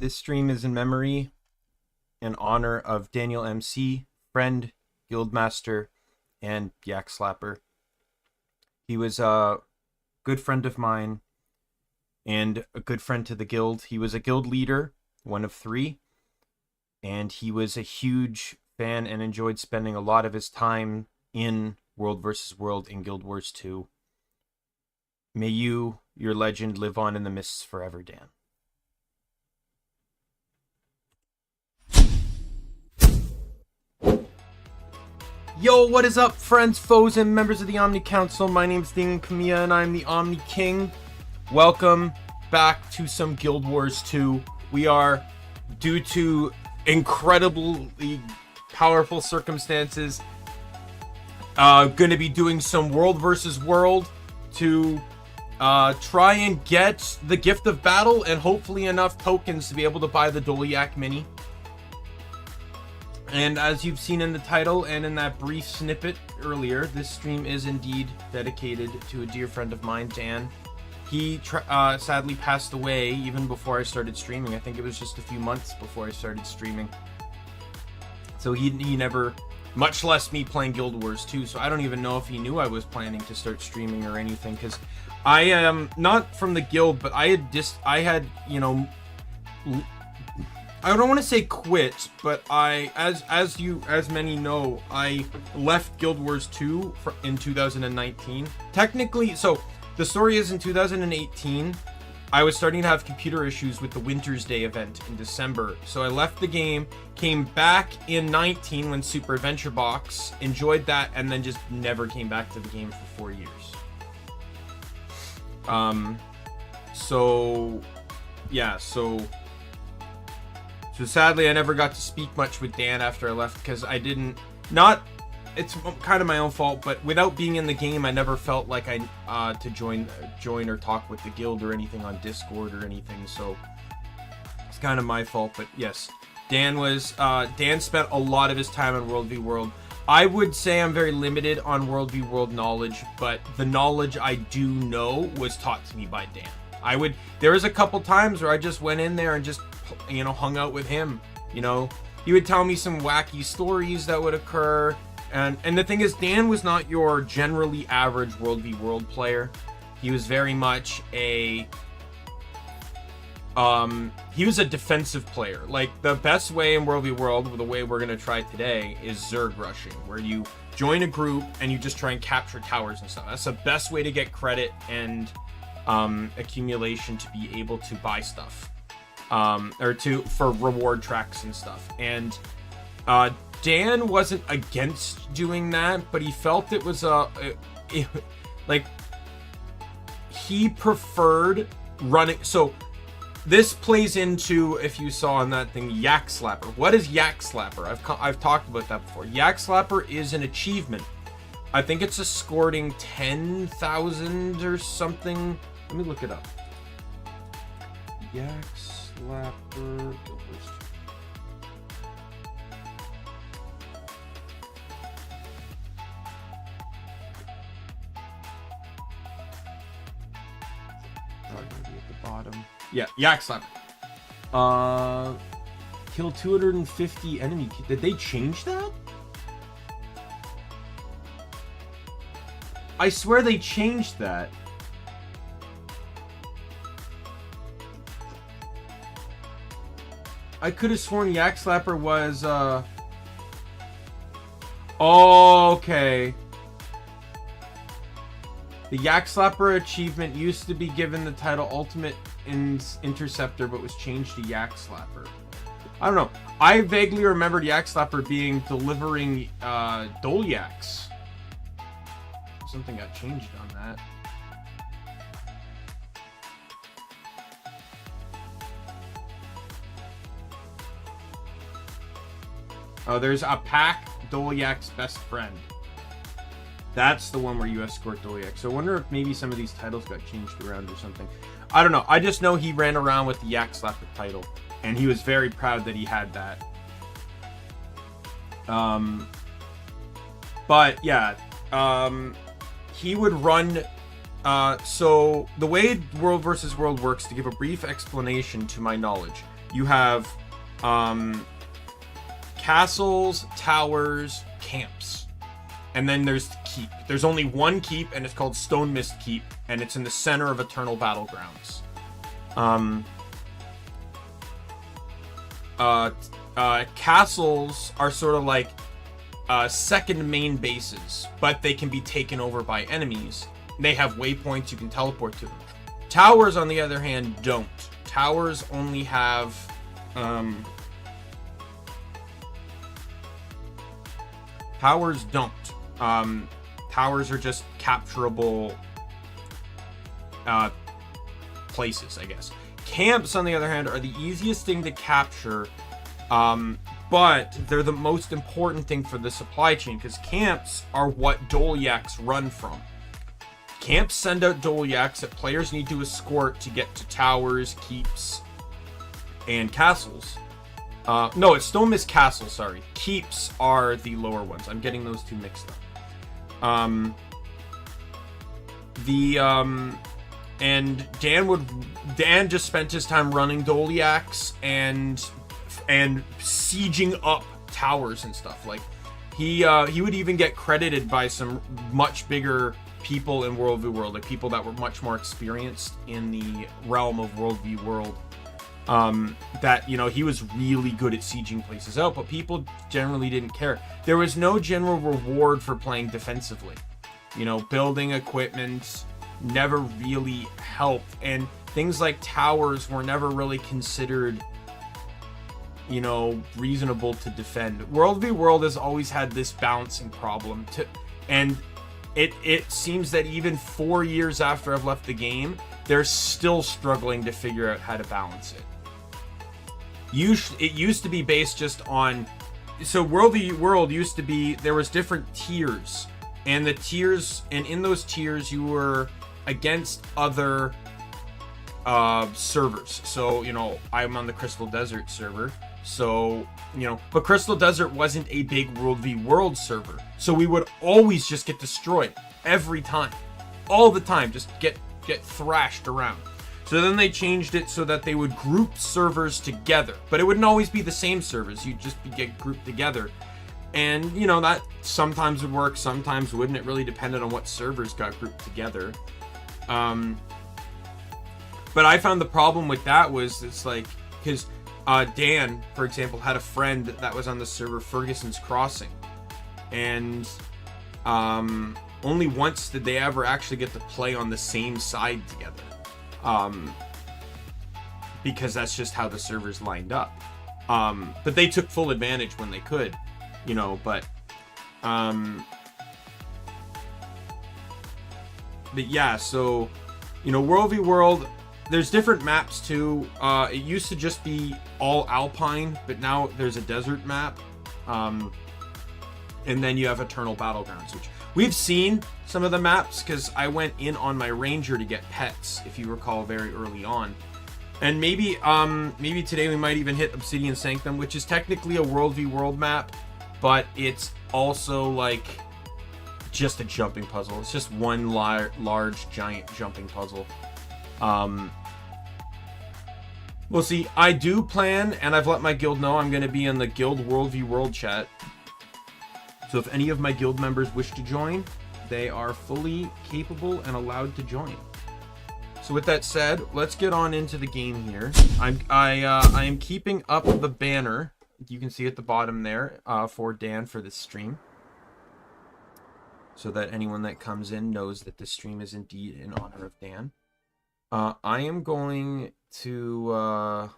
This stream is in memory and honor of DanielMc, friend, guildmaster, and yak slapper. He was a good friend of mine and a good friend to the guild. He was a guild leader, one of 3, and he was a huge fan and enjoyed spending a lot of his time in World vs. World in Guild Wars 2. May you, your legend, live on in the mists forever, Dan. Yo, what is up, friends, foes, and members of the Omni Council? My name is Daimien Kamiya and I'm the Omni King. Welcome back to some Guild Wars 2. We are, due to incredibly powerful circumstances, going to be doing some World vs. World to try and get the Gift of Battle and hopefully enough tokens to be able to buy the Dolyak Mini. And as you've seen in the title and in that brief snippet earlier, this stream is indeed dedicated to a dear friend of mine, Dan. He sadly passed away even before I started streaming. I think it was just a few months before I started streaming. So he never, much less me playing Guild Wars 2, so I don't even know if he knew I was planning to start streaming or anything, because I am not from the guild, but I had, you know, I don't want to say quit, but as many know, I left Guild Wars 2 in 2019. Technically, so the story is in 2018, I was starting to have computer issues with the Winter's Day event in December. So I left the game, came back in 19 when Super Adventure Box, enjoyed that, and then just never came back to the game for 4 years. So sadly I never got to speak much with Dan after I left, because I didn't, it's kind of my own fault, but without being in the game I never felt like I to join or talk with the guild or anything on Discord or anything, so it's kind of my fault. But yes, Dan spent a lot of his time on World v World. I would say I'm very limited on World v World knowledge, but the knowledge I do know was taught to me by Dan. There was a couple times where I just went in there and just, you know, hung out with him. You know, he would tell me some wacky stories that would occur. And the thing is, Dan was not your generally average World v World player. He was very much he was a defensive player. Like, the best way in World v World, the way we're going to try today, is Zerg rushing, where you join a group and you just try and capture towers and stuff. That's the best way to get credit and accumulation to be able to buy stuff. For reward tracks and stuff. And Dan wasn't against doing that, but he felt it was like, he preferred running. So this plays into, if you saw on that thing, Yak Slapper. What is Yak Slapper? I've talked about that before. Yak Slapper is an achievement. I think it's escorting 10,000 or something. Let me look it up. Yak Slapper. Yeah, Yak Slapper. Kill 250 enemy. Did they change that? I swear they changed that. I could have sworn Yak Slapper was, oh, okay. The Yak Slapper achievement used to be given the title Ultimate Interceptor, but was changed to Yak Slapper. I don't know. I vaguely remembered Yak Slapper being delivering Dolyaks. Something got changed on that. Oh, there's a pack, Dolyak's best friend. That's the one where you escort Dolyak. So I wonder if maybe some of these titles got changed around or something. I don't know. I just know he ran around with the Yak Slapper title, and he was very proud that he had that. But yeah, he would run So the way World versus World works, to give a brief explanation to my knowledge, you have castles, towers, camps, and then there's the keep. There's only one keep, and it's called Stone Mist Keep, and it's in the center of Eternal Battlegrounds. Castles are sort of like second main bases, but they can be taken over by enemies. They have waypoints, you can teleport to them. Towers, on the other hand, don't. Towers only have towers don't. Towers are just capturable places, I guess. Camps, on the other hand, are the easiest thing to capture, but they're the most important thing for the supply chain, because camps are what Dolyaks run from. Camps send out Dolyaks that players need to escort to get to towers, keeps, and castles. No, it's Stone Mist Castle, sorry. Keeps are the lower ones. I'm getting those two mixed up. And Dan just spent his time running Dolyaks and sieging up towers and stuff. Like, he would even get credited by some much bigger people in World v World, like people that were much more experienced in the realm of World v World, that, you know, he was really good at sieging places out, but people generally didn't care. There was no general reward for playing defensively. You know, building equipment never really helped, and things like towers were never really considered, you know, reasonable to defend. World v World has always had this balancing problem, and it seems that even 4 years after I've left the game, they're still struggling to figure out how to balance it. It used to be based just on, so World v World used to be, there was different tiers, and in those tiers you were against other servers. So, you know, I'm on the Crystal Desert server, so, you know, but Crystal Desert wasn't a big World v World server, so we would always just get destroyed every time, all the time, just get thrashed around. So then they changed it so that they would group servers together, but it wouldn't always be the same servers. You'd just get grouped together, and, you know, that sometimes would work, sometimes wouldn't. It really depended on what servers got grouped together. But I found the problem with that was, it's like, because Dan, for example, had a friend that was on the server Ferguson's Crossing, and only once did they ever actually get to play on the same side together, because that's just how the servers lined up. But they took full advantage when they could, you know. But yeah, so, you know, World v World, there's different maps too. It used to just be all Alpine, but now there's a desert map. And then you have Eternal Battlegrounds, which we've seen some of the maps, because I went in on my Ranger to get pets, if you recall, very early on. And maybe today we might even hit Obsidian Sanctum, which is technically a World v World map, but it's also like just a jumping puzzle. It's just one large giant jumping puzzle. We'll see. I do plan, and I've let my guild know, I'm going to be in the guild World v World chat. So if any of my guild members wish to join, they are fully capable and allowed to join. So with that said, let's get on into the game here. I am keeping up the banner, you can see at the bottom there, for Dan for this stream, so that anyone that comes in knows that this stream is indeed in honor of Dan. I am going to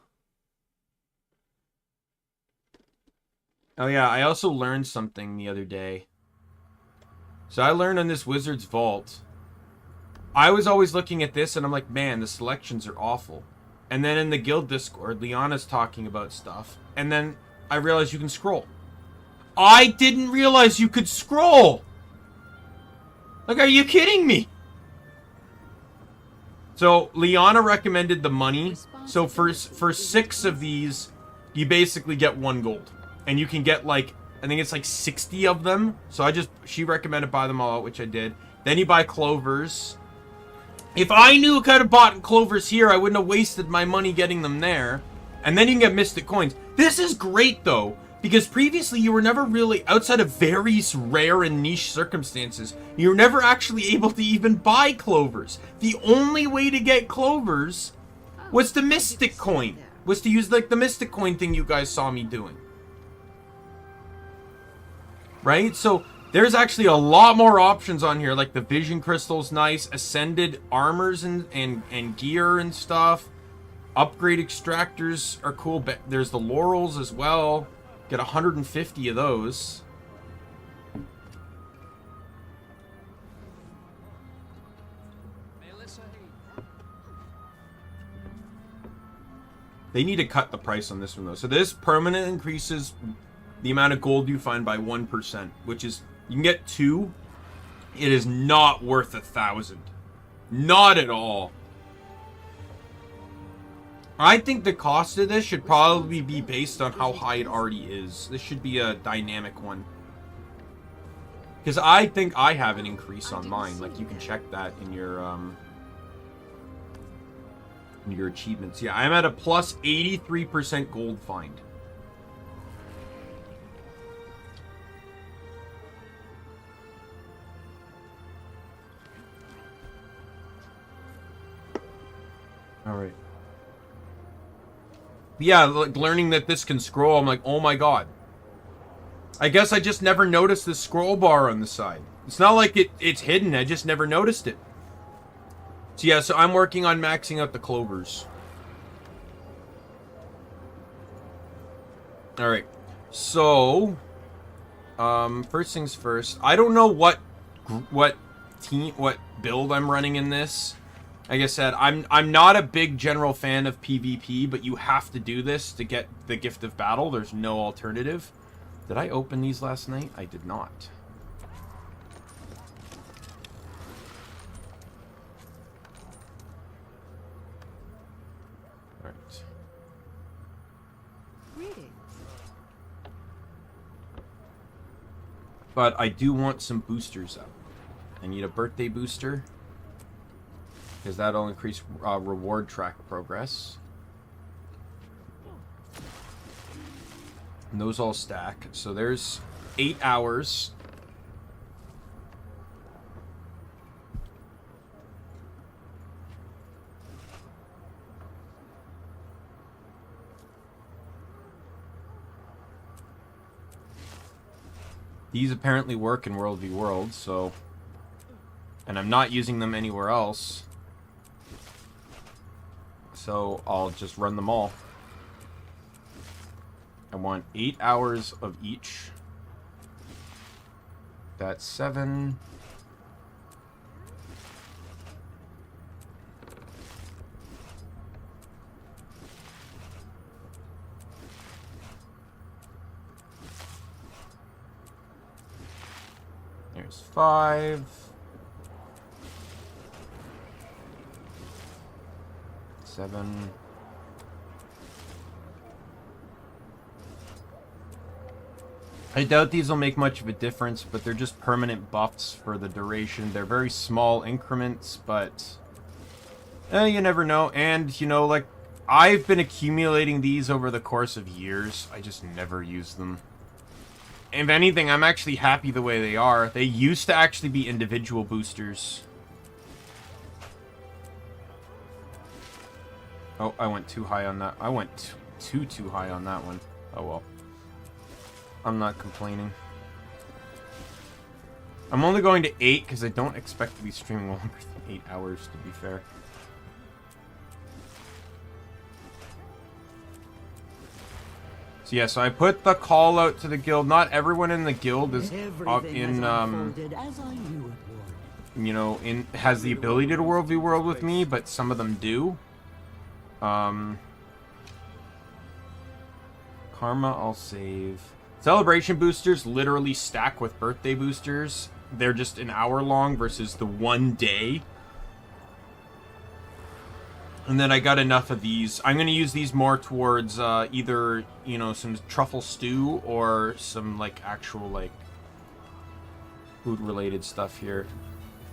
oh yeah, I also learned something the other day. So I learned on this Wizard's Vault, I was always looking at this and I'm like, man, the selections are awful. And then in the guild Discord, Liana's talking about stuff, and then I realized you can scroll. I didn't realize you could scroll! Like, are you kidding me? So Liana recommended the money. So for 6 of these, you basically get 1 gold. And you can get, like, I think it's like 60 of them. So she recommended buy them all out, which I did. Then you buy clovers. If I knew I could have bought clovers here, I wouldn't have wasted my money getting them there. And then you can get mystic coins. This is great, though, because previously you were never really, outside of very rare and niche circumstances, you were never actually able to even buy clovers. The only way to get clovers was the mystic coin. Was to use, like, the mystic coin thing you guys saw me doing. Right? So there's actually a lot more options on here, like the vision crystal's nice, ascended armors and gear and stuff. Upgrade extractors are cool. There's the laurels as well. Get 150 of those. They need to cut the price on this one, though. So this permanent increases the amount of gold you find by 1%, which is, you can get 2. It is not worth 1,000. Not at all. I think the cost of this should probably be based on how high it already is. This should be a dynamic one. Because I think I have an increase on mine. Like, you can check that in your achievements. Yeah, I'm at a plus 83% gold find. All right. Yeah, like learning that this can scroll, I'm like, oh my god. I guess I just never noticed the scroll bar on the side. It's not like it's hidden, I just never noticed it. So yeah, so I'm working on maxing out the clovers. Alright. So, first things first. I don't know what build I'm running in this. Like I said, I'm not a big general fan of PvP, but you have to do this to get the Gift of Battle. There's no alternative. Did I open these last night? I did not. All right. Greetings. But I do want some boosters up. I need a birthday booster, because that'll increase reward track progress. And those all stack. So there's 8 hours. These apparently work in World v World, so... And I'm not using them anywhere else. So I'll just run them all. I want 8 hours of each. That's 7. There's 5. 7. I doubt these will make much of a difference, but they're just permanent buffs for the duration. They're very small increments, but you never know. And, you know, like, I've been accumulating these over the course of years. I just never use them. If anything, I'm actually happy the way they are. They used to actually be individual boosters. Oh, I went too high on that. I went too high on that one. Oh well. I'm not complaining. I'm only going to 8 because I don't expect to be streaming longer than 8 hours, to be fair. So yeah, so I put the call out to the guild. Not everyone in the guild is has the ability to World v World with me, but some of them do. Karma, I'll save. Celebration boosters literally stack with birthday boosters. They're just an hour long versus the 1 day. And then I got enough of these. I'm going to use these more towards either, you know, some truffle stew or some, like, actual, like, food-related stuff here.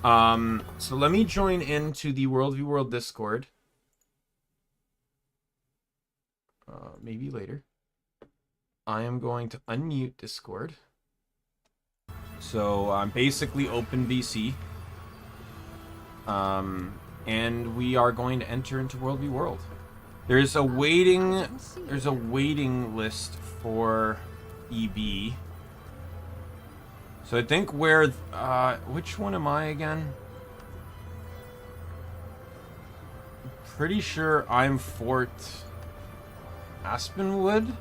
So let me join into the World v World Discord. Maybe later. I am going to unmute Discord. So I'm basically open VC. And we are going to enter into World v World. There's a waiting list for EB. So I think where which one am I again? I'm pretty sure I'm Fort Aspenwood.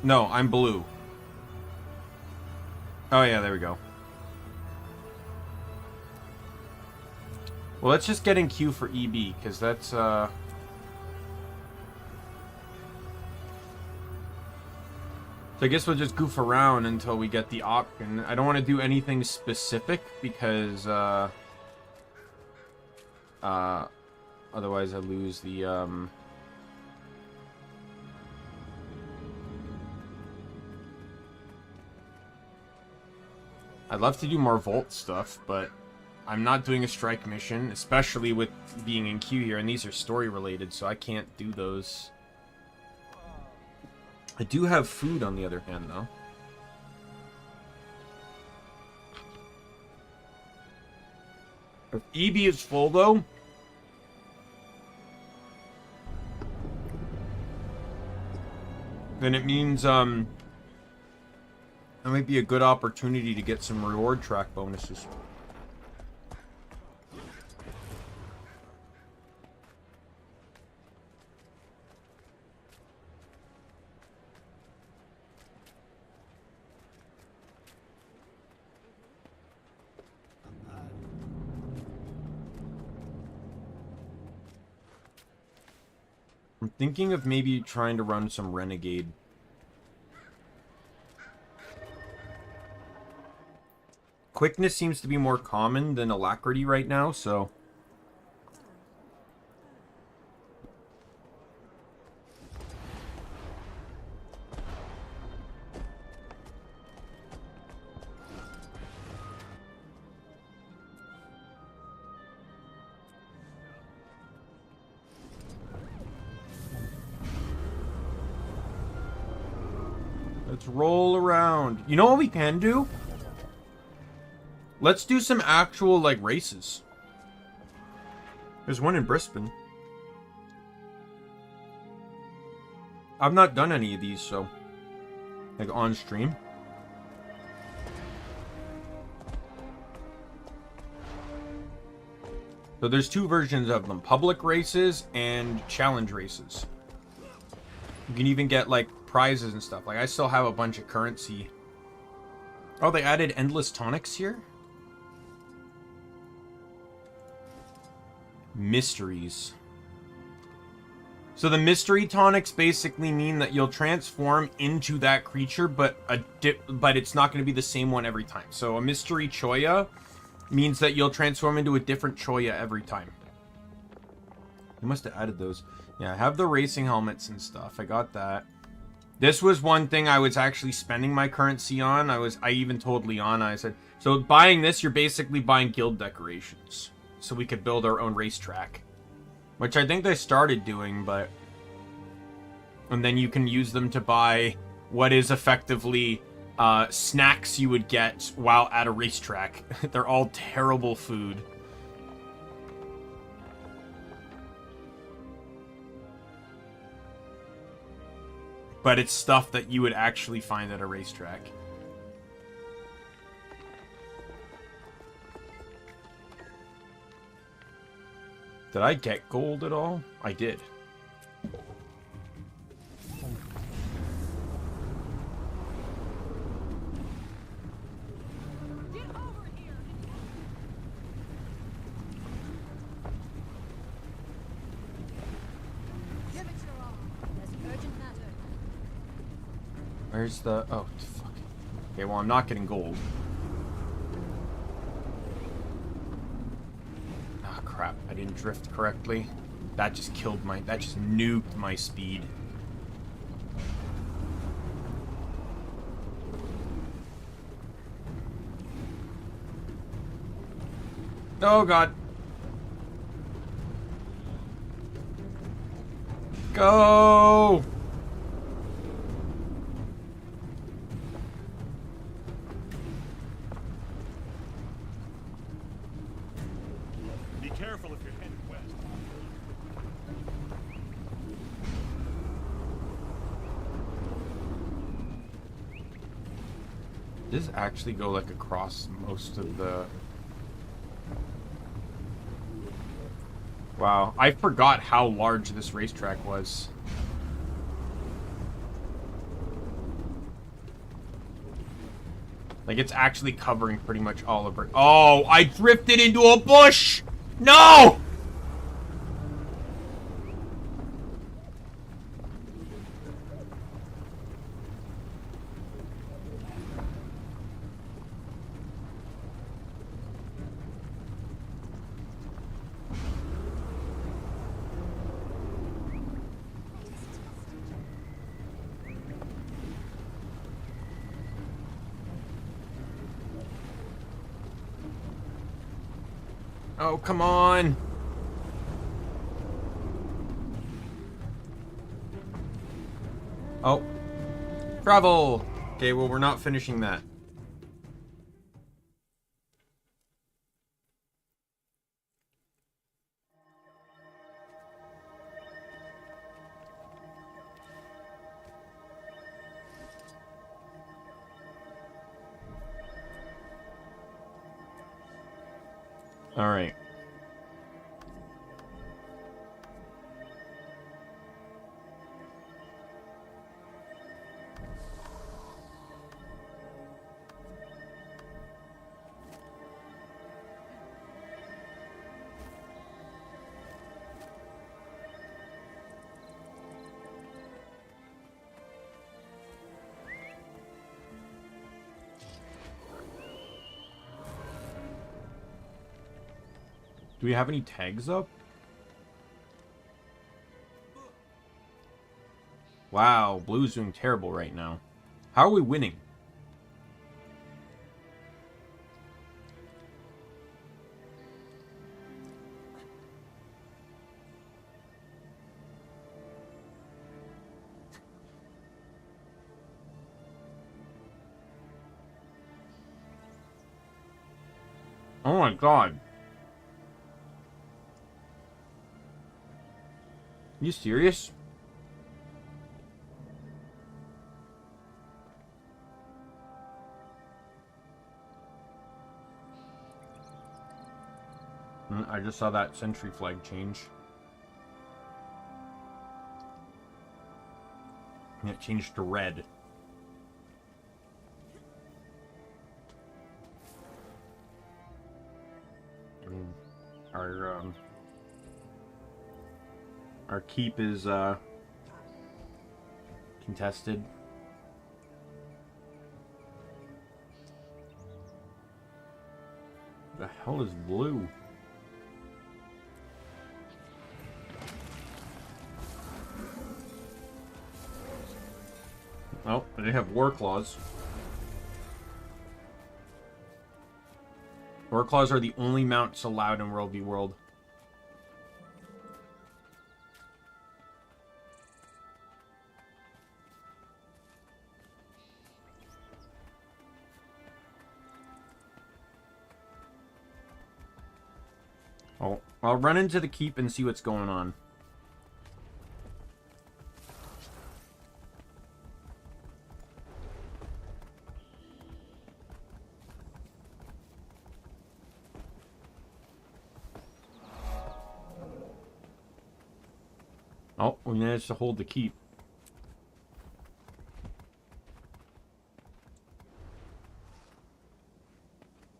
No, I'm blue. Oh yeah, there we go. Well, let's just get in queue for EB, because that's, So I guess we'll just goof around until we get the option. I don't want to do anything specific, because, otherwise I lose the, I'd love to do more Volt stuff, but I'm not doing a strike mission, especially with being in queue here, and these are story related, so I can't do those. I do have food on the other hand, though. If EB is full, though, then it means, that might be a good opportunity to get some reward track bonuses. I'm thinking of maybe trying to run some Renegade. Quickness seems to be more common than Alacrity right now, so... Let's roll around. You know what we can do? Let's do some actual, like, races. There's one in Brisbane. I've not done any of these, so... like, on stream. So there's two versions of them. Public races and challenge races. You can even get, like, prizes and stuff. Like, I still have a bunch of currency. Oh, they added endless tonics here? Mysteries. So the mystery tonics basically mean that you'll transform into that creature, but it's not going to be the same one every time. So a mystery Choya means that you'll transform into a different Choya every time. You must have added those. Yeah, I have the racing helmets and stuff. I got that. This was one thing I was actually spending my currency on. I even told Liana, I said, so buying this, you're basically buying guild decorations. So we could build our own racetrack. Which I think they started doing, but... and then you can use them to buy what is effectively snacks you would get while at a racetrack. They're all terrible food. But it's stuff that you would actually find at a racetrack. Did I get gold at all? I did. Where's the... oh, fuck. Okay, well, I'm not getting gold. Ah, crap. I didn't drift correctly. That just killed my... that just nuked my speed. Oh, God. Go! Be careful if you're headed west. Does this actually go like across most of the... Wow, I forgot how large this racetrack was. Like, it's actually covering pretty much all of it. Oh, I drifted into a bush! No! Oh, come on. Oh. Travel! Okay, well, we're not finishing that. All right. Do we have any tags up? Wow, blue's doing terrible right now. How are we winning? Oh my god. You serious? I just saw that sentry flag change. And it changed to red. And our keep is contested. The hell is blue? Oh, they have war claws. War claws are the only mounts allowed in World v World. Oh, I'll run into the keep and see what's going on. Oh, we managed to hold the keep.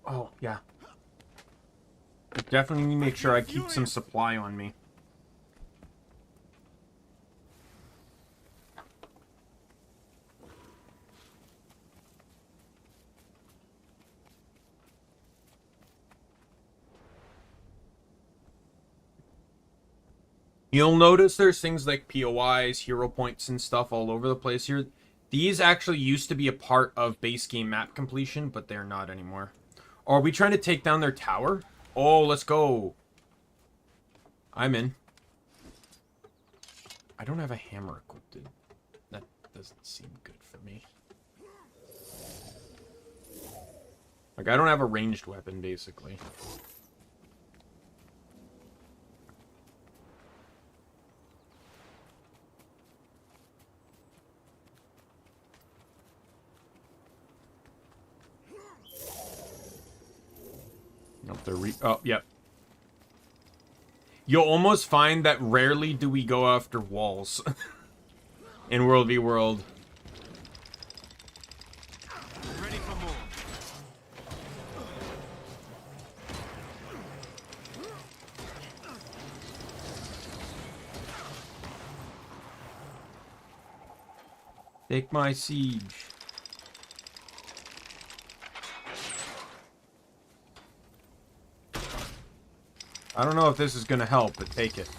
Oh, yeah. Definitely need to make sure I keep some supply on me. You'll notice there's things like POIs, hero points, and stuff all over the place here. These actually used to be a part of base game map completion, but they're not anymore. Are we trying to take down their tower? Oh, let's go. I'm in. I don't have a hammer equipped. That doesn't seem good for me. Like, I don't have a ranged weapon, basically. Nope, they're oh, yep. You'll almost find that rarely do we go after walls in World v World. Ready for more. Take my siege. I don't know if this is going to help, but take it.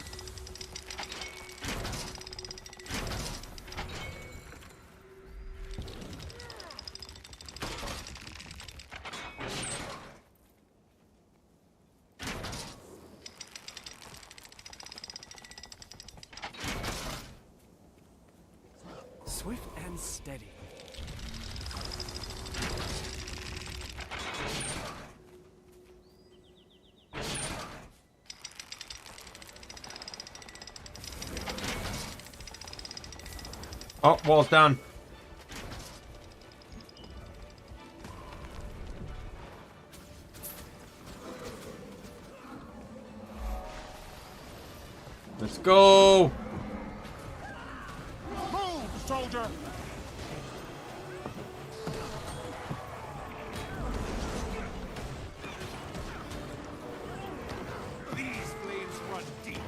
Swift and steady. Oh, wall's down. Let's go. Move, soldier. These blades run deep.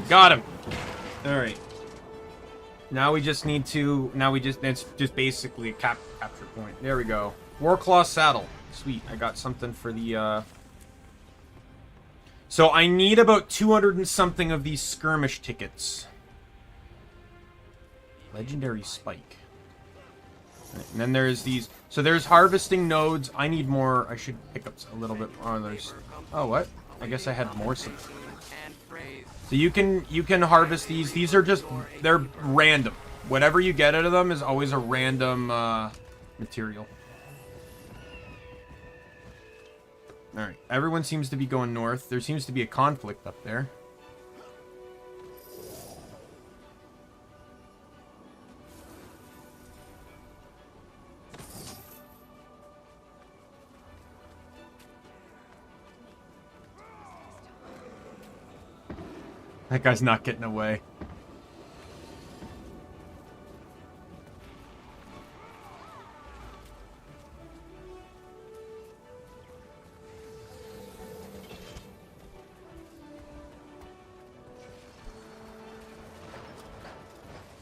Got him. All right. Now we just need to. It's just basically a capture point. There we go. Warclaw saddle. Sweet. I got something for the. So I need about 200 and something of these skirmish tickets. Legendary spike. Right, and then there's these. So there's harvesting nodes. I need more. I should pick up a little bit more. There's. Oh, what? I guess I had more. So you can harvest these. These are just, they're random. Whatever you get out of them is always a random material. All right. Everyone seems to be going north. There seems to be a conflict up there. That guy's not getting away.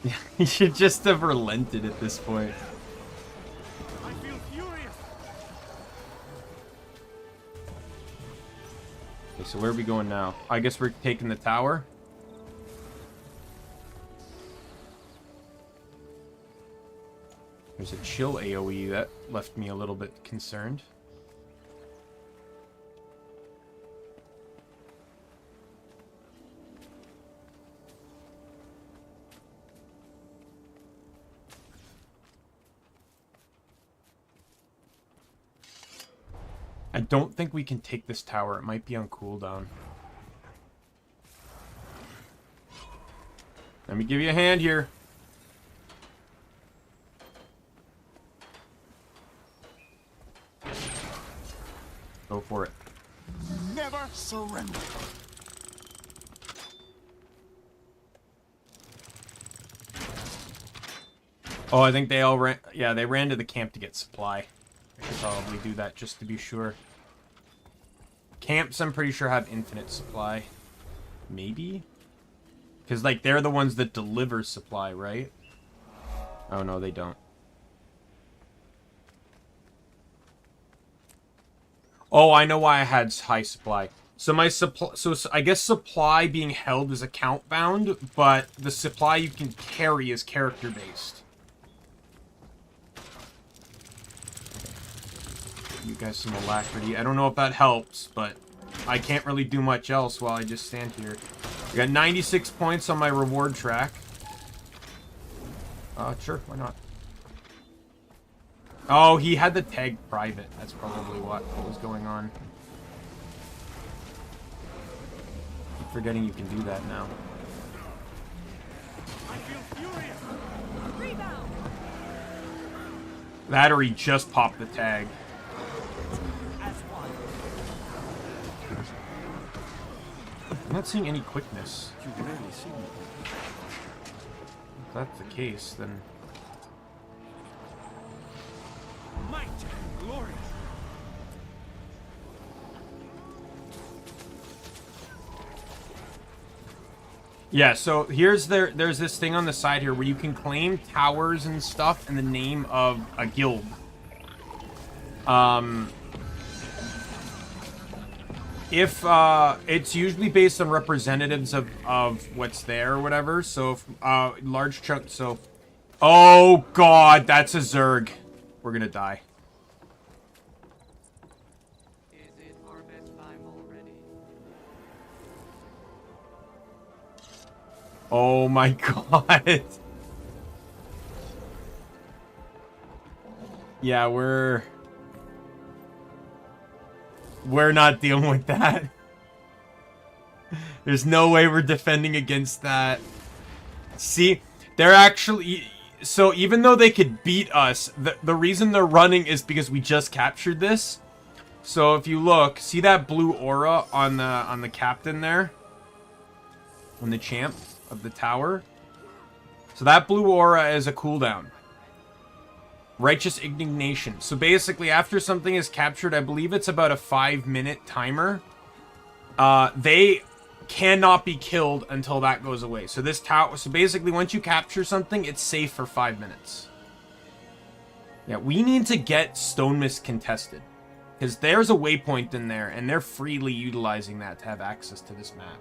Yeah, he should just have relented at this point. I feel furious. Okay, so where are we going now? I guess we're taking the tower. There's a chill AoE that left me a little bit concerned. I don't think we can take this tower. It might be on cooldown. Let me give you a hand here. Go for it. Never surrender. Oh, I think they all ran. Yeah, they ran to the camp to get supply. I should probably do that just to be sure. Camps, I'm pretty sure, have infinite supply. Maybe? Because, like, they're the ones that deliver supply, right? Oh, no, they don't. Oh, I know why I had high supply. So my supply, so I guess supply being held is account bound, but the supply you can carry is character based. you guys some alacrity. I don't know if that helps, but I can't really do much else while I just stand here. I got 96 points on my reward track. Sure, why not? Oh, he had the tag private. That's probably what was going on. Keep forgetting you can do that now. I feel furious. Rebound. That or he just popped the tag. As one. I'm not seeing any quickness. You rarely see me. If that's the case, then... Might and glorious. Yeah, so there's this thing on the side here where you can claim towers and stuff in the name of a guild. If it's usually based on representatives of what's there or whatever. So if large chunk, so oh god, that's a Zerg. We're gonna die. Is it harvest time already? Oh my god. Yeah, we're not dealing with that. There's no way we're defending against that. See, they're actually... So even though they could beat us, the reason they're running is because we just captured this. So if you look, see that blue aura on the captain there? On the champ of the tower? So that blue aura is a cooldown. Righteous Indignation. So basically, after something is captured, I believe it's about a 5-minute timer. They cannot be killed until that goes away. So this tower. So basically, once you capture something, it's safe for 5 minutes. Yeah, we need to get Stone Mist contested, because there's a waypoint in there, and they're freely utilizing that to have access to this map.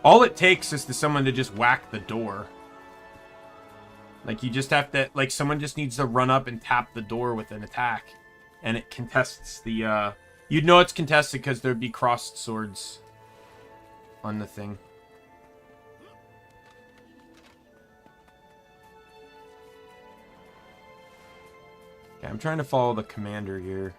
All it takes is someone to just whack the door. Like, you just have to... Like, someone just needs to run up and tap the door with an attack. And it contests the, You'd know it's contested because there'd be crossed swords on the thing. Okay, I'm trying to follow the commander here.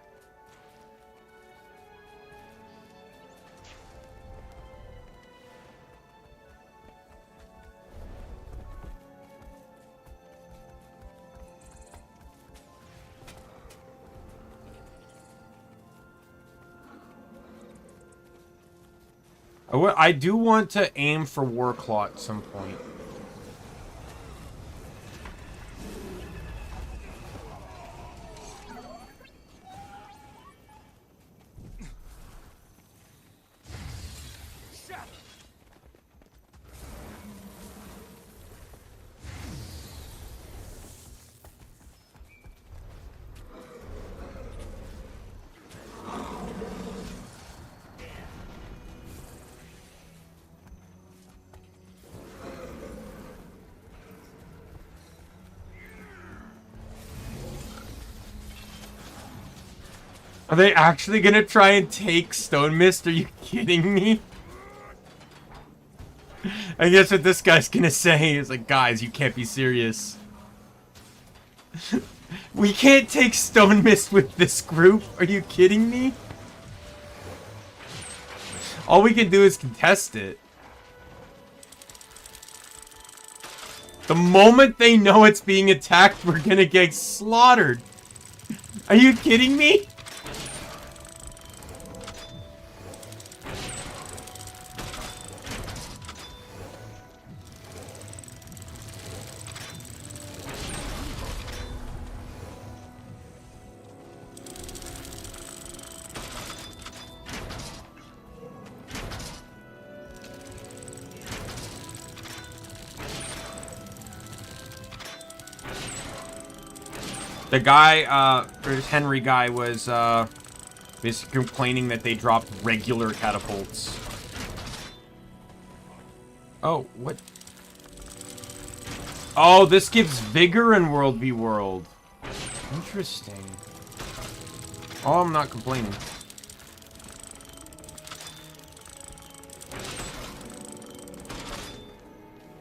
I do want to aim for Warclaw at some point. Are they actually gonna try and take Stone Mist? Are you kidding me? I guess what this guy's gonna say is like, guys, you can't be serious. We can't take Stone Mist with this group. Are you kidding me? All we can do is contest it. The moment they know it's being attacked, we're gonna get slaughtered. Are you kidding me? The guy, or Henry guy, was basically complaining that they dropped regular catapults. Oh, what? Oh, this gives vigor in World v World. Interesting. Oh, I'm not complaining.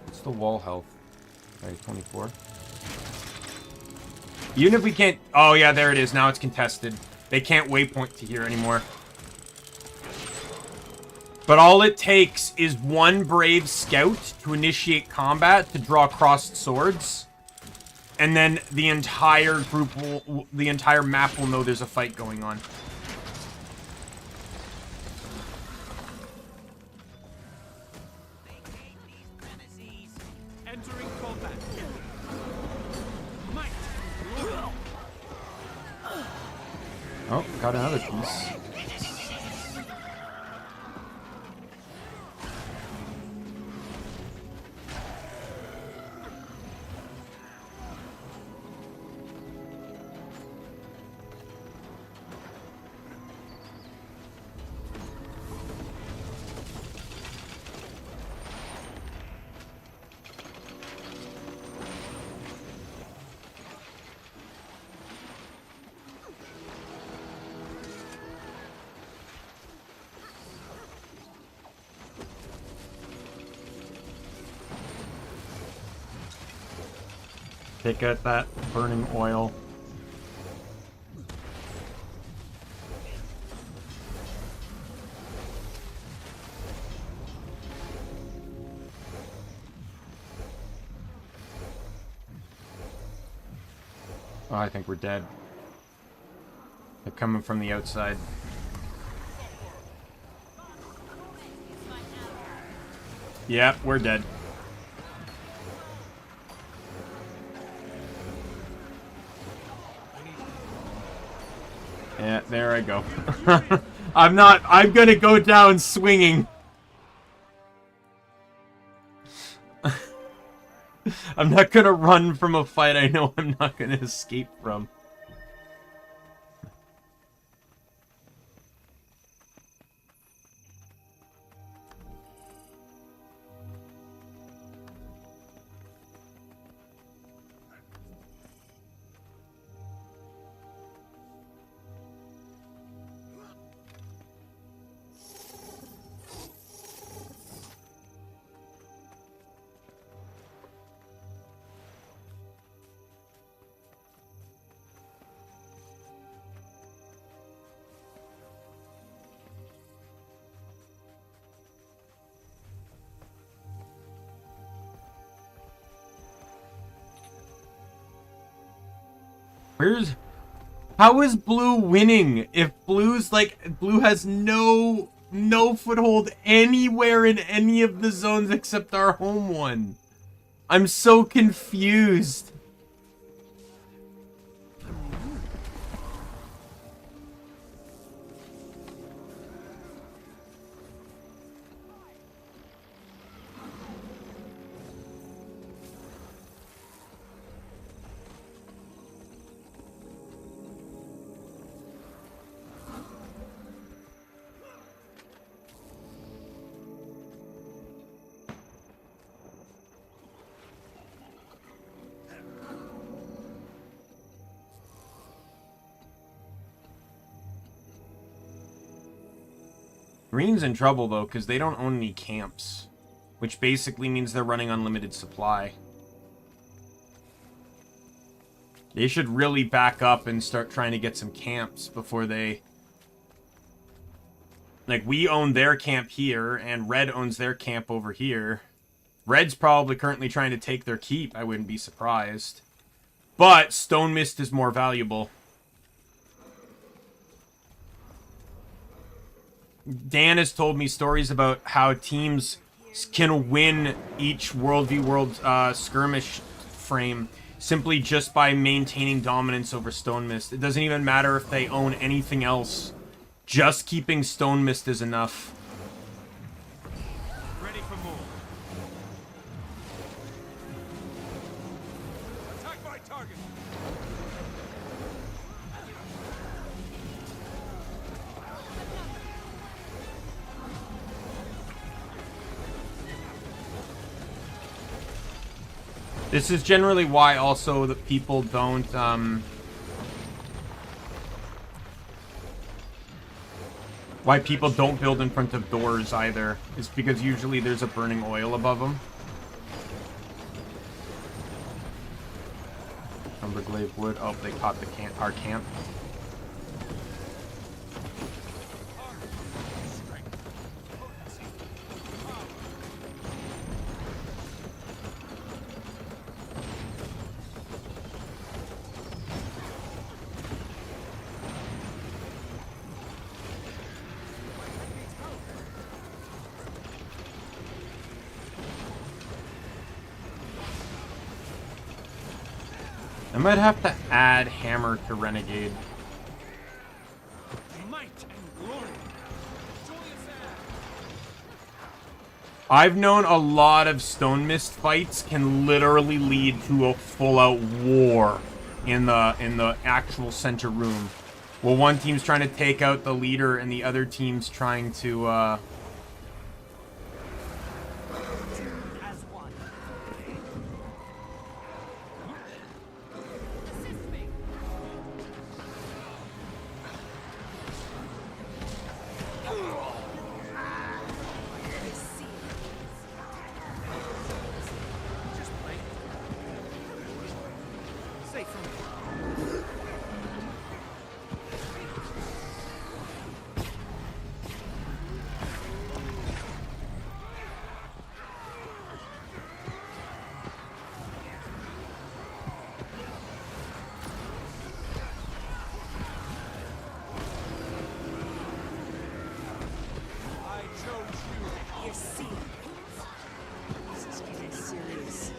What's the wall health? Alright, 24. Even if we can't... Oh, yeah, there it is. Now it's contested. They can't waypoint to here anymore. But all it takes is one brave scout to initiate combat to draw crossed swords. And then the entire group will... The entire map will know there's a fight going on. Entering combat. Oh, got another piece. Take out that burning oil. Oh, I think we're dead. They're coming from the outside. Yep, we're dead. Yeah, there I go. I'm gonna go down swinging. I'm not gonna run from a fight I know I'm not gonna escape from. How is blue winning if blue has no foothold anywhere in any of the zones except our home one? I'm so confused. Green's in trouble, though, because they don't own any camps. Which basically means they're running unlimited supply. They should really back up and start trying to get some camps before they... Like, we own their camp here, and Red owns their camp over here. Red's probably currently trying to take their keep, I wouldn't be surprised. But Stone Mist is more valuable. Dan has told me stories about how teams can win each World v World skirmish frame simply just by maintaining dominance over Stone Mist. It doesn't even matter if they own anything else. Just keeping Stone Mist is enough. Ready for more. Attack my target. This is generally why also that people don't why people don't build in front of doors either. It's because usually there's a burning oil above them. Umberglaive wood. Oh, they caught the our camp. I might have to add hammer to renegade. Might and glory. I've known a lot of stone mist fights can literally lead to a full-out war in the actual center room. Well, one team's trying to take out the leader and the other team's trying to As one. Assist me. Just play. Safe from me. I chose you. You see, this is getting serious.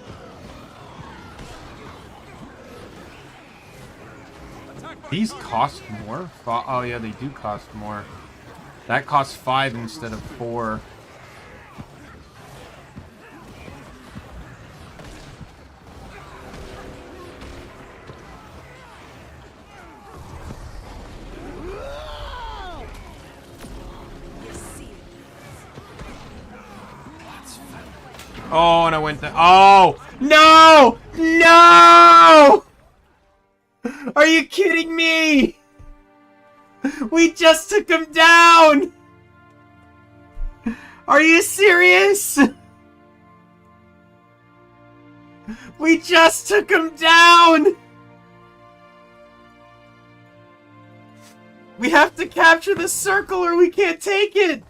Attack by These target. cost more? Oh yeah, they do cost more. That costs 5 instead of 4. You see, Oh, and I went to... Oh! No! No! Are you kidding me? We just took him down! Are you serious? We just took him down! We have to capture the circle or we can't take it!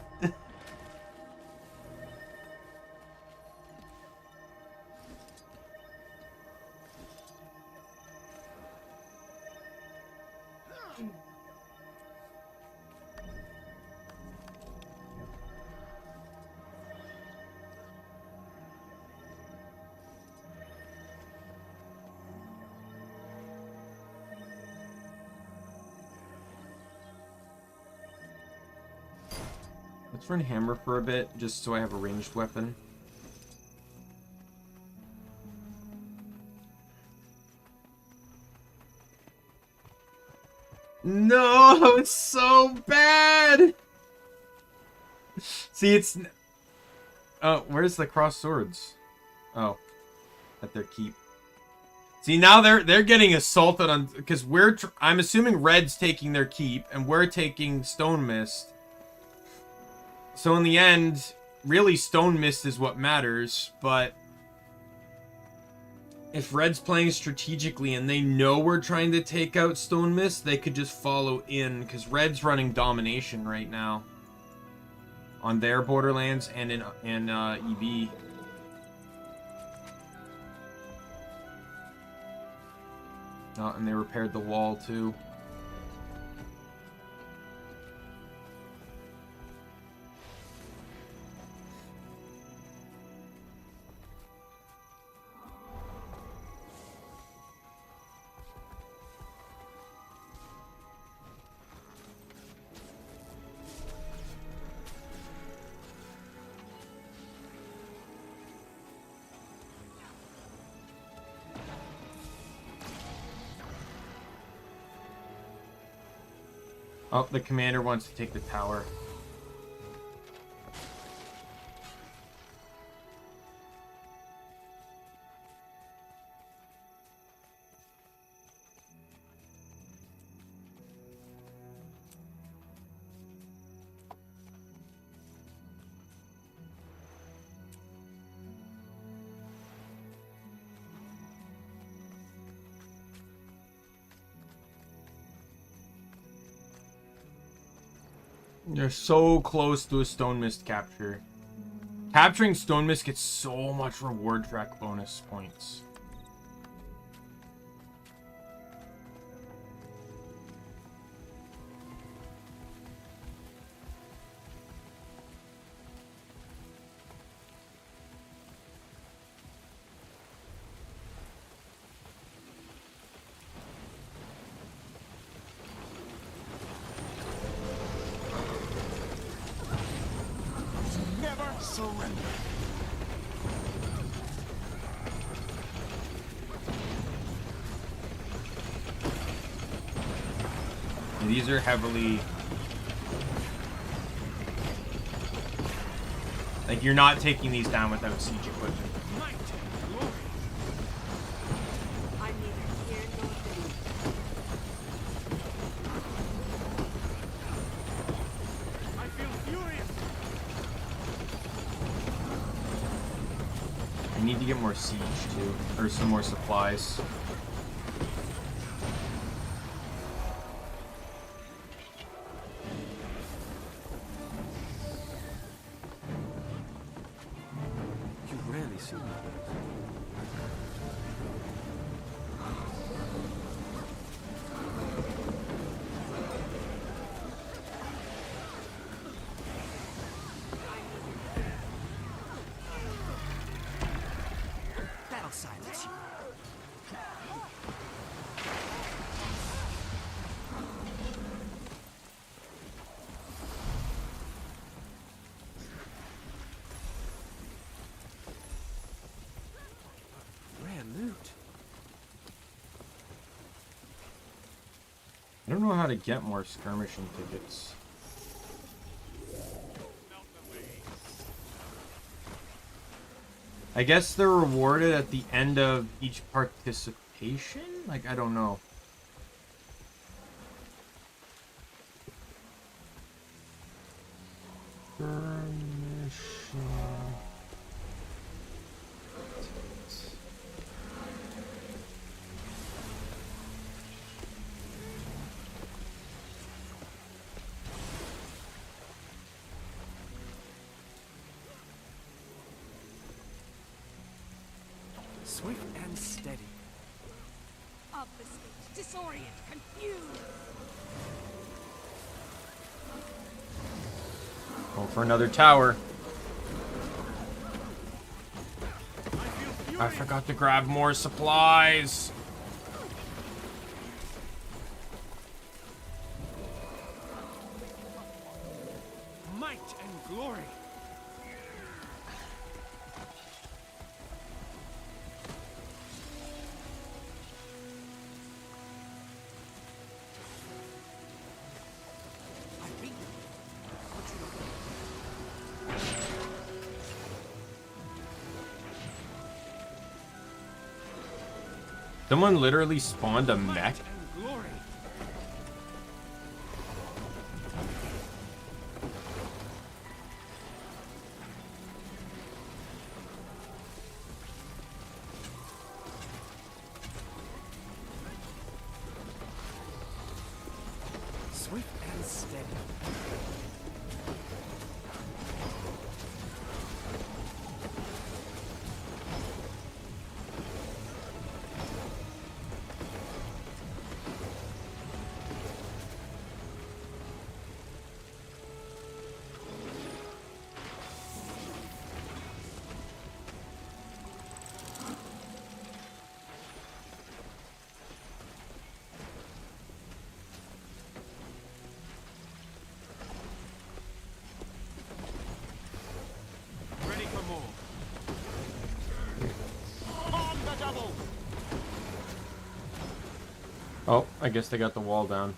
Let's run hammer for a bit, just so I have a ranged weapon. No, it's so bad. See, it's. Oh, where's the cross swords? Oh, at their keep. See, now they're getting assaulted on because I'm assuming red's taking their keep and we're taking stone mist. So in the end, really stone mist is what matters, but if red's playing strategically and they know we're trying to take out stone mist, they could just follow in because red's running domination right now on their borderlands and in EV. Oh, and they repaired the wall too. Oh, the commander wants to take the tower. You're so close to a Stone Mist capture. Capturing Stone Mist gets so much reward track bonus points. Never surrender. And these are heavily... Like, you're not taking these down without siege equipment. Might and glory. I'm neither here nor there. I feel furious. I need to get more siege, too. Or some more supplies. You rarely see me. That'll silence you. Rare loot. I don't know how to get more skirmishing tickets. I guess they're rewarded at the end of each participation? Like, I don't know. Skirmishing. Swift and steady. Obfuscate, disorient, confuse. Go for another tower. I forgot to grab more supplies. Might and glory. I beat you. Someone literally spawned a mech. Might and glory. Swift and steady. Ready for more. On the double. Oh, I guess they got the wall down.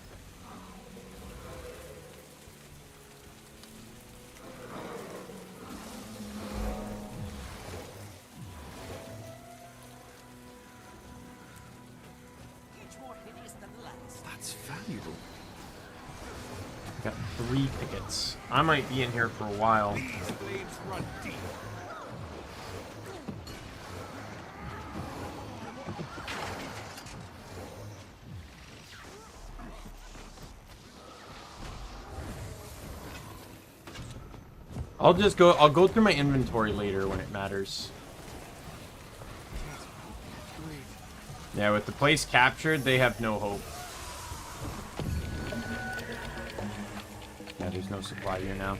Each more hideous than the last. That's valuable. Got 3 tickets. I might be in here for a while. These blades run deep. I'll go through my inventory later when it matters. Yeah, with the place captured, they have no hope. Yeah, there's no supply here now.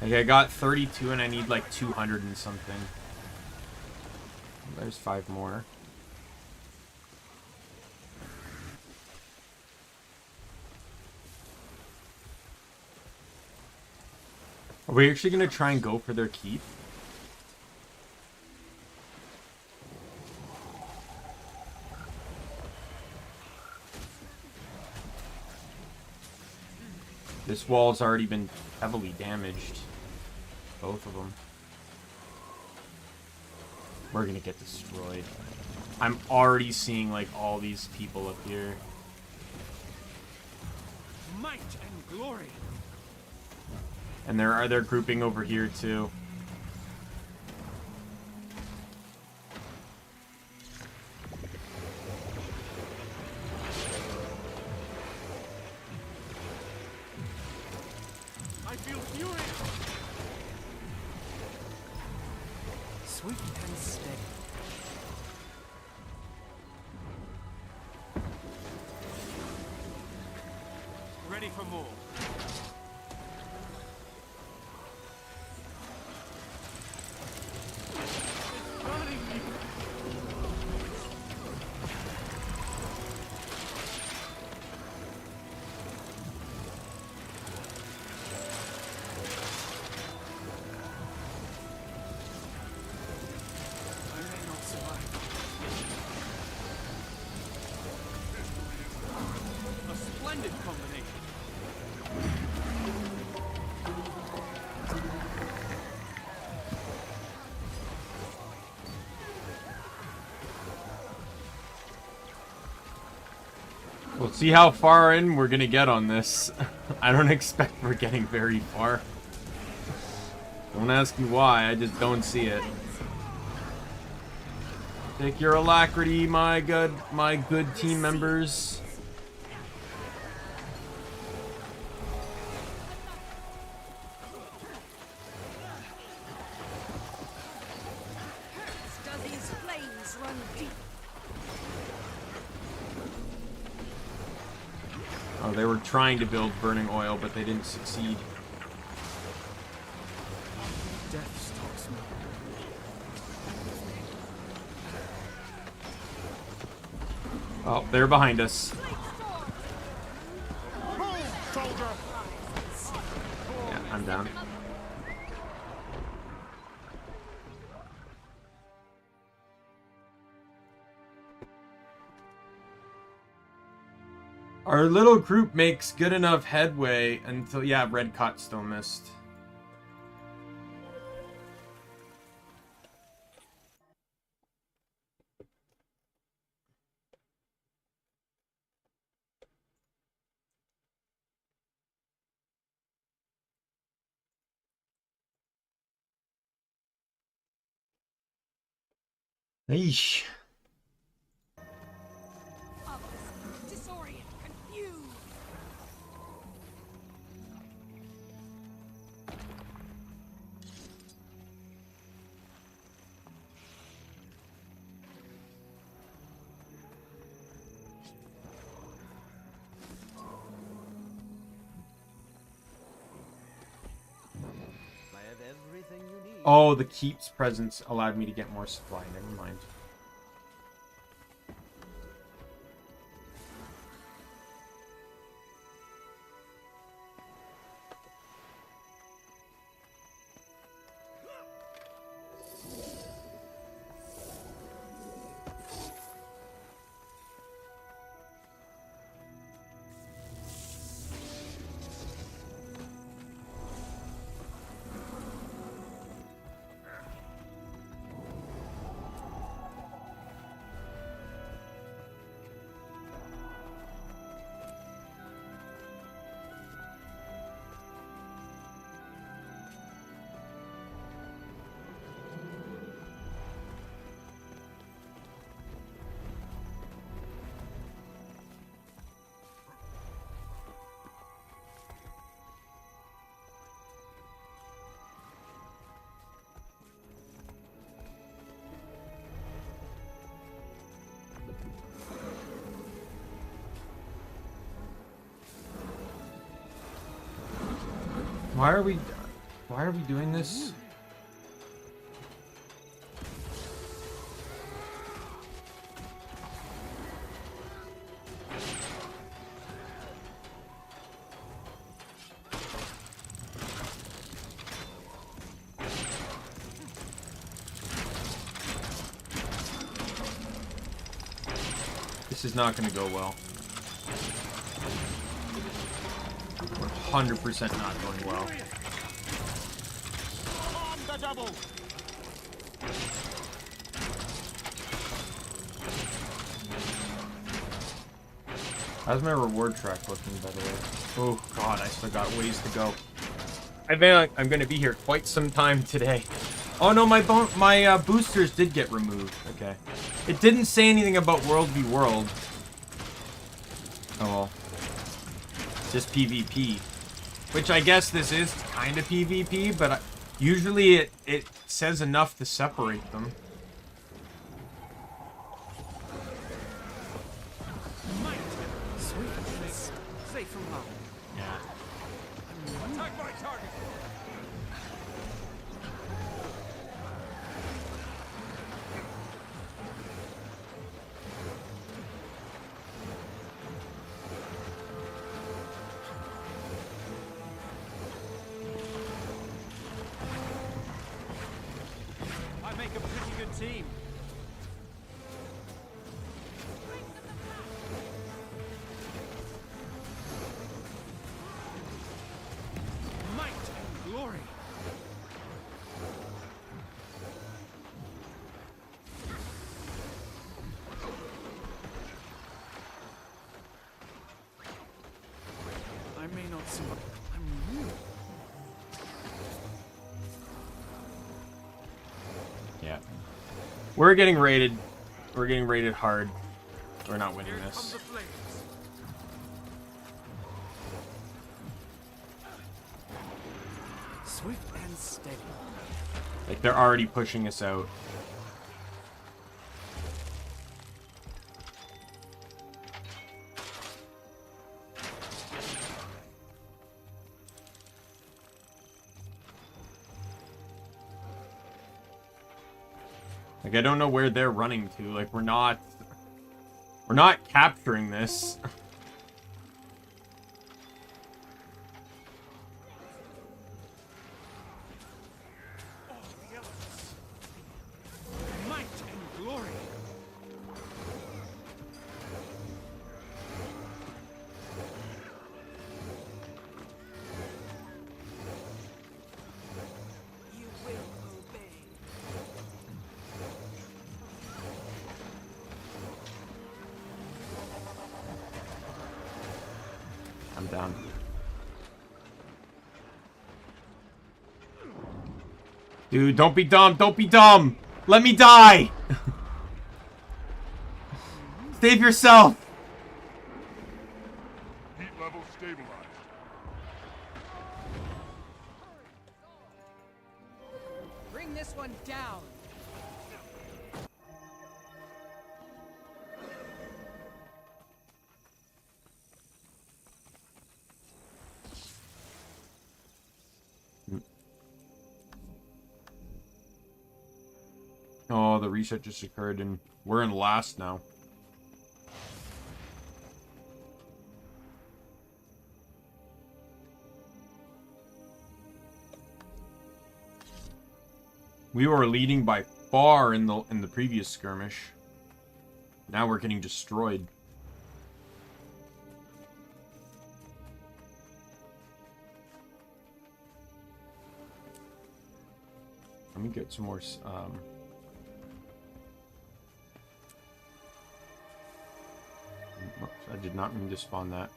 Like, I got 32 and I need like 200 and something. There's 5 more. Are we actually going to try and go for their keep? This wall's already been heavily damaged. Both of them. We're going to get destroyed. I'm already seeing like all these people up here. Might and glory. And they're grouping over here too. I feel furious. Swift and steady. Ready for more. We'll see how far in we're gonna get on this. I don't expect we're getting very far. Don't ask me why, I just don't see it. Take your alacrity, my good team members. Do these flames run deep? Oh, they were trying to build burning oil, but they didn't succeed. Death stalks me. Oh, they're behind us. Yeah, I'm down. Our little group makes good enough headway until, yeah, Red Cot still missed. Eesh. Disorient, confused. I have everything you need. Oh, the Keep's presence allowed me to get more supply. Never mind. Why are we doing this? This is not going to go well. 100% not going well. On the double. How's my reward track looking, by the way? Oh god, I still got ways to go. I think I'm going to be here quite some time today. Oh no, my boosters did get removed. Okay. It didn't say anything about World v World. Oh well. Just PvP. Which I guess this is kind of PvP, but usually it says enough to separate them. Sweet and safe from harm. Yeah. Attack my target. I make a pretty good team. Might and glory. I may not survive. I'm new. Yeah. We're getting raided. We're getting raided hard. We're not winning Here come this. the flames. Swift and steady. Like, they're already pushing us out. Like, I don't know where they're running to. Like, we're not capturing this. Might and glory. You will obey. I'm down. Dude, don't be dumb. Don't be dumb. Let me die. Save yourself. Heat level stabilized. Bring this one down. Oh, the reset just occurred and we're in last now. We were leading by far in the previous skirmish. Now we're getting destroyed. Let me get some more I did not mean to spawn that.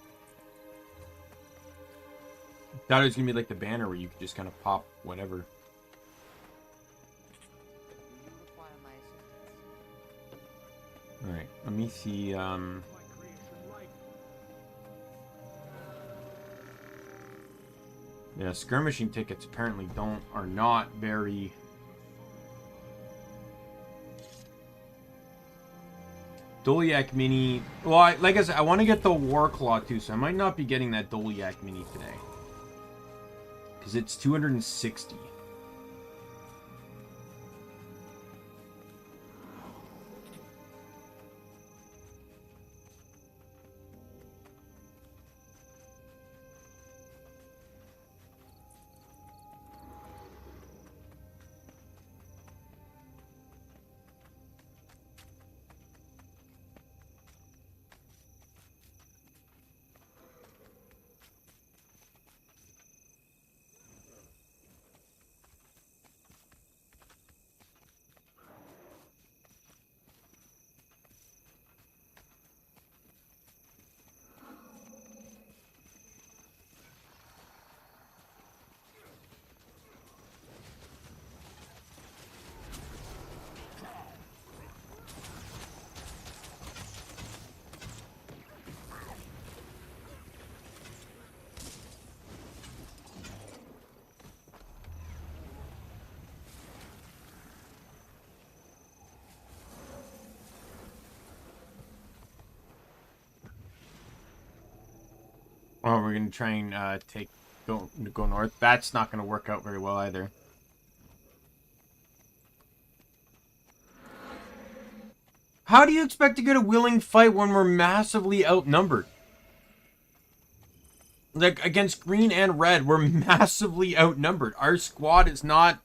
Thought it was gonna be like the banner where you could just kind of pop whatever. You require my assistance. Alright, let me see, yeah, skirmishing tickets apparently are not very... Dolyak Mini... Well, like I said, I want to get the War Claw too, so I might not be getting that Dolyak Mini today. Because it's 260. Oh, we're gonna try and go north. That's not gonna work out very well either. How do you expect to get a willing fight when we're massively outnumbered? Like, against green and red, we're massively outnumbered. Our squad is not...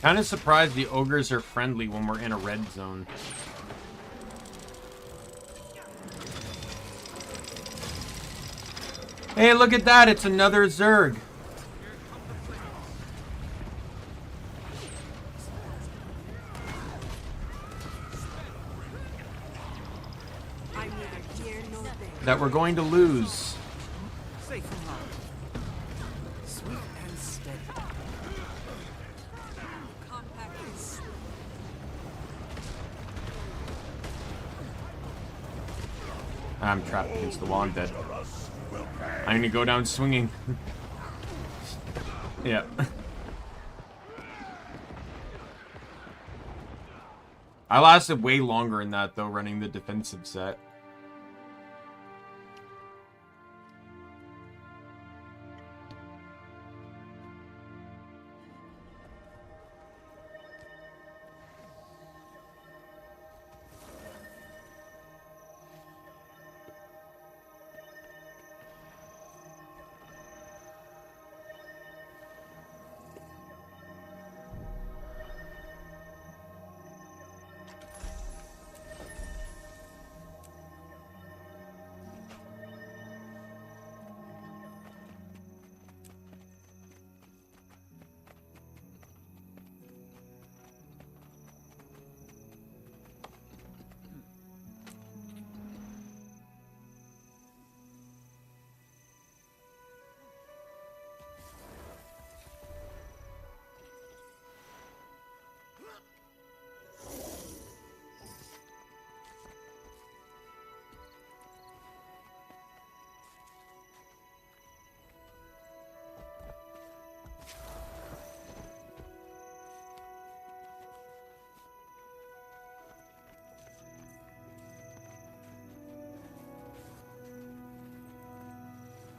Kind of surprised the ogres are friendly when we're in a red zone. Hey, look at that! It's another Zerg. I neither fear nor bear. That we're going to lose. Safe and loud. Sweet and steady. Compact and slim. I'm trapped against the wall. I'm dead. I'm gonna go down swinging. Yeah. I lasted way longer in that, though, running the defensive set.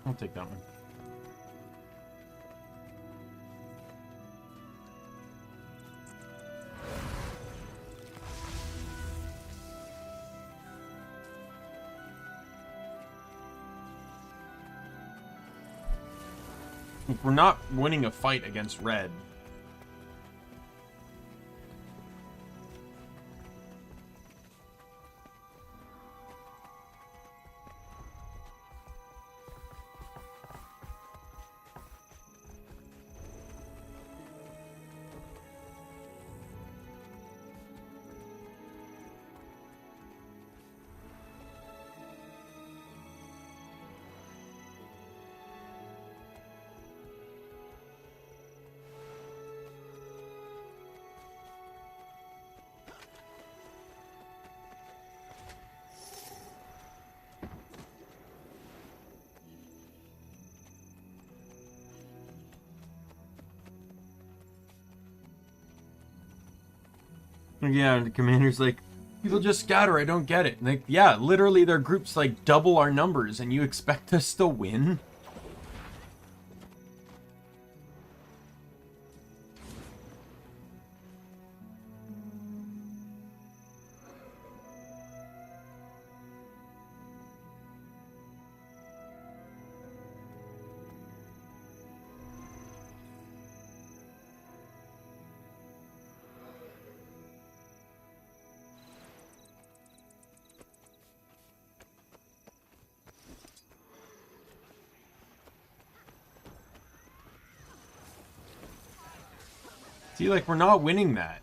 I'll take that one. We're not winning a fight against red. Yeah, and the commander's like, people just scatter, I don't get it. And like, yeah, literally their group's like double our numbers and you expect us to win? See, like, we're not winning that.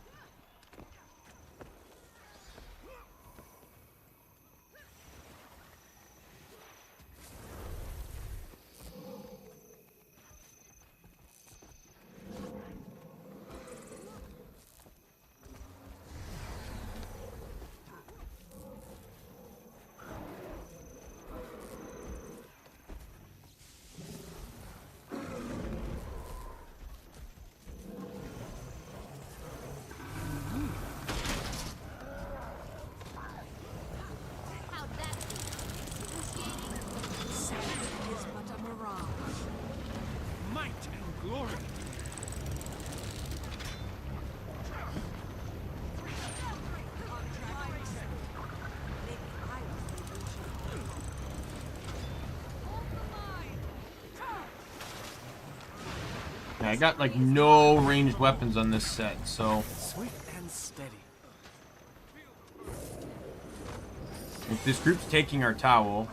Yeah, I got like no ranged weapons on this set, so Swift and steady. if this group's taking our towel,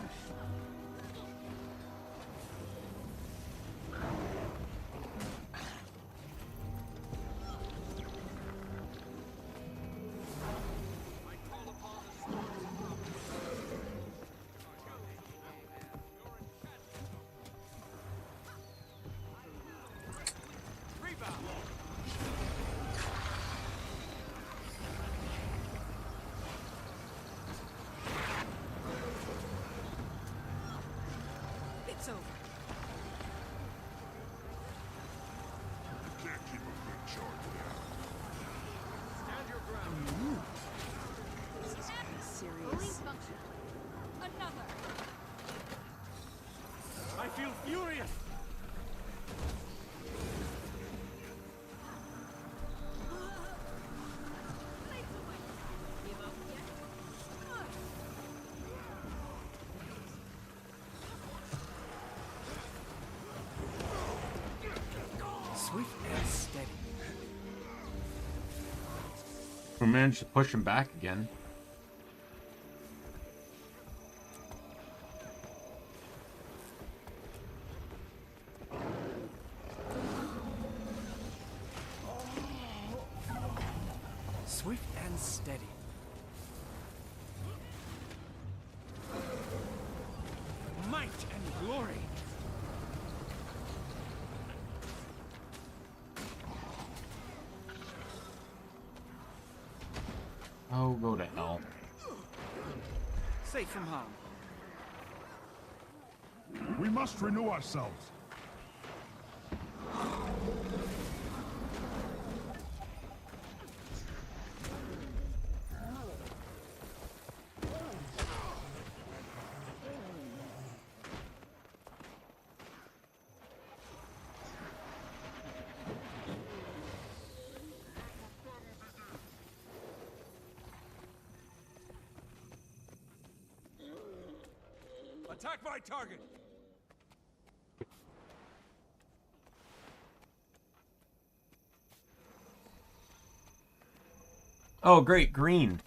It's over. Can't keep a good charge down. Stand your ground. This is pretty serious. Another. I feel furious. Swift and steady. we managed to push him back again. Swift and steady. Might and glory. Oh, go to hell. Safe from harm. We must renew ourselves. Attack my target! Oh, great, green.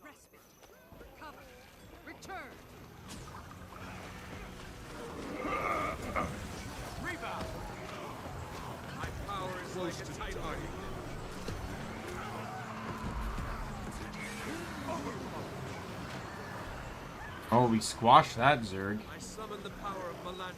Respite. Recover. Return. Rebound! My power is like a tight arc. Oh, we squashed that Zerg. I summon the power of Melandra.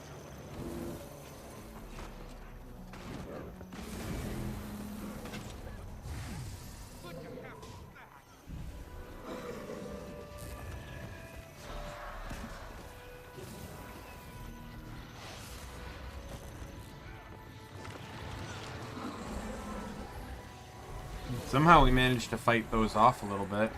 Somehow we managed to fight those off a little bit.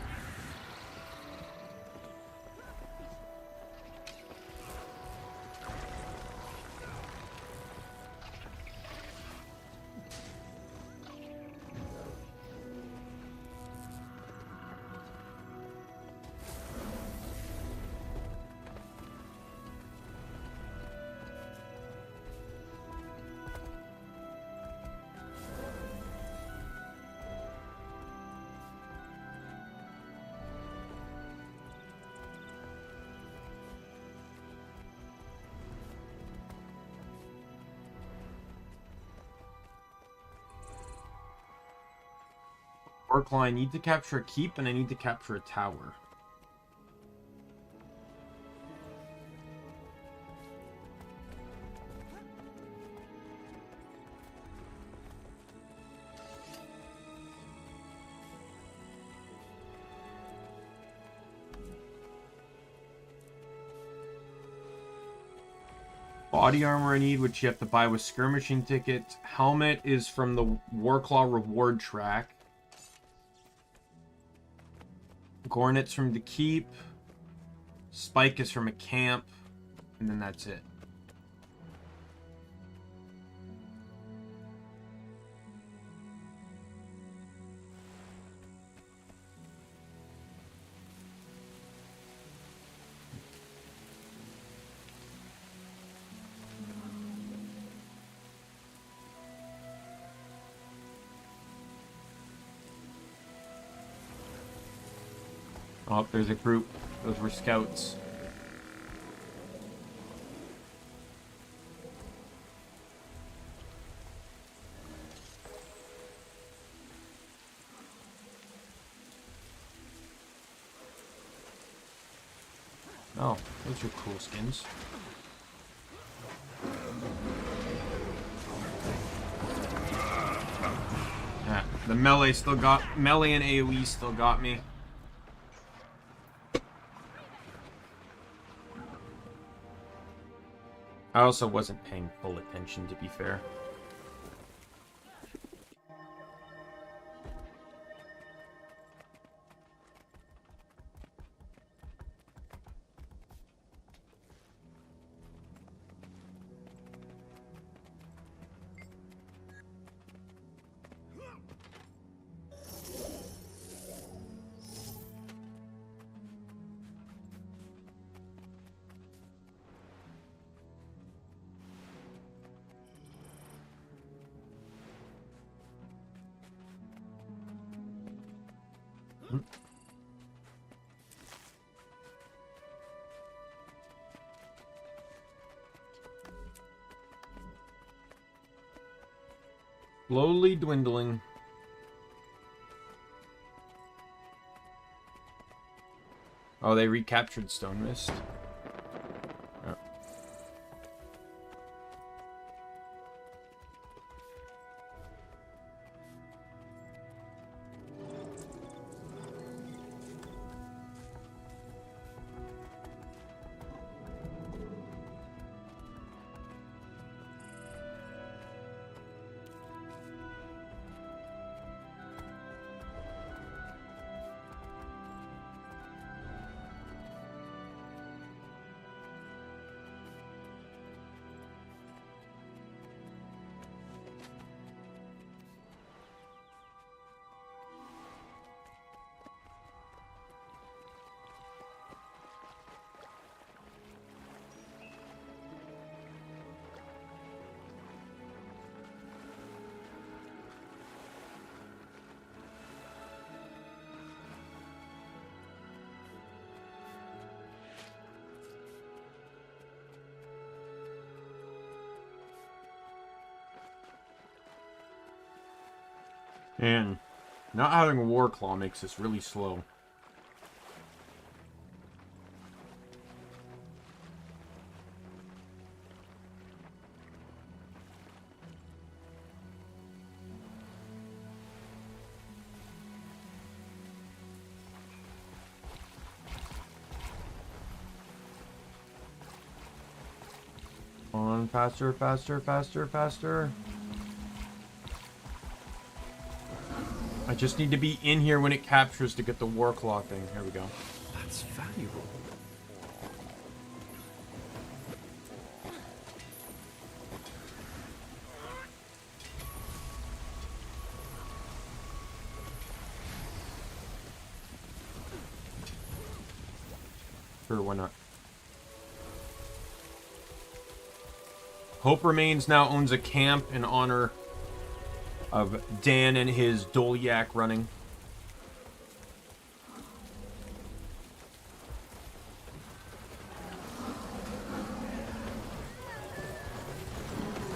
Oracle, I need to capture a keep and I need to capture a tower. Body armor I need, which you have to buy with skirmishing tickets. Helmet is from the Warclaw reward track. Gornet's from the keep. Spike is from a camp. And then that's it. Oh, there's a group. Those were scouts. Oh, those are cool skins. Yeah, the melee and AoE still got me. I also wasn't paying full attention, to be fair. Slowly dwindling. Oh, they recaptured Stone Mist. Oh. And not having a war claw makes this really slow. On, faster, faster, faster, faster. I just need to be in here when it captures to get the war claw thing. Here we go. That's valuable. Sure, why not? Hope Remains now owns a camp in honor of Dan and his Dolyak running.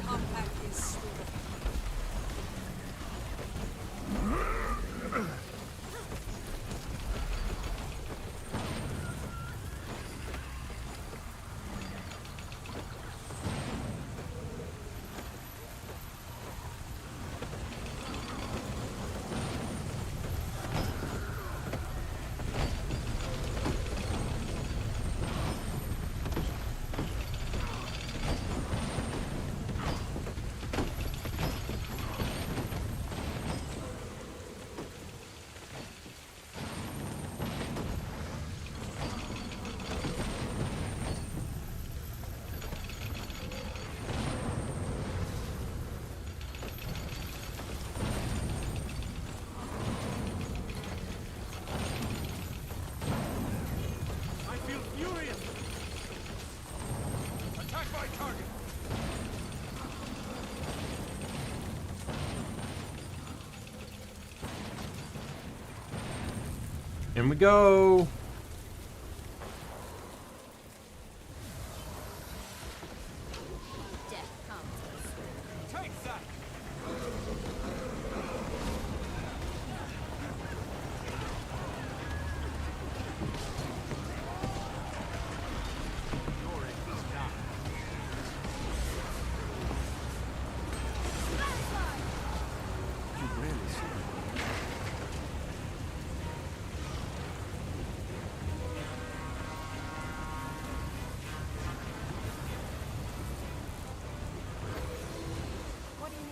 Compact is still. I feel furious. Attack my target. In we go. Death comes. Take that. Your end is down. You rarely see it. What do you need?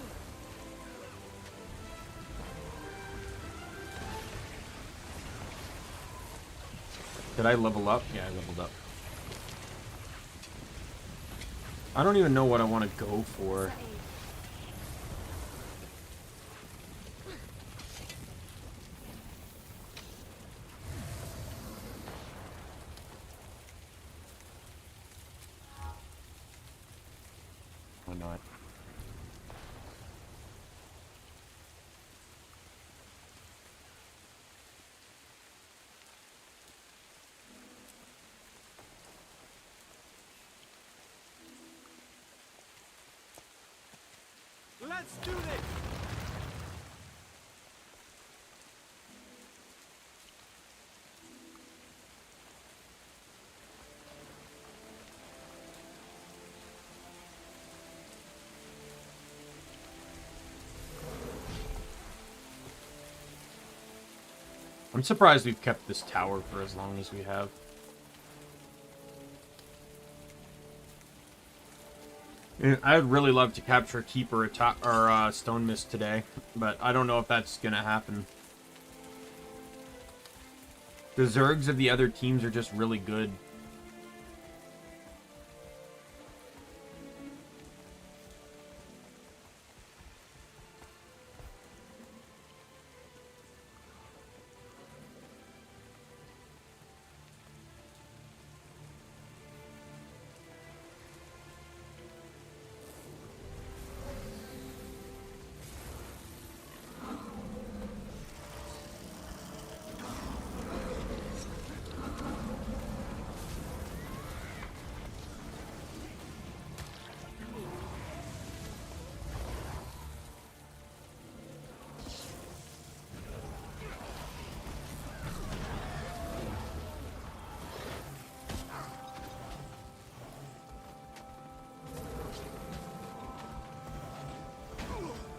Did I level up? Yeah, I leveled up. I don't even know what I want to go for. Why not? Let's do this. I'm surprised we've kept this tower for as long as we have. And I'd really love to capture Keeper or Stone Mist today, but I don't know if that's gonna happen. The Zergs of the other teams are just really good.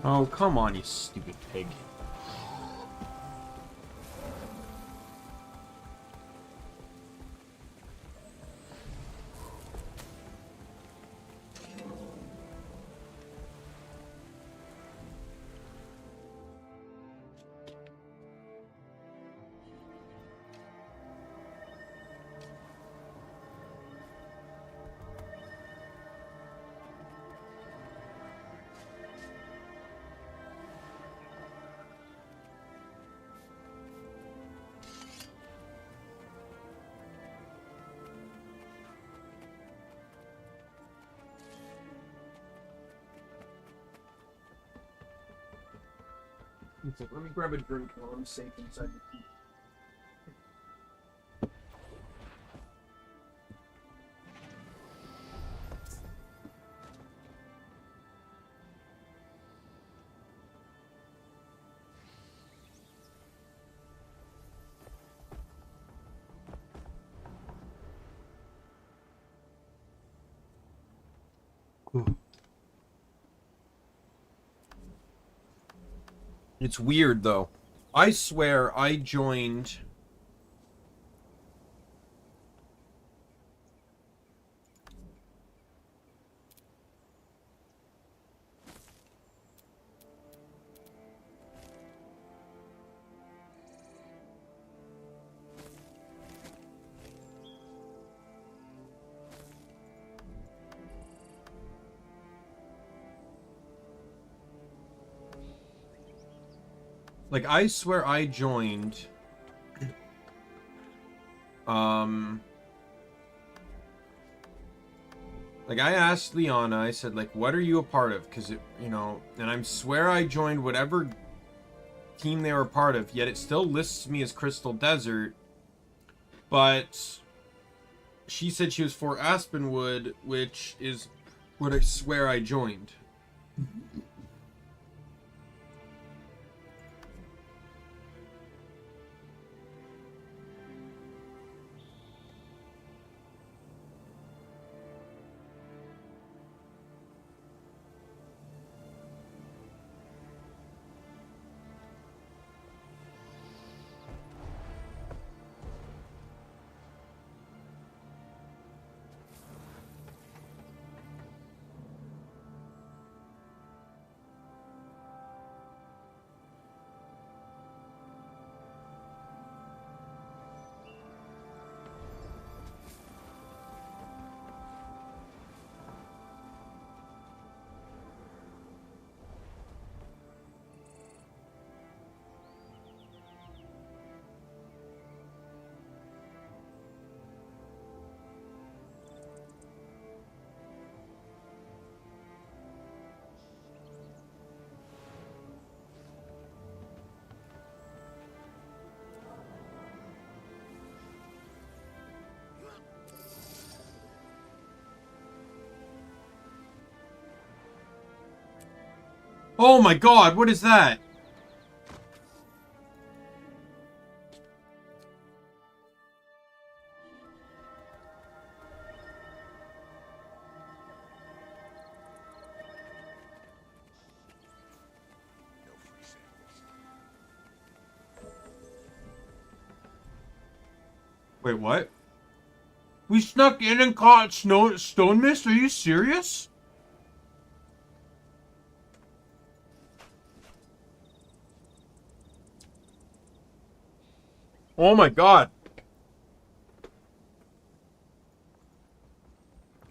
Oh, come on, you stupid pig. Let me grab a drink while I'm safe inside the keep. It's weird, though. I swear I joined... Like, I swear I joined... Like, I asked Liana, I said, like, what are you a part of? Because, it, you know, and I swear I joined whatever team they were a part of, yet it still lists me as Crystal Desert. But she said she was for Aspenwood, which is what I swear I joined. Oh my god, what is that? Wait, what? We snuck in and caught stone mist? Are you serious? Oh my god.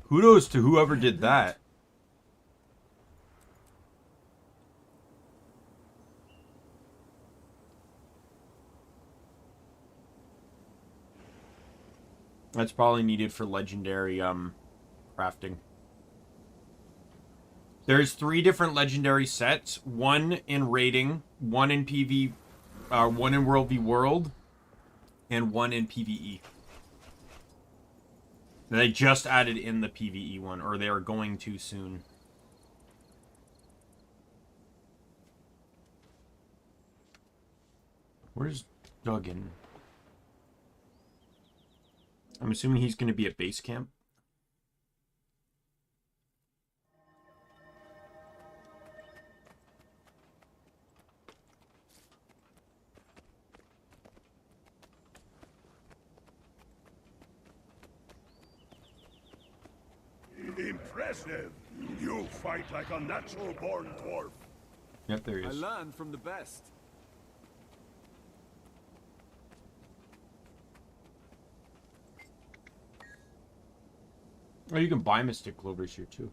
Kudos to whoever did that. That's probably needed for legendary crafting. There's 3 different legendary sets. 1 in raiding, 1 in PV, 1 in World v World, and 1 in PvE. They just added in the PvE one, or they are going to soon. Where's Duggan? I'm assuming he's going to be at base camp. Impressive. You fight like a natural-born dwarf. Yep, there he I is. learned from the best. Oh, you can buy Mystic Clovers here too.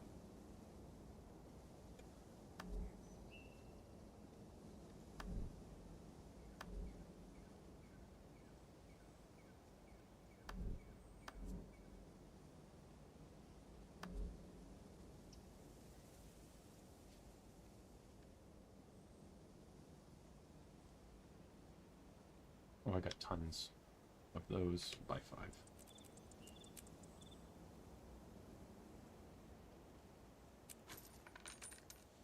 Oh, I got tons of those. Buy 5.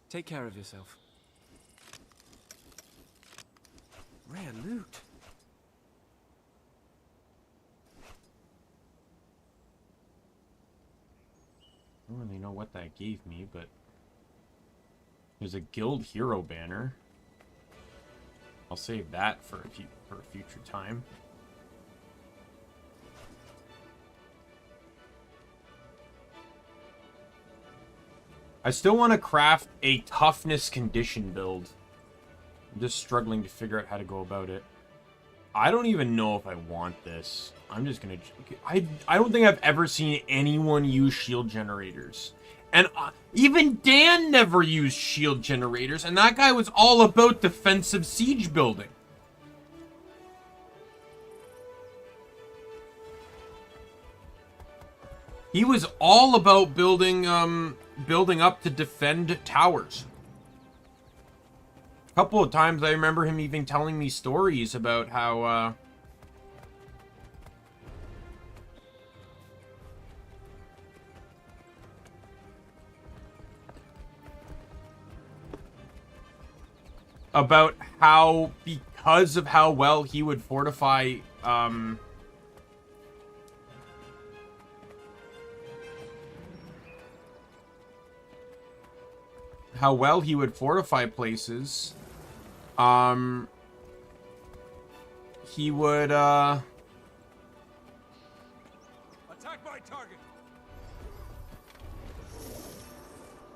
Take care of yourself. Rare loot. I don't really know what that gave me, but there's a guild hero banner. I'll save that for a future time. I still want to craft a toughness condition build. I'm just struggling to figure out how to go about it. I don't even know if I want this. I'm just gonna... I don't think I've ever seen anyone use shield generators. And even Dan never used shield generators, and that guy was all about defensive siege building. He was all about building up to defend towers. A couple of times I remember him even telling me stories about how because of how well he would fortify places, he would Attack my target.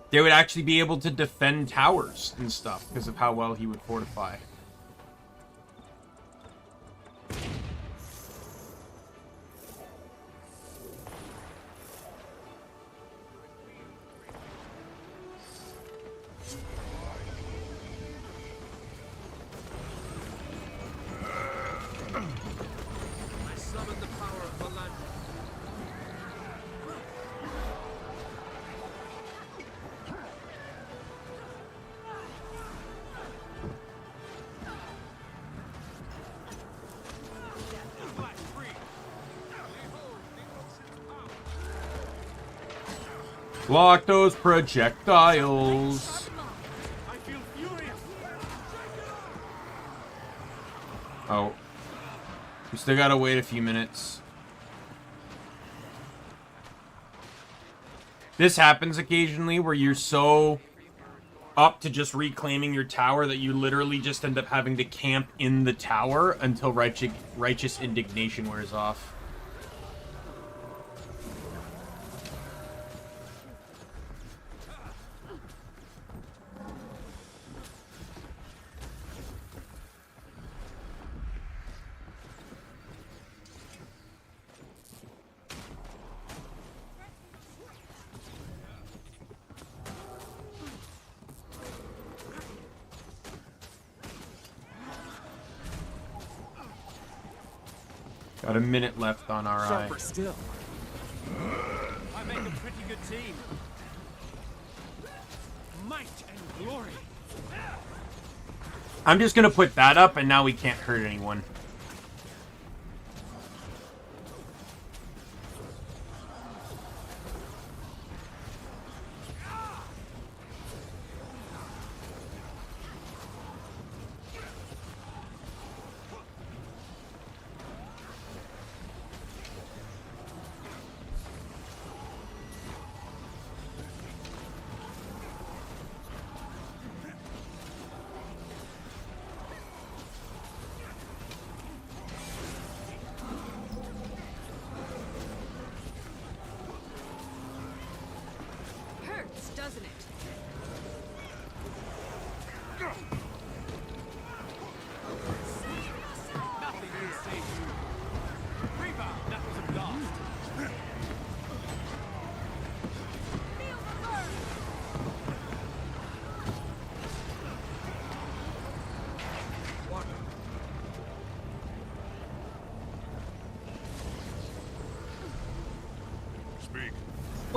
they would actually be able to defend towers and stuff because of how well he would fortify. I summon the power of the land. Block those projectiles. I feel furious. Oh. We still gotta wait a few minutes. This happens occasionally where you're so up to just reclaiming your tower that you literally just end up having to camp in the tower until righteous indignation wears off. Got a minute left on our eye. Sharper still. I make a pretty good team. Might and glory. I'm just gonna put that up and now we can't hurt anyone.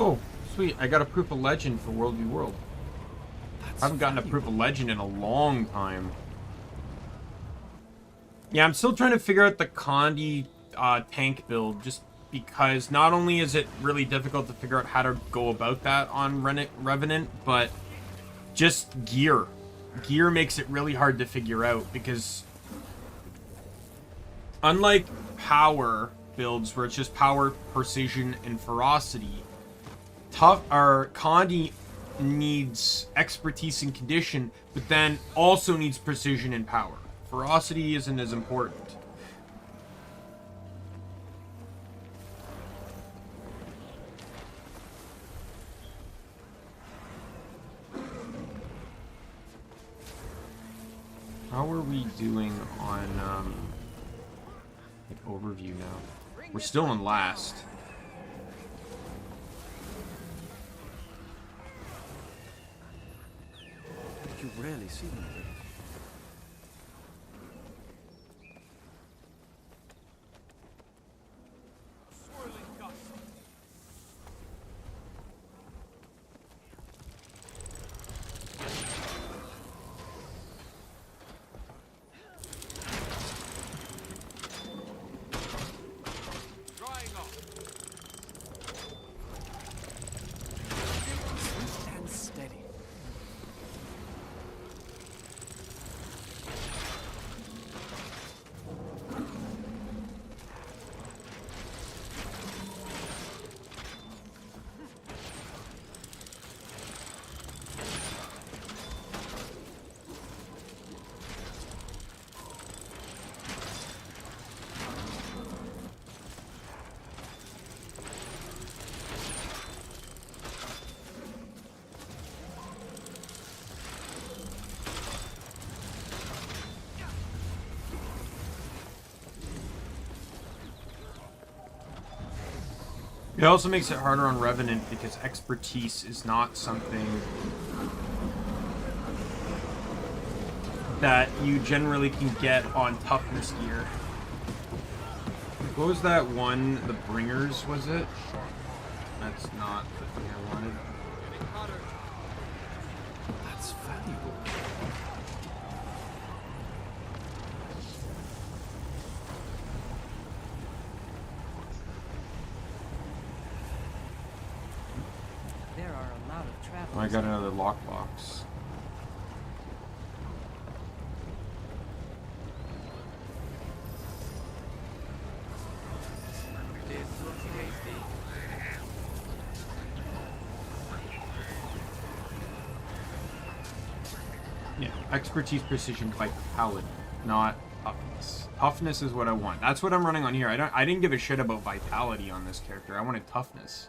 Oh, sweet. I got a proof of legend for World v World. I haven't gotten a proof of legend in a long time. Yeah, I'm still trying to figure out the Condi tank build, just because not only is it really difficult to figure out how to go about that on Revenant, but just gear. Gear makes it really hard to figure out, because unlike power builds where it's just power, precision, and ferocity, Condi needs expertise and condition, but then also needs precision and power. Ferocity isn't as important. How are we doing on like overview now? We're still in last. You rarely see them. Swirling gust. Drying off. Swift and steady. It also makes it harder on Revenant because expertise is not something that you generally can get on toughness gear. What was that one? The Bringers, was it? That's not the thing I wanted. Getting hotter. That's valuable. There are a lot of travelers. Oh, I got another lockbox. Yeah, expertise, precision, vitality, not toughness. Toughness is what I want. That's what I'm running on here. I didn't give a shit about vitality on this character. I wanted toughness.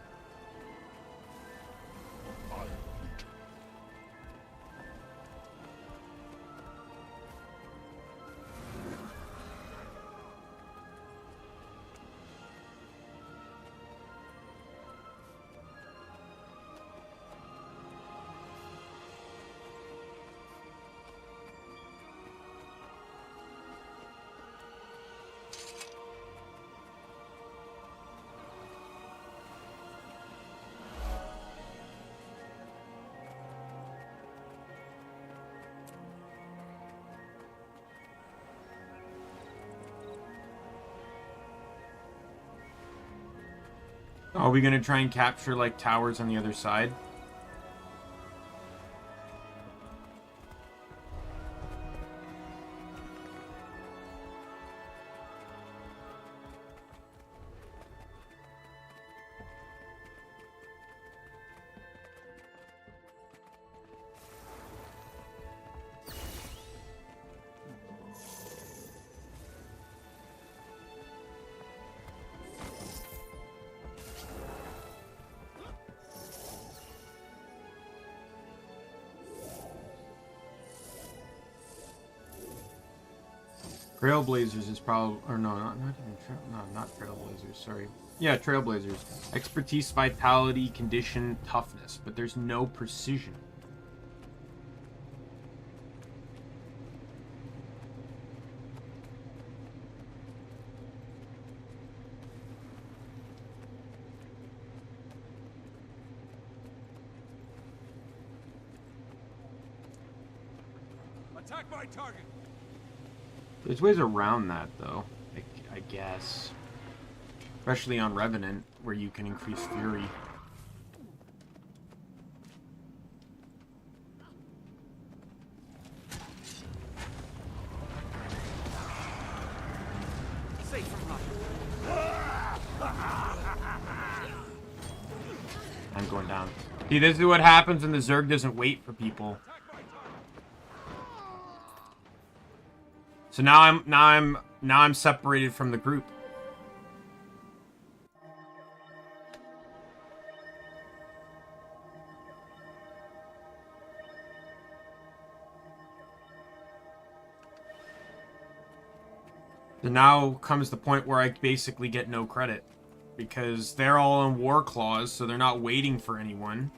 Are we gonna try and capture like towers on the other side? Trailblazers is probably, or no, not even, not Trailblazers, sorry. Yeah, Trailblazers. Expertise, vitality, condition, toughness, but there's no precision. Attack my target. There's ways around that, though, I guess. Especially on Revenant, where you can increase Fury. Safe from harm. I'm going down. See, this is what happens when the Zerg doesn't wait for people. So now I'm separated from the group. And now comes the point where I basically get no credit. Because they're all on war clause, so they're not waiting for anyone.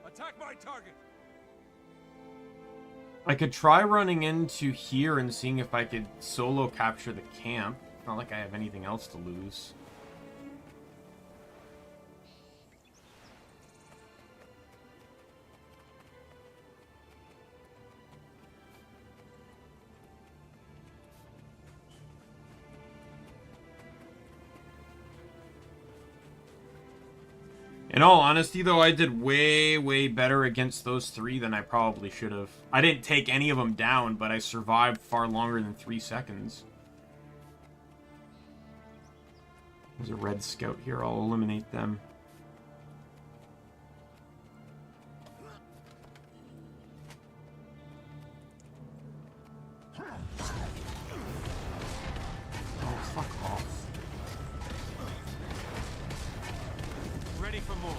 Attack my target. I could try running into here and seeing if I could solo capture the camp. Not like I have anything else to lose. In all honesty, though, I did way better against those three than I probably should have. I didn't take any of them down, but I survived far longer than 3 seconds. There's a red scout here. I'll eliminate them. Oh, fuck off. Ready for more.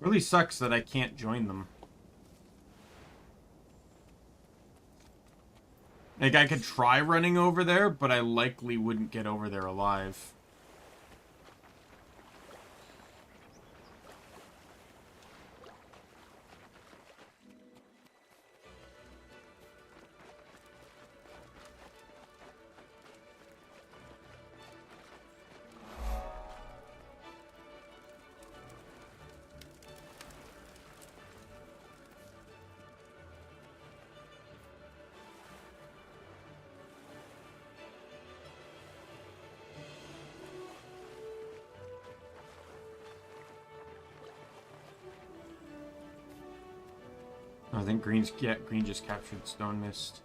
Really sucks that I can't join them. Like, I could try running over there, but I likely wouldn't get over there alive. I think green just captured Stone Mist.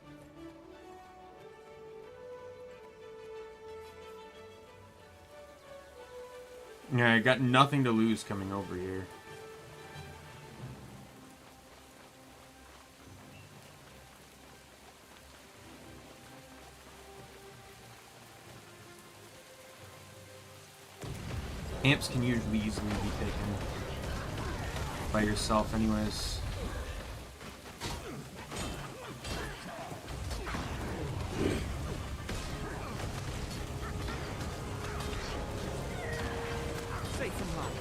Yeah, I got nothing to lose coming over here. Amps can usually easily be taken by yourself anyways. Safe from harm.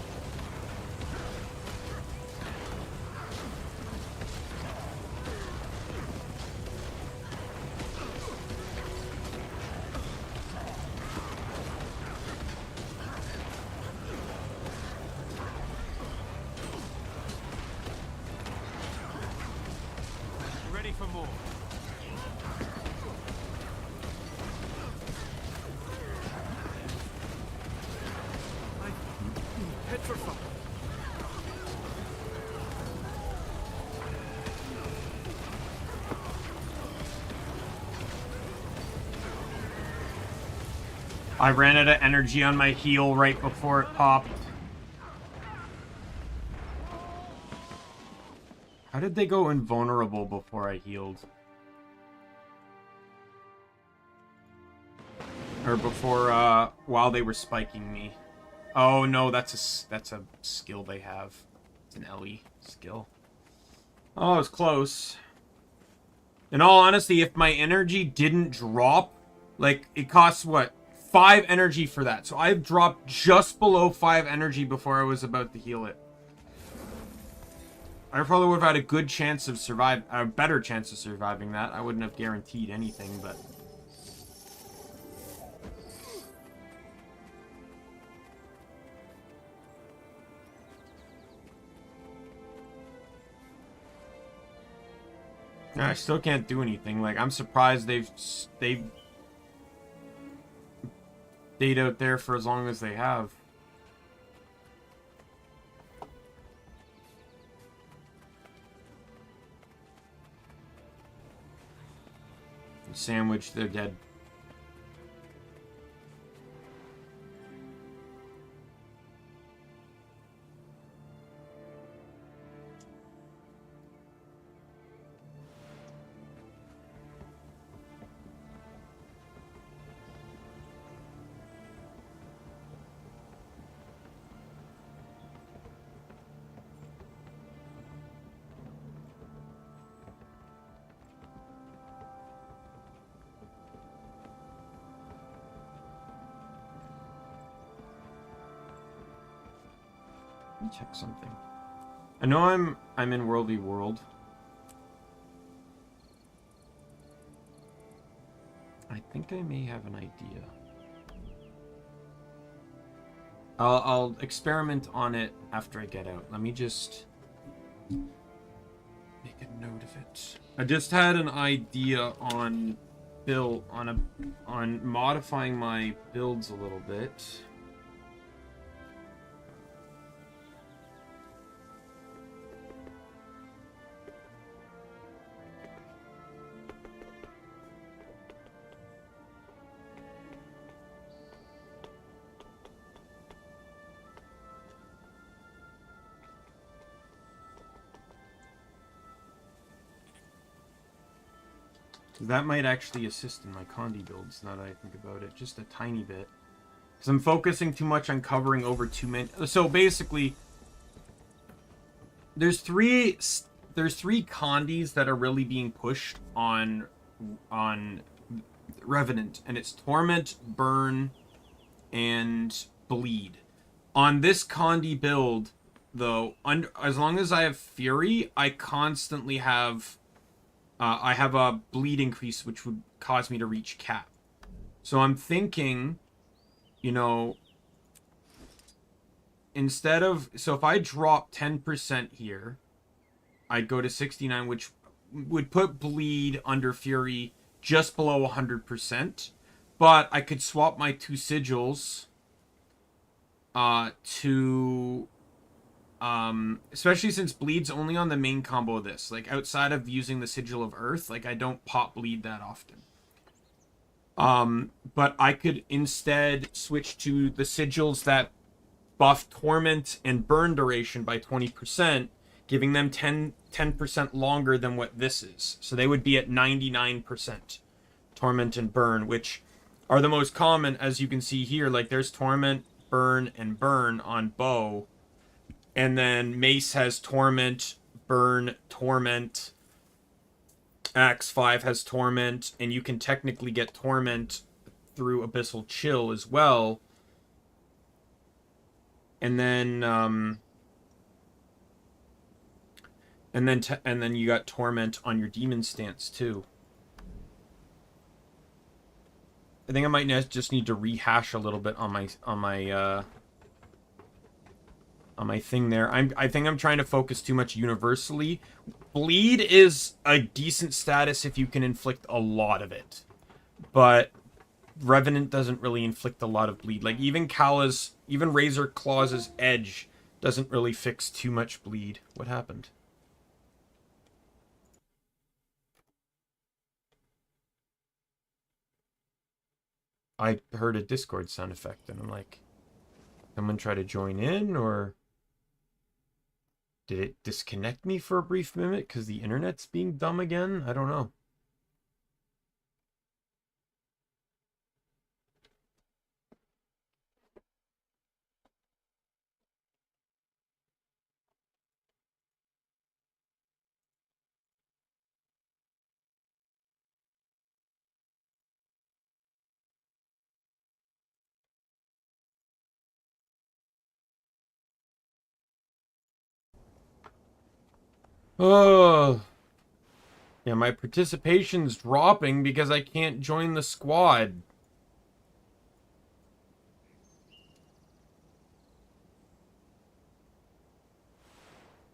Ready for more. Petrified. I ran out of energy on my heal right before it popped. How did they go invulnerable before I healed? Or before, while they were spiking me. Oh no, that's a skill they have. It's an LE skill. Oh, it was close. In all honesty, if my energy didn't drop, like, it costs, what, 5 energy for that. So I've dropped just below 5 energy before I was about to heal it. I probably would have had a good chance of a better chance of surviving that. I wouldn't have guaranteed anything, but... I still can't do anything. Like, I'm surprised they've stayed out there for as long as they have. Sandwich, they're dead. Let me check something. I know I'm in World v World. I think I may have an idea. I'll experiment on it after I get out. Let me just make a note of it. I just had an idea on on modifying my builds a little bit. That might actually assist in my Condi builds, now that I think about it. Just a tiny bit. Because I'm focusing too much on covering over too many... So basically, there's three Condis that are really being pushed on Revenant. And it's Torment, Burn, and Bleed. On this Condi build, though, as long as I have Fury, I constantly have... I have a bleed increase, which would cause me to reach cap. So I'm thinking, you know, instead of... So if I drop 10% here, I'd go to 69, which would put bleed under Fury just below 100%. But I could swap my 2 sigils to... especially since bleed's only on the main combo of this. Like, outside of using the Sigil of Earth, like, I don't pop bleed that often. But I could instead switch to the sigils that buff Torment and Burn duration by 20%, giving them 10% longer than what this is. So they would be at 99% Torment and Burn, which are the most common, as you can see here. Like, there's Torment, Burn, and Burn on bow. And then Mace has Torment, Burn, Torment. Axe 5 has Torment. And you can technically get Torment through Abyssal Chill as well. And then and then you got Torment on your Demon Stance too. I think I might just need to rehash a little bit on my thing there. I think I'm trying to focus too much universally. Bleed is a decent status if you can inflict a lot of it. But Revenant doesn't really inflict a lot of bleed. Like, even Razor Claw's Edge doesn't really fix too much bleed. What happened? I heard a Discord sound effect, and I'm like, someone try to join in, or... Did it disconnect me for a brief minute because the internet's being dumb again? I don't know. Oh. Yeah, my participation's dropping because I can't join the squad.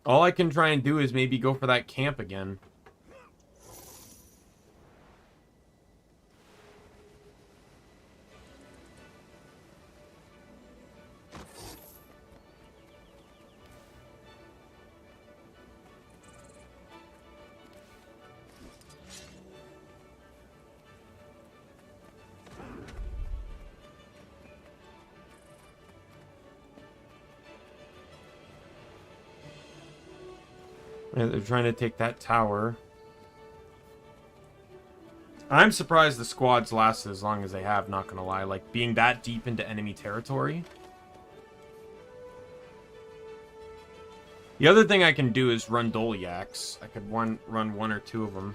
All I can try and do is maybe go for that camp again. Yeah, they're trying to take that tower. I'm surprised the squads lasted as long as they have, not gonna lie. Like, being that deep into enemy territory. The other thing I can do is run Dolyaks. I could run one or two of them.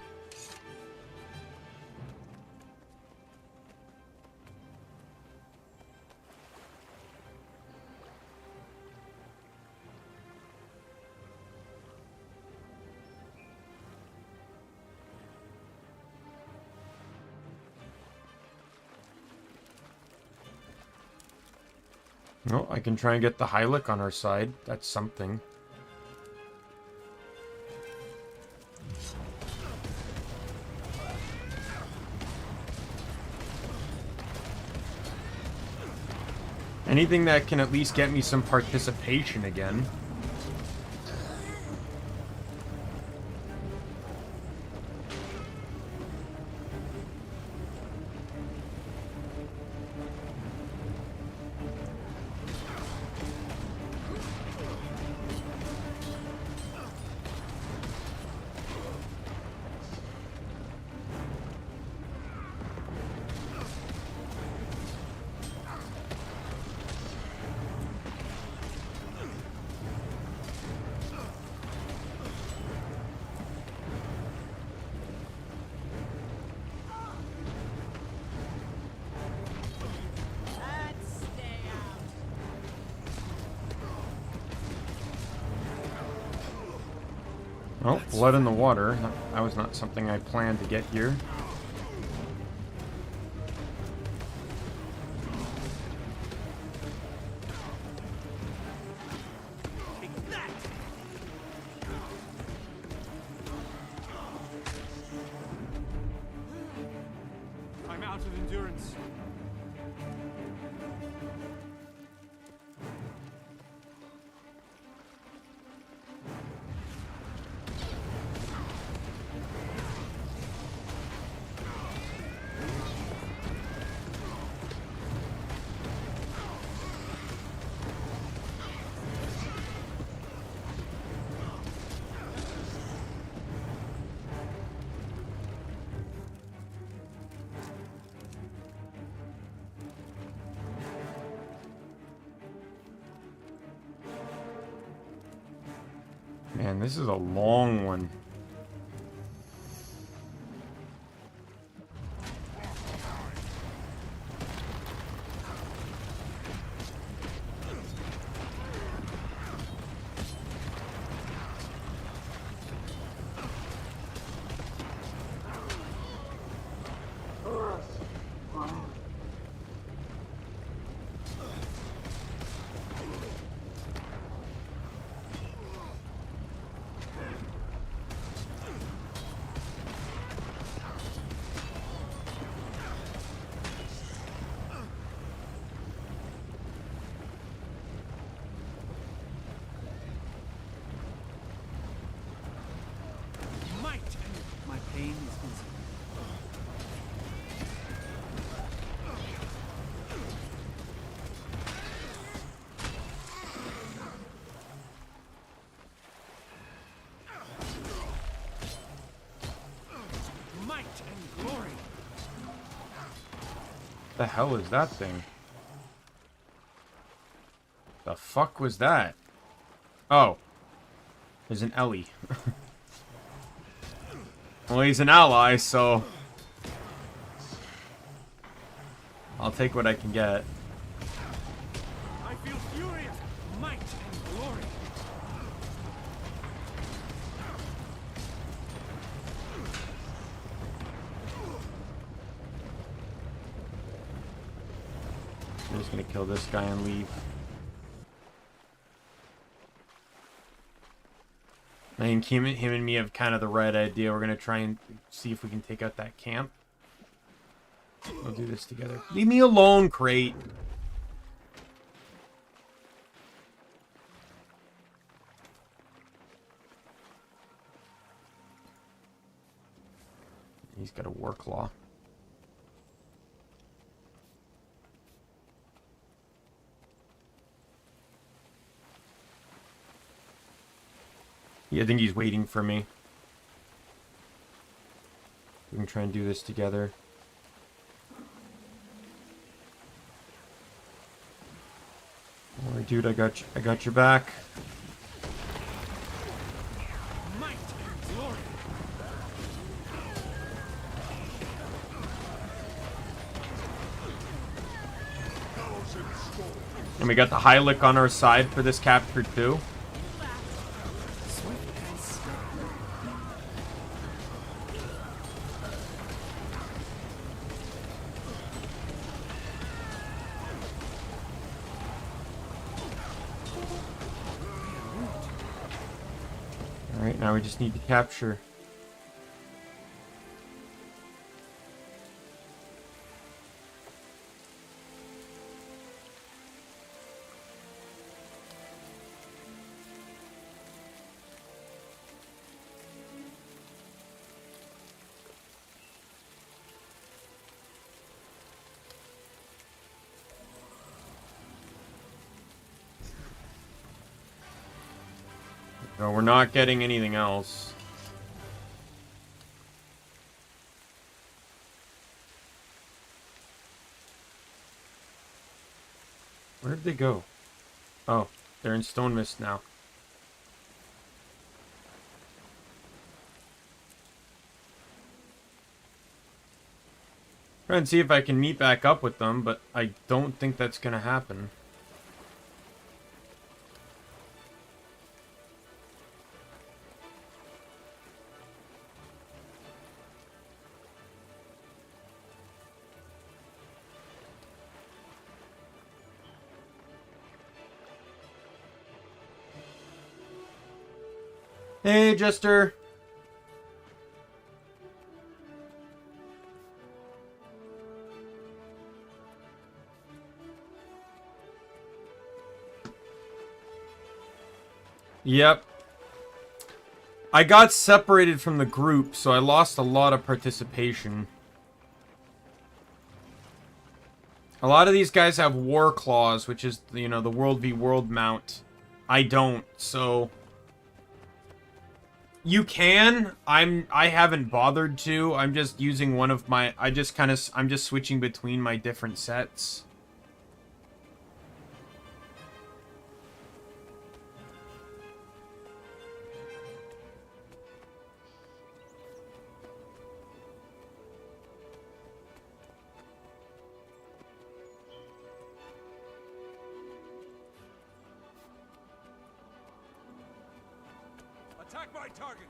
Oh, I can try and get the Hylic on our side. That's something. Anything that can at least get me some participation again. Oh, blood in the water. That was not something I planned to get here. I'm out of endurance. Man, this is a long one. My pain is visible. Might and glory. The hell is that thing? The fuck was that? Oh. There's an Ellie. Well, he's an ally, so I'll take what I can get. I feel furious. Might and glory. I'm just gonna kill this guy and leave. I think him and me have kind of the right idea. We're gonna try and see if we can take out that camp. We'll do this together. Leave me alone, Crate. He's got a war claw. Yeah, I think he's waiting for me. We can try and do this together. Alright, dude, I got your back. Might and glory. And we got the Hylic on our side for this capture too. Swift and steady. Alright, now we just need to capture. No, we're not getting anything else. Where did they go? Oh, they're in Stone Mist now. Try and see if I can meet back up with them, but I don't think that's gonna happen. Hey, Jester. Yep. I got separated from the group, so I lost a lot of participation. A lot of these guys have war claws, which is, you know, the world v world mount. I don't, so... You can. I haven't bothered to. I'm just using one of my... I'm just switching between my different sets. Attack my target.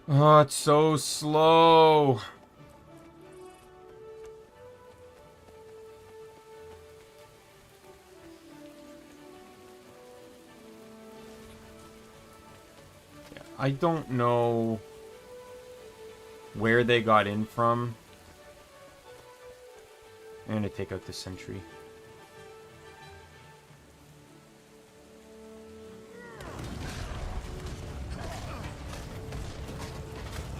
Oh, it's so slow. Yeah, I don't know where they got in from. I'm gonna take out the sentry.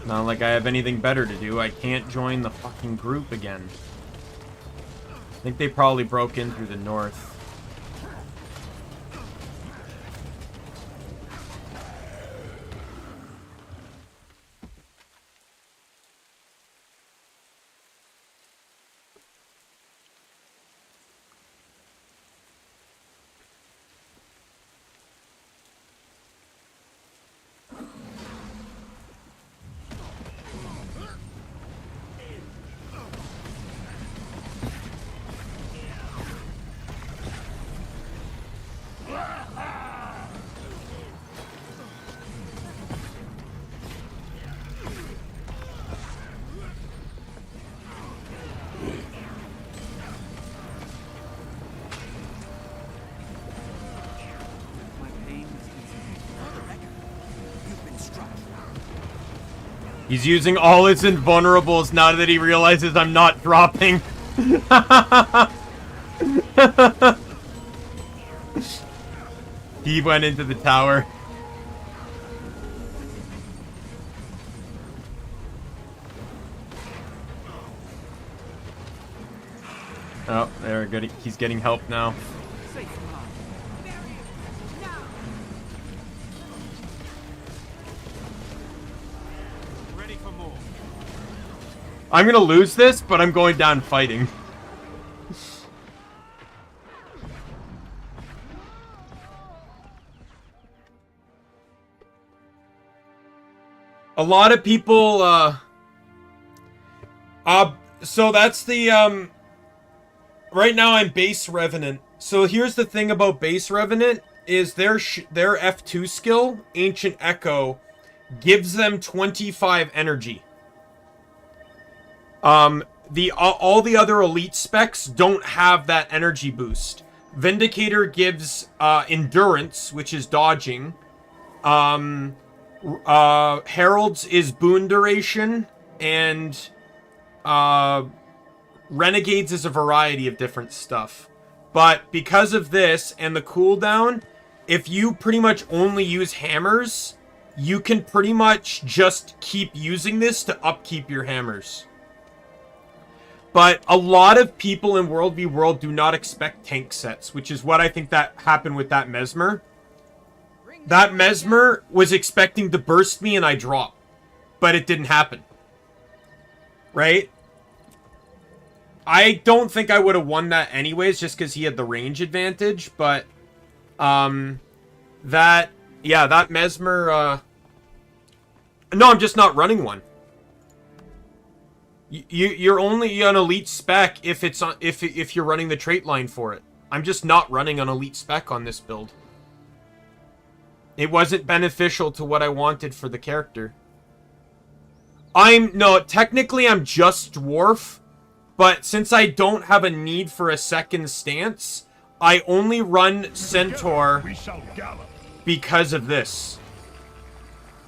Not like I have anything better to do. I can't join the fucking group again. I think they probably broke in through the north. He's using all his invulnerables now that he realizes I'm not dropping. He went into the tower. Oh, they're good. He's getting help now. Safe from harm. Ready for more. I'm gonna lose this, but I'm going down fighting. A lot of people, so that's the, right now I'm base Revenant. So here's the thing about base Revenant, is their F2 skill, Ancient Echo, gives them 25 energy. All the other elite specs don't have that energy boost. Vindicator gives, endurance, which is dodging. Herald's is boon duration, and Renegade's is a variety of different stuff. But because of this and the cooldown, if you pretty much only use hammers, you can pretty much just keep using this to upkeep your hammers. But a lot of people in World v World do not expect tank sets, which is what I think that happened with that Mesmer. That Mesmer was expecting to burst me and I drop. But it didn't happen. Right? I don't think I would have won that anyways, just because he had the range advantage, but that Mesmer, no, I'm just not running one. You're only an elite spec if it's on, if you're running the trait line for it. I'm just not running an elite spec on this build. It wasn't beneficial to what I wanted for the character. Technically I'm just Dwarf, but since I don't have a need for a second stance, I only run Centaur because of this.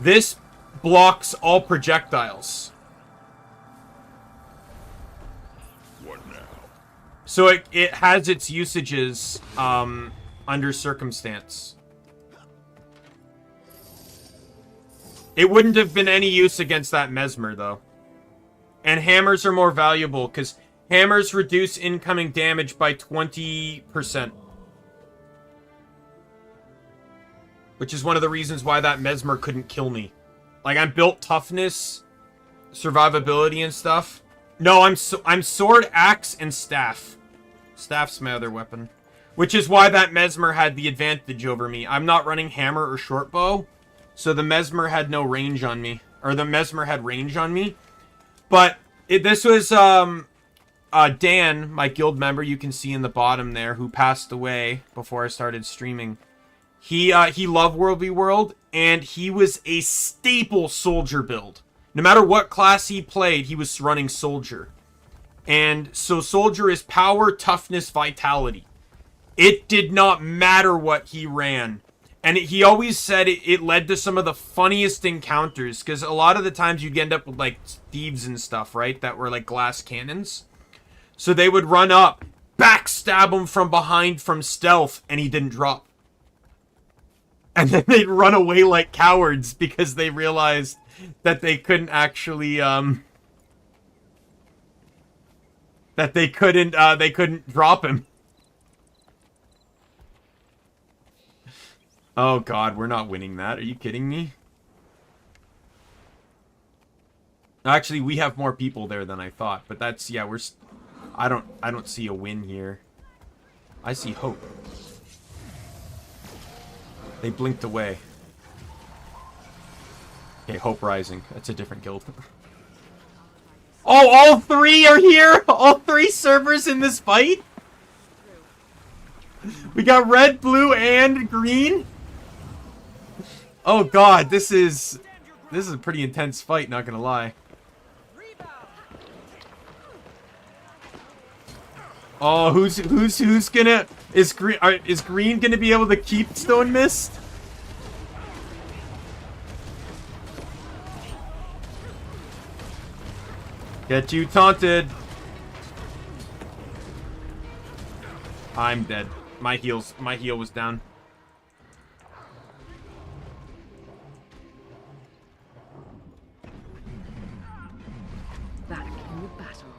This blocks all projectiles. What now? So it has its usages under circumstance. It wouldn't have been any use against that Mesmer, though. And hammers are more valuable, because hammers reduce incoming damage by 20%. Which is one of the reasons why that Mesmer couldn't kill me. Like, I'm built toughness, survivability, and stuff. No, I'm sword, axe, and staff. Staff's my other weapon. Which is why that Mesmer had the advantage over me. I'm not running hammer or short bow. So the Mesmer had no range on me. Or the Mesmer had range on me. But this was Dan, my guild member, you can see in the bottom there, who passed away before I started streaming. He loved World v World, and he was a staple soldier build. No matter what class he played, he was running soldier. And so soldier is power, toughness, vitality. It did not matter what he ran. And he always said it led to some of the funniest encounters, because a lot of the times you'd end up with, like, thieves and stuff, right? That were, like, glass cannons. So they would run up, backstab him from behind from stealth, and he didn't drop. And then they'd run away like cowards, because they realized that they couldn't actually, that they couldn't drop him. Oh god, we're not winning that. Are you kidding me? Actually, we have more people there than I thought, but that's, yeah, I don't see a win here. I see hope. They blinked away. Okay, Hope Rising. That's a different guild. Oh, all three are here? All three servers in this fight? We got red, blue, and green? Oh god, this is a pretty intense fight, not gonna lie. Oh, who's gonna is green gonna be able to keep Stone Mist? Get you taunted. I'm dead. My heel was down. Back in the battle.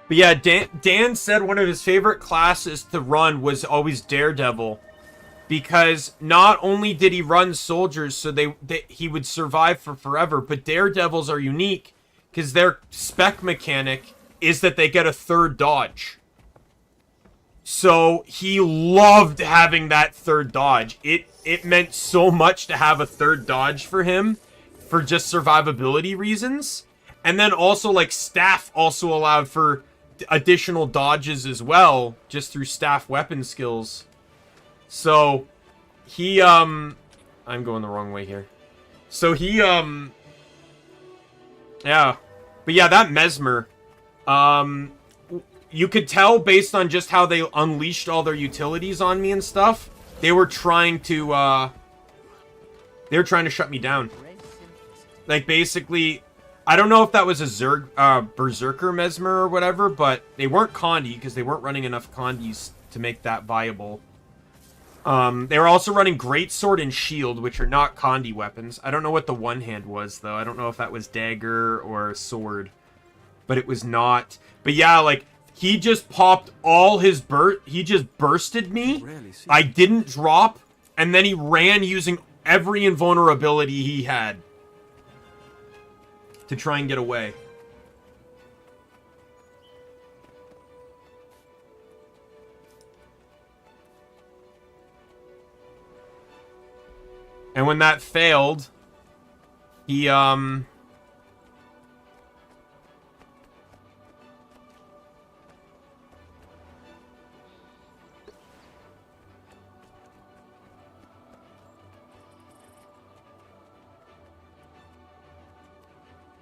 But yeah, Dan said one of his favorite classes to run was always Daredevil. Because not only did he run soldiers so he would survive for forever, but Daredevils are unique because their spec mechanic is that they get a third dodge. So he loved having that third dodge. It meant so much to have a third dodge for him for just survivability reasons. And then also like staff also allowed for additional dodges as well, just through staff weapon skills. So, he, I'm going the wrong way here. So, he, yeah. But yeah, that Mesmer, you could tell based on just how they unleashed all their utilities on me and stuff, they were trying to shut me down. Like, basically, I don't know if that was a Berserker Mesmer or whatever, but they weren't Condi, because they weren't running enough Condis to make that viable. They were also running Greatsword and Shield, which are not Condi weapons. I don't know what the one hand was, though. I don't know if that was Dagger or Sword. But it was not. But yeah, like, he just popped all his he just bursted me. I didn't drop. And then he ran using every invulnerability he had to try and get away. And when that failed, he,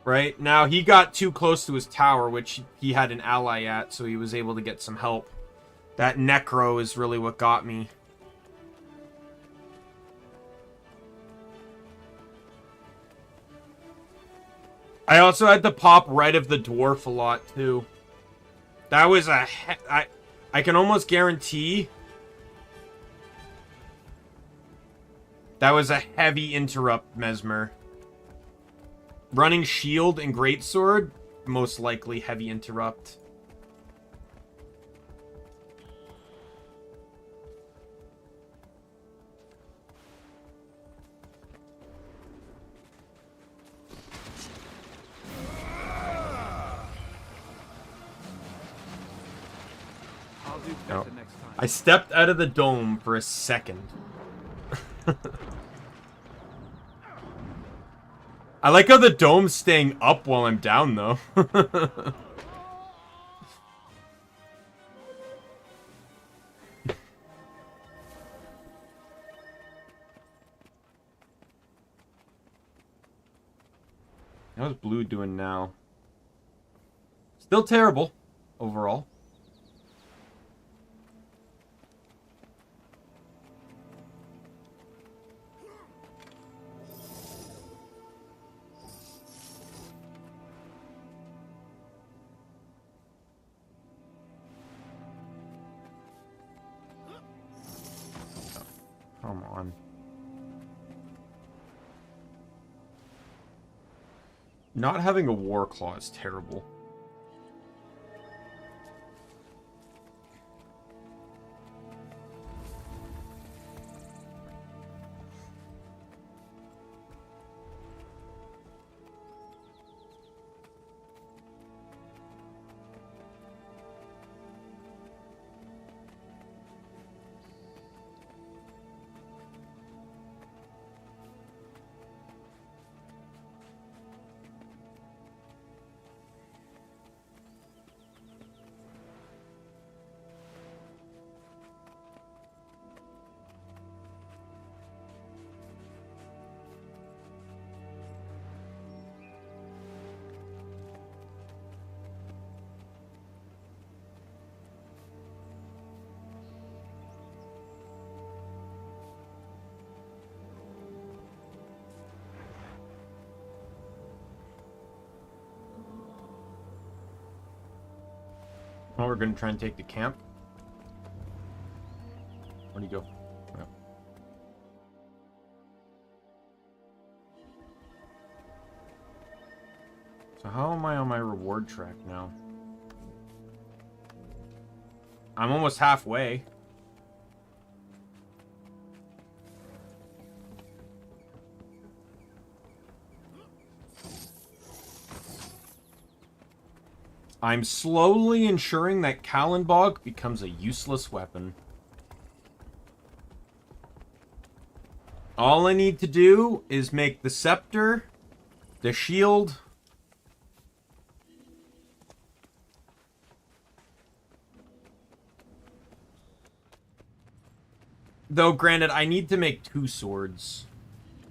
right? Now, he got too close to his tower, which he had an ally at, so he was able to get some help. That Necro is really what got me. I also had to pop right of the dwarf a lot, too. That was a... I can almost guarantee... that was a heavy interrupt, Mesmer. Running Shield and Greatsword, most likely heavy interrupt. No. I stepped out of the dome for a second. I like how the dome's staying up while I'm down, though. That How's blue doing now? Still terrible, overall. Come on. Not having a war claw is terrible. Well, we're gonna try and take the camp. Where'd he go? Yeah. So how am I on my reward track now? I'm almost halfway. I'm slowly ensuring that Kallenbog becomes a useless weapon. All I need to do is make the scepter, the shield. Though, granted, I need to make 2 swords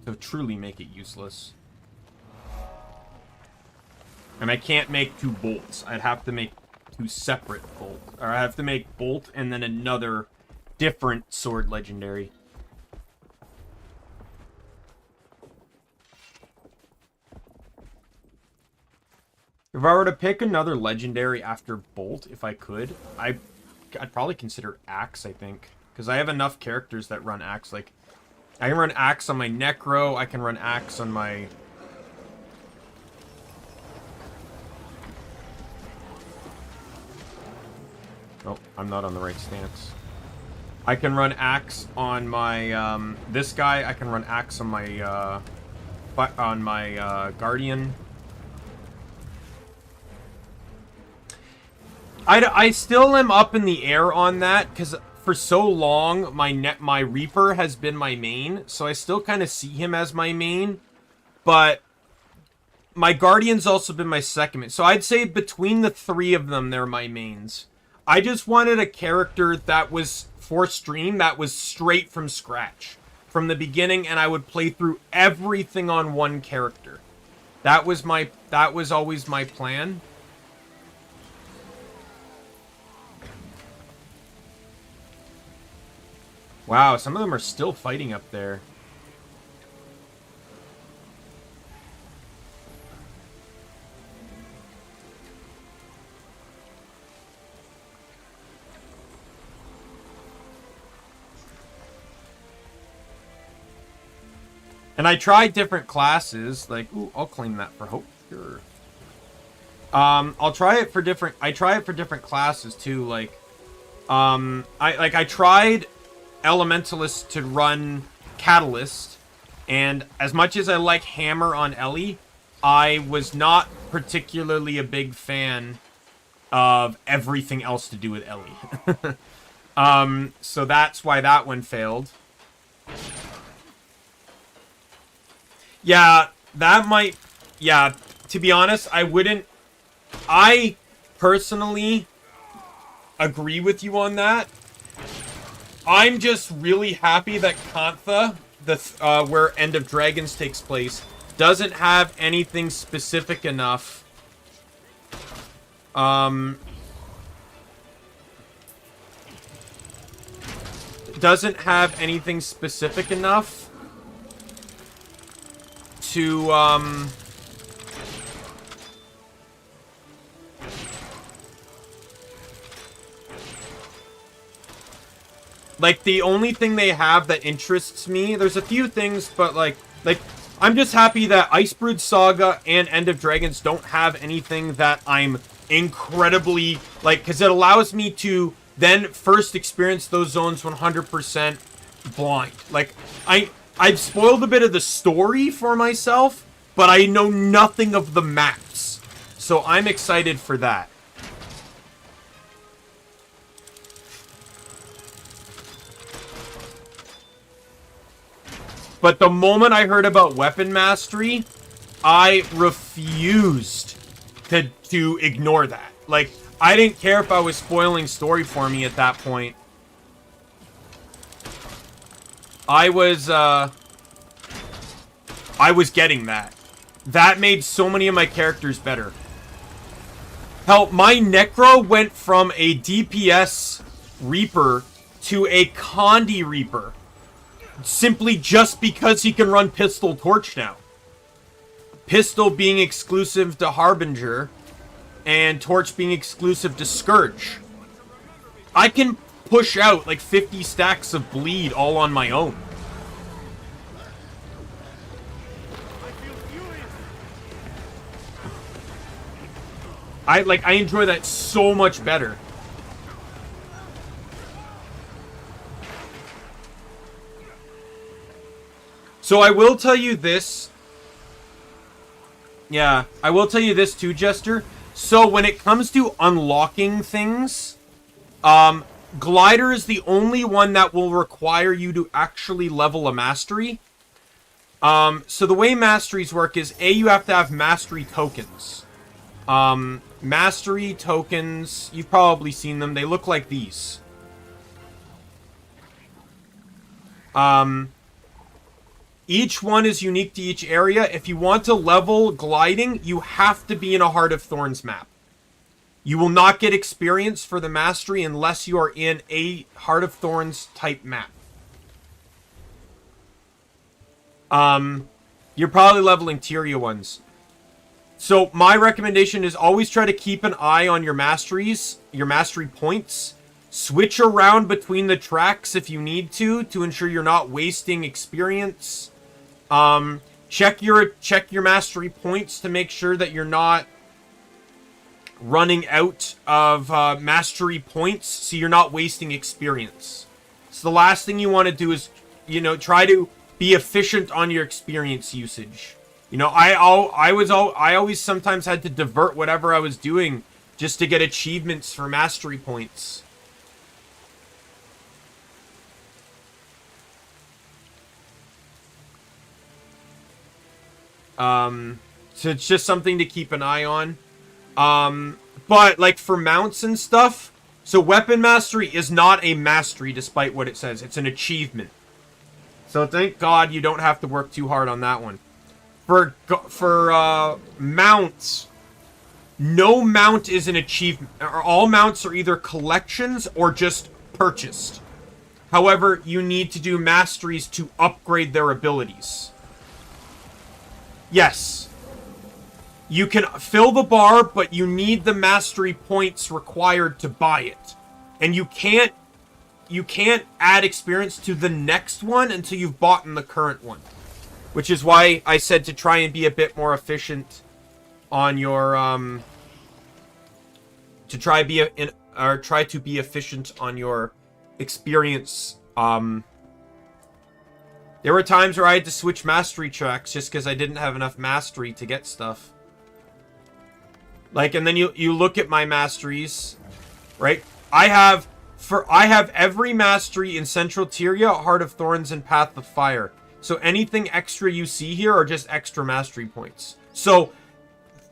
to truly make it useless. And I can't make 2 bolts. I'd have to make 2 separate bolts. Or I have to make bolt and then another different sword legendary. If I were to pick another legendary after bolt, if I could, I'd probably consider axe, I think. Because I have enough characters that run axe. Like, I can run axe on my Necro. I can run axe on my... Oh, I'm not on the right stance. I can run axe on my, this guy. I can run axe on my, Guardian. I still am up in the air on that, because for so long, my Reaper has been my main, so I still kind of see him as my main, but my Guardian's also been my second main. So I'd say between the 3 of them, they're my mains. I just wanted a character that was for stream, that was straight from scratch, from the beginning, and I would play through everything on one character. That was always my plan. Wow, some of them are still fighting up there. And I tried different classes, like, ooh, I'll claim that for hope. Sure. I try it for different classes too, like, I tried Elementalist to run Catalyst, and as much as I like Hammer on Ellie, I was not particularly a big fan of everything else to do with Ellie. So that's why that one failed. Yeah, that might... Yeah, to be honest, I personally agree with you on that. I'm just really happy that Kantha, where End of Dragons takes place, doesn't have anything specific enough. Doesn't have anything specific enough to, like, the only thing they have that interests me, there's a few things, but, like, I'm just happy that Icebrood Saga and End of Dragons don't have anything that I'm incredibly, like, because it allows me to then first experience those zones 100% blind. Like, I've spoiled a bit of the story for myself, but I know nothing of the maps. So I'm excited for that. But the moment I heard about weapon mastery, I refused to ignore that. Like, I didn't care if I was spoiling story for me at that point. I was getting that. That made so many of my characters better. Hell, my Necro went from a DPS Reaper to a Condi Reaper. Simply just because he can run Pistol Torch now. Pistol being exclusive to Harbinger. and Torch being exclusive to Scourge. I can push out like 50 stacks of bleed all on my own. I enjoy that so much better. So I will tell you this. Yeah, I will tell you this too, Jester. So when it comes to unlocking things, Glider is the only one that will require you to actually level a mastery. So the way masteries work is, A, you have to have mastery tokens. Mastery tokens, you've probably seen them. They look like these. Each one is unique to each area. If you want to level gliding, you have to be in a Heart of Thorns map. You will not get experience for the mastery unless you are in a Heart of Thorns type map. You're probably leveling Tyria ones. So my recommendation is always try to keep an eye on your masteries, your mastery points. Switch around between the tracks if you need to ensure you're not wasting experience. Check your mastery points to make sure that you're not running out of mastery points, so you're not wasting experience. So the last thing you want to do is, try to be efficient on your experience usage. I always sometimes had to divert whatever I was doing just to get achievements for mastery points. So it's just something to keep an eye on. But like for mounts and stuff, so weapon mastery is not a mastery despite what it says. It's an achievement. So thank God you don't have to work too hard on that one. For mounts, no mount is an achievement. All mounts are either collections or just purchased. However, you need to do masteries to upgrade their abilities. Yes. You can fill the bar, but you need the mastery points required to buy it. And you can't add experience to the next one until you've bought in the current one. Which is why I said to try and be a bit more efficient on your try to be efficient on your experience. There were times where I had to switch mastery tracks just because I didn't have enough mastery to get stuff. Like, and then you look at my masteries, right? I have every mastery in Central Tyria, Heart of Thorns, and Path of Fire. So anything extra you see here are just extra mastery points. So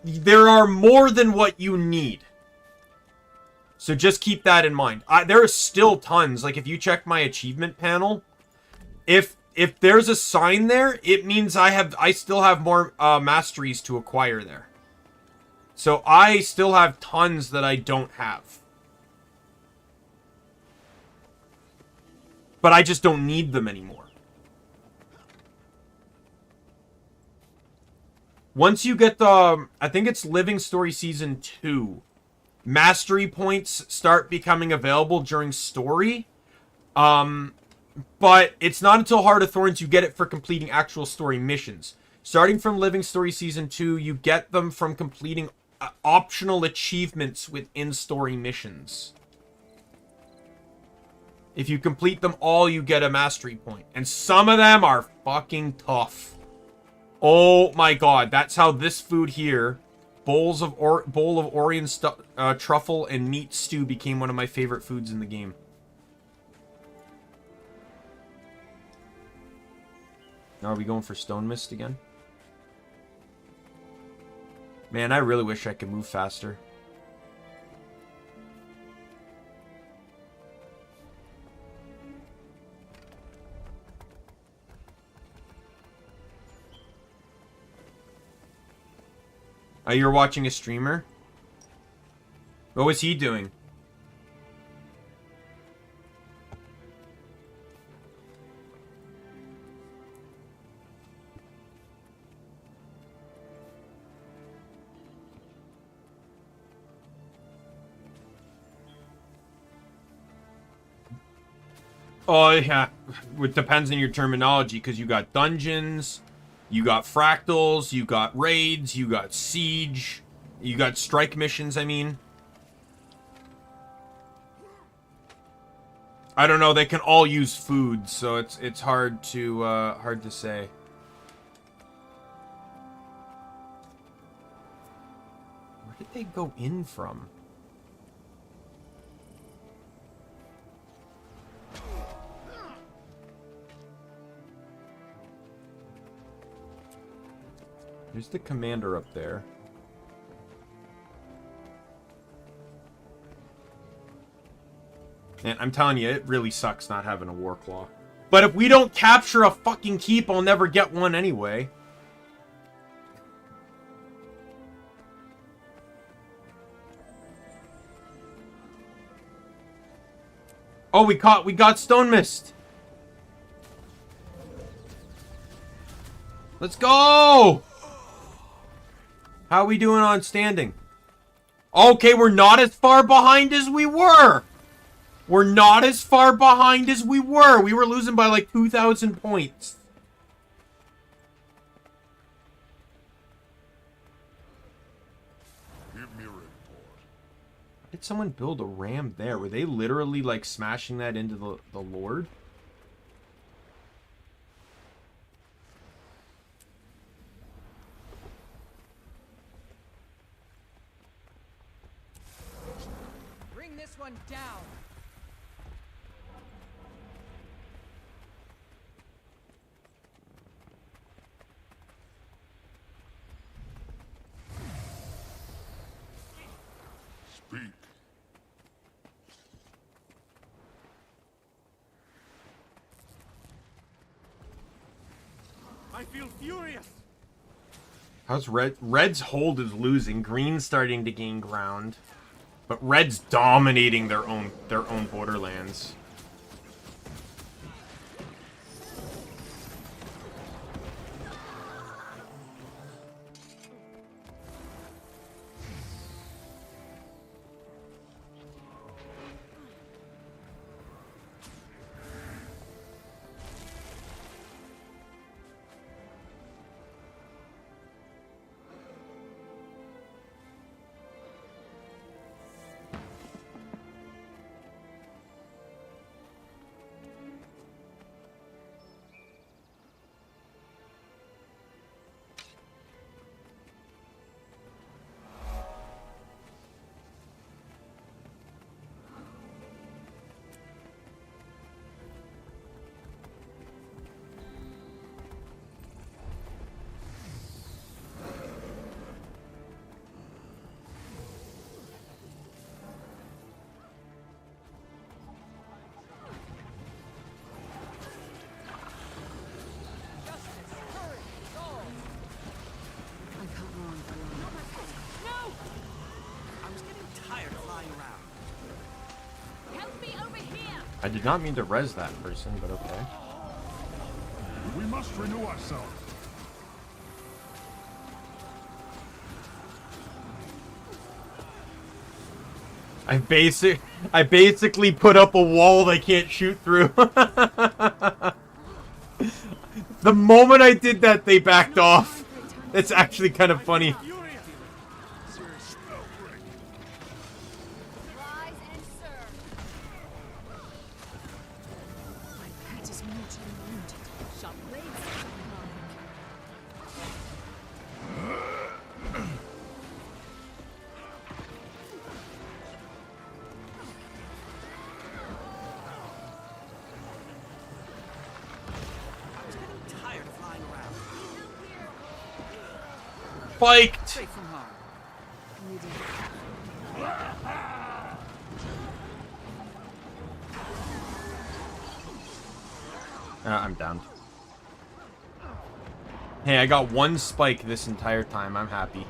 there are more than what you need. So just keep that in mind. There are still tons. Like if you check my achievement panel, if there's a sign there, it means I still have more masteries to acquire there. So I still have tons that I don't have. But I just don't need them anymore. Once you get the, I think it's Living Story Season 2, mastery points start becoming available during story. But it's not until Heart of Thorns you get it for completing actual story missions. Starting from Living Story Season 2, you get them from completing optional achievements within story missions. If you complete them all, you get a mastery point. And some of them are fucking tough. Oh my god, that's how this food here, bowl of Orion truffle and meat stew, became one of my favorite foods in the game. Now are we going for Stone Mist again? Man, I really wish I could move faster. Oh, you're watching a streamer? What was he doing? Oh, yeah. It depends on your terminology, because you got dungeons, you got fractals, you got raids, you got siege, you got strike missions, I mean. I don't know, they can all use food, so it's hard to say. Where did they go in from? There's the commander up there. And I'm telling you, it really sucks not having a war claw. But if we don't capture a fucking keep, I'll never get one anyway. Oh, we got Stone Mist. Let's go! How are we doing on standing? Okay, we're not as far behind as we were. We're not as far behind as we were. We were losing by like 2,000 points. Give me a report. Did someone build a ram there? Were they literally like smashing that into the Lord? Bring this one down. Speak. I feel furious. How's Red's hold is losing. Green's starting to gain ground. But Red's dominating their own borderlands. I can't run for long. I was getting tired of flying around. Help me over here. I did not mean to res that person, but okay. We must renew ourselves. I basically put up a wall they can't shoot through. The moment I did that, they backed off. It's actually kind of funny. Furious. Rise and serve. My pet is mortally wounded. Sharp blades. I was getting tired of flying around. Spiked! Safe from harm. I'm down. Hey, I got one spike this entire time. I'm happy.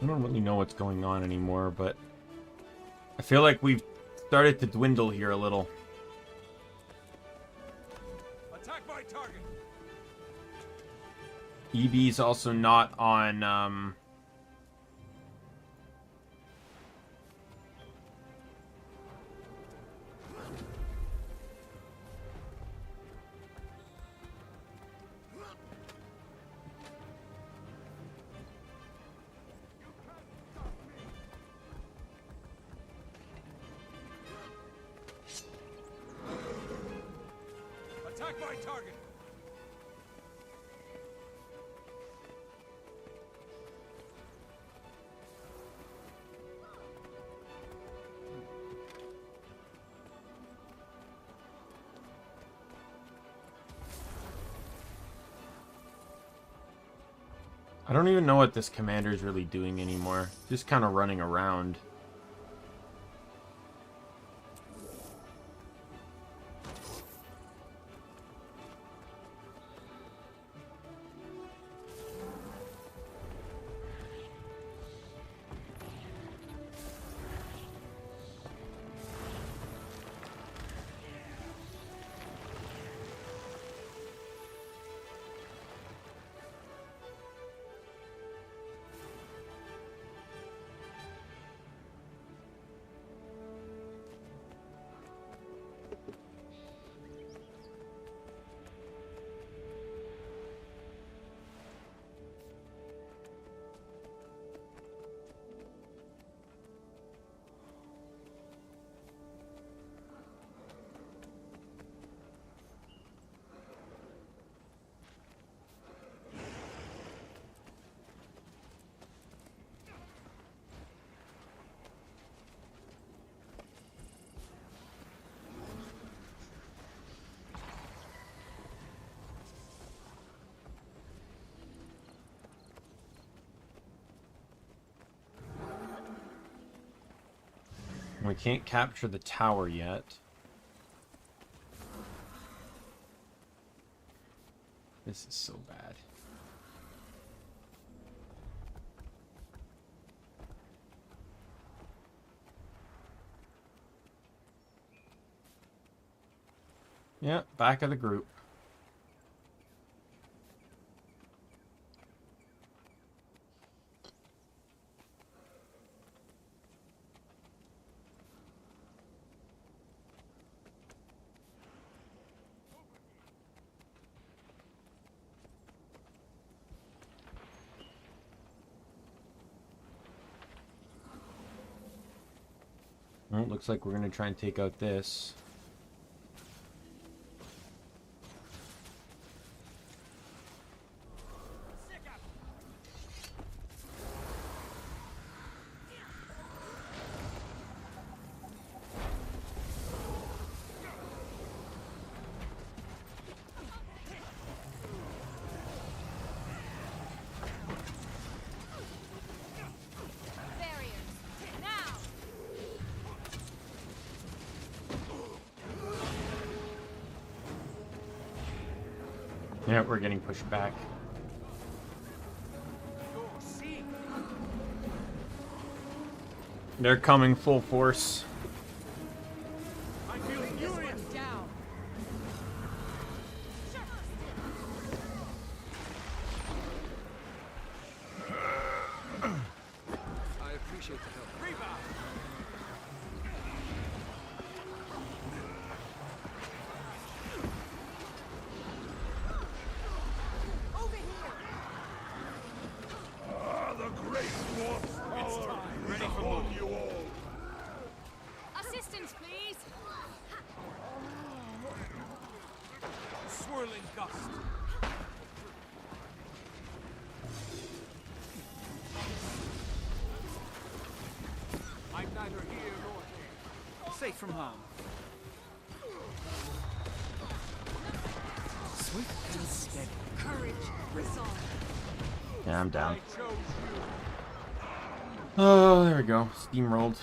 I don't really know what's going on anymore, but I feel like we've started to dwindle here a little. Attack my target. EB's also not on, Attack my target. I don't even know what this commander is really doing anymore. Just kind of running around. We can't capture the tower yet. This is so bad. Yeah, back of the group. Well, it looks like we're going to try and take out this. Barriers. Now. Yeah, we're getting pushed back. They're coming full force. I feel This furious. one down. I appreciate the help. Rebound. Over here. Ah, the great dwarf's power Ready is for upon move. you all. Assistance, please. Swirling gust. I'm neither here nor there. Safe from harm. Swift and steady. Courage. Resolve. Yeah, I'm I down. chose you. Oh, there we go. Steamrolled.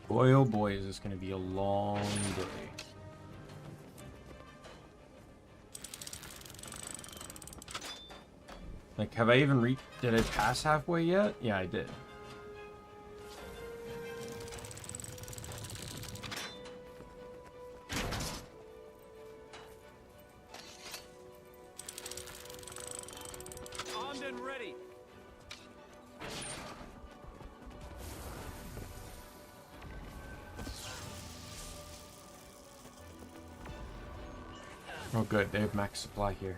Boy, oh boy, is this going to be a long day. Like, have I even reached... Did I pass halfway yet? Yeah, I did. Armed and ready. Oh good, they have max supply here.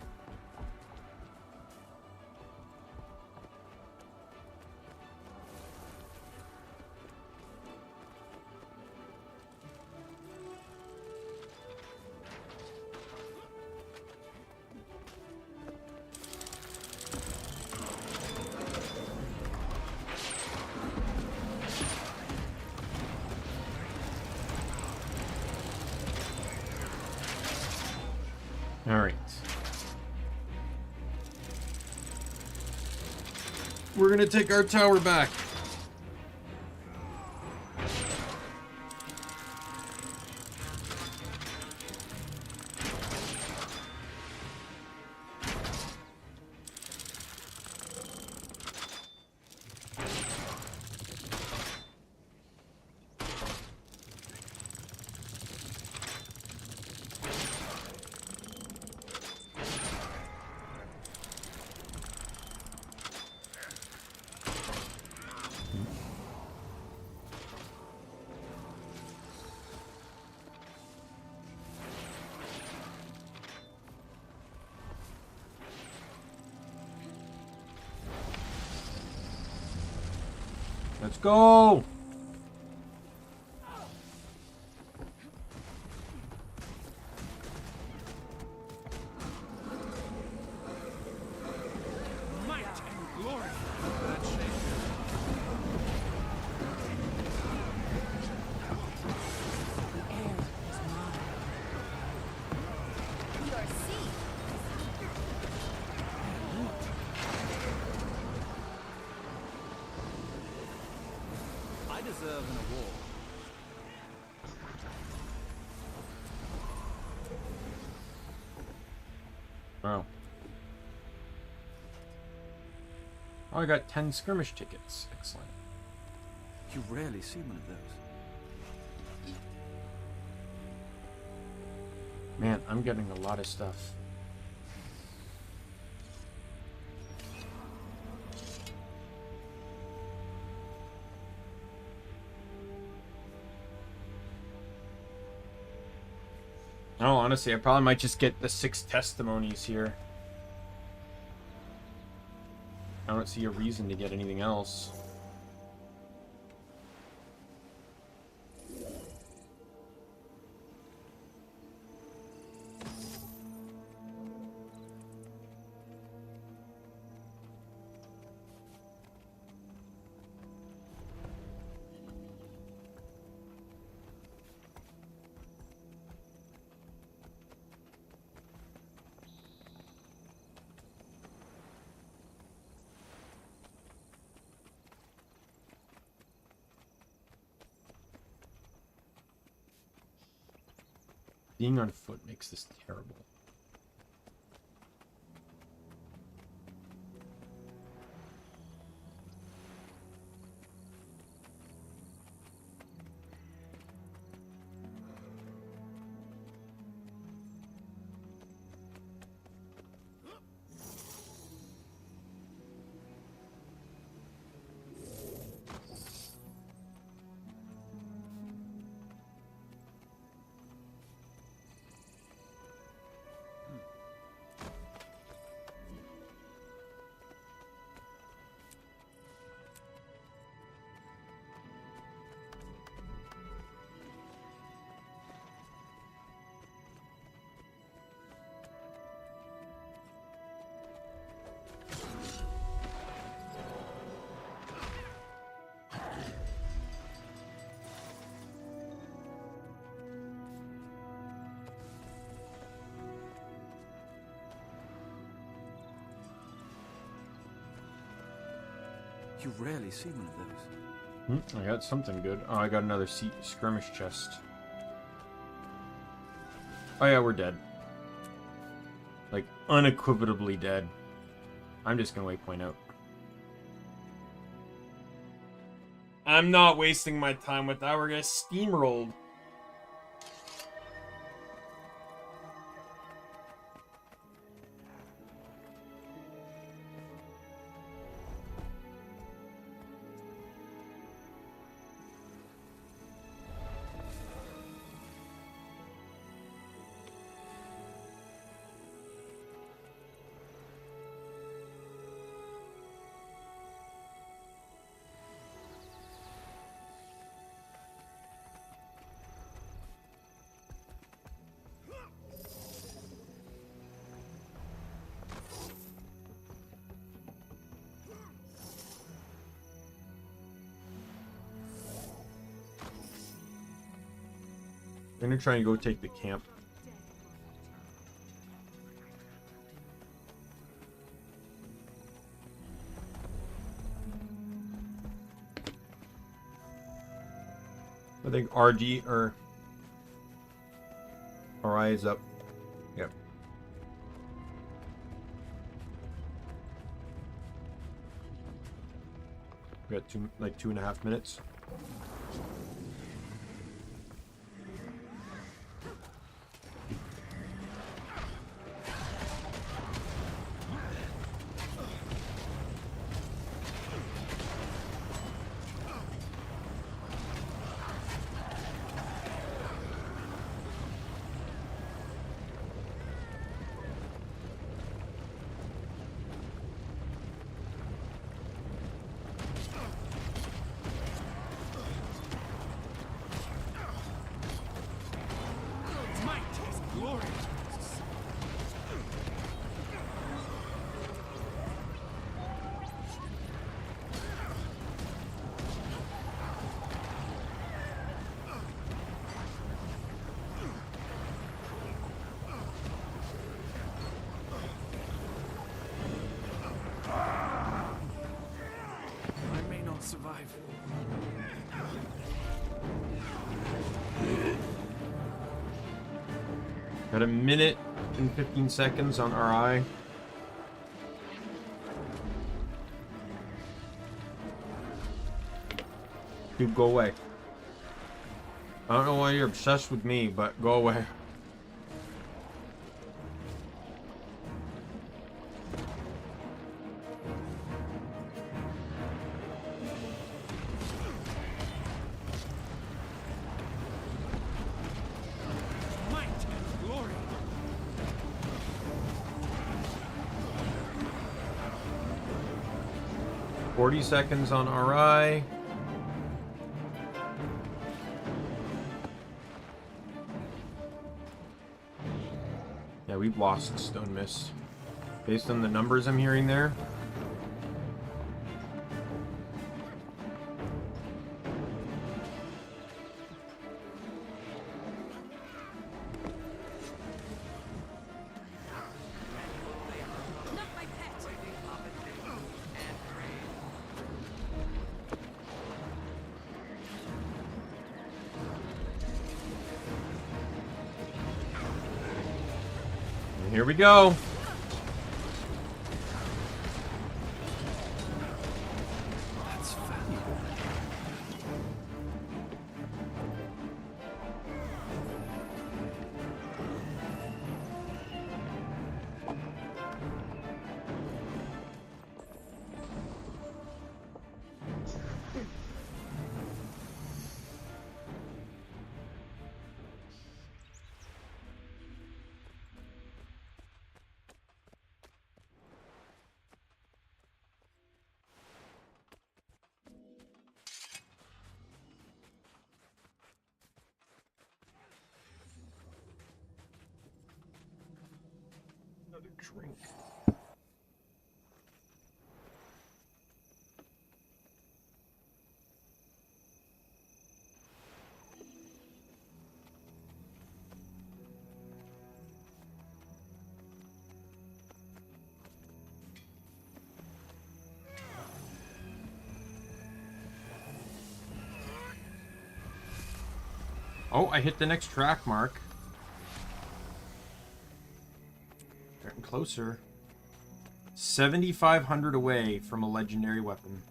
Alright. We're gonna take our tower back. Let's go! Might and glory. That shape. The air is mine. Your seat. I deserve an award. Oh. Oh, I got 10 skirmish tickets. Excellent. You rarely see one of those. Man, I'm getting a lot of stuff. Oh, honestly, I probably might just get the 6 testimonies here. I don't see a reason to get anything else. Being on foot makes this terrible. You rarely see one of those. I got something good. Oh, I got another skirmish chest. Oh yeah, we're dead. Like, unequivocally dead. I'm just gonna waypoint out. I'm not wasting my time with that. We're gonna steamroll. I'm gonna try and go take the camp. I think RD or RI is up. Yep. We got 2.5 minutes. Might is glory. I may not survive. Got 1 minute and 15 seconds on RI. Dude, go away. I don't know why you're obsessed with me, but go away. Might and glory. 40 seconds on RI. Yeah, we've lost Stone Mist. Based on the numbers I'm hearing there. Not my pet. And here we go. That's valuable. Another drink. Oh, I hit the next track mark. Getting closer. 7,500 away from a legendary weapon.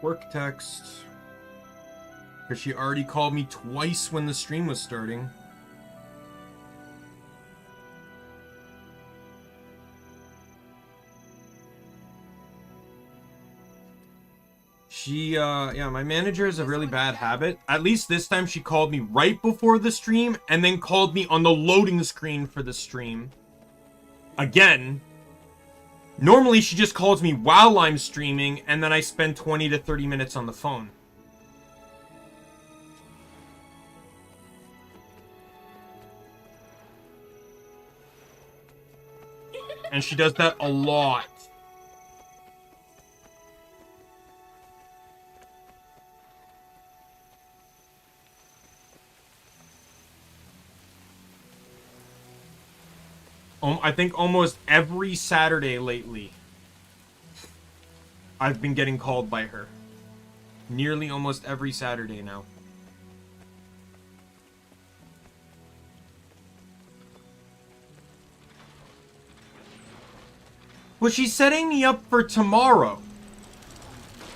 Work text. Because she already called me twice when the stream was starting. She, yeah, my manager has a really bad habit. At least this time she called me right before the stream and then called me on the loading screen for the stream. Again. Normally she just calls me while I'm streaming and then I spend 20 to 30 minutes on the phone. And she does that a lot. I think almost every Saturday lately, I've been getting called by her. Nearly almost every Saturday now. Well, she's setting me up for tomorrow.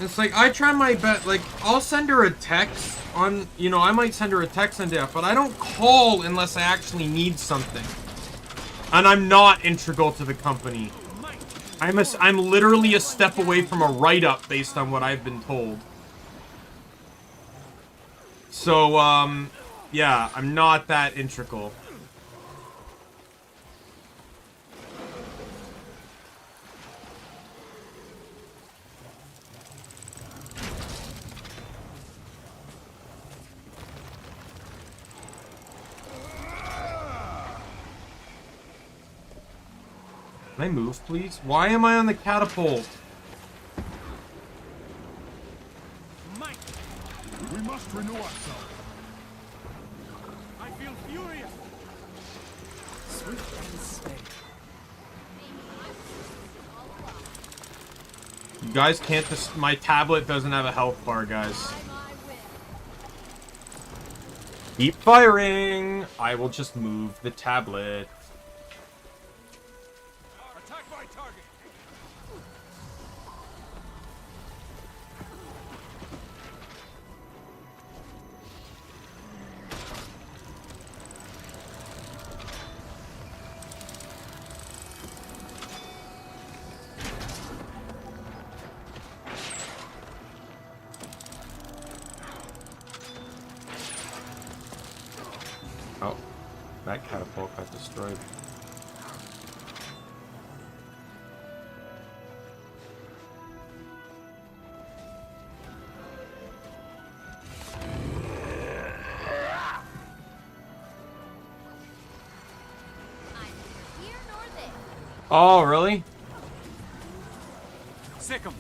It's like, I try my best. Like, I'll send her a text on, you know, I might send her a text on that, but I don't call unless I actually need something. And I'm not integral to the company. I'm literally a step away from a write-up based on what I've been told. So, yeah, I'm not that integral. Can I move, please? Why am I on the catapult? Mike, We must renew ourselves. I feel furious. Sweet and steady. You guys can't my tablet doesn't have a health bar, guys. Keep firing! I will just move the tablet. Attack my target. Oh, that catapult got destroyed. Oh, really? Sick 'em.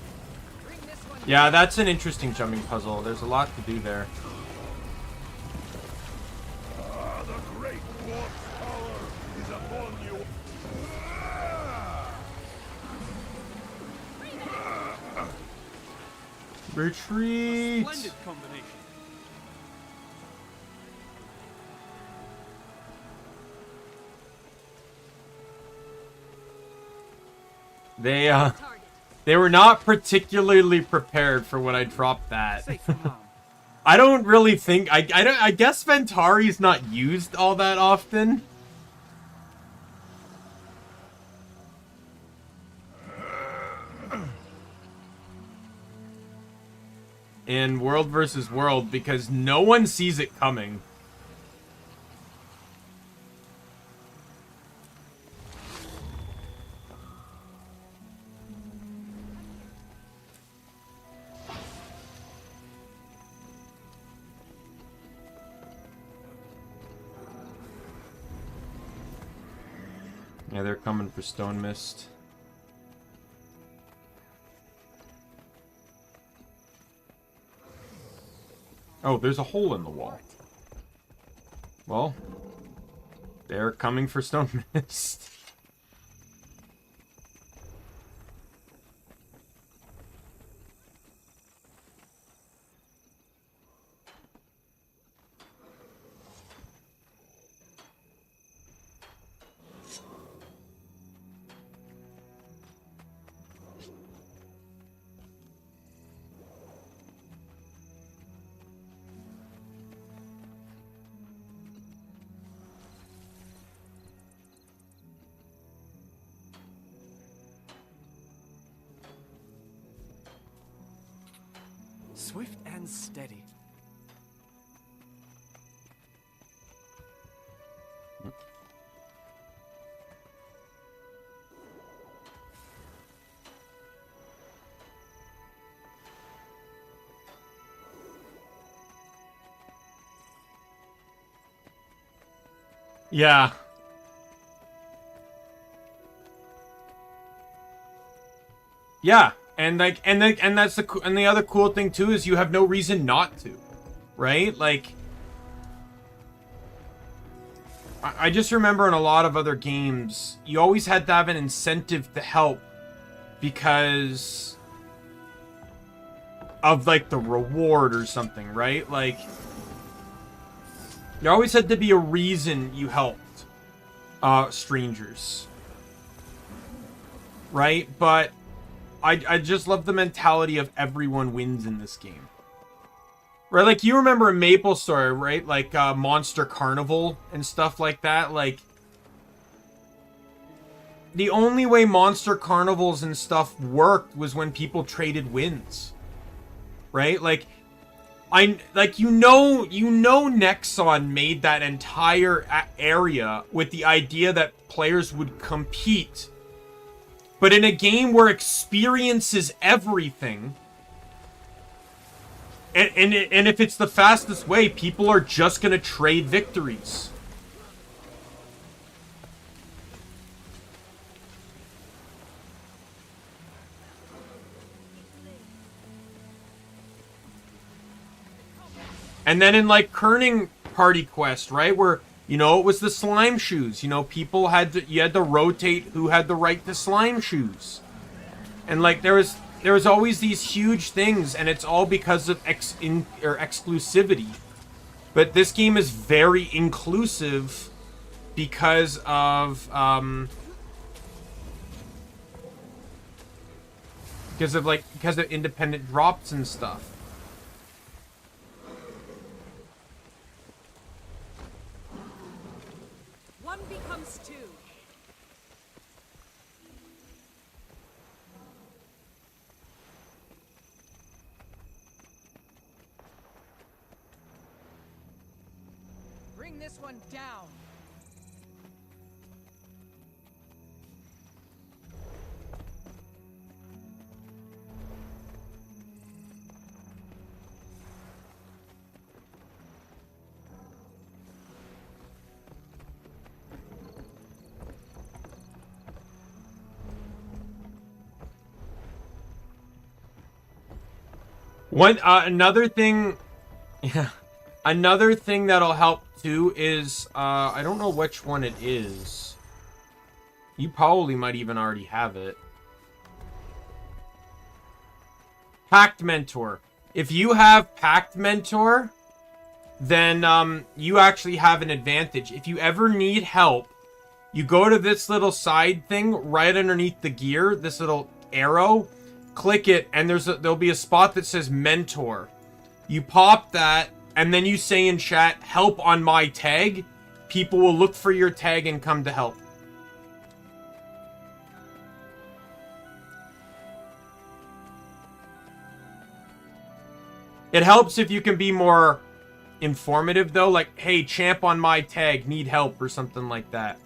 Yeah, that's an interesting jumping puzzle. There's a lot to do there. The great dwarf's power is upon you. Retreat! Splendid combination. They were not particularly prepared for when I dropped that. Safe and harm. I don't really think I guess Ventari's not used all that often. In World versus World because no one sees it coming. Yeah, they're coming for Stone Mist. Oh, there's a hole in the wall. Well, they're coming for Stone Mist. Swift and steady. Yeah. Yeah. And like, and that's the other cool thing too is you have no reason not to, right? Like, I just remember in a lot of other games, you always had to have an incentive to help because of like the reward or something, right? Like, there always had to be a reason you helped strangers, right? But I just love the mentality of everyone wins in this game. Right, like, you remember in MapleStory, right? Like, Monster Carnival and stuff like that. Like, the only way Monster Carnivals and stuff worked was when people traded wins. Right? Like, you know Nexon made that entire area with the idea that players would compete. But in a game where experience is everything, and if it's the fastest way, people are just going to trade victories. And then in, like, Kerning Party Quest, right, where, you know, it was the slime shoes. You know, people you had to rotate who had the right to slime shoes. And, like, there was always these huge things, and it's all because of exclusivity. But this game is very inclusive because of independent drops and stuff. One becomes two. Bring this one down. Another thing, yeah, another thing that'll help too is, I don't know which one it is. You probably might even already have it. Pact Mentor. If you have Pact Mentor, then you actually have an advantage. If you ever need help, you go to this little side thing right underneath the gear, this little arrow. Click it, and there'll be a spot that says Mentor. You pop that, and then you say in chat, help on my tag. People will look for your tag and come to help. It helps if you can be more informative, though. Like, hey, champ on my tag, need help, or something like that.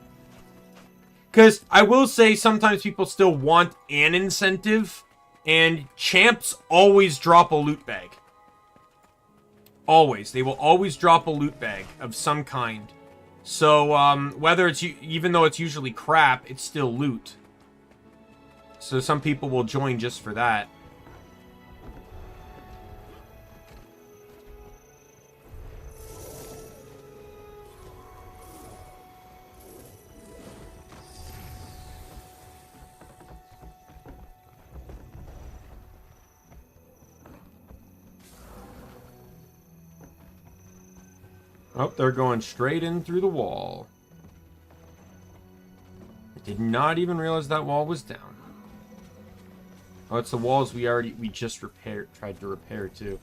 Because I will say, sometimes people still want an incentive. And champs always drop a loot bag. Always. They will always drop a loot bag of some kind. So, whether it's, even though it's usually crap, it's still loot. So some people will join just for that. Oh, they're going straight in through the wall. I did not even realize that wall was down. Oh, it's the walls we just tried to repair too.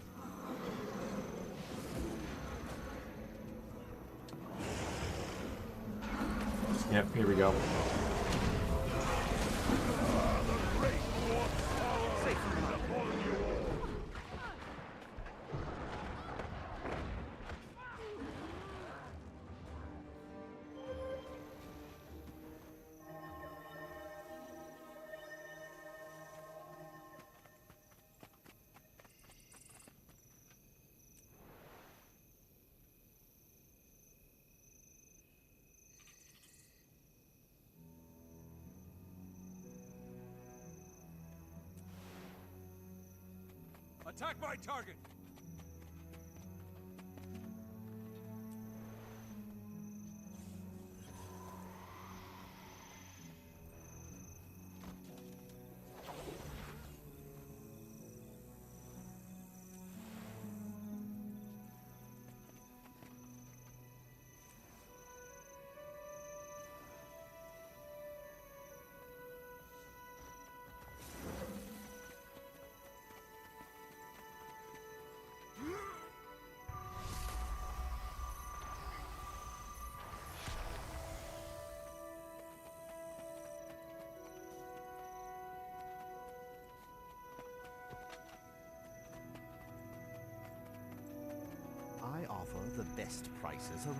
Yep, here we go. Attack my target! I offer the best prices around.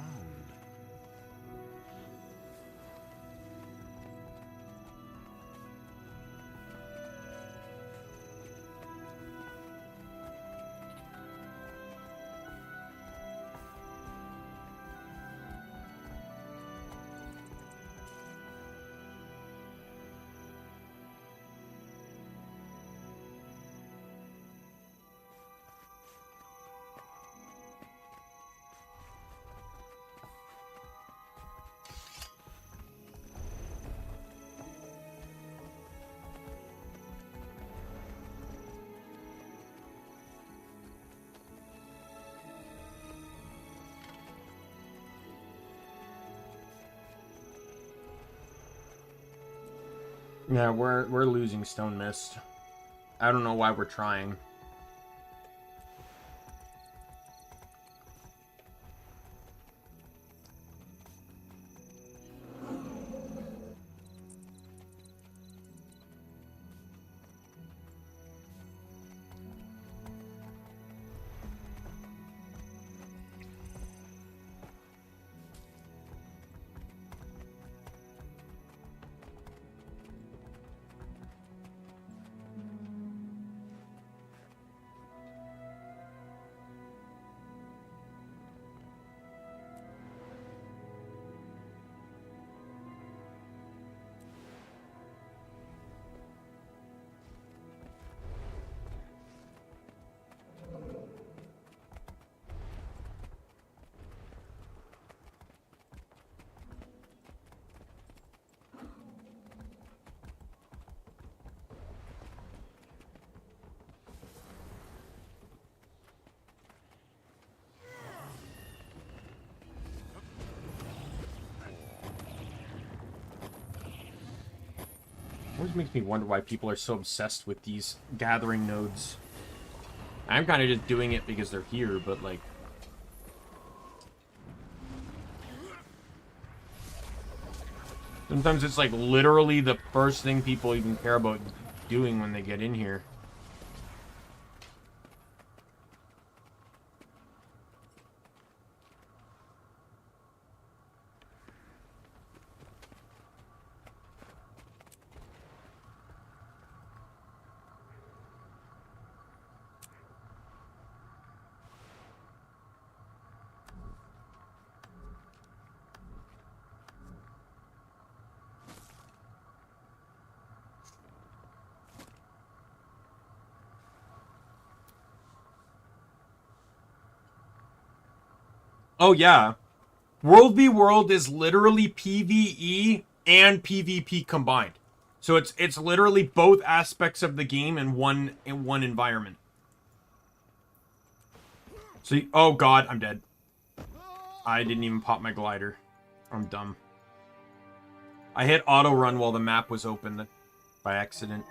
Yeah, we're losing Stone Mist. I don't know why we're trying. Always makes me wonder why people are so obsessed with these gathering nodes. I'm kind of just doing it because they're here, but like... sometimes it's like literally the first thing people even care about doing when they get in here. Oh, yeah. World v World is literally PvE and PvP combined. So it's literally both aspects of the game in one environment. So, oh god, I'm dead. I didn't even pop my glider. I'm dumb. I hit auto run while the map was open by accident.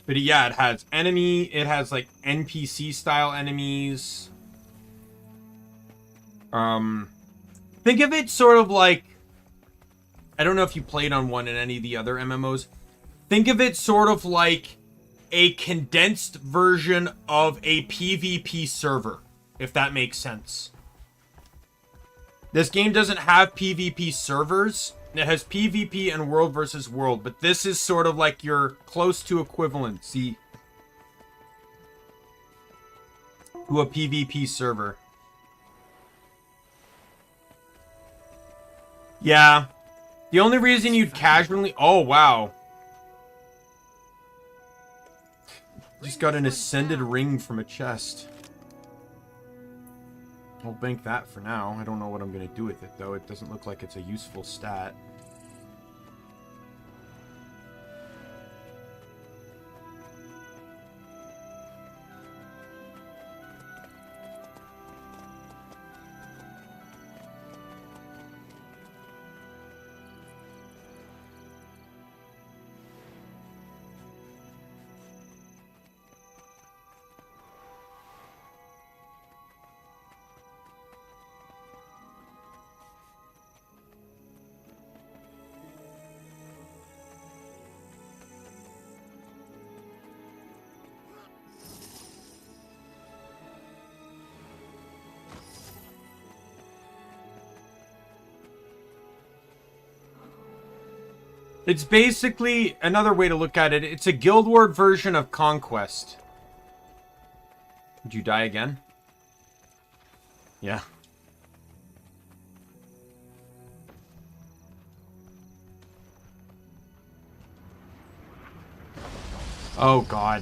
But yeah, it has it has like NPC style enemies. Think of it sort of like, I don't know if you played on one in any of the other MMOs. Think of it sort of like a condensed version of a PvP server, if that makes sense. This game doesn't have PvP servers. It has PvP and world versus world, but this is sort of like your close to equivalency to a PvP server. Yeah. The only reason you'd casually... Oh, wow. Just got an ascended ring from a chest. I'll bank that for now. I don't know what I'm going to do with it, though. It doesn't look like it's a useful stat. It's basically, another way to look at it, it's a Guild Wars version of Conquest. Did you die again? Yeah. Oh, God.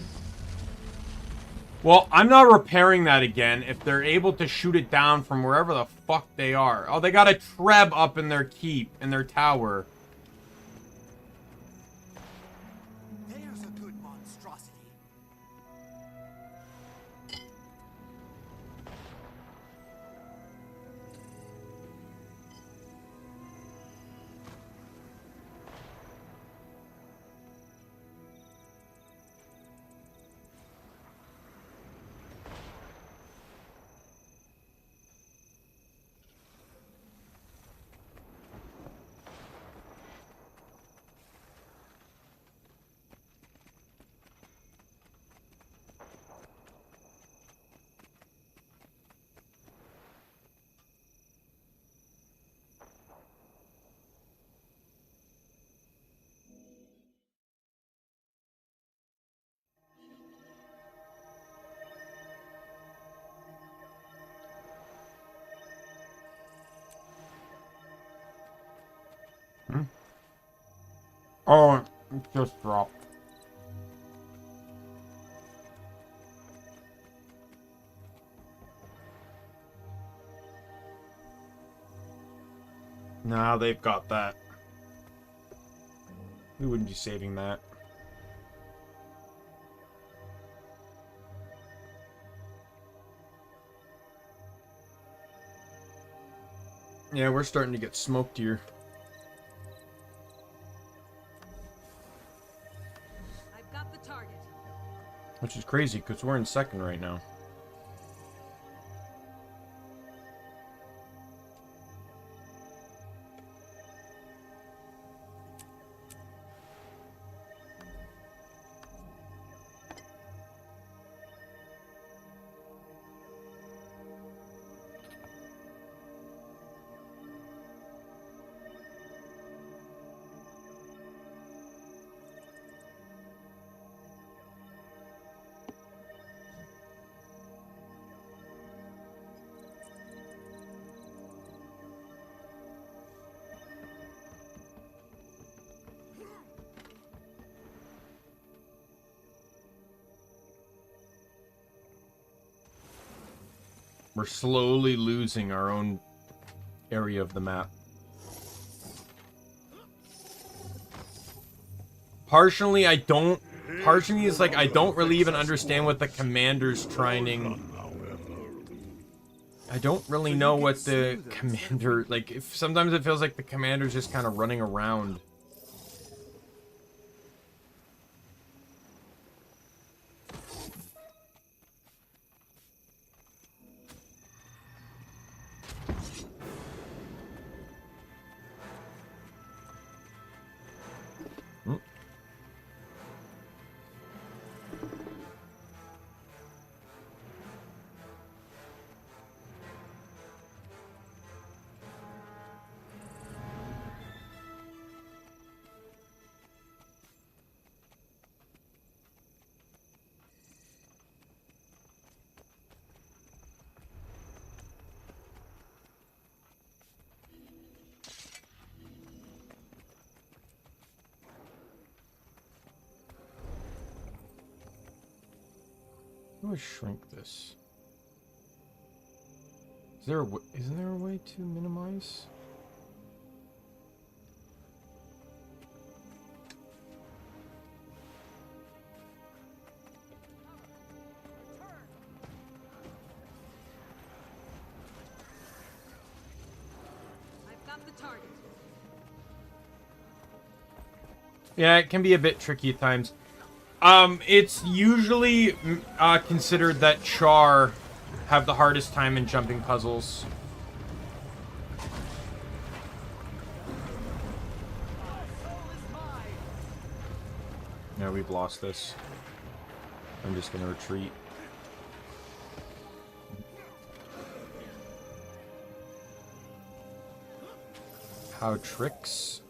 Well, I'm not repairing that again if they're able to shoot it down from wherever the fuck they are. Oh, they got a Treb up in their keep, in their tower. There's a good monstrosity. Oh, it just dropped. Nah, they've got that. We wouldn't be saving that. Yeah, we're starting to get smoked here. I've got the target. Which is crazy, because we're in second right now. We're slowly losing our own area of the map. Partially, it's like I don't really even understand what the commander's trying. I don't really know what the commander, like, sometimes it feels like the commander's just kind of running around. How do I shrink this? Isn't there a way to minimize? I've got the target. Yeah, it can be a bit tricky at times. It's usually considered that Char have the hardest time in jumping puzzles. No, we've lost this. I'm just gonna retreat. How tricks?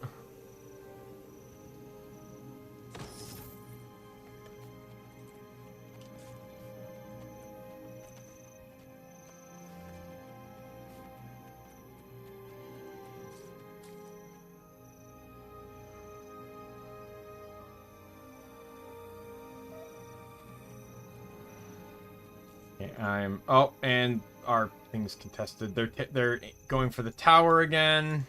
Oh, and our thing's contested. They're going for the tower again.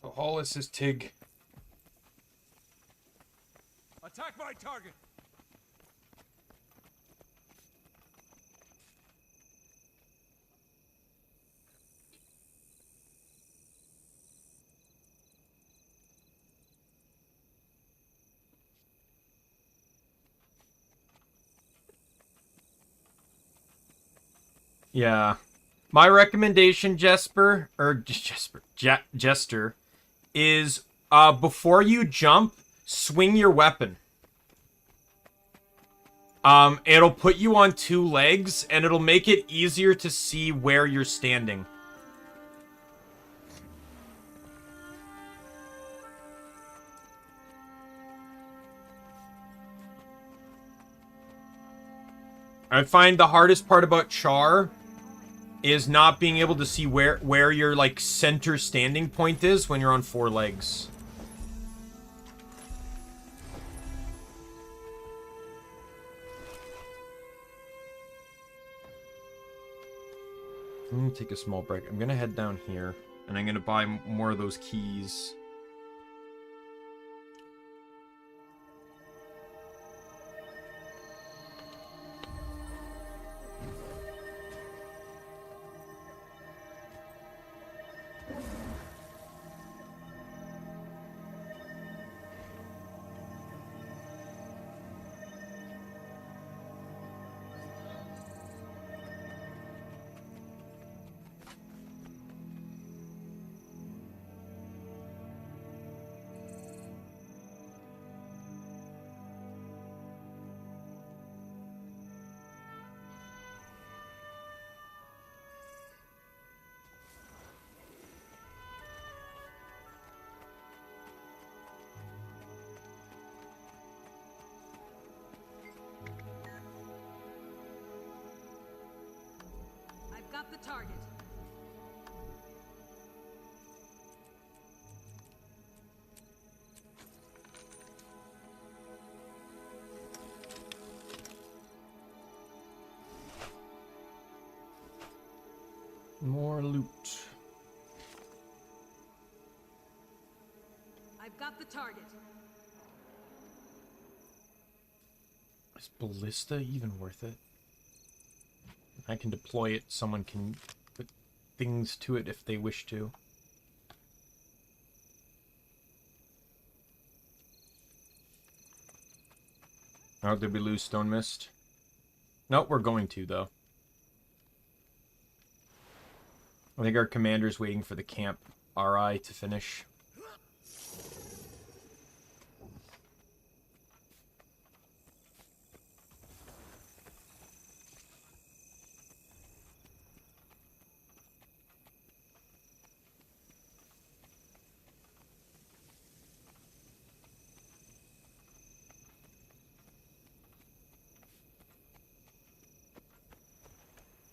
So Hollis is Tig. Attack my target! Yeah. My recommendation, Jester, is before you jump, swing your weapon. It'll put you on two legs, and it'll make it easier to see where you're standing. I find the hardest part about Char is not being able to see where your, like, center standing point is when you're on four legs. I'm gonna take a small break. I'm gonna head down here, and I'm gonna buy more of those keys. got the target. More loot. I've got the target. Is ballista even worth it? I can deploy it. Someone can put things to it if they wish to. Oh, did we lose Stone Mist? Nope, we're going to, though. I think our commander's waiting for the camp RI to finish.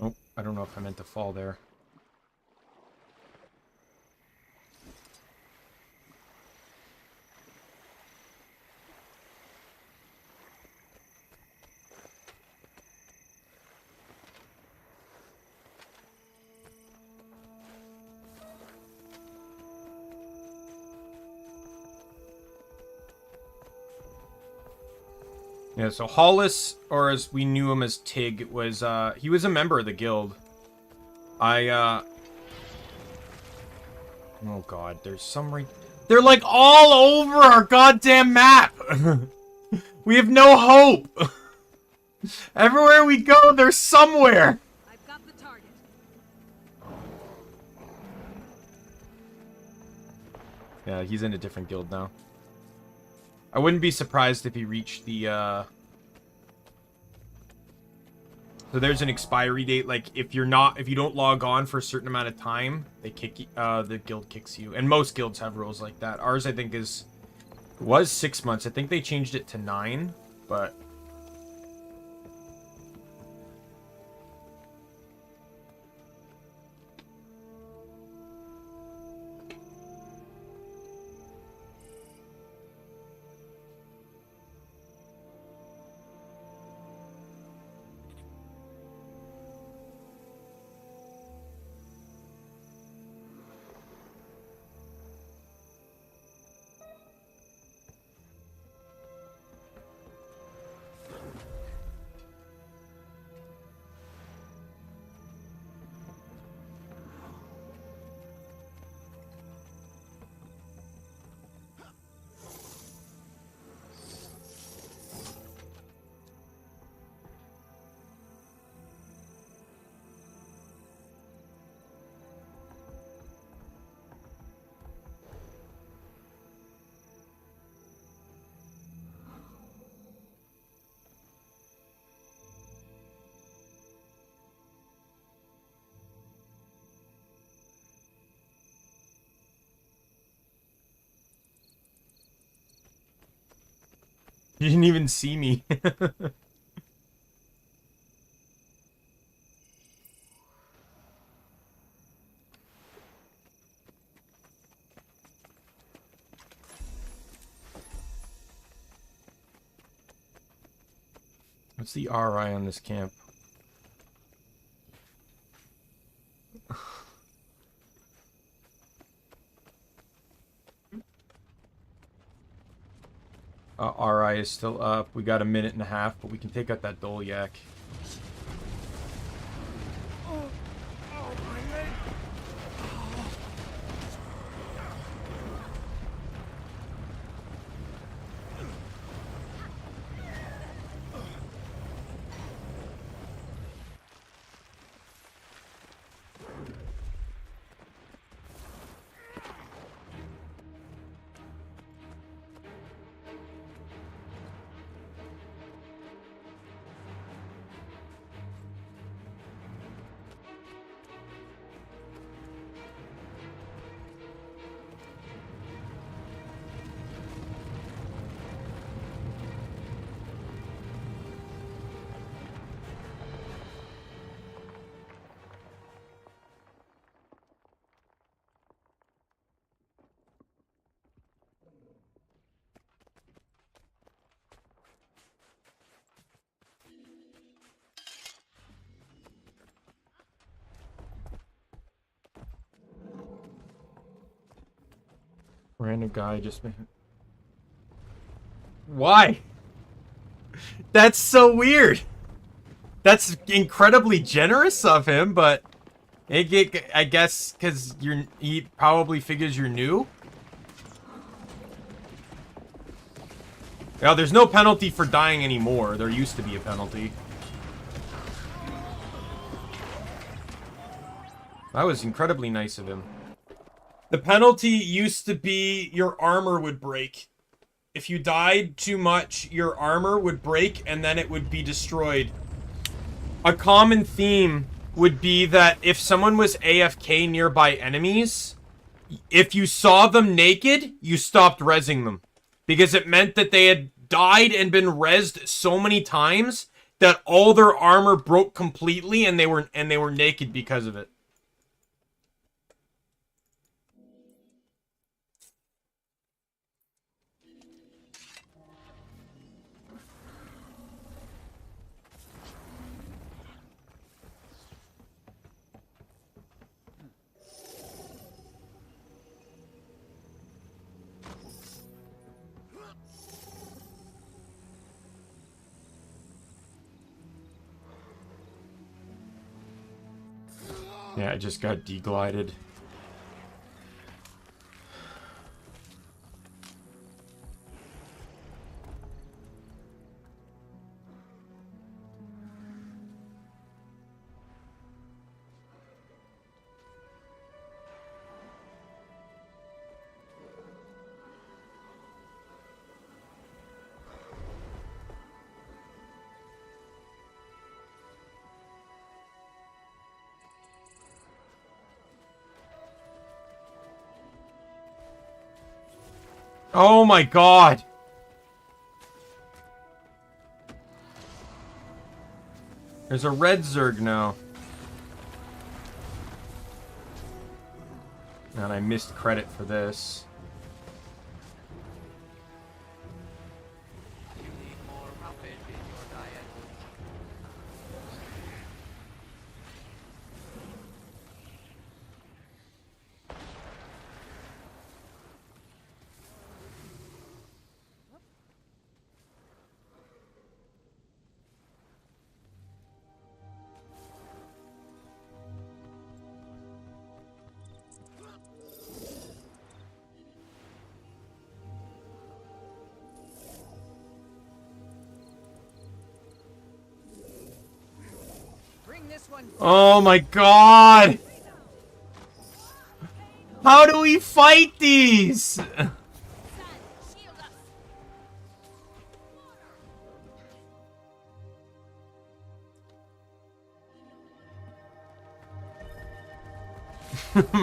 Oh, I don't know if I meant to fall there. Yeah, so Hollis, or as we knew him as Tig, was, he was a member of the guild. Oh god, there's some they're like all over our goddamn map! We have no hope! Everywhere we go, they're somewhere! I've got the target. Yeah, he's in a different guild now. I wouldn't be surprised if he reached the, So there's an expiry date, like, if you don't log on for a certain amount of time, they kick you, the guild kicks you. And most guilds have rules like that. Ours, I think, was 6 months. I think they changed it to 9, but... You didn't even see me. What's the RI on this camp? RI is still up. We got a minute and a half, but we can take out that Dolyak. Random guy just... Why? That's so weird. That's incredibly generous of him, but I guess because he probably figures you're new. Now, there's no penalty for dying anymore. There used to be a penalty. That was incredibly nice of him. The penalty used to be your armor would break. If you died too much, your armor would break and then it would be destroyed. A common theme would be that if someone was AFK nearby enemies, if you saw them naked, you stopped rezzing them. Because it meant that they had died and been rezzed so many times that all their armor broke completely and they were naked because of it. Yeah, I just got deglided. Oh my god! There's a red Zerg now. And I missed credit for this. You need more roughage in your diet. Bring this one. Oh my god! How do we fight these?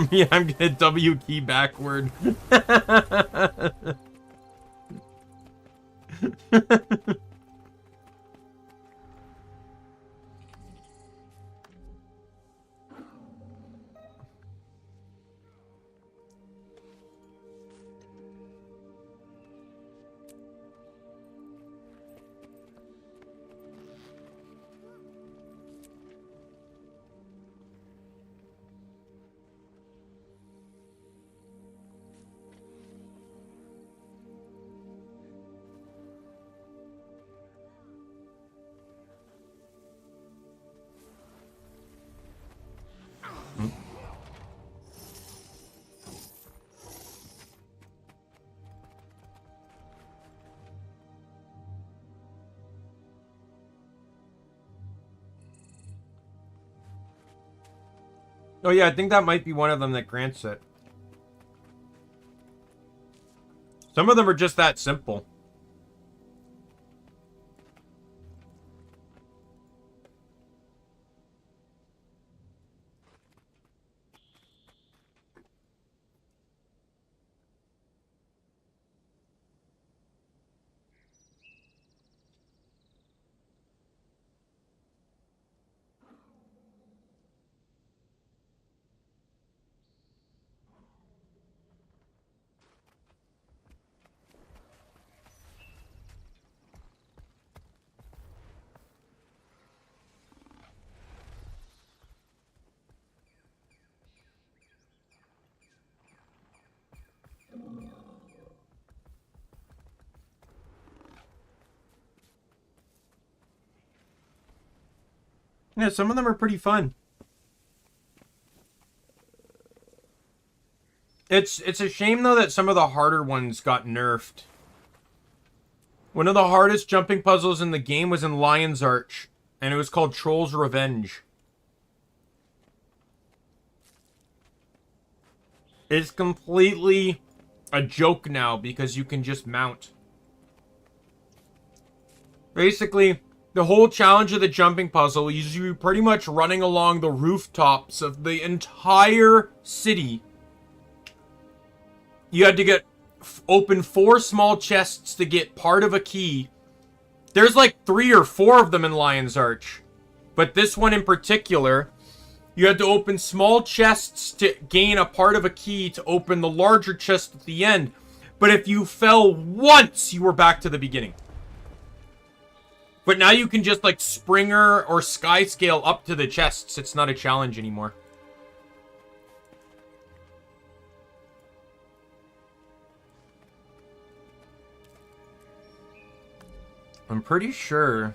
Yeah, I'm gonna W key backward. Oh yeah, I think that might be one of them that grants it. Some of them are just that simple. Yeah, some of them are pretty fun. It's a shame, though, that some of the harder ones got nerfed. One of the hardest jumping puzzles in the game was in Lion's Arch, and it was called Troll's Revenge. It's completely a joke now because you can just mount. Basically, the whole challenge of the jumping puzzle is you pretty much running along the rooftops of the entire city. You had to open 4 small chests to get part of a key. There's like 3 or 4 of them in Lion's Arch. But this one in particular, you had to open small chests to gain a part of a key to open the larger chest at the end. But if you fell once, you were back to the beginning. But now you can just like Springer or Skyscale up to the chests. It's not a challenge anymore. I'm pretty sure.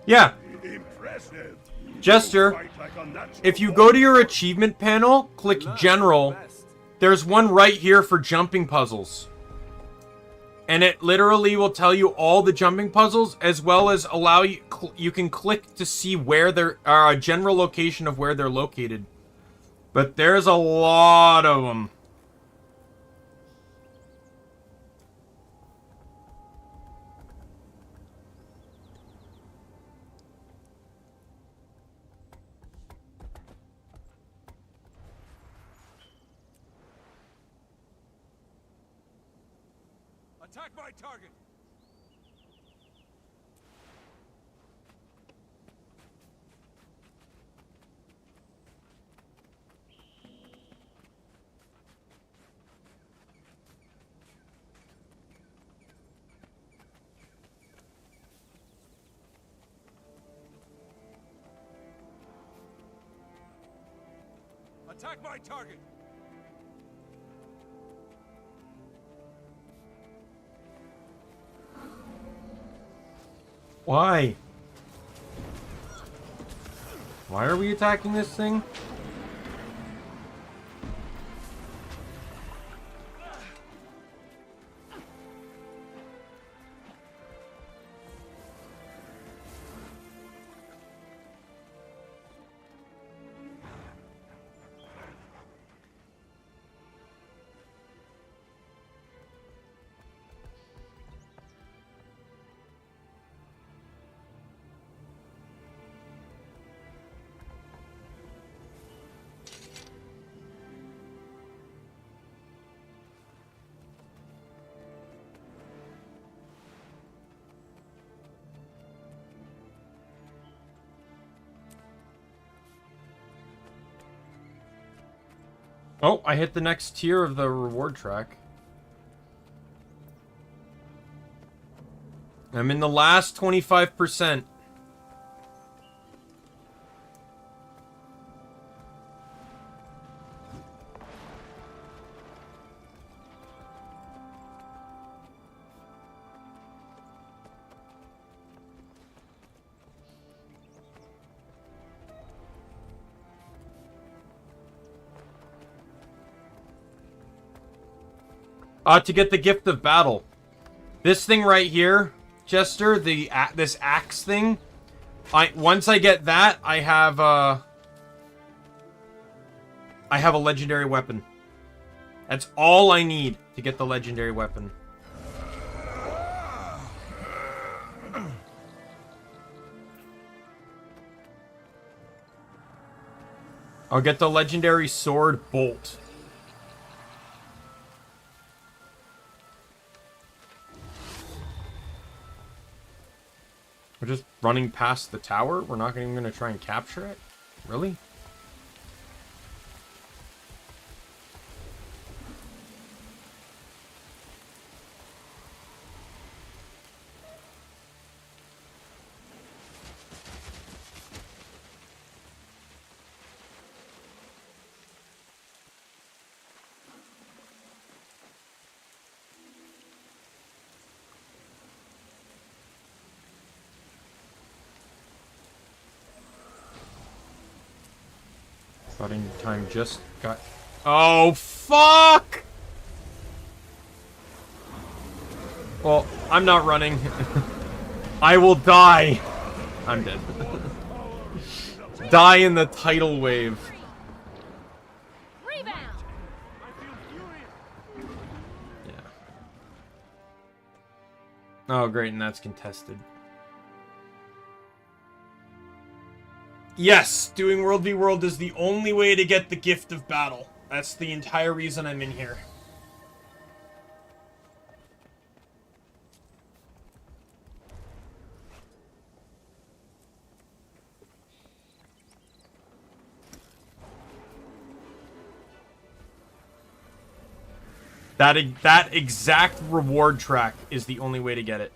Yeah. Impressive. Jester, Fight like a natural if you go to your achievement panel, click General. There's one right here for jumping puzzles. And it literally will tell you all the jumping puzzles, as well as allow you, you can click to see where they're, a general location of where they're located. But there's a lot of them. Attack my target! Attack my target! Why? Why are we attacking this thing? Oh, I hit the next tier of the reward track. I'm in the last 25%. To get the gift of battle. This thing right here, Chester, this axe thing. Once I get that, I have a legendary weapon. That's all I need to get the legendary weapon. I'll get the legendary sword bolt. We're just running past the tower? We're not even going to try and capture it? Really? Cutting time just got... Oh, fuck! Well, I'm not running. I will die. I'm dead. Die in the tidal wave. Rebound. Yeah. Oh, great, and that's contested. Yes, doing World v World is the only way to get the gift of battle. That's the entire reason I'm in here. That exact reward track is the only way to get it.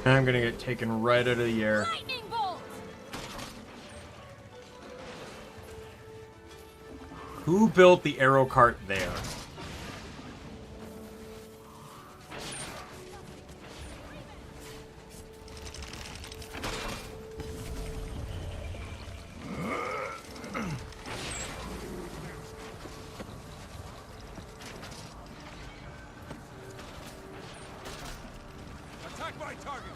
I'm gonna get taken right out of the air. Lightning bolt. Who built the arrow cart there? Attack my target.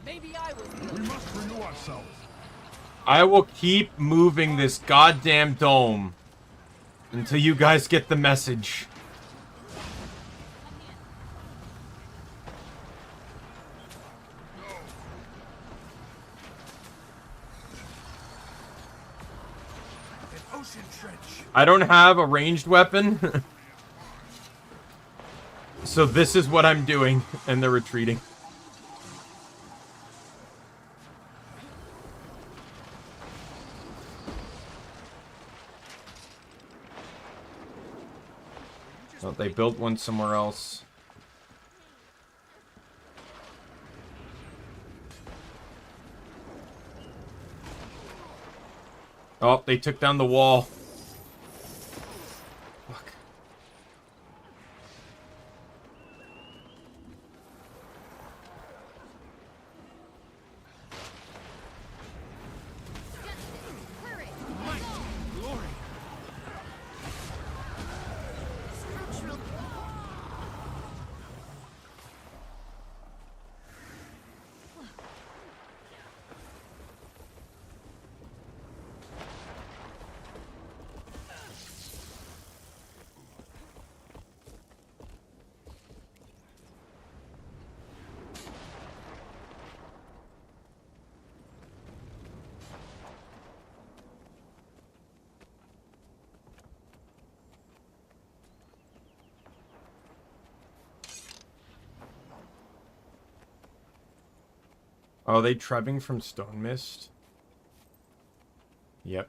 Maybe I was the We must renew ourselves. I will keep moving this goddamn dome until you guys get the message. An ocean trench. I don't have a ranged weapon. So this is what I'm doing, and they're retreating. Oh, they built one somewhere else. Oh, they took down the wall. Fuck. Oh, they trebbing from Stone Mist? Yep.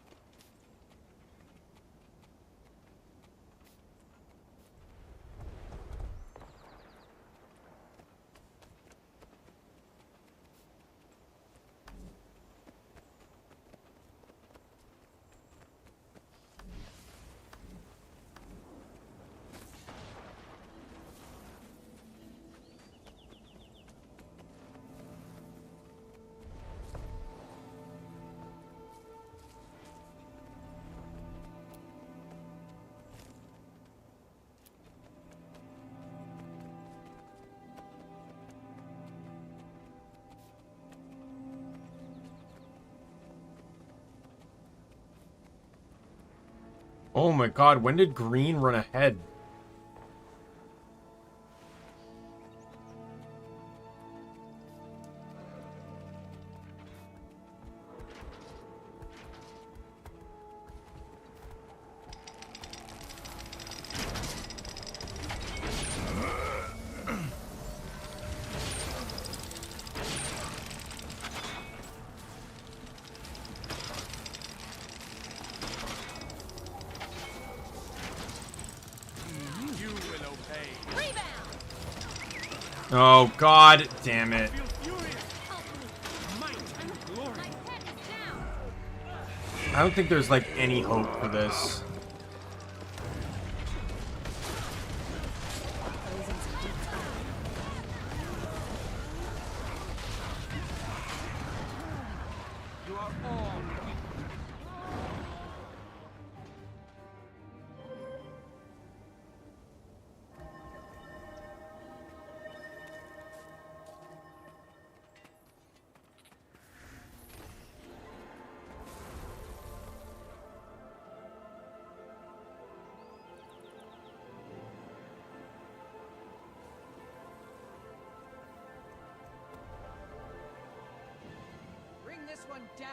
Oh my god, when did green run ahead? You will obey. Oh god damn it. Feel furious. Might and glory. I don't think there's like any hope for this. You are all bring this one down.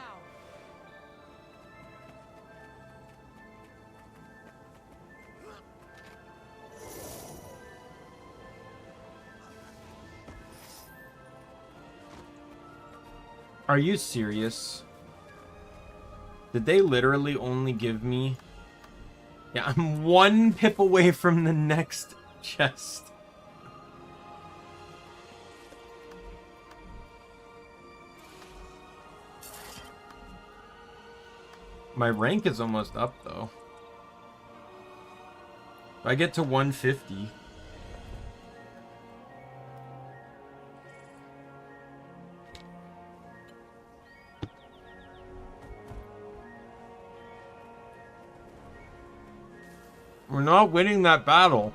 Are you serious? Did they literally only give me... Yeah, I'm one pip away from the next chest. My rank is almost up, though. If I get to 150... We're not winning that battle.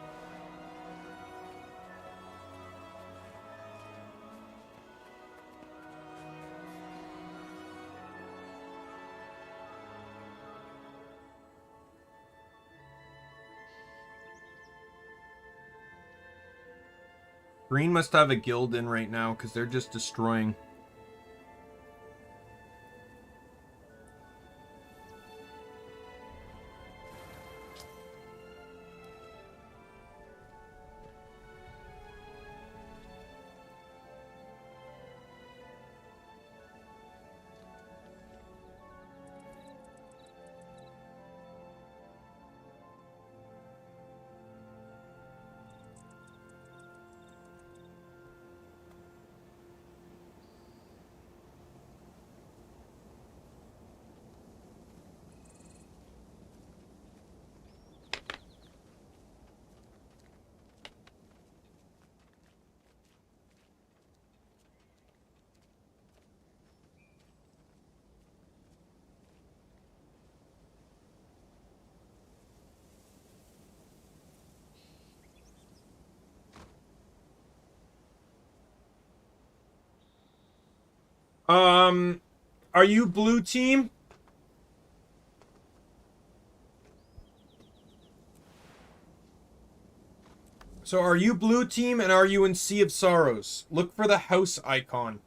Green must have a guild in right now because they're just destroying. Are you blue team? So are you blue team and are you in Sea of Sorrows? Look for the house icon.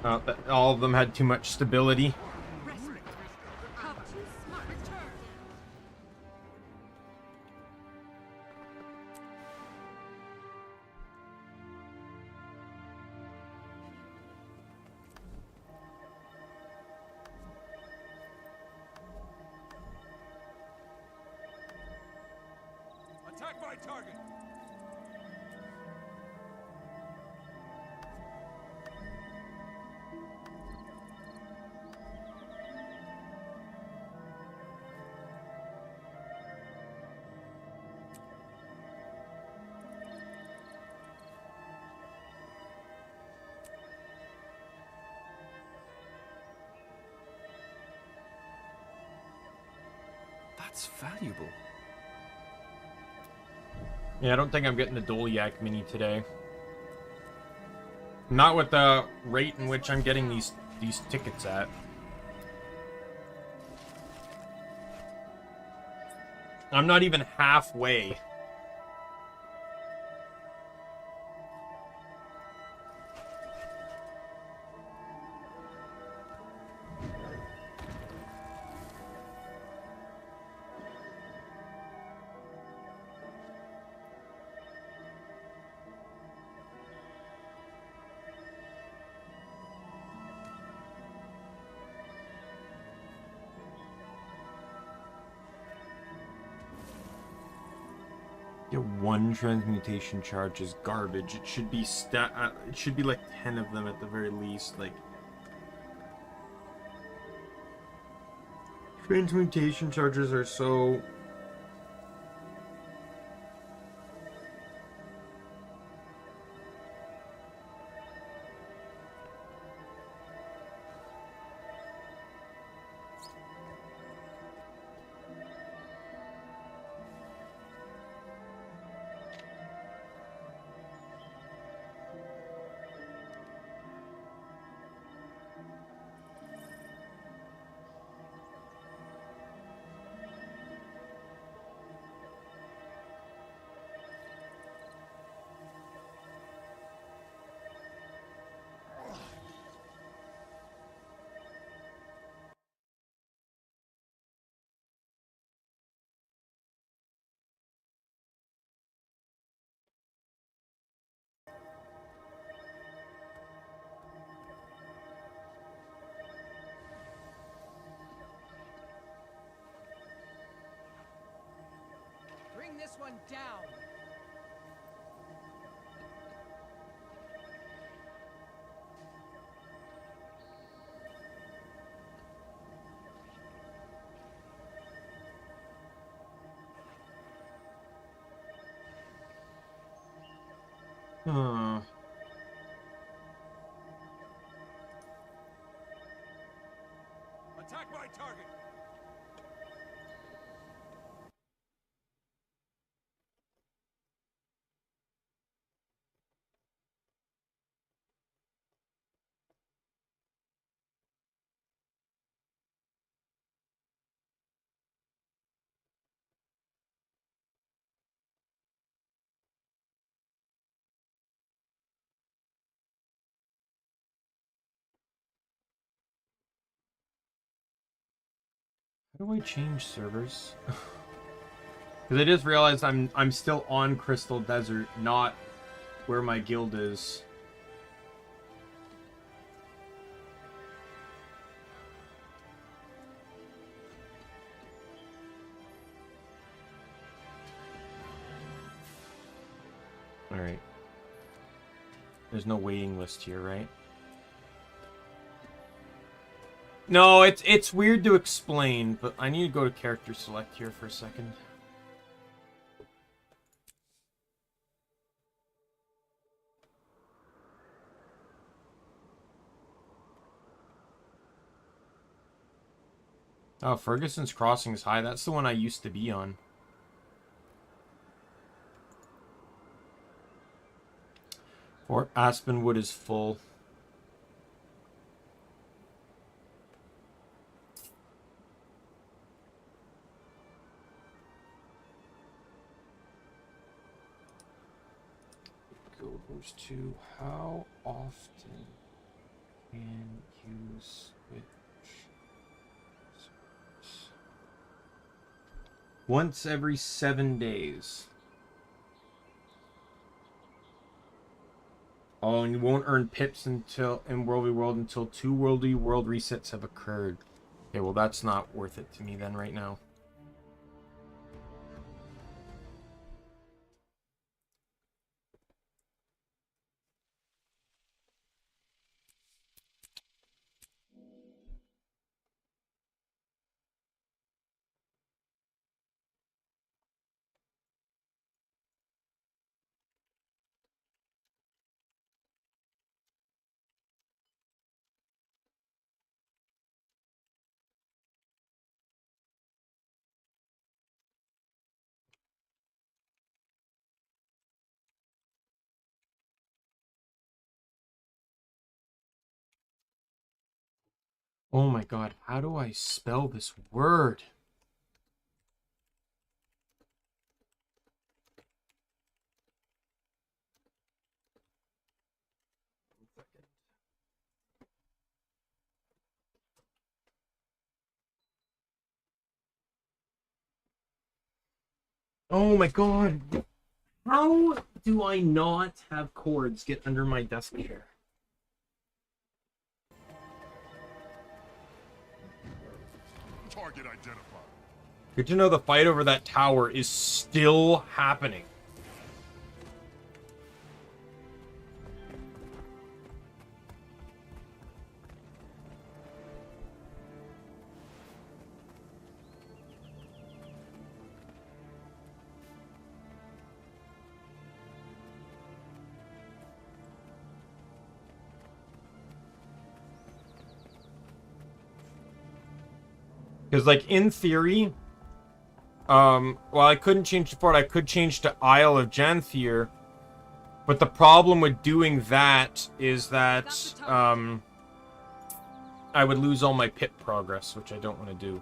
All of them had too much stability. Respite. Recover. Too smart. Return. Attack my target! That's valuable. Yeah, I don't think I'm getting the Dolyak Mini today. Not with the rate in which I'm getting these tickets at. I'm not even halfway. Yeah, one transmutation charge is garbage. It should be it should be like 10 of them at the very least. Like, transmutation charges are so... Bring this one down. Huh. Attack my target! How do I change servers? Because I just realized I'm still on Crystal Desert, not where my guild is. Alright. There's no waiting list here, right? No, it's weird to explain, but I need to go to character select here for a second. Oh, Ferguson's Crossing is high. That's the one I used to be on. Or Aspenwood is full. Goes to how often can Once every 7 days. Oh, and you won't earn pips until in World v World until 2 World v World resets have occurred. Okay, well that's not worth it to me then right now. Oh my god, how do I spell this word? Oh my god. How do I not have cords get under my desk chair? Target identified. Good to know the fight over that tower is still happening. Because, like, in theory, well, I couldn't change the fort. I could change to Isle of Janthier. But the problem with doing that is that, I would lose all my pip progress, which I don't want to do.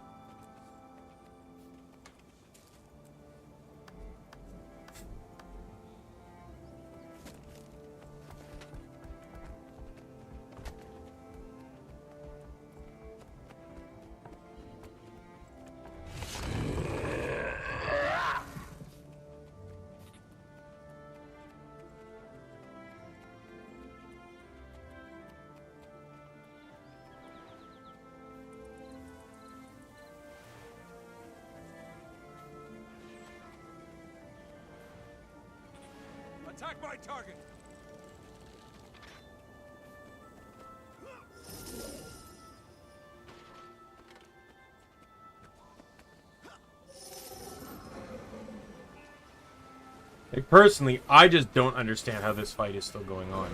Attack my target! Like, personally, I just don't understand how this fight is still going on.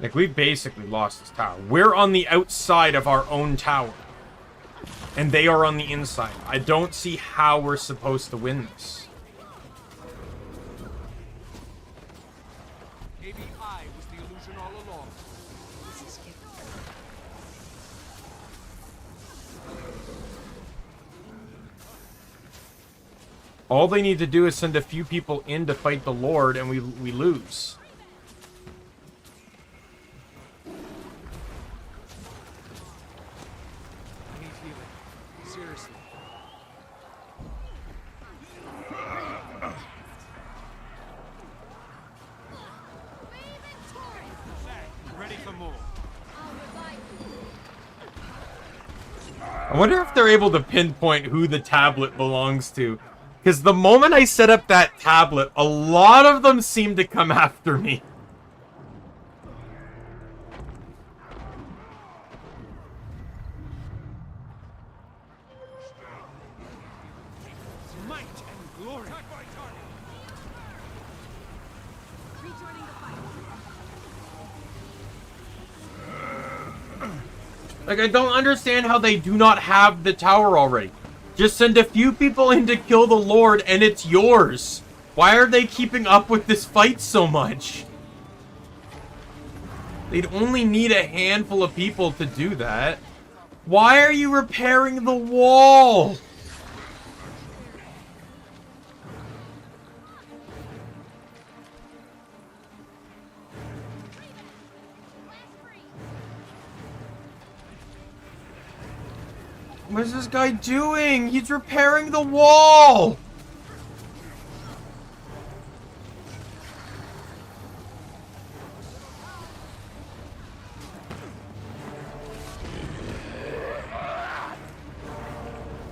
Like, we basically lost this tower. We're on the outside of our own tower. And they are on the inside. I don't see how we're supposed to win this. Maybe I was the illusion all along. This is getting... All they need to do is send a few people in to fight the Lord, and we lose. I need healing. Seriously. Ready for more. I wonder if they're able to pinpoint who the tablet belongs to. Because the moment I set up that tablet, a lot of them seem to come after me. Might and glory. Attack my target. Rejoining the fight. Like, I don't understand how they do not have the tower already. Just send a few people in to kill the Lord, and it's yours. Why are they keeping up with this fight so much? They'd only need a handful of people to do that. Why are you repairing the wall? What is this guy doing? He's repairing the wall!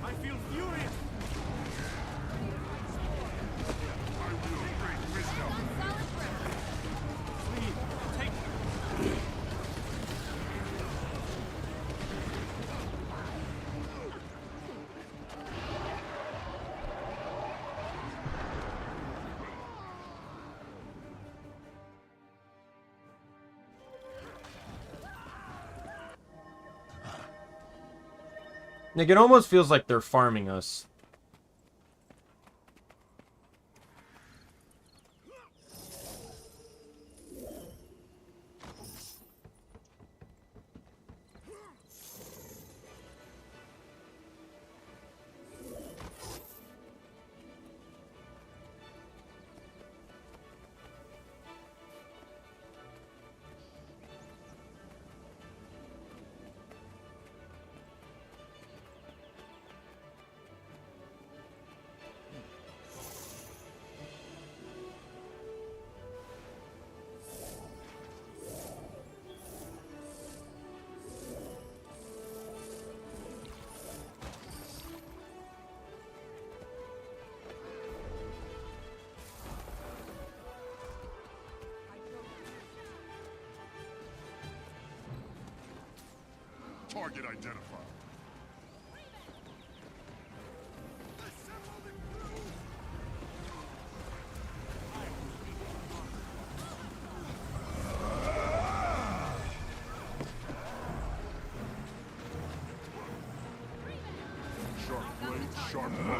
I feel furious. Please, take Like, it almost feels like they're farming us. Target identified. Sharp blade, sharp blade.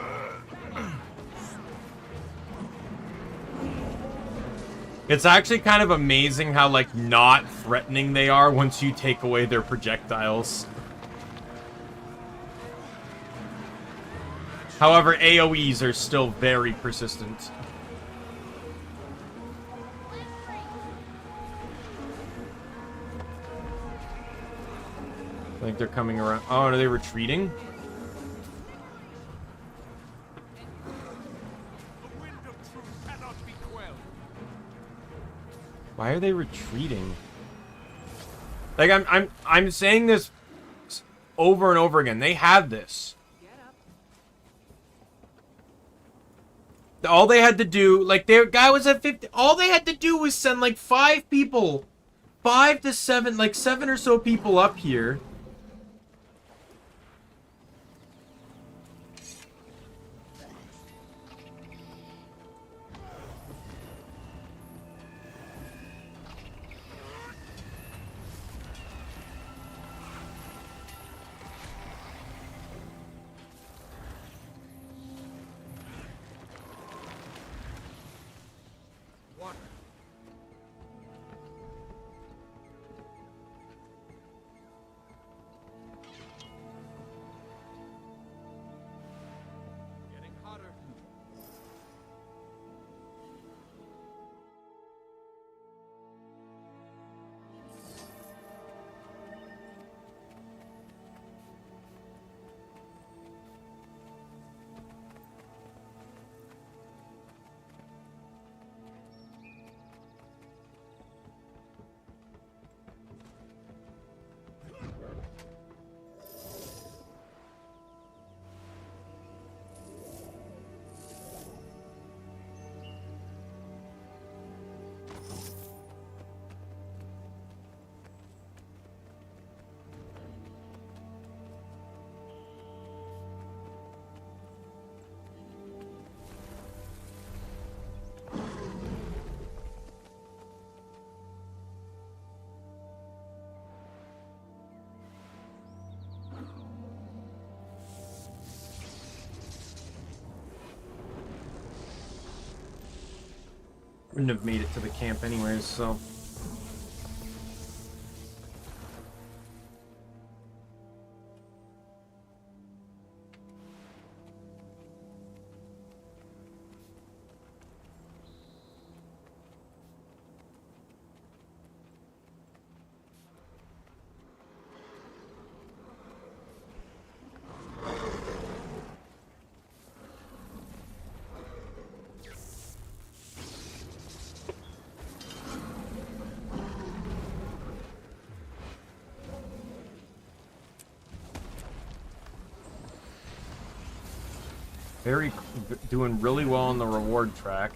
It's actually kind of amazing how, like, not threatening they are once you take away their projectiles. However, AoEs are still very persistent. I think they're coming around. Oh, are they retreating? the wind of truth cannot be quelled. Why are they retreating? Like, I'm saying this over and over again. They have this. All they had to do, like, their guy was at 50. All they had to do was send, like, 5 people. 5 to 7, like, 7 or so people up here. One. Getting hotter. Wouldn't have made it to the camp anyways, so. Doing really well on the reward track.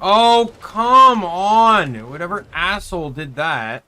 Oh, come on! Whatever asshole did that.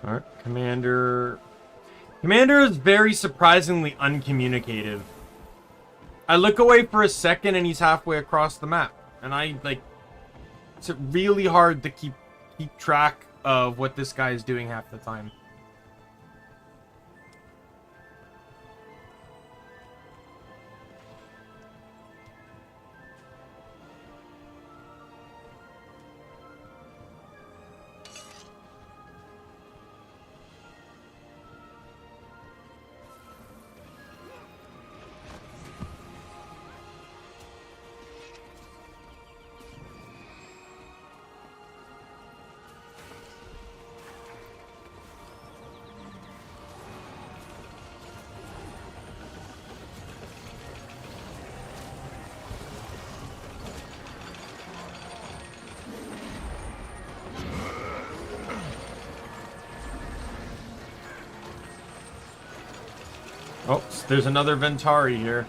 Alright, Commander... Commander is very surprisingly uncommunicative. I look away for a second and he's halfway across the map. And I, like... It's really hard to keep track of what this guy is doing half the time. Oh, there's another Ventari here.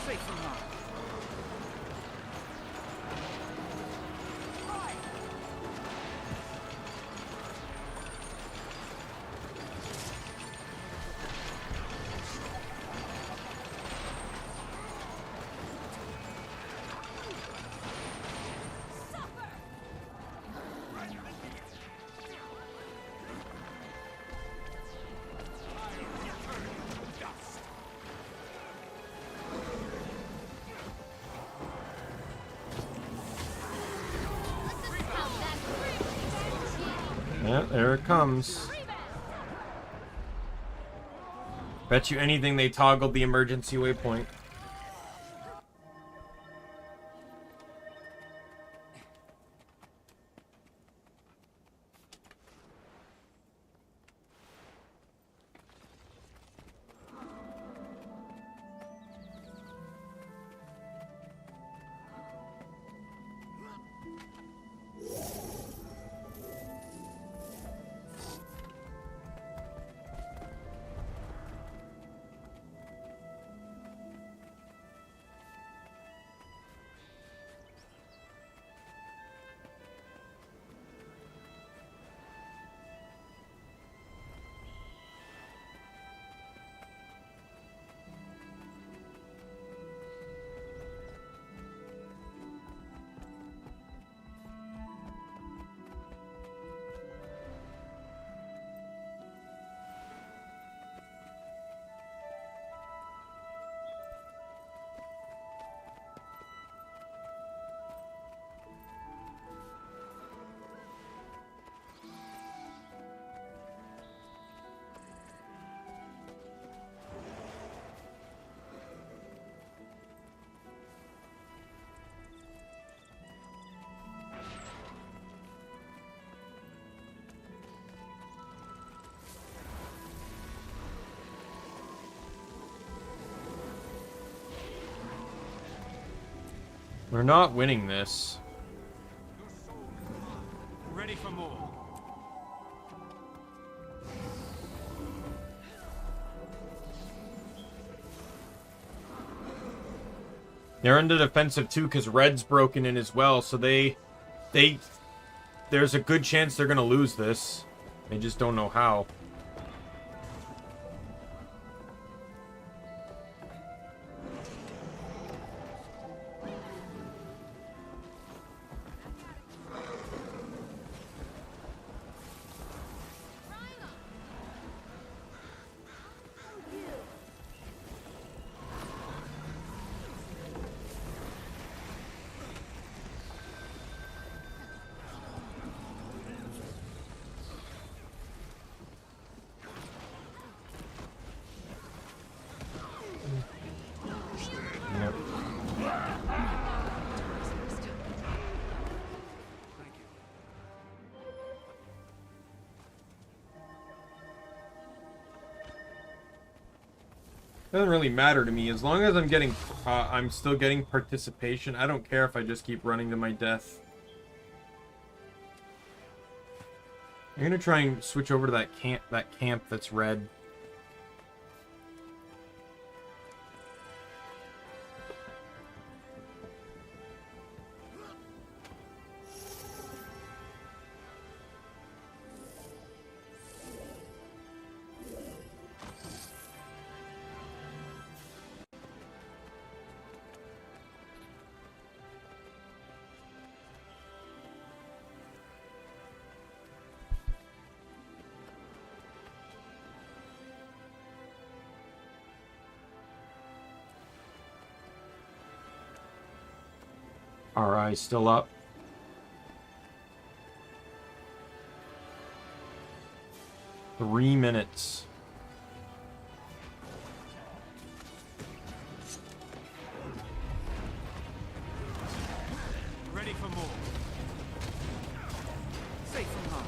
Safe from harm. Yeah, there it comes. Bet you anything they toggled the emergency waypoint. We're not winning this. Ready for more. They're under defensive too because Red's broken in as well, so there's a good chance they're gonna lose this. They just don't know how. Doesn't really matter to me as long as I'm still getting participation. I don't care if I just keep running to my death. I'm gonna try and switch over to that camp that's red. RI still up. Three minutes. Ready for more. Safe from harm.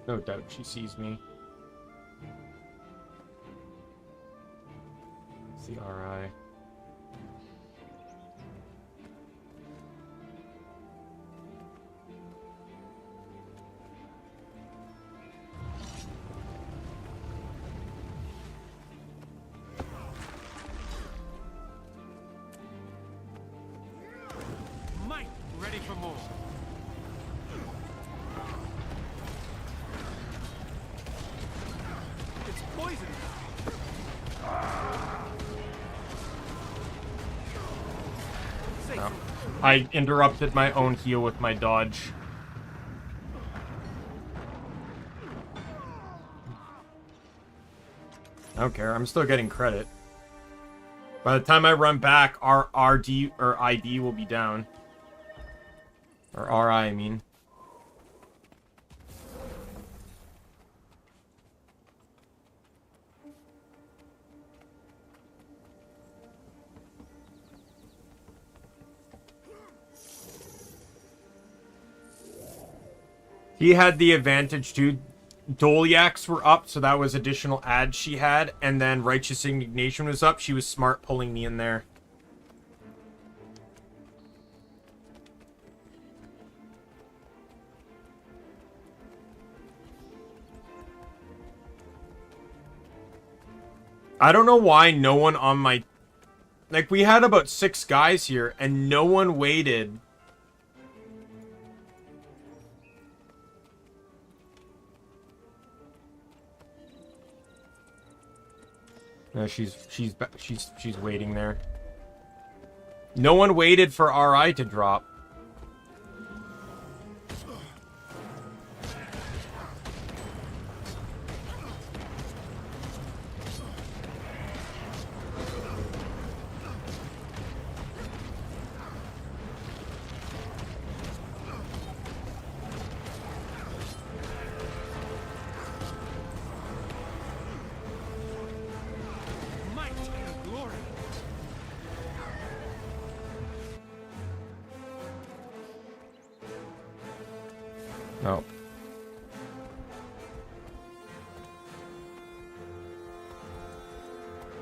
No doubt she sees me. It's the RI. hole. It's poison. Say Oh. something. I interrupted my own heal with my dodge. I don't care. I'm still getting credit. By the time I run back, our RD or ID will be down. Or RI, I mean. He had the advantage too. Dolyaks were up, so that was additional ads she had, and then Righteous Indignation was up. She was smart pulling me in there. I don't know why no one on my... Like, we had about 6 guys here, and no one waited. No, she's waiting there. No one waited for RI to drop. Might and glory. Oh.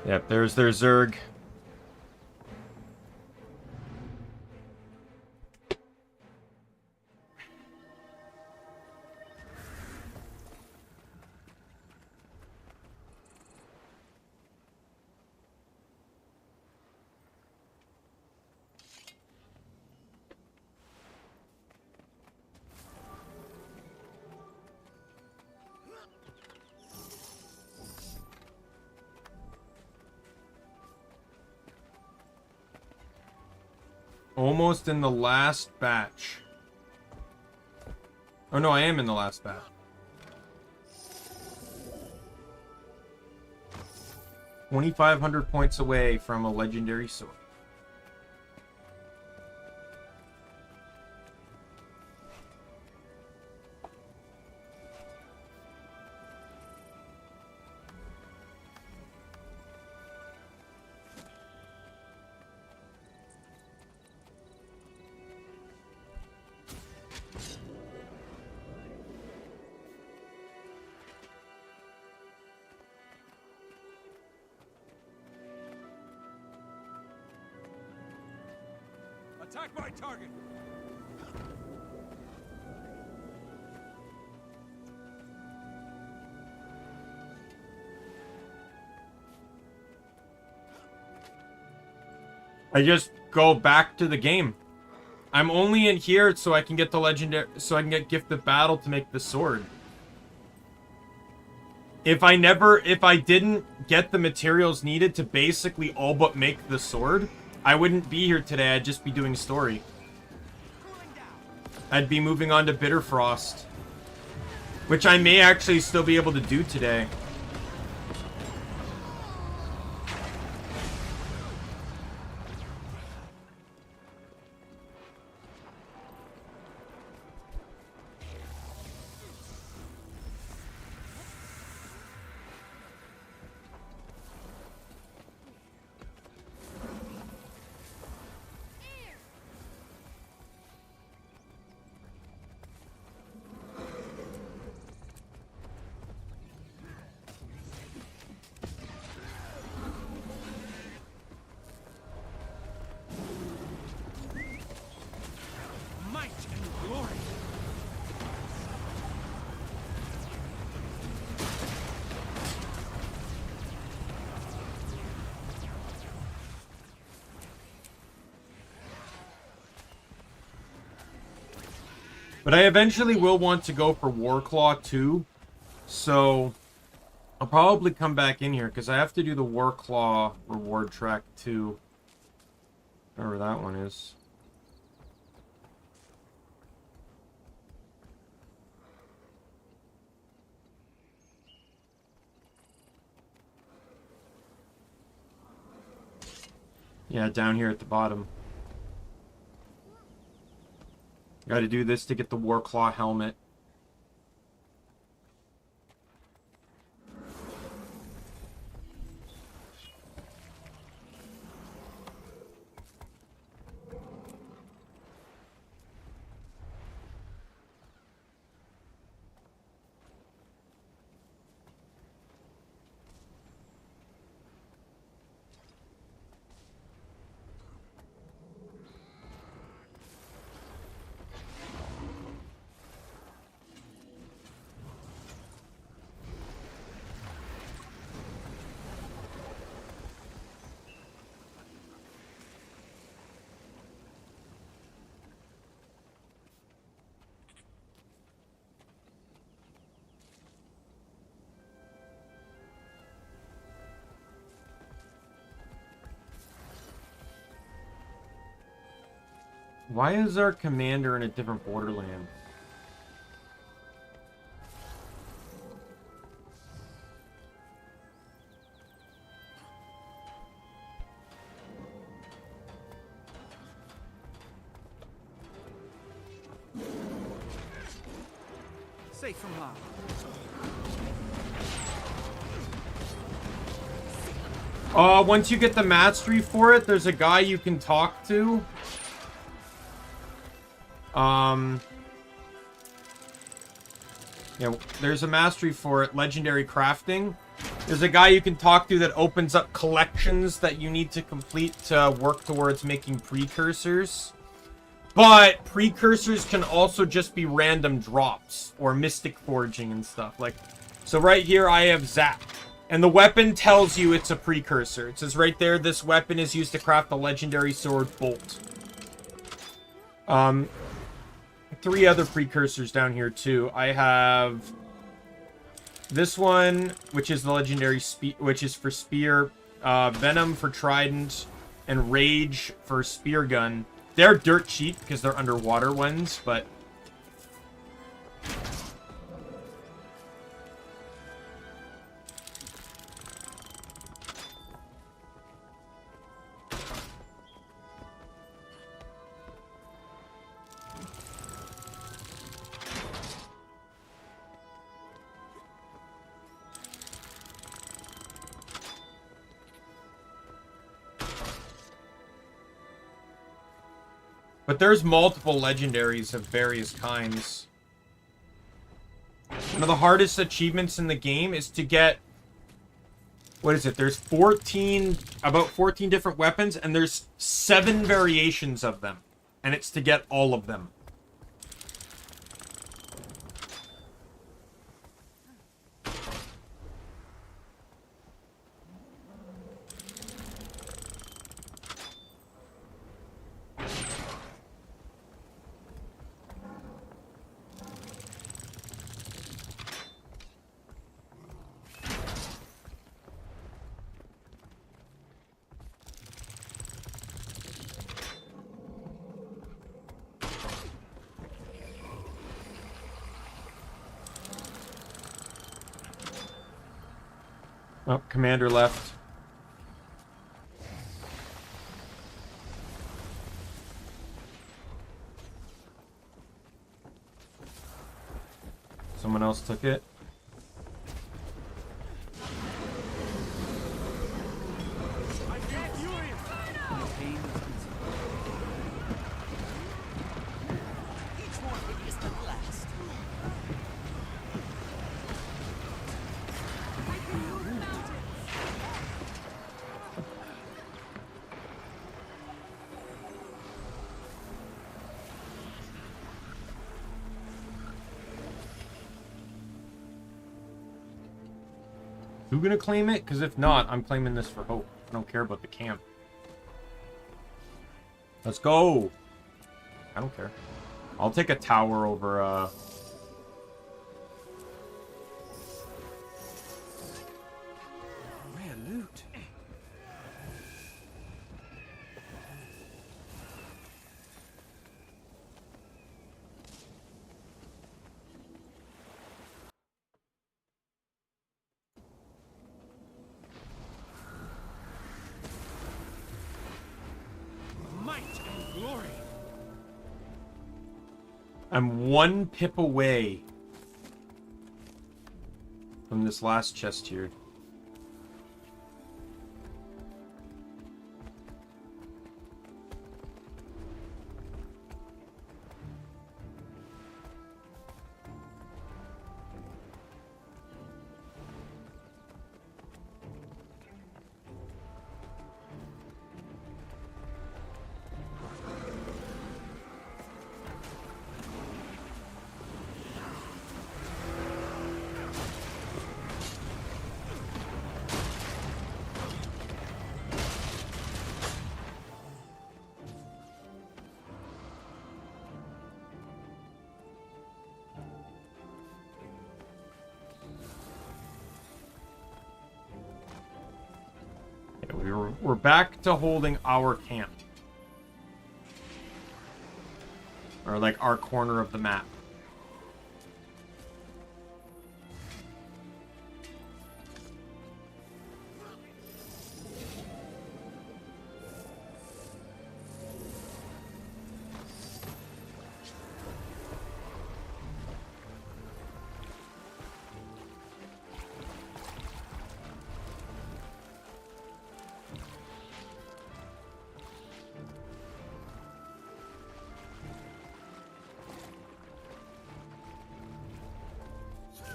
Yep, there's their Zerg. Almost in the last batch. Oh no, I am in the last batch. 2,500 points away from a legendary sword. Attack my target! I just go back to the game. I'm only in here so I can get the legendary, so I can get gifted battle to make the sword. If I didn't get the materials needed to basically all but make the sword, I wouldn't be here today. I'd just be doing story. I'd be moving on to Bitterfrost, which I may actually still be able to do today. But I eventually will want to go for Warclaw too. So I'll probably come back in here because I have to do the Warclaw reward track too. Whatever that one is. Yeah, down here at the bottom. Got to do this to get the Warclaw helmet. Why is our commander in a different borderland? Safe from harm. Once you get the mastery for it, there's a guy you can talk to. Yeah, there's a mastery for it, legendary crafting. There's a guy you can talk to that opens up collections that you need to complete to work towards making precursors. But precursors can also just be random drops or mystic forging and stuff. Like, so right here I have Zap. And the weapon tells you it's a precursor. It says right there, this weapon is used to craft a legendary sword bolt. 3 other precursors down here too. I have this one, which is the legendary which is for spear, Venom for trident, and Rage for spear gun. They're dirt cheap because they're underwater ones, but there's multiple legendaries of various kinds. One of the hardest achievements in the game is to get... What is it? There's about 14 different weapons, and there's 7 variations of them. And it's to get all of them. Oh, commander left. Someone else took it. Who gonna claim it? Because if not, I'm claiming this for hope. I don't care about the camp. Let's go! I don't care. I'll take a tower over, Rare loot. Might and glory. I'm 1 pip away from this last chest here. We're back to holding our camp. Or like our corner of the map.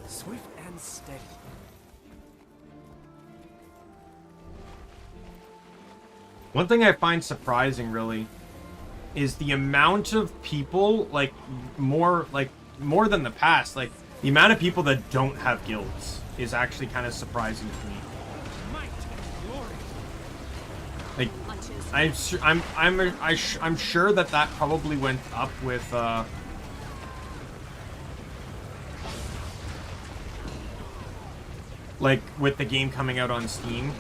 Swift and steady. One thing I find surprising, really, is the amount of people, like, more than the past, like, the amount of people that don't have guilds is actually kind of surprising to me. Might and glory. Like, I'm sure that probably went up with, like, with the game coming out on Steam.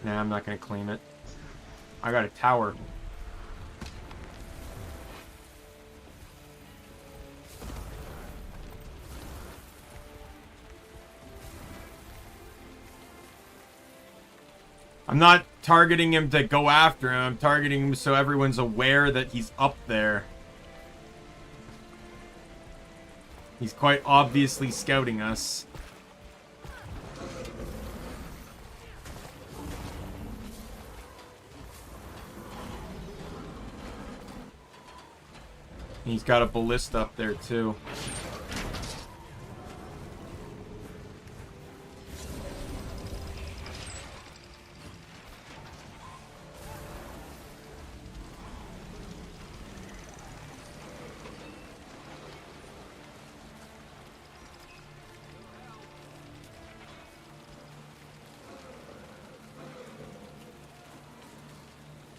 Nah, I'm not gonna claim it. I got a tower. I'm not targeting him to go after him. I'm targeting him so everyone's aware that he's up there. He's quite obviously scouting us. He's got a ballista up there too.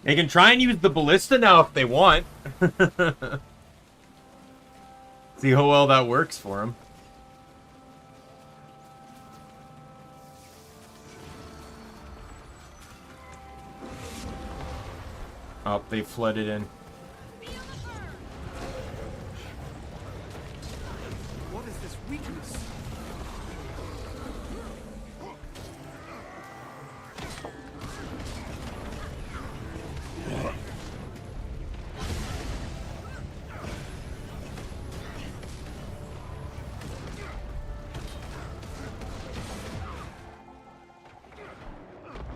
They can try and use the ballista now if they want. See how well that works for him. Oh, they flooded in. What is this weakness?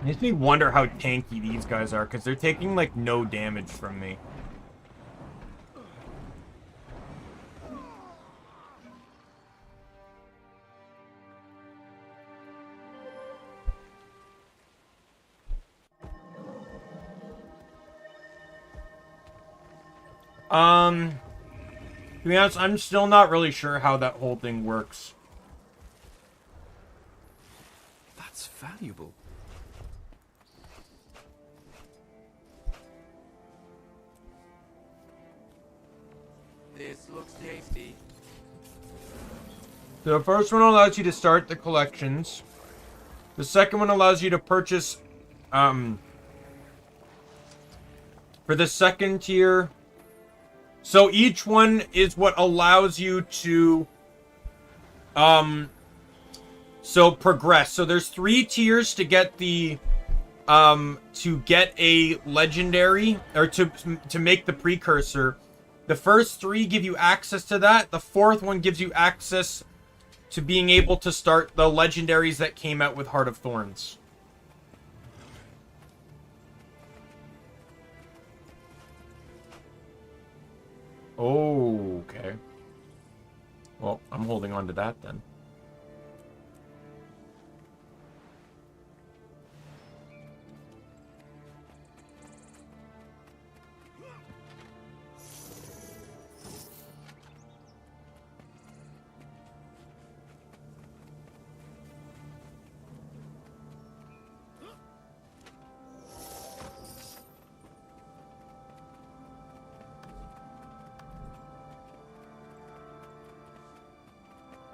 Makes me wonder how tanky these guys are, because they're taking, like, no damage from me. To be honest, I'm still not really sure how that whole thing works. That's valuable. This looks tasty. The first one allows you to start the collections. The second one allows you to purchase, for the second tier. So each one is what allows you to, so progress. So there's 3 tiers to get the, to get a legendary, or to make the precursor. The first 3 give you access to that. The 4th one gives you access to being able to start the legendaries that came out with Heart of Thorns. Oh, okay. Well, I'm holding on to that then.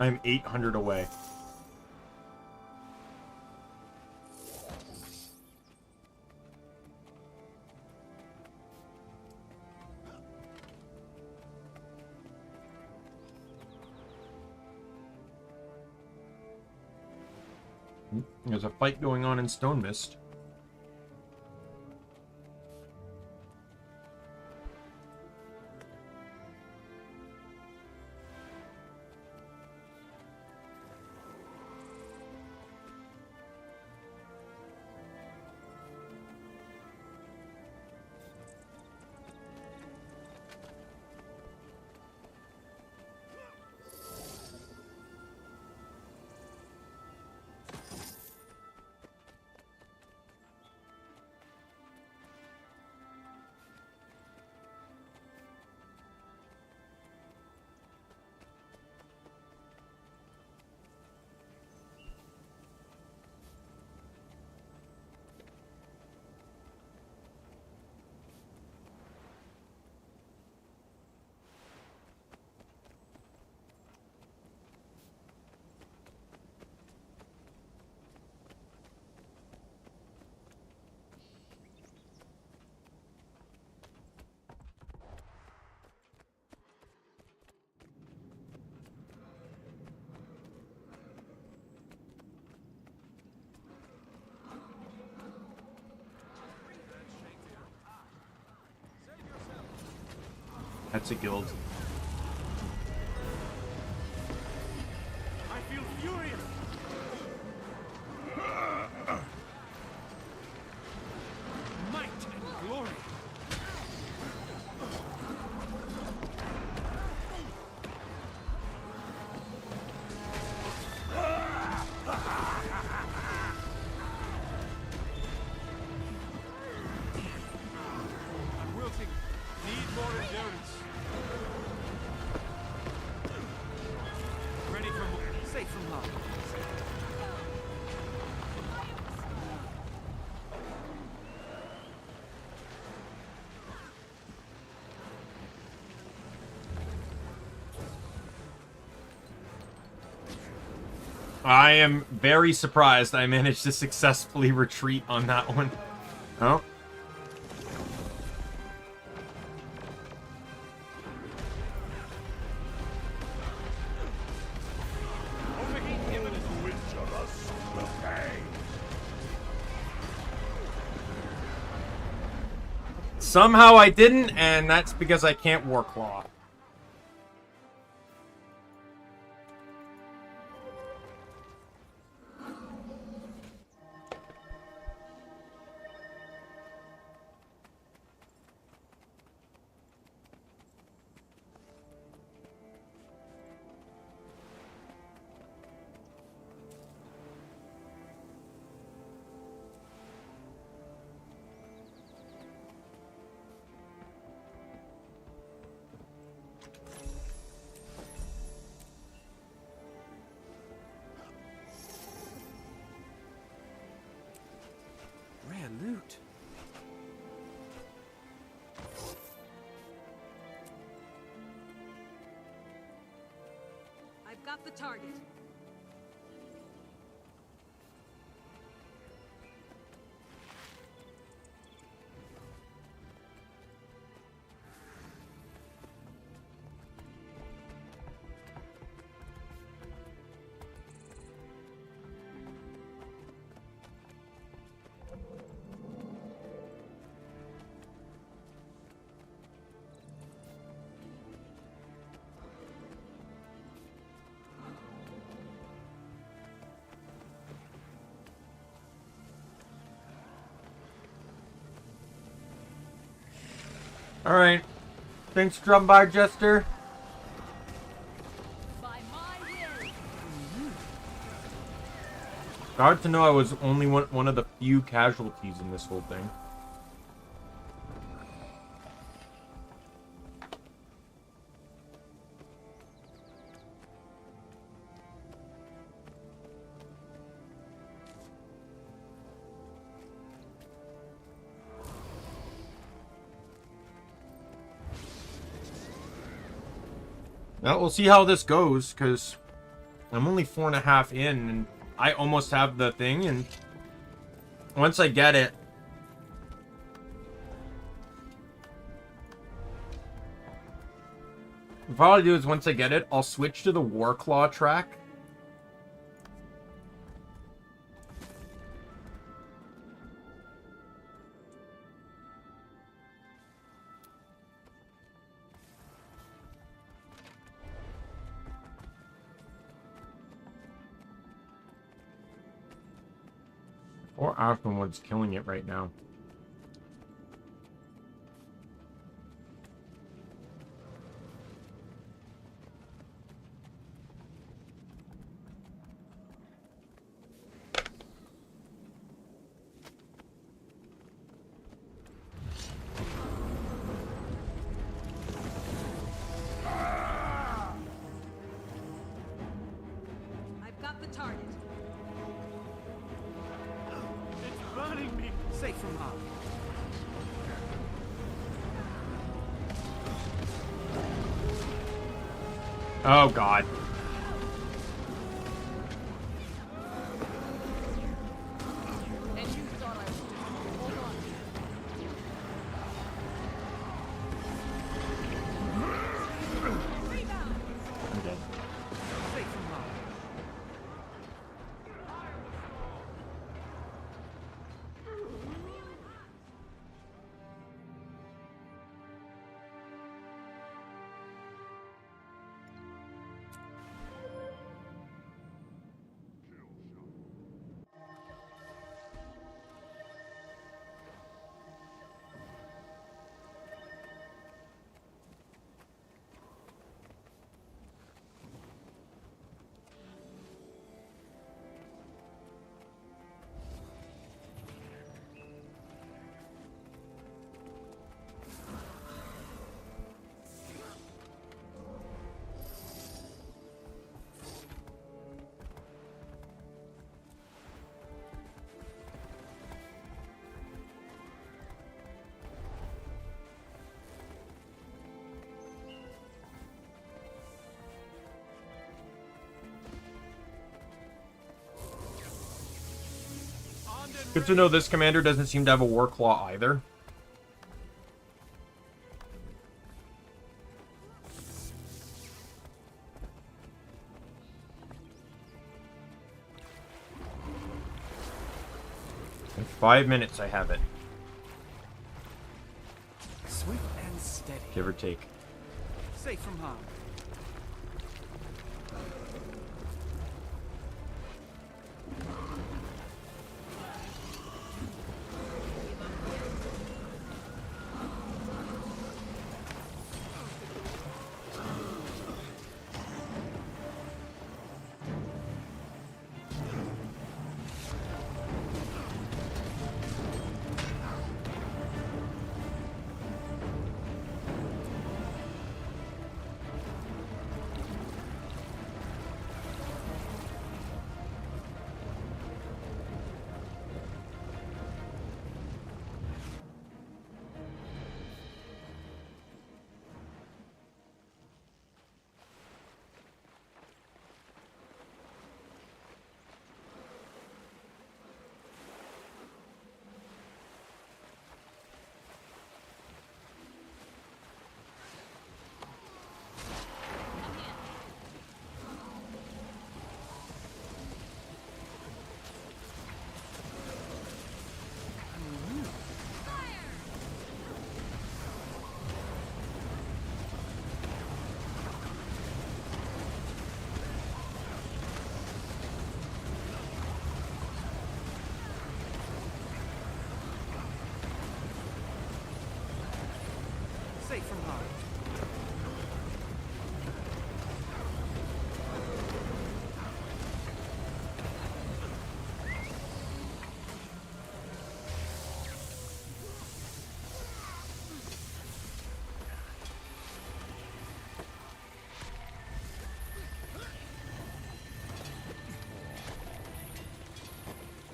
I'm 800 away. There's a fight going on in Stone Mist. That's a guild. I feel furious. Might and glory. I'm wilting. Need more endurance. Ready for more. Safe from harm. I am very surprised I managed to successfully retreat on that one. Oh. Overheat imminent. Which of us will pay? Somehow I didn't, and that's because I can't Warclaw. loot. I've got the target. Alright. Thanks, Drumbar Jester. By my will. Hard to know I was only one of the few casualties in this whole thing. Well, we'll see how this goes, because I'm only 4.5 in, and I almost have the thing, and once I get it... What I'll do is once I get it, I'll switch to the Warclaw track. Or Afterwood's killing it right now. I've got the target. It's burning me. Safe from harm. Oh, God. And you thought I would. Hold on. Rebound. I'm dead. Safe from harm. Good to know this commander doesn't seem to have a Warclaw either. In 5 minutes I have it. Swift and steady. Give or take. Safe from harm.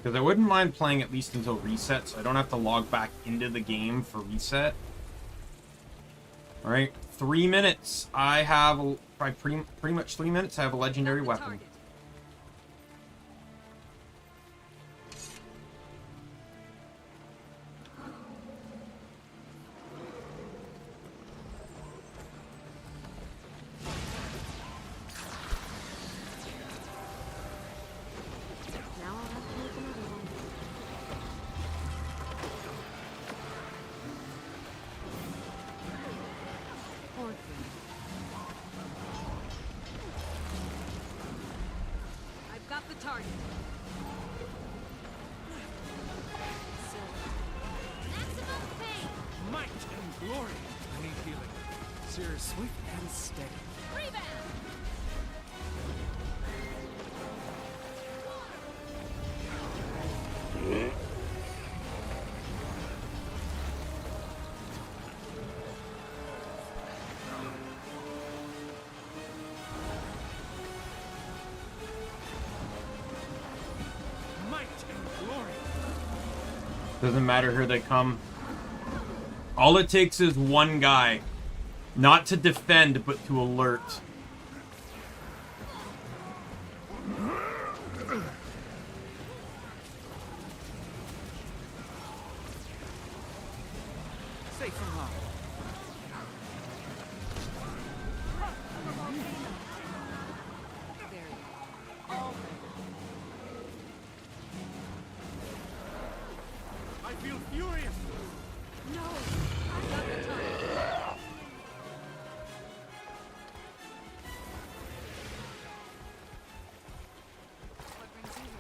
Because I wouldn't mind playing at least until reset, so I don't have to log back into the game for reset. Alright, 3 minutes. I have, pretty much 3 minutes, I have a legendary weapon. Target. Now I'll have to make another one. Poor thing. I've got the target. Maximum pain. Might and glory. I need healing. Sir, swift and steady. Rebound. Might and glory. Doesn't matter who they come. All it takes is one guy. Not to defend, but to alert. Safe from harm. There you go. I feel furious. No. I've got the target. What brings you here?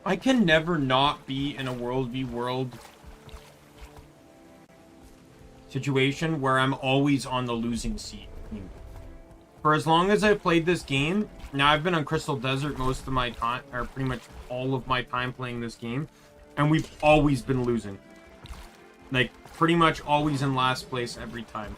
I can never not be in a World v World situation where I'm always on the losing seat. For as long as I've played this game, now I've been on Crystal Desert most of my time, or pretty much all of my time playing this game, and we've always been losing. Like, pretty much always in last place every time.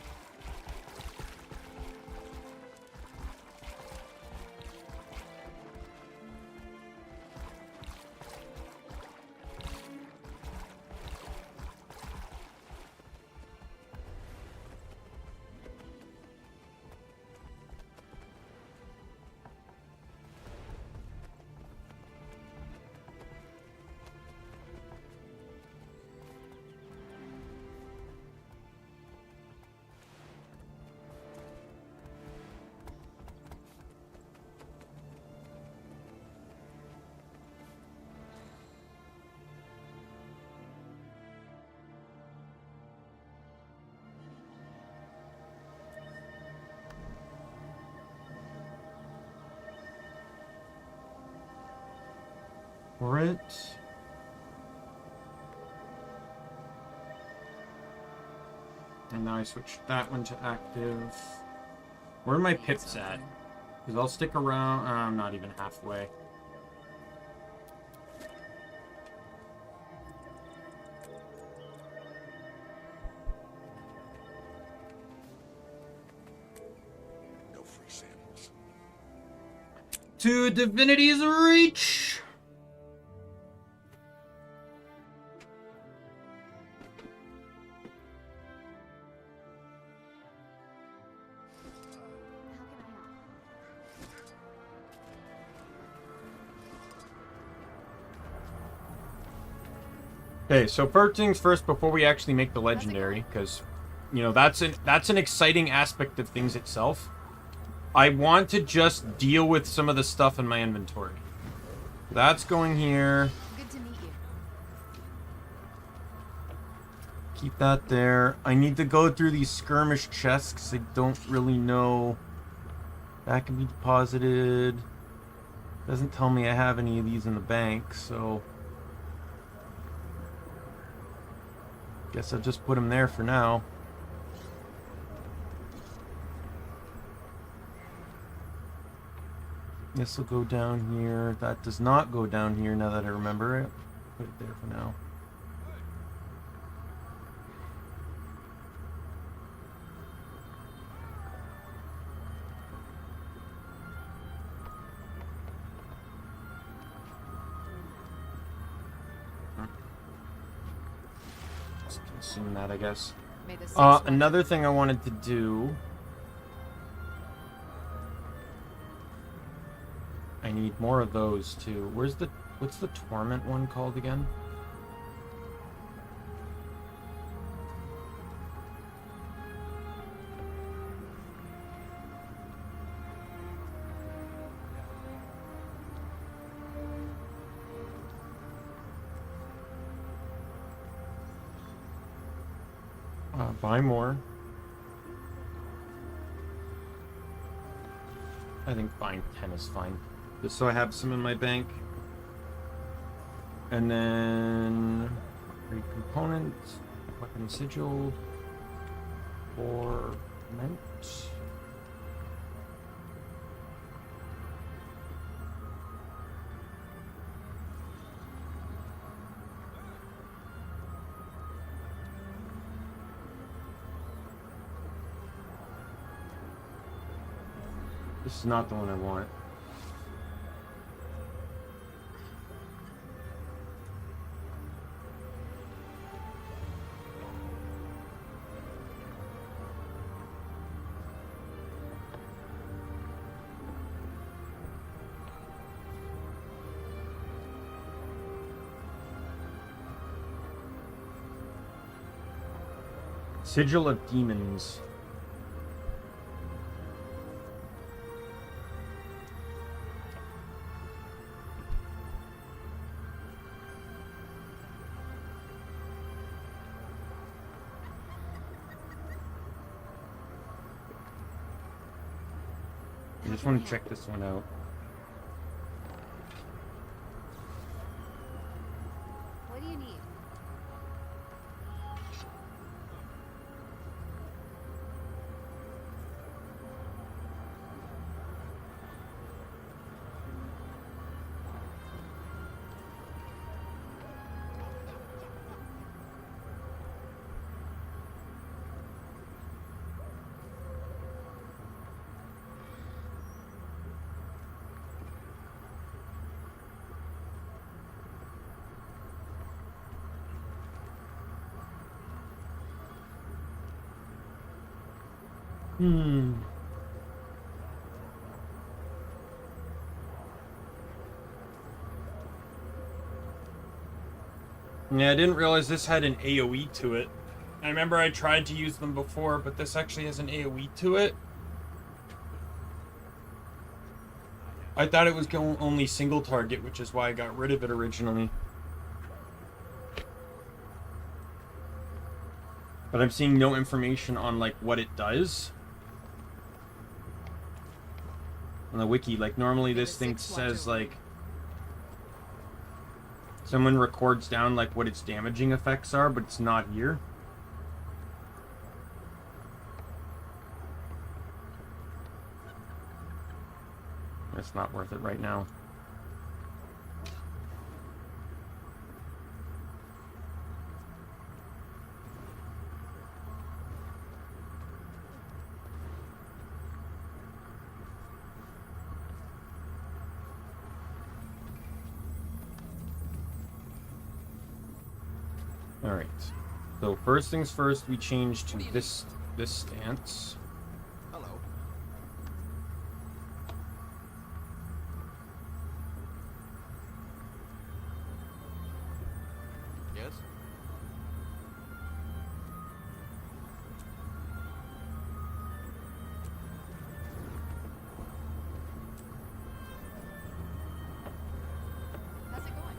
For it. And now I switched that one to active. Where are my pips at? Because I'll stick around. I'm not even halfway. No free samples. To Divinity's Reach! How can I help? Okay, so first things first before we actually make the legendary, because, you know, that's an exciting aspect of things itself. I want to just deal with some of the stuff in my inventory. That's going here. Good to meet you. Keep that there. I need to go through these skirmish chests because I don't really know. That can be deposited. Doesn't tell me I have any of these in the bank, so guess I'll just put them there for now. This will go down here. That does not go down here now that I remember it. Put it there for now. Just consume that, I guess. May the six watch Another thing I wanted to do. I need more of those too. What's the torment one called again? Buy more. I think buying 10 is fine. Just so I have some in my bank. And then upgrade components, weapon sigil, ornament. This is not the one I want. Sigil of Demons. I just want to check this one out. What do you need? Yeah, I didn't realize this had an AoE to it. I remember I tried to use them before, but this actually has an AoE to it. I thought it was going only single target, which is why I got rid of it originally. But I'm seeing no information on like what it does. On the wiki, like normally this thing says like someone records down like what its damaging effects are, but it's not here. It's not worth it right now. Alright, so first things first, we change to this stance. Hello. Yes? How's it going?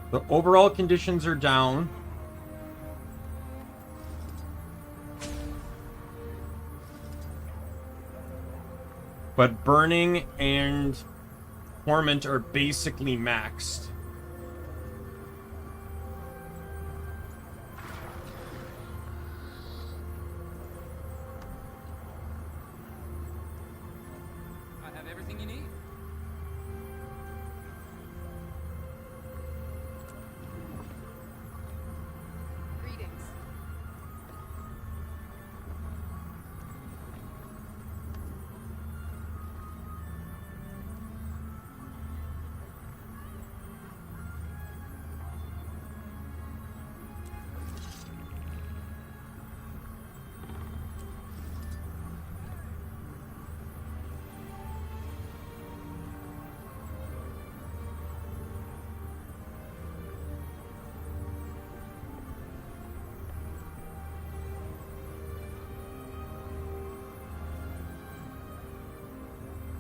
The overall conditions are down. But Burning and Torment are basically maxed. I have everything you need. Greetings.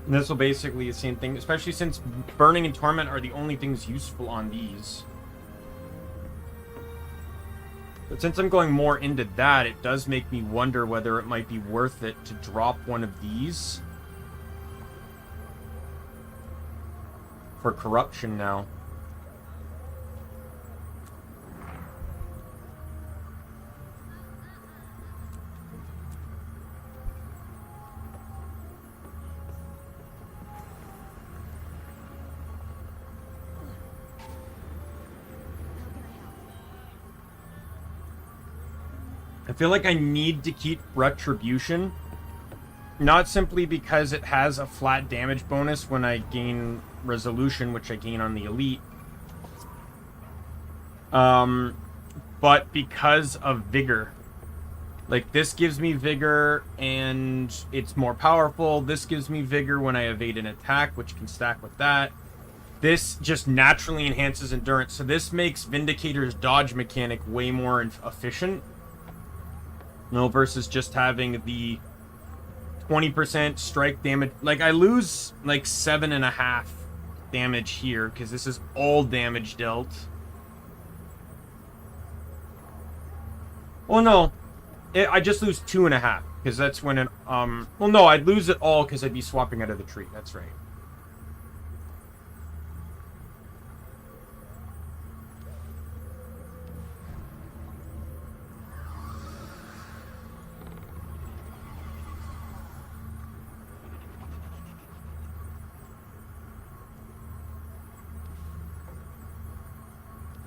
And this will basically be the same thing, especially since Burning and Torment are the only things useful on these. But since I'm going more into that, it does make me wonder whether it might be worth it to drop one of these for Corruption now. I feel like I need to keep Retribution, not simply because it has a flat damage bonus when I gain Resolution, which I gain on the Elite, but because of Vigor. Like, this gives me Vigor, and it's more powerful. This gives me Vigor when I evade an attack, which can stack with that. This just naturally enhances Endurance, so this makes Vindicator's dodge mechanic way more efficient. No, versus just having the 20% strike damage. Like, I lose like 7.5 damage here because this is all damage dealt. Well, no, I just lose 2.5 because that's when it. Well, no, I'd lose it all because I'd be swapping out of the tree. That's right.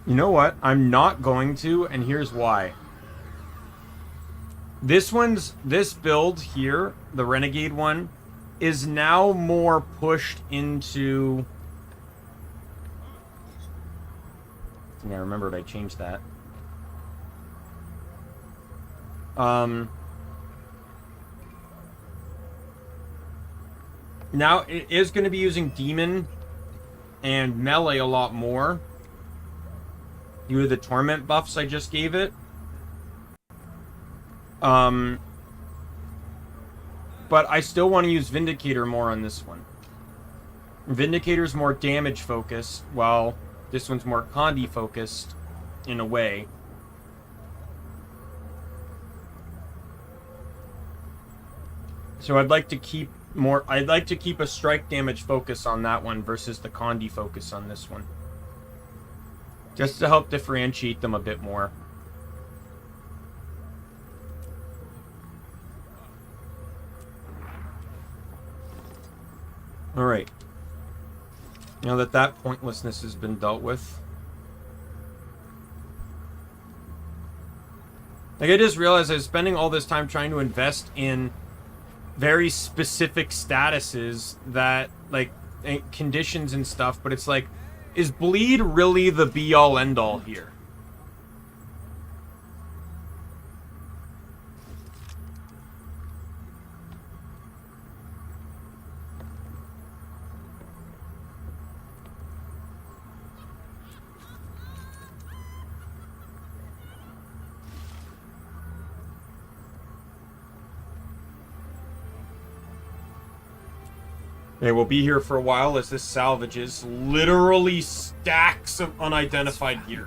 You know what? I'm not going to, and here's why. This build here, the Renegade one, is now more pushed into... I think I remembered I changed that. Now it is going to be using Demon and Melee a lot more. Due to the Torment buffs I just gave it. But I still want to use Vindicator more on this one. Vindicator's more damage focused, while this one's more Condi focused, in a way. So I'd like to keep a strike damage focus on that one versus the Condi focus on this one. Just to help differentiate them a bit more. Alright. Now that that pointlessness has been dealt with. Like, I just realized I was spending all this time trying to invest in very specific statuses that, like, conditions and stuff, but it's like, is bleed really the be-all, end-all here? Okay, we'll be here for a while as this salvages literally stacks of unidentified gear.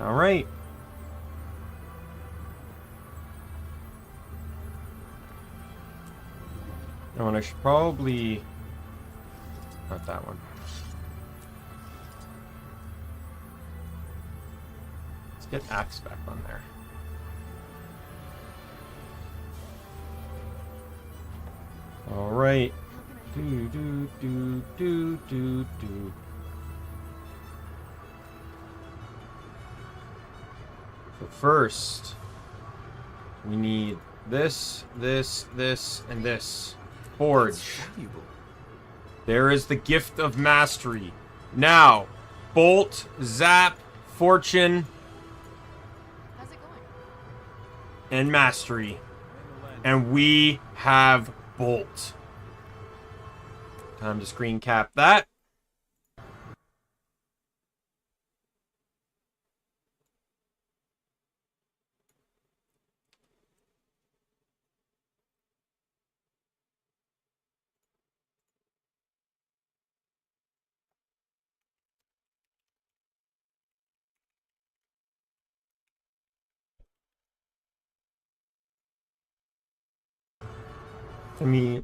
All right. Oh, and I should probably... Not that one. Let's get Axe back on there. All right. Do. So first, we need this, and this. Forge. There is the gift of mastery. Now, Bolt, Zap, Fortune, How's it going? and Mastery. And we have Bolt. Time to screen cap that.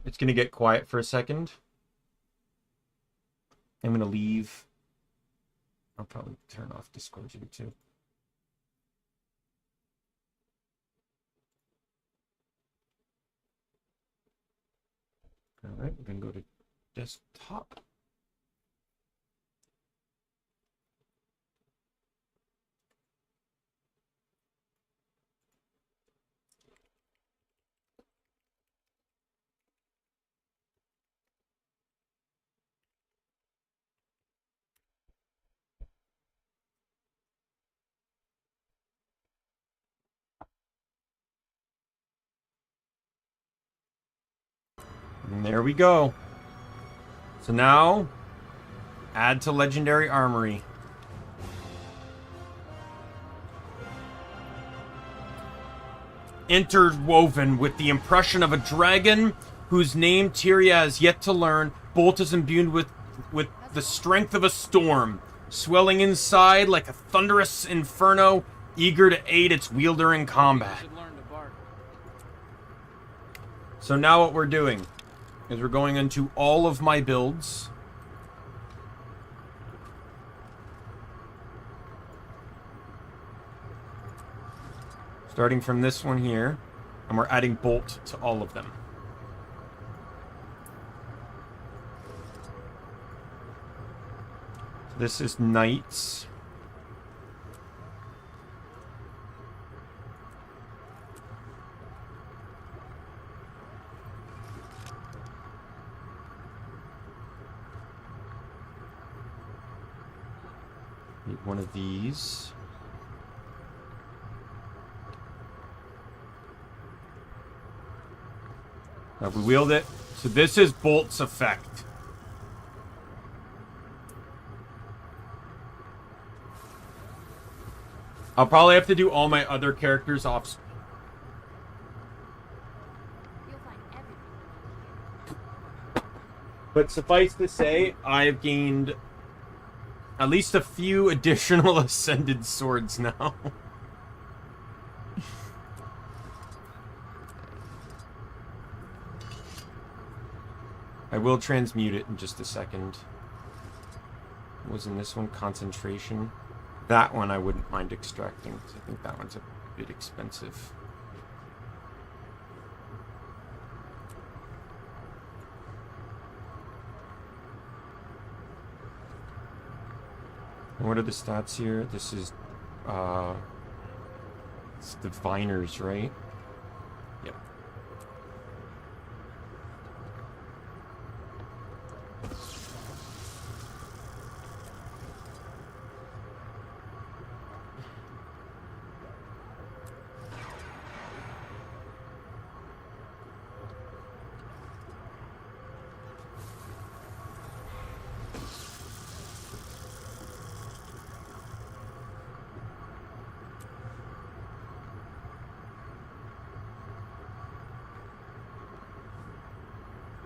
It's gonna get quiet for a second. I'm gonna leave. I'll probably turn off Discord too. All right, we're gonna go to desktop. And there we go. So now, add to Legendary Armory. Interwoven with the impression of a dragon whose name Tyria has yet to learn, Bolt is imbued with the strength of a storm, swelling inside like a thunderous inferno, eager to aid its wielder in combat. So now what we're doing is we're going into all of my builds. Starting from this one here, and we're adding Bolt to all of them. This is Knights. Need one of these. Now we wield it. So this is Bolt's effect. I'll probably have to do all my other characters off. You'll find everything you need here. But suffice to say, I've gained at least a few additional Ascended Swords now. I will transmute it in just a second. What was in this one? Concentration. That one I wouldn't mind extracting, because I think that one's a bit expensive. And what are the stats here? This is, it's Diviners, right? Yep.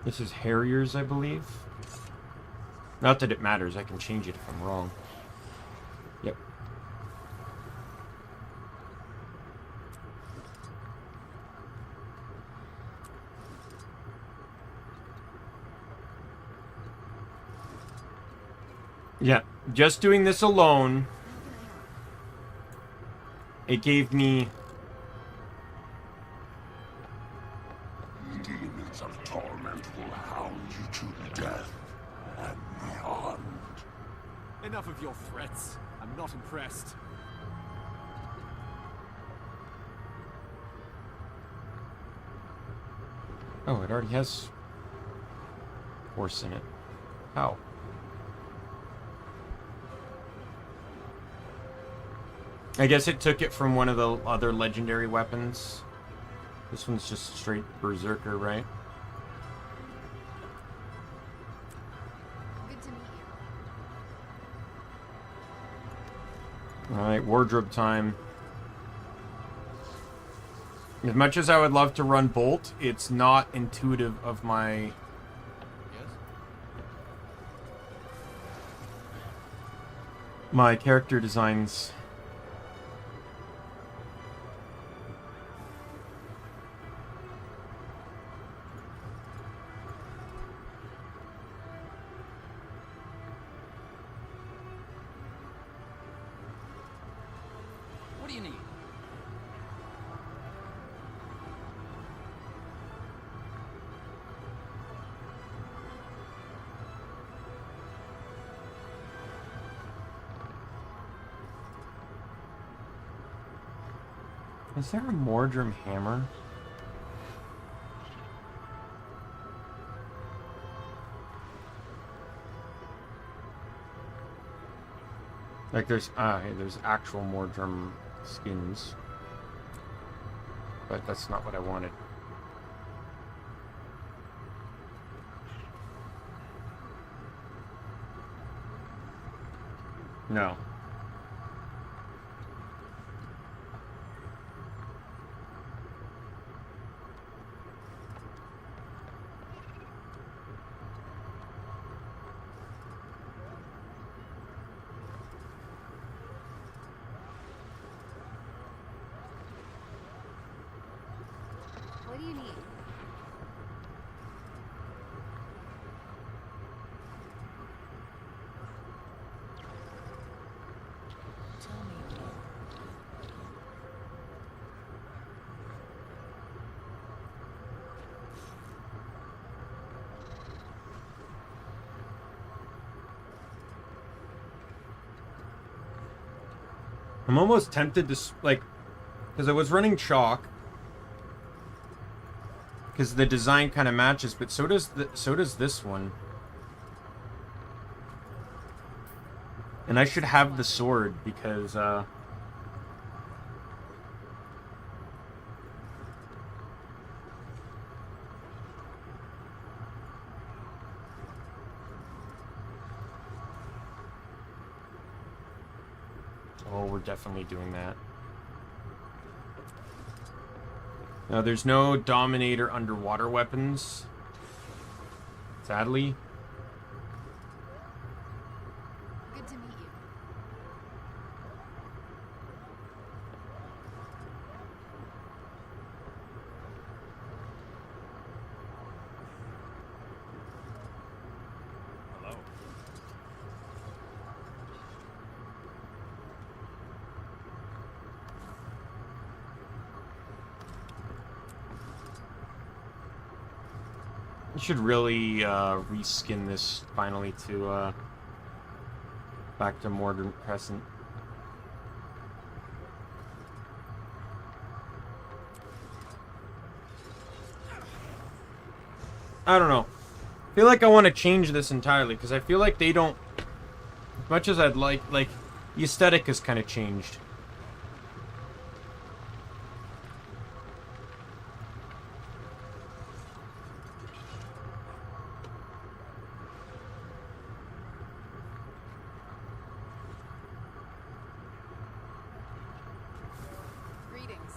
This is Harriers, I believe. Not that it matters, I can change it if I'm wrong. Yep. Yeah, just doing this alone, it gave me... Demons of torment will hound you to death and beyond. Enough of your threats. I'm not impressed. Oh, it already has horse in it. How? I guess it took it from one of the other legendary weapons. This one's just straight berserker, right? Good to meet you. Alright, wardrobe time. As much as I would love to run Bolt, it's not intuitive of my... Yes? my character designs. What do you need? Is there a Mordrum hammer? Like there's actual Mordrum skins. But that's not what I wanted. No. What do you need? Tell me more. I'm almost tempted to, like, because I was running chalk. Because the design kind of matches, but so does this one. And I should have the sword because oh, we're definitely doing that. No, there's no Dominator underwater weapons. Sadly. Good to meet you. Hello. You should really reskin this finally to back to Mordor Crescent. I don't know. I feel like I want to change this entirely because I feel like they don't, as much as I'd like the aesthetic has kind of changed. Greetings.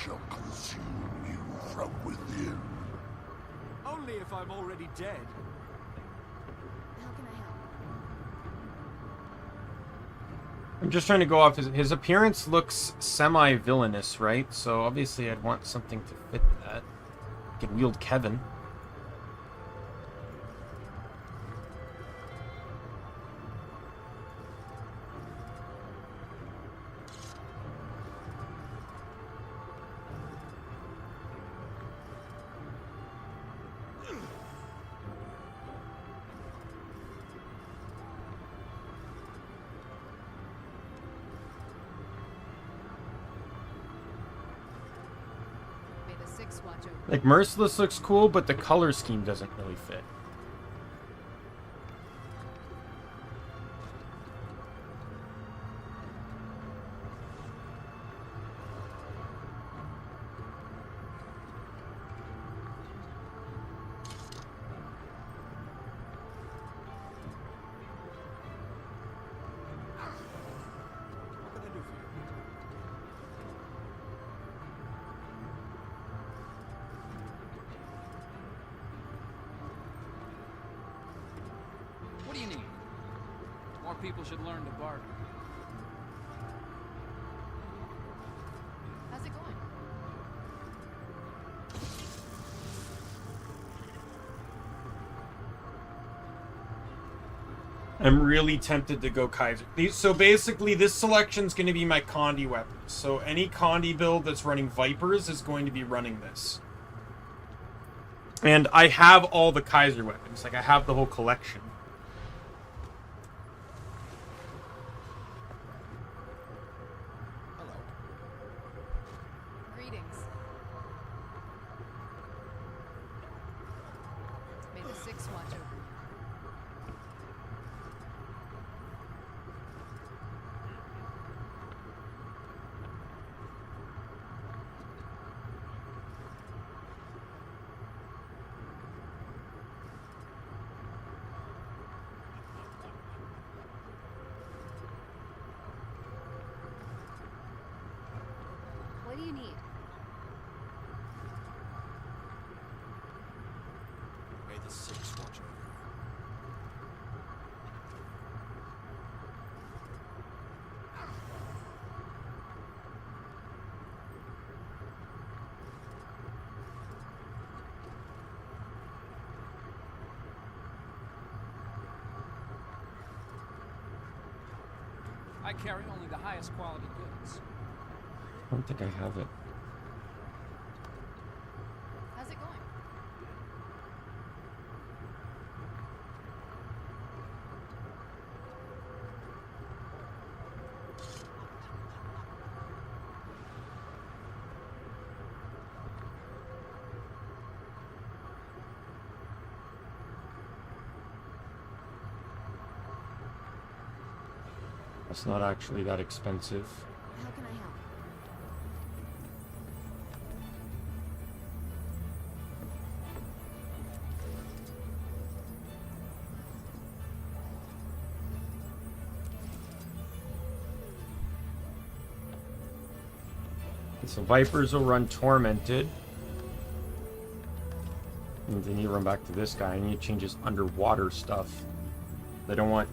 shall consume you from within. Only if I'm already dead. How can I help? I'm just trying to go off his appearance looks semi-villainous, right? So obviously I'd want something to fit that. I can wield Kevin. May the six watch over. Like, Merciless looks cool, but the color scheme doesn't really fit. What can I do for you? What do you need? More people should learn to barter. How's it going? I'm really tempted to go Kaiser. So basically, this selection's going to be my Condi weapons. So any Condi build that's running Vipers is going to be running this. And I have all the Kaiser weapons. Like, I have the whole collection. Hello. Greetings. May the six watch over. What do you need? May the six watch over. I carry only the highest quality goods. I don't think I have it. How's it going? It's not actually that expensive. How can I help? So Vipers will run Tormented. And then you run back to this guy. I need to change his underwater stuff. I don't want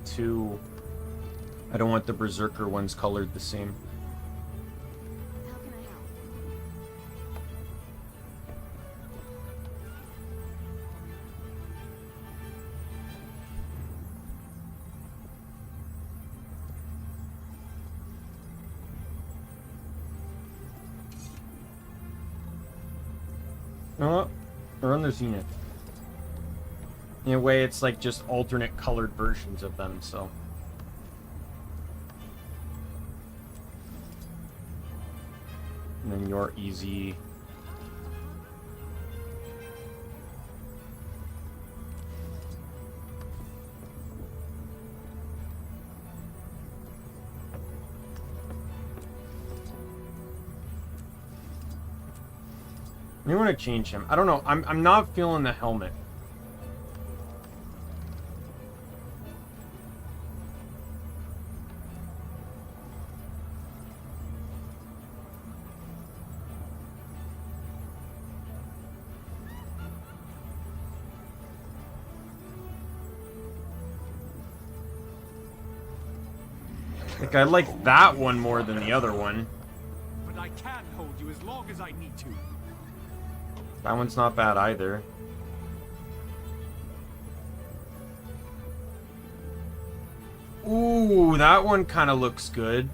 the Berserker ones colored the same. How can I help? No, run the Zenith. In a way, it's like just alternate colored versions of them, so. And then you're easy. You want to change him. I don't know. I'm not feeling the helmet. Like, I like that one more than the other one. But I can hold you as long as I need to. That one's not bad either. Ooh, that one kind of looks good.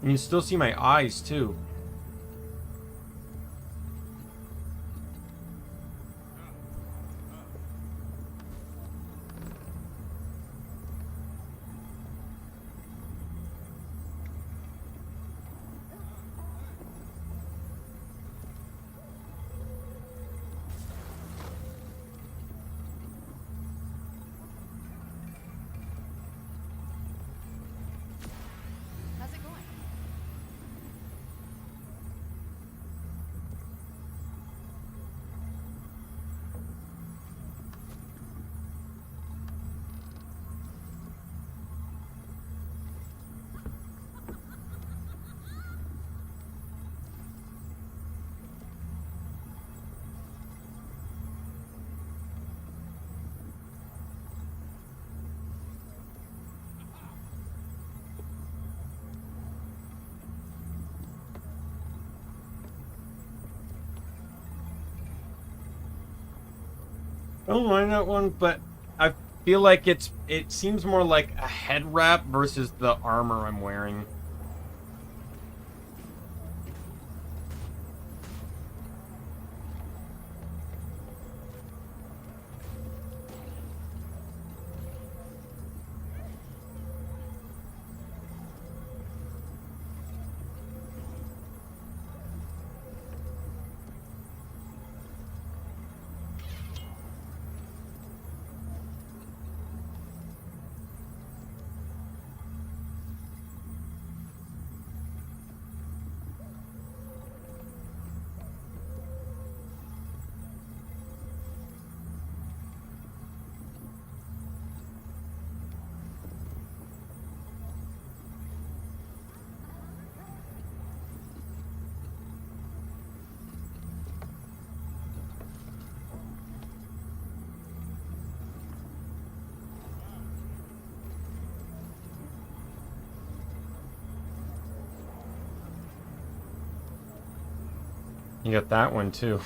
And you still see my eyes, too. How's it going? I don't mind that one, but I feel like it seems more like a head wrap versus the armor I'm wearing. You got that one too.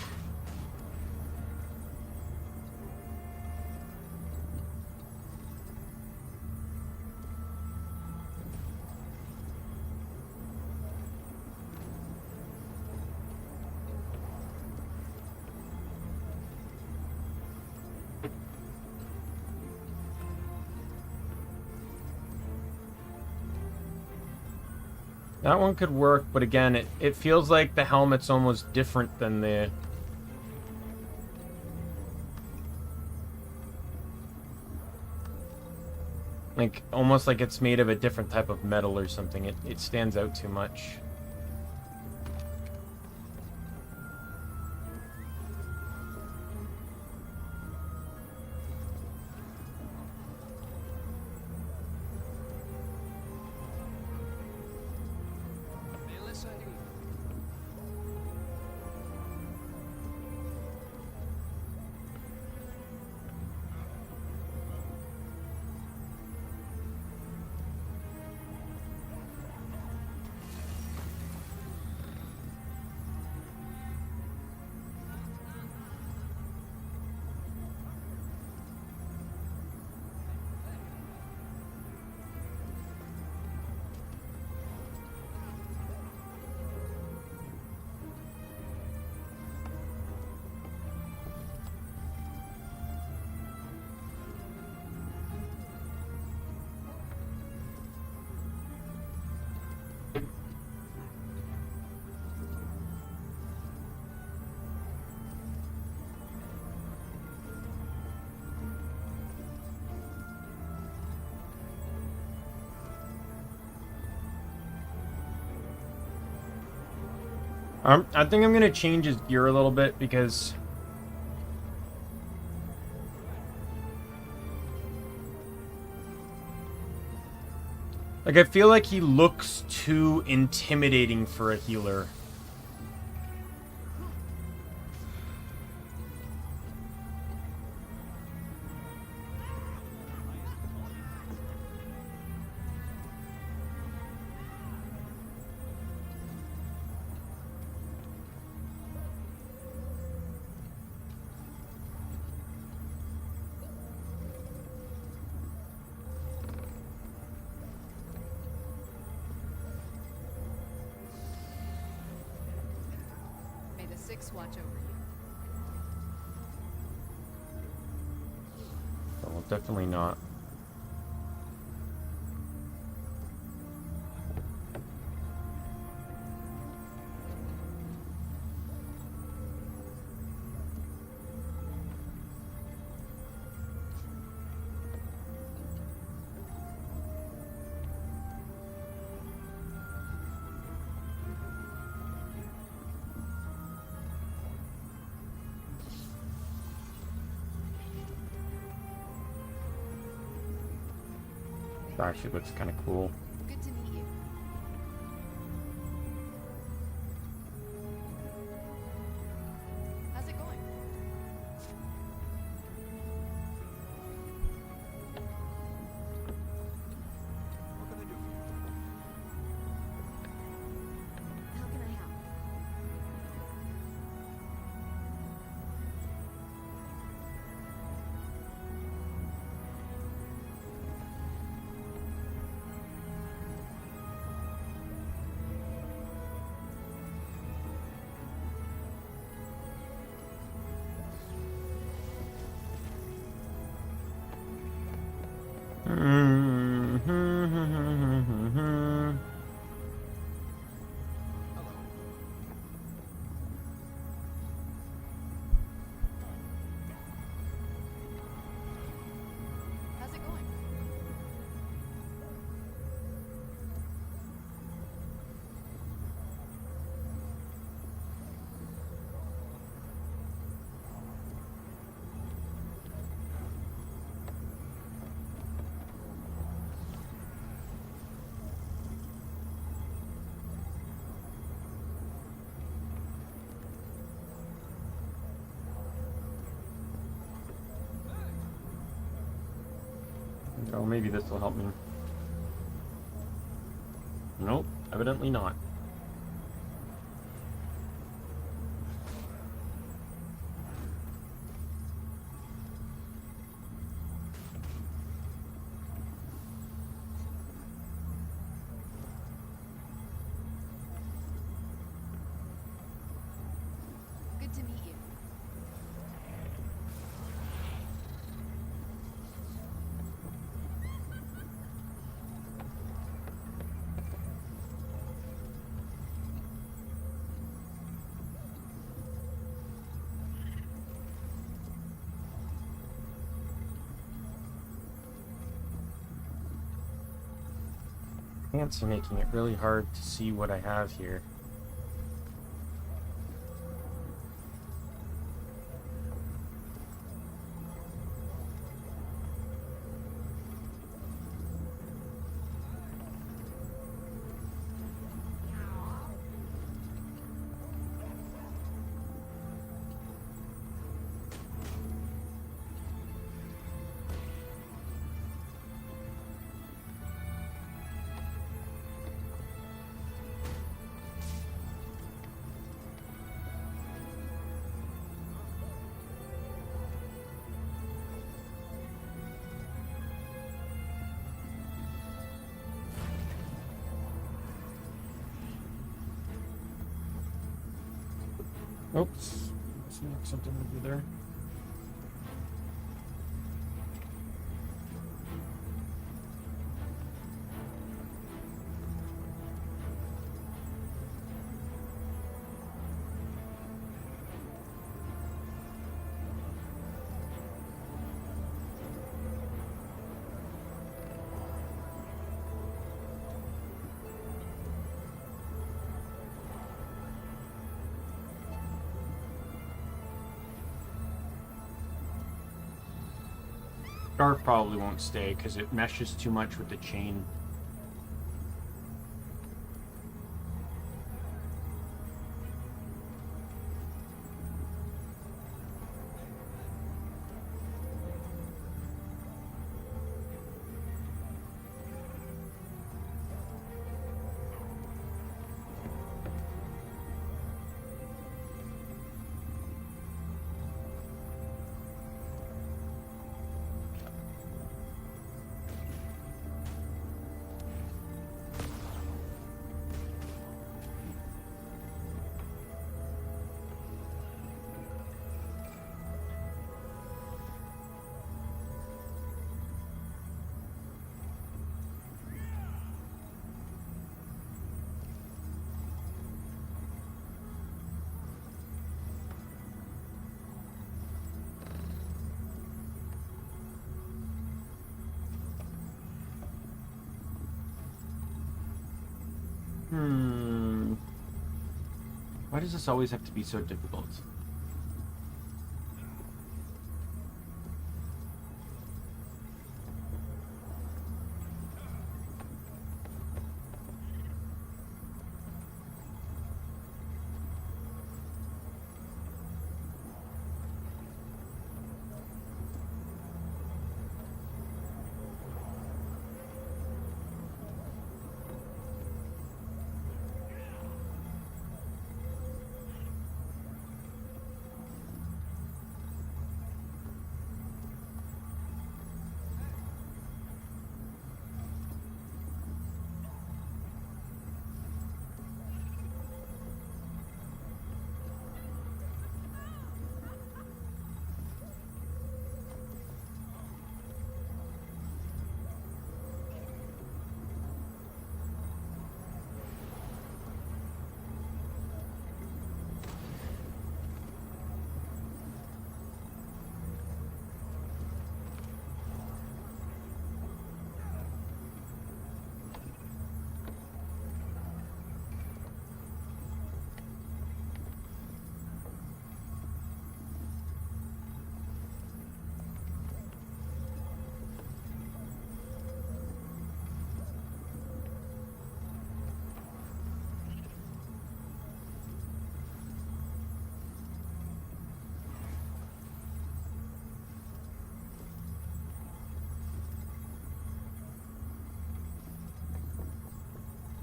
That one could work, but again, it feels like the helmet's almost different than the... Like, almost like it's made of a different type of metal or something. It stands out too much. Melissa Eve. I think I'm gonna change his gear a little bit because like I feel like he looks too intimidating for a healer. Six watch over you. Well, definitely not. Actually looks kind of cool. Good to meet you. How's it going? What can I do for you? How can I help? How's it going? Oh, maybe this will help me. Nope, evidently not. Good to meet you. Ants are making it really hard to see what I have here. Oops. Seems like something would be there. Scarf probably won't stay because it meshes too much with the chain. Why does this always have to be so difficult?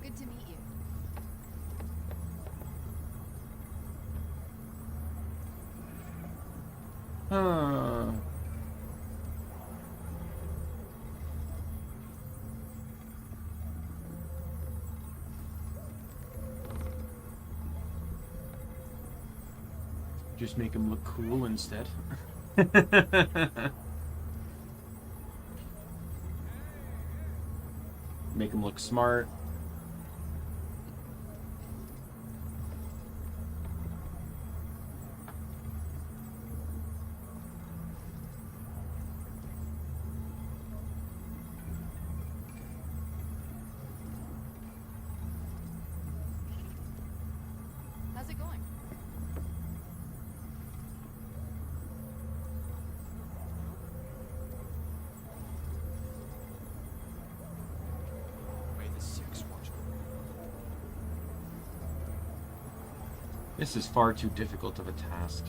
Good to meet you. Just make him look cool instead. Make him look smart. How's it going? May the Six watch over. This is far too difficult of a task.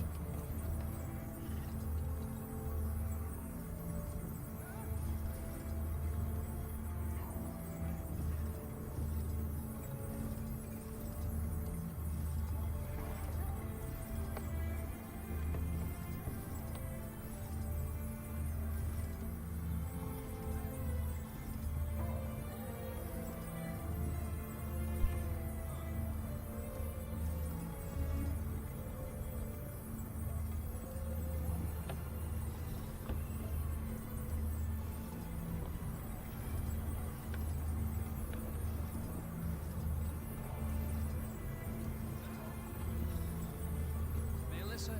Melissa E.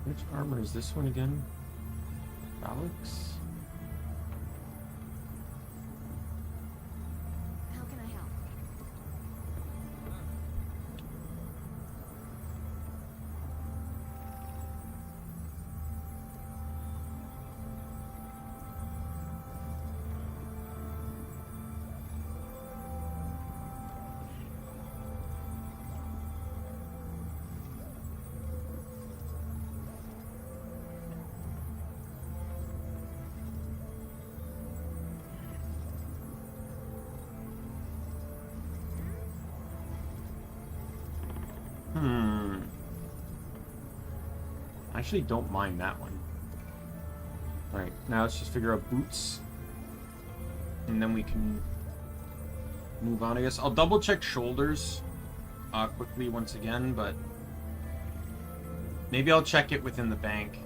Which armor is this one again? Alex? How can I help? I actually don't mind that one. Alright, now let's just figure out boots. And then we can move on, I guess. I'll double check shoulders quickly once again, but maybe I'll check it within the bank.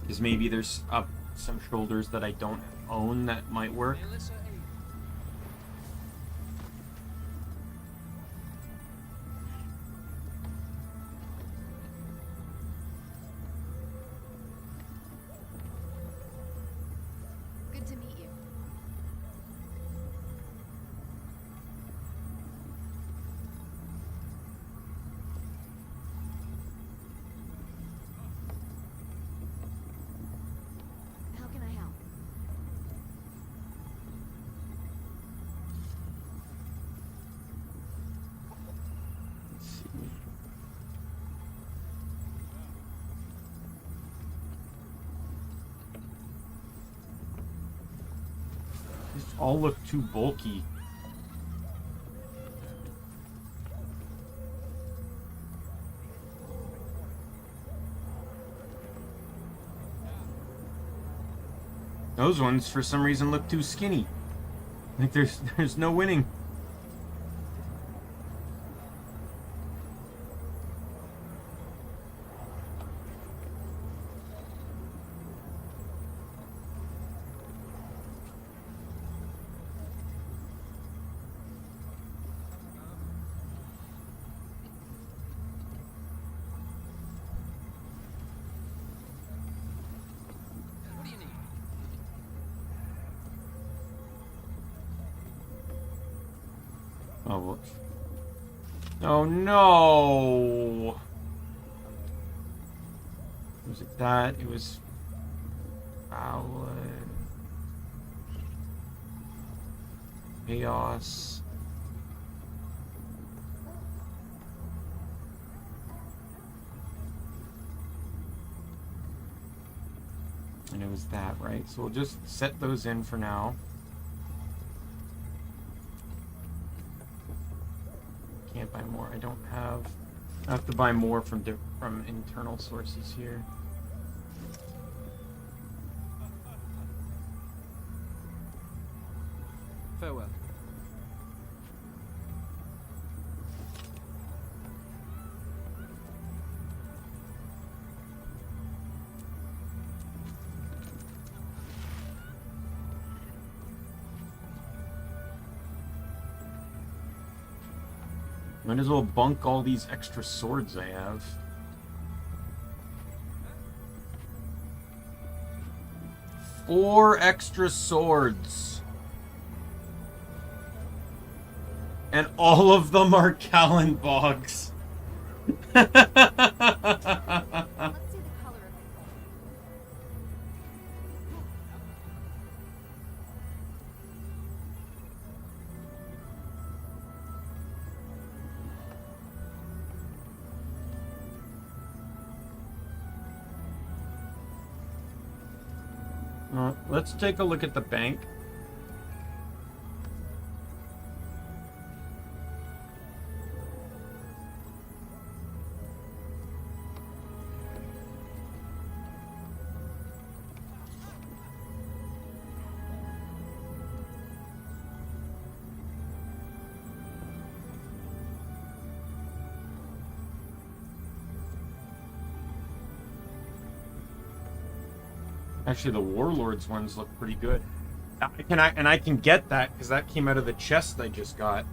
Because maybe there's some shoulders that I don't own that might work. Melissa E. all look too bulky. Those ones, for some reason, look too skinny. Like there's no winning. What do you need? Oh, what? Oh no! Was it that? It was foul. Chaos. And it was that, right? So we'll just set those in for now. Can't buy more. I don't have. I have to buy more from internal sources here. Farewell. Might as well bunk all these extra swords I have. Four extra swords. And all of them are Kallenbogs. Let's see the color of it. Let's take a look at the bank. Actually, the Warlords ones look pretty good. I can get that because that came out of the chest I just got.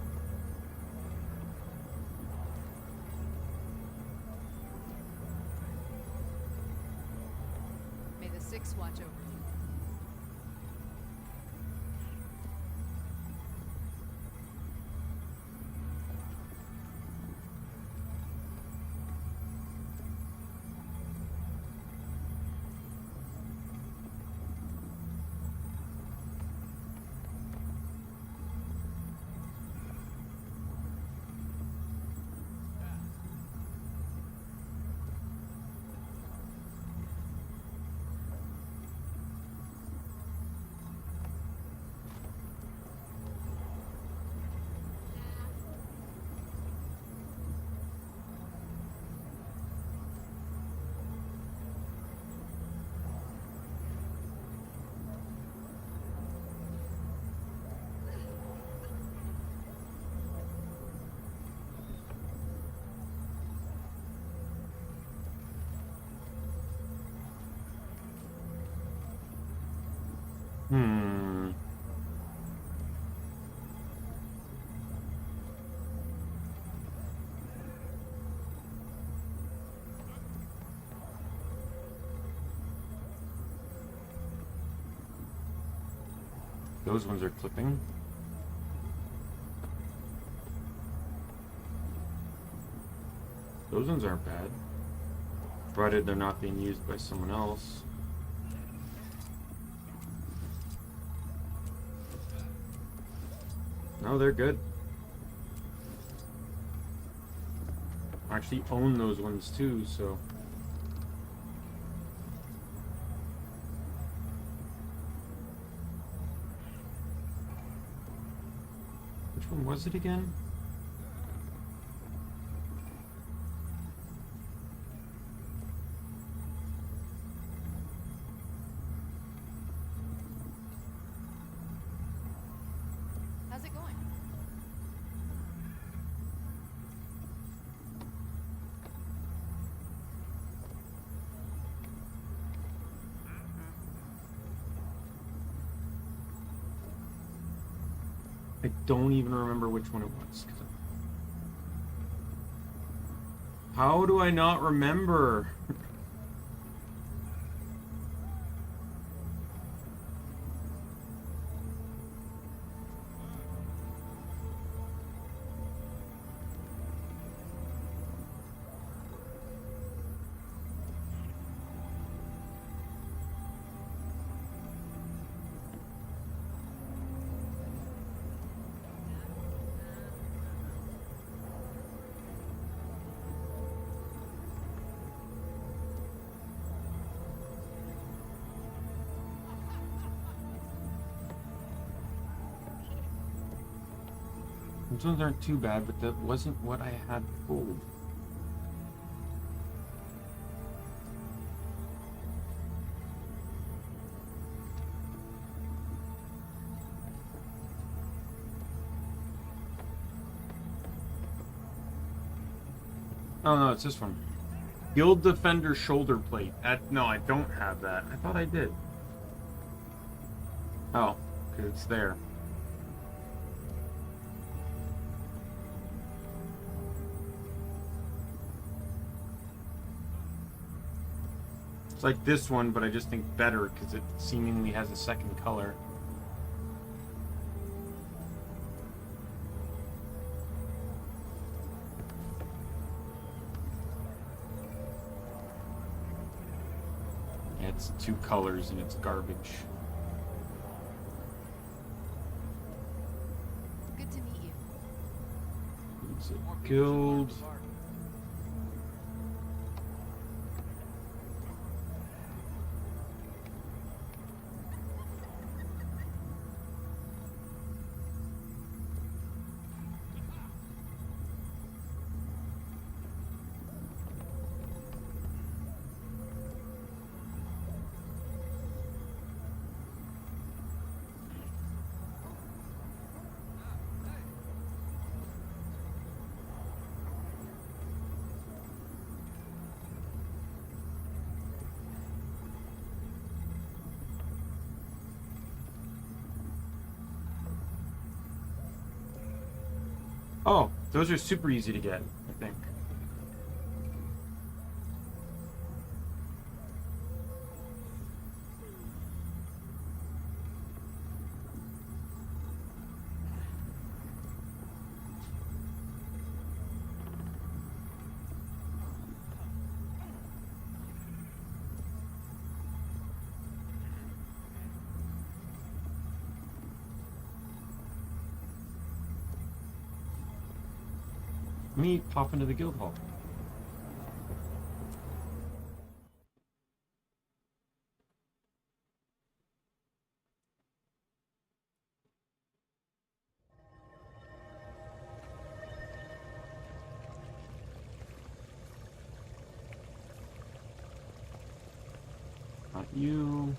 May the Six watch over you. Those ones are clipping. Those ones aren't bad. Provided they're not being used by someone else. No, they're good. I actually own those ones too, so... one was it again? How's it going? I don't even remember which one it was. How do I not remember? Those ones aren't too bad, but that wasn't what I had pulled. Oh no, it's this one. Guild Defender shoulder plate. No, I don't have that. I thought I did. Oh, because it's there. It's like this one, but I just think better because it seemingly has a second color. Yeah, it's two colors and it's garbage. Good to meet you. It's a guild. Oh, those are super easy to get, I think. Me pop into the guild hall. Not you.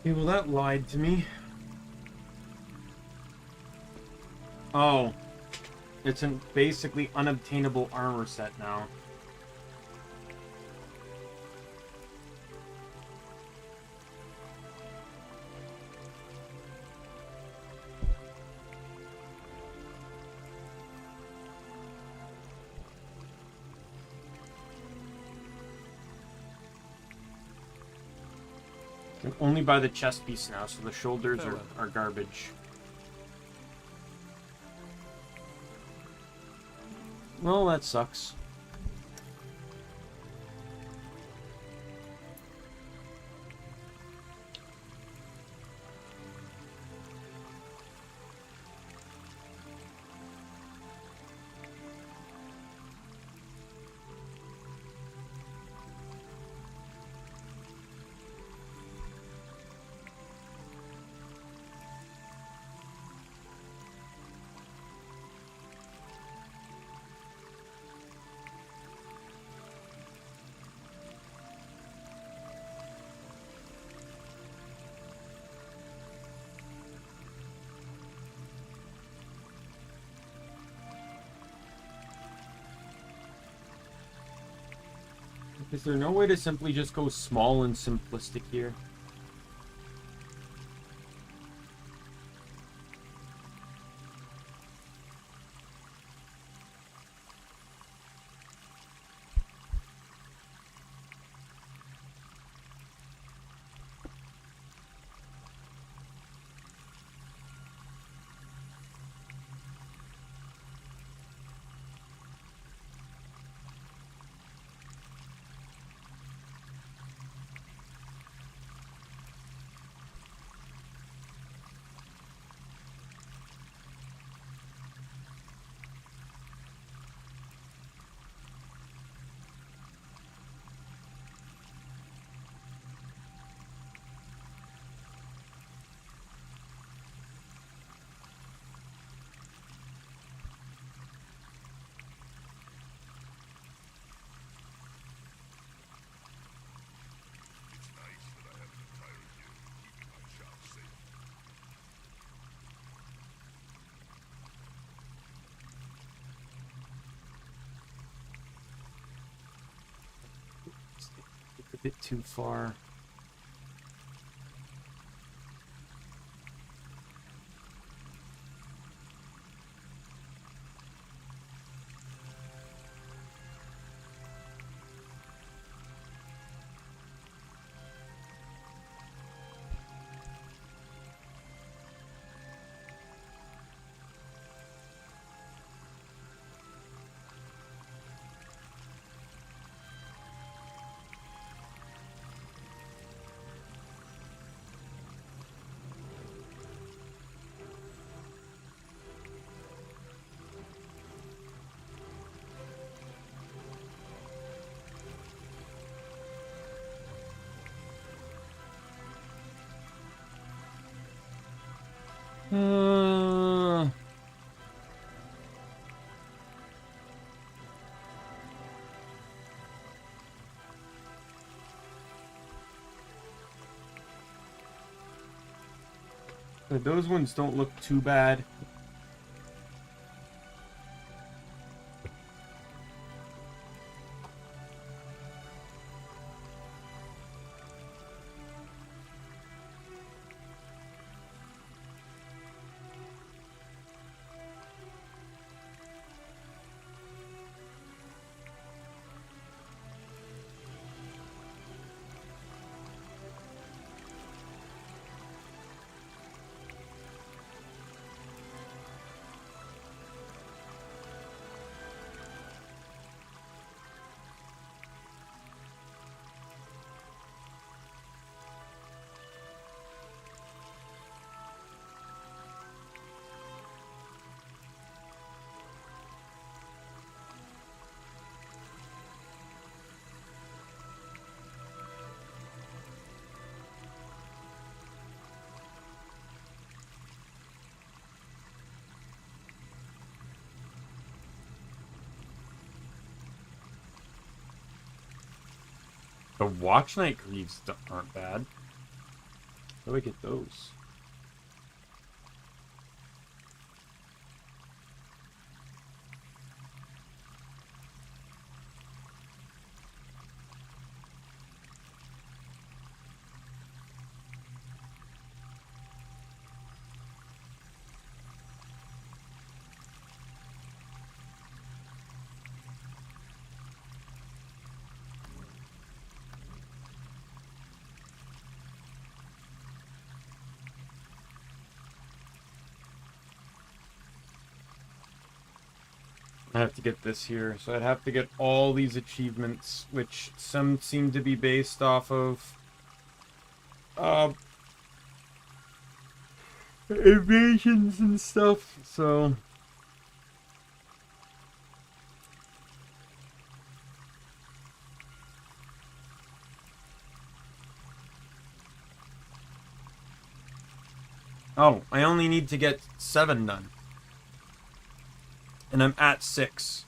Okay, well that lied to me. Oh. It's a basically unobtainable armor set now. can only buy the chest piece now, so the shoulders are garbage. Well, that sucks. Is there no way to simply just go small and simplistic here? It's nice that I have an entire year keeping my shop safe. It's a bit too far. Those ones don't look too bad. The Watch Night Greaves aren't bad. How do I get those? I have to get this here, so I'd have to get all these achievements, which some seem to be based off of invasions and stuff, so oh, I only need to get 7 done. And I'm at 6.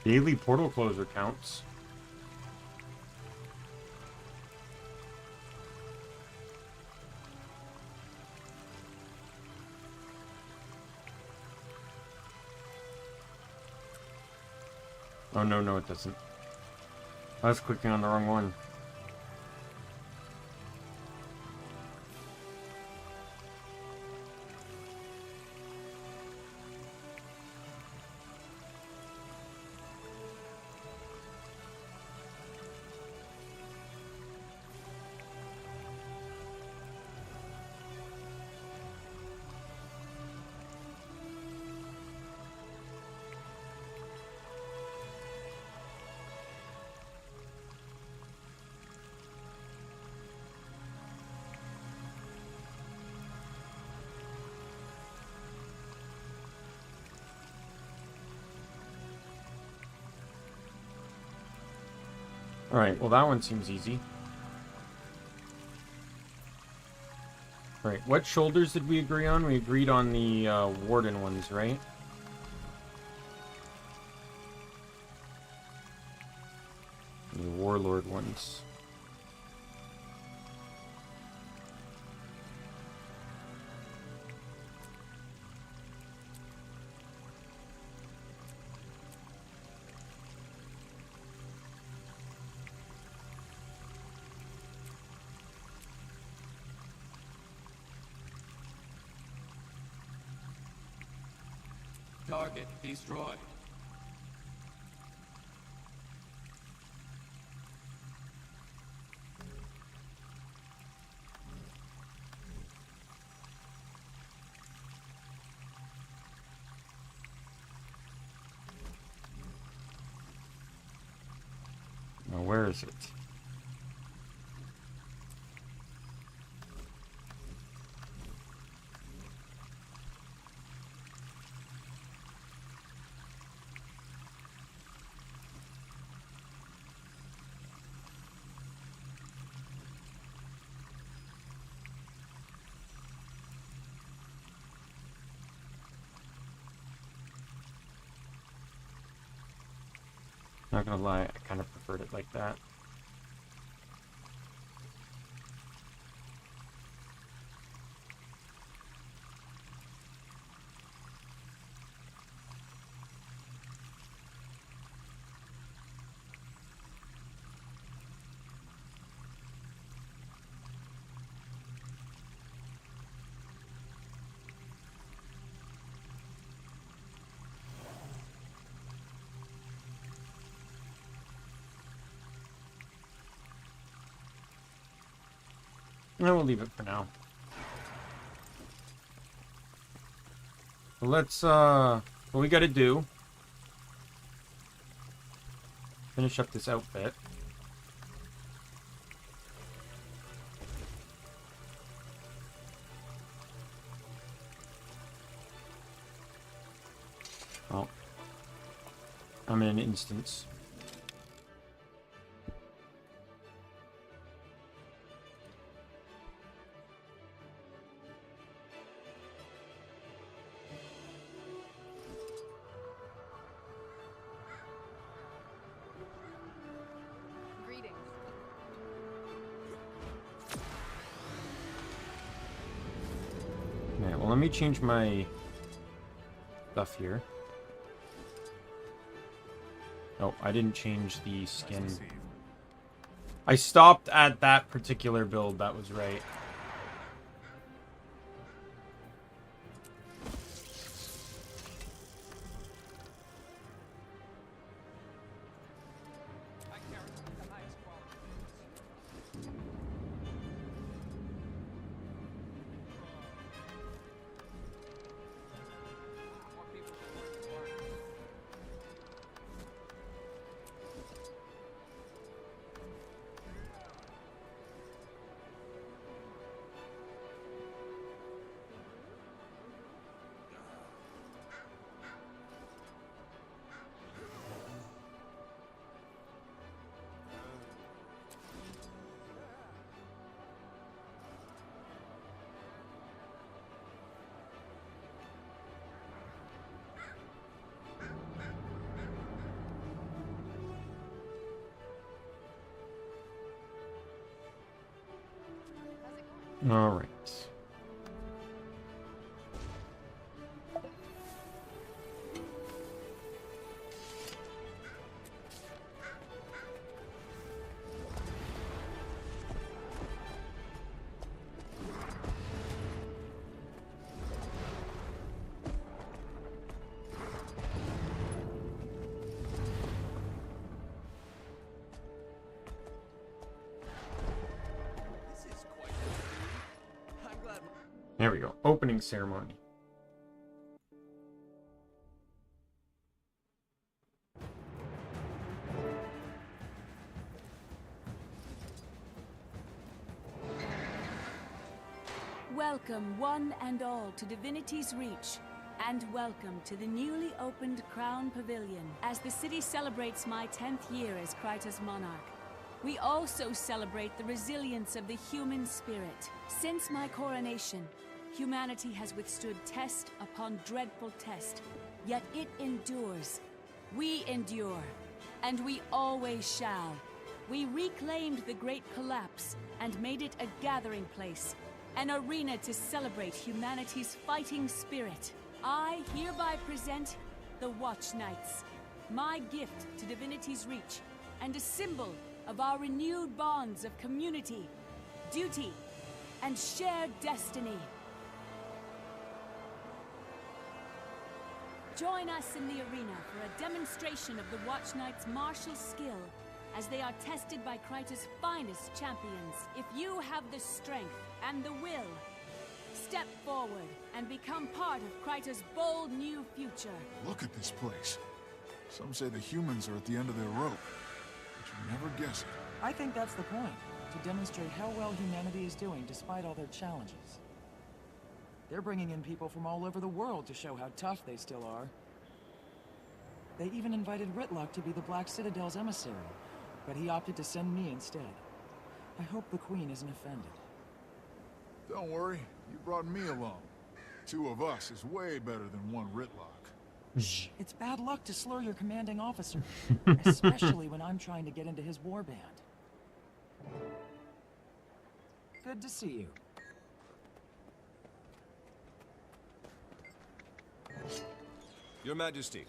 Daily portal closer counts. Oh, no, it doesn't. I was clicking on the wrong one. Alright, well that one seems easy. Alright, what shoulders did we agree on? We agreed on the Warden ones, right? The Warlord ones. Target destroyed. Now where is it? Not gonna lie, I kind of preferred it like that. I will leave it for now. Let's, what we gotta do, finish up this outfit. Oh. I'm in an instance. Greetings. Alright, well, let me change my stuff here. Oh, I didn't change the skin. I stopped at that particular build, that was right. I carry only the highest quality. More people should work as hard. All right. This is quite I'm glad. There we go. Opening ceremony. Welcome, one and all, to Divinity's Reach, and welcome to the newly opened Crown Pavilion. As the city celebrates my 10th year as Kryta's monarch, we also celebrate the resilience of the human spirit. Since my coronation, humanity has withstood test upon dreadful test, yet it endures. We endure, and we always shall. We reclaimed the Great Collapse and made it a gathering place, an arena to celebrate humanity's fighting spirit. I hereby present the Watch Knights, my gift to Divinity's Reach, and a symbol of our renewed bonds of community, duty, and shared destiny. Join us in the arena for a demonstration of the Watch Knights' martial skill as they are tested by Kryta's finest champions. If you have the strength and the will, step forward and become part of Kryta's bold new future. Look at this place. Some say the humans are at the end of their rope. But you never guess it. I think that's the point. To demonstrate how well humanity is doing despite all their challenges. They're bringing in people from all over the world to show how tough they still are. They even invited Ritlock to be the Black Citadel's emissary, but he opted to send me instead. I hope the Queen isn't offended. Don't worry, you brought me along. Two of us is way better than one Ritlock. Shh, it's bad luck to slur your commanding officer, especially when I'm trying to get into his warband. Good to see you. Your Majesty,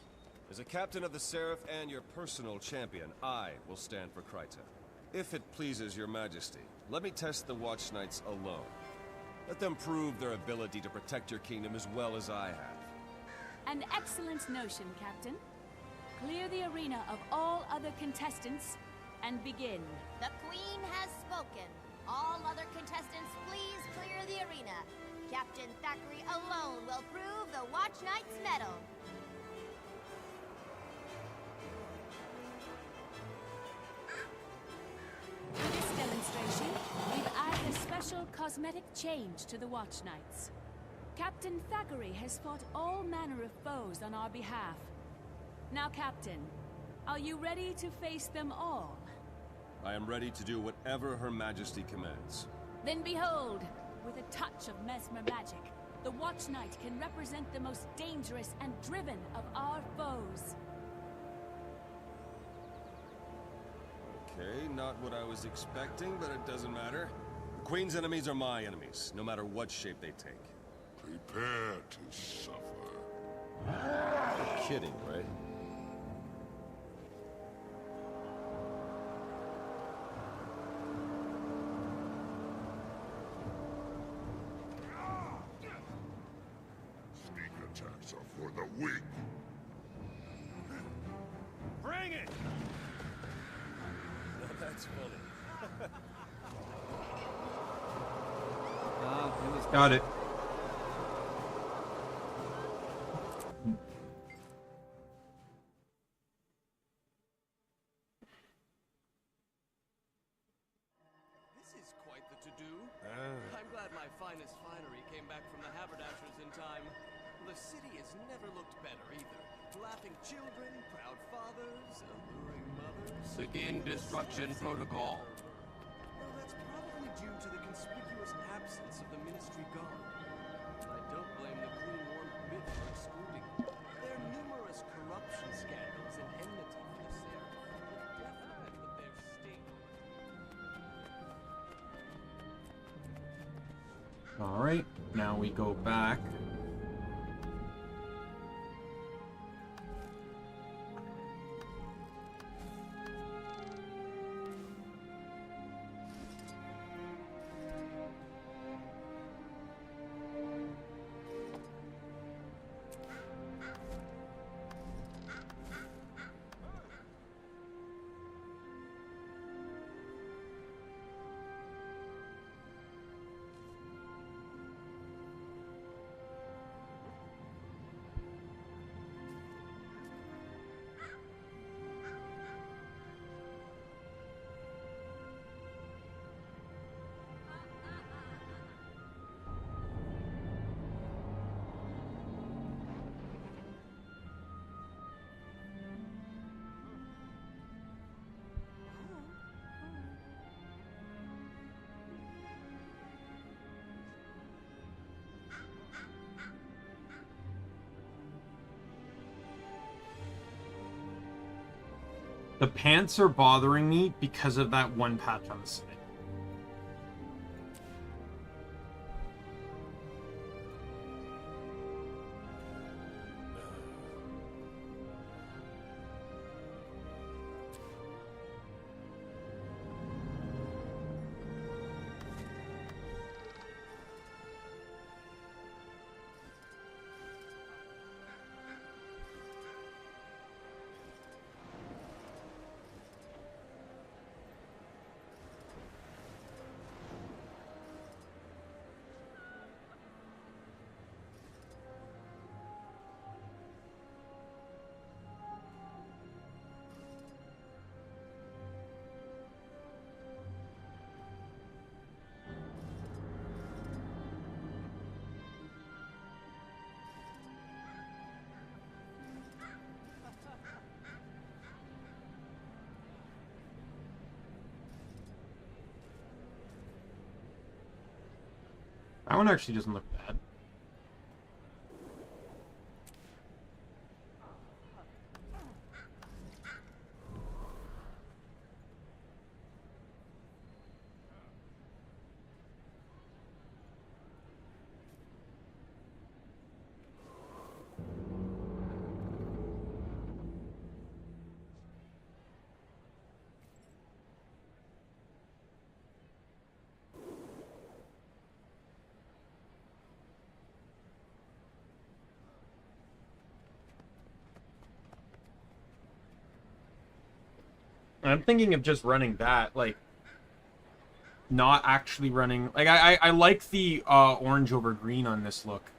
as a captain of the Seraph and your personal champion, I will stand for Kryta. If it pleases your Majesty, let me test the Watch Knights alone. Let them prove their ability to protect your kingdom as well as I have. An excellent notion, Captain. Clear the arena of all other contestants and begin. The Queen has spoken. All other contestants, please clear the arena. Captain Thackeray alone will prove the Watch Knight's medal. For this demonstration, we've added a special cosmetic change to the Watch Knights. Captain Thackeray has fought all manner of foes on our behalf. Now, Captain, are you ready to face them all? I am ready to do whatever Her Majesty commands. Then behold, with a touch of mesmer magic, the Watch Knight can represent the most dangerous and driven of our foes. Okay, not what I was expecting, but it doesn't matter. The Queen's enemies are my enemies, no matter what shape they take. Prepare to suffer. You're kidding, right? Sneak attacks are for the weak. Bring it! Now that's funny. Got it. This is quite the to-do. I'm glad my finest finery came back from the haberdashers in time. The city has never looked better either. Laughing children, proud fathers, alluring mothers. Begin destruction protocol. Well, that's probably due to the conspicuous absence of the Ministry Guard. I don't blame the Queen one bit for excluding them. Their numerous corruption scandals and enmity for the Seraph would definitely put their state. Alright, now we go back. The pants are bothering me because of that one patch on the side. That one actually doesn't look bad. I'm thinking of just running that, like, not actually running... Like, I like the orange over green on this look.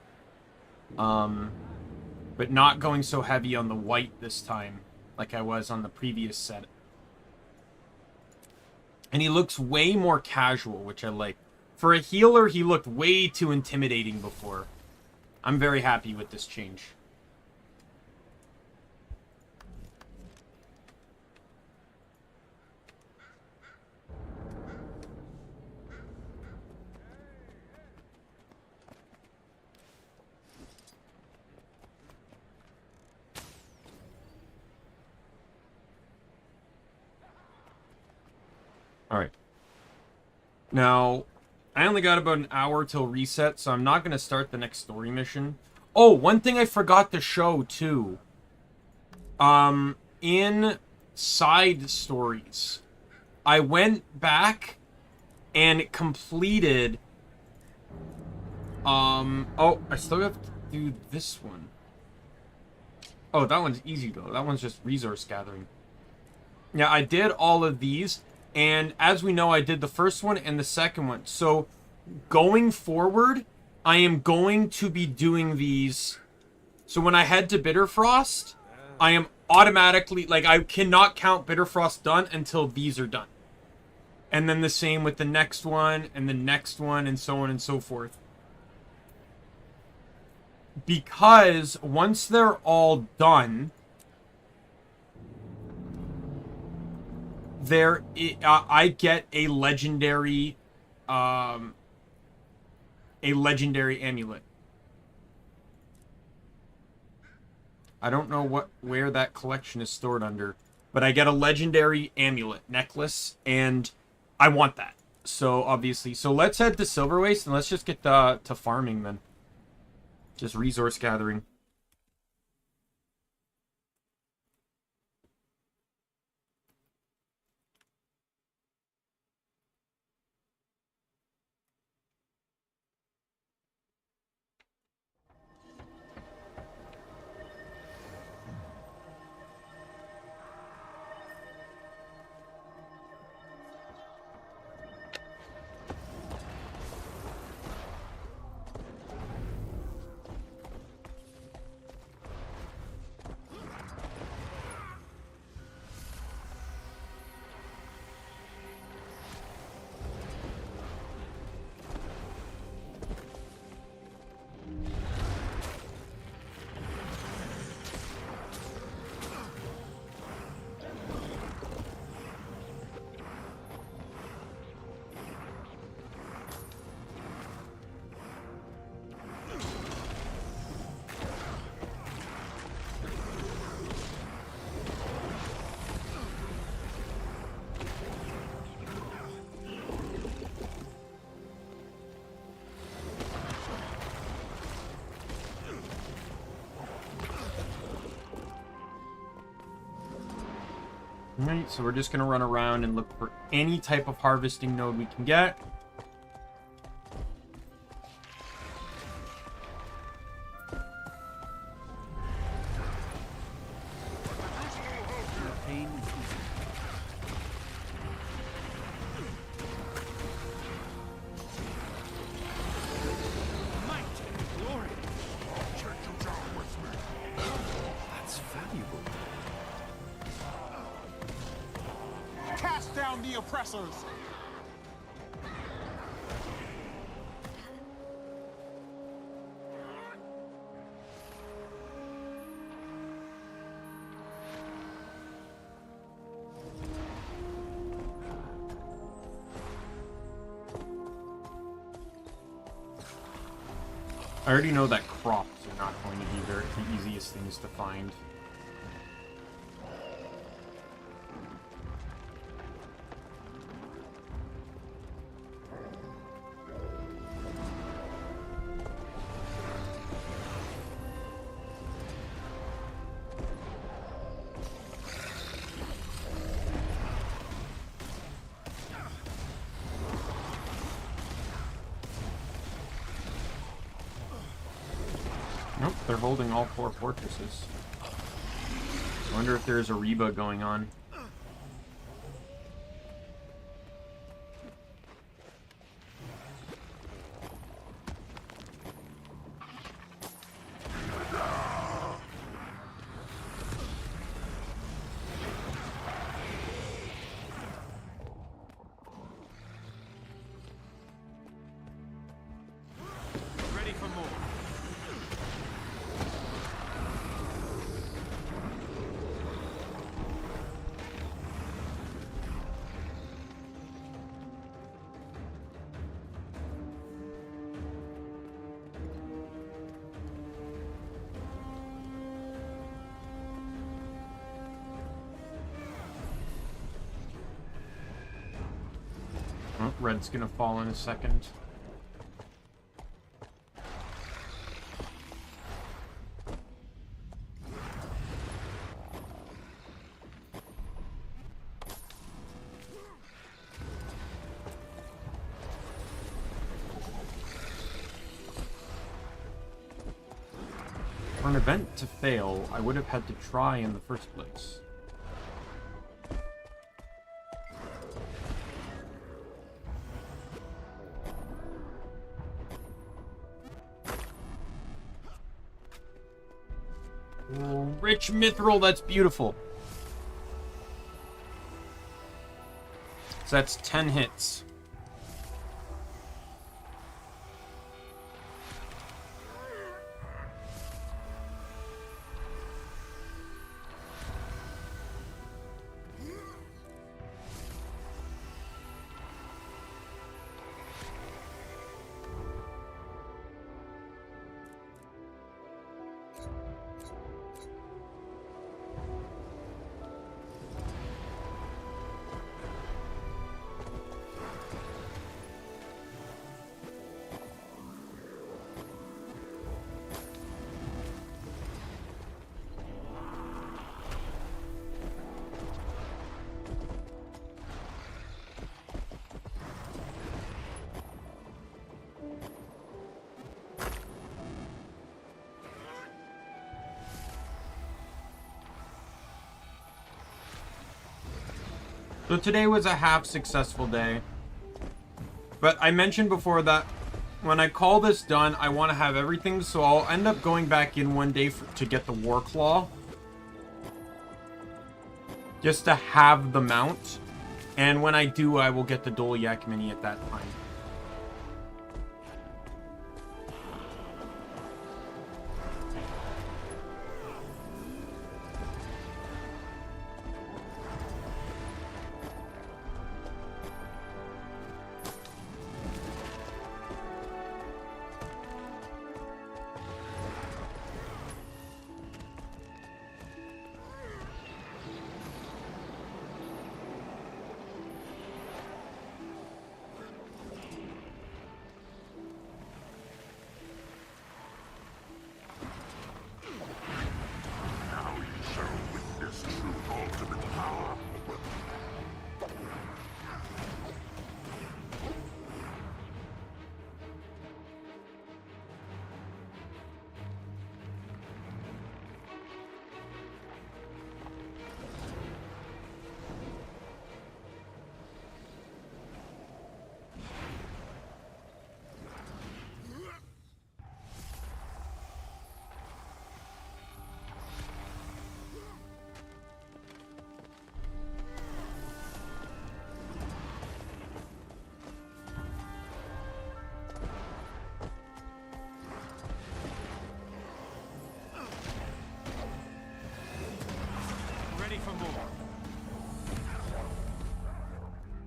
But not going so heavy on the white this time, like I was on the previous set. And he looks way more casual, which I like. For a healer, he looked way too intimidating before. I'm very happy with this change. Alright. Now, I only got about an hour till reset, so I'm not going to start the next story mission. Oh, one thing I forgot to show, too. In side stories, I went back and completed... Oh, I still have to do this one. Oh, that one's easy, though. That one's just resource gathering. Yeah, I did all of these. And as we know, I did the first one and the second one. So going forward, I am going to be doing these. So when I head to Bitterfrost, I am automatically, like, I cannot count Bitterfrost done until these are done. And then the same with the next one and the next one and so on and so forth. Because once they're all done... I get a legendary amulet. I don't know where that collection is stored under, but I get a legendary amulet necklace, and I want that. So obviously, so let's head to Silver Waste and let's just get to farming then. Just resource gathering. Alright, so we're just going to run around and look for any type of harvesting node we can get. I already know that crops are not going to be the easiest things to find. Nope, they're holding all 4 fortresses. I wonder if there's a Reba going on. red's gonna fall in a second. For an event to fail, I would have had to try in the first place. Oh, rich mithril, that's beautiful. So that's 10 hits. So today was a half successful day. But I mentioned before that when I call this done, I want to have everything, so I'll end up going back in one day to get the War Claw. Just to have the mount. And when I do, I will get the Dolyak Mini at that time.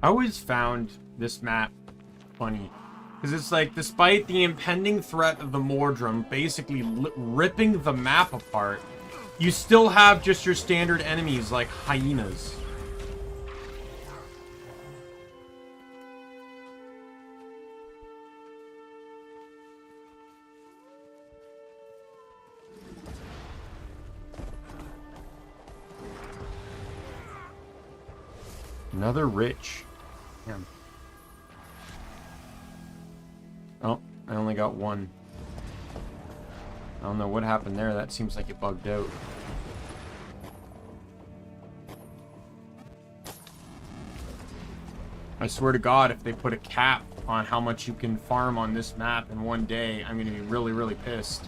I always found this map funny. Because it's like, despite the impending threat of the Mordrum basically ripping the map apart, you still have just your standard enemies like hyenas. Another rich. Damn. Oh, I only got one. I don't know what happened there. That seems like it bugged out. I swear to God, if they put a cap on how much you can farm on this map in one day, I'm going to be really, really pissed.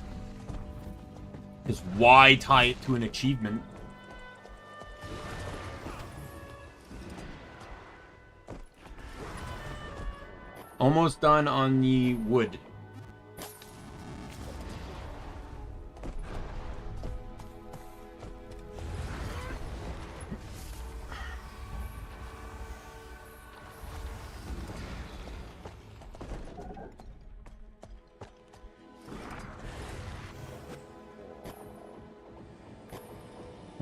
Because why tie it to an achievement? Almost done on the wood.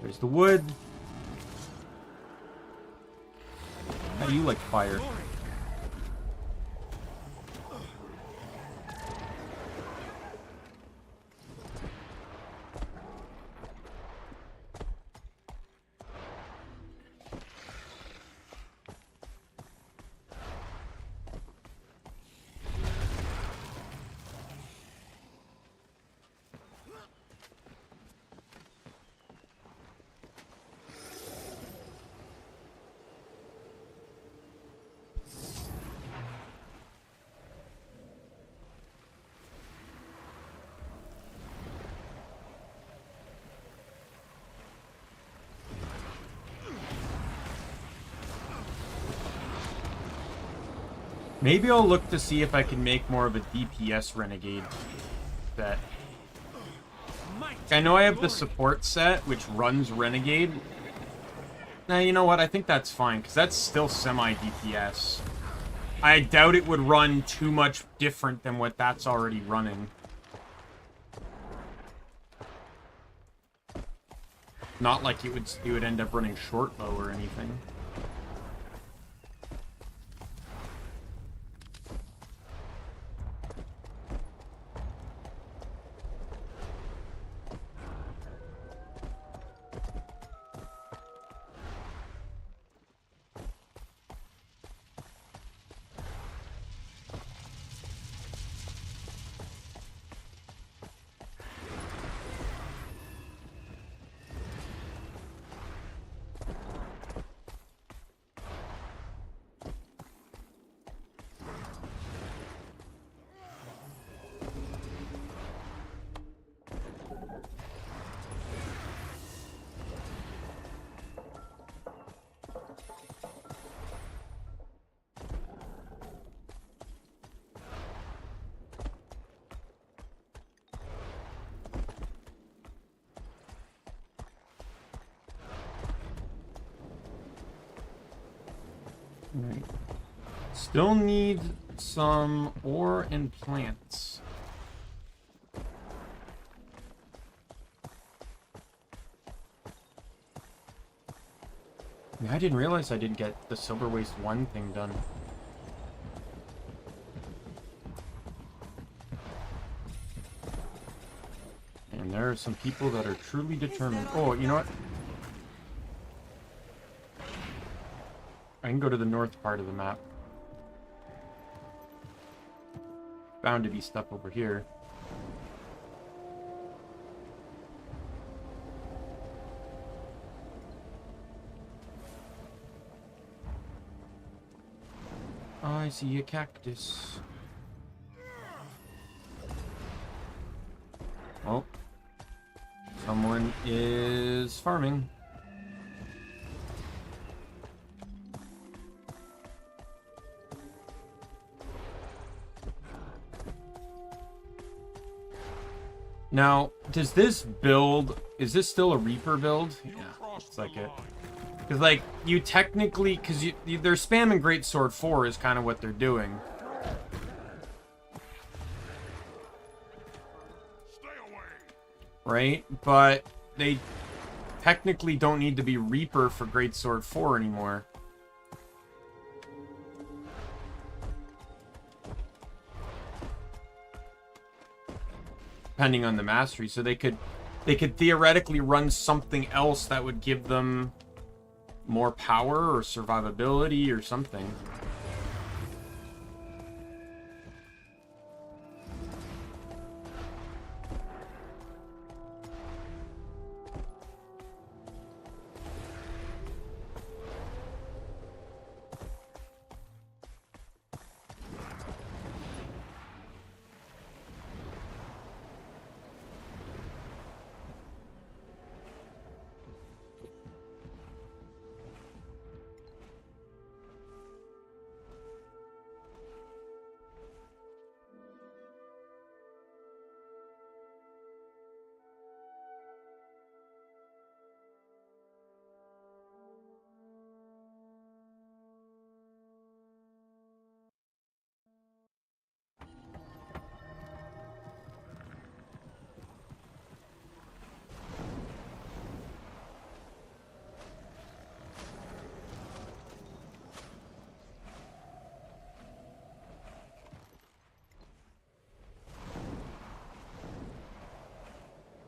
There's the wood. How do you like fire? Maybe I'll look to see if I can make more of a DPS renegade set. I know I have the support set, which runs renegade. Now, you know what? I think that's fine, because that's still semi-DPS. I doubt it would run too much different than what that's already running. Not like it would end up running short bow or anything. Right. Still need some ore and plants. I didn't realize I didn't get the Silver Waste 1 thing done. And there are some people that are truly determined. Oh, you know what? I can go to the north part of the map. Bound to be stuff over here. I see a cactus. Oh. Someone is farming. Now, does this build... Is this still a Reaper build? Yeah, looks like it. Because, like, you technically... Because they're spamming Greatsword 4 is kind of what they're doing. Right? But they technically don't need to be Reaper for Greatsword 4 anymore. Depending on the mastery, so they could theoretically run something else that would give them more power or survivability or something.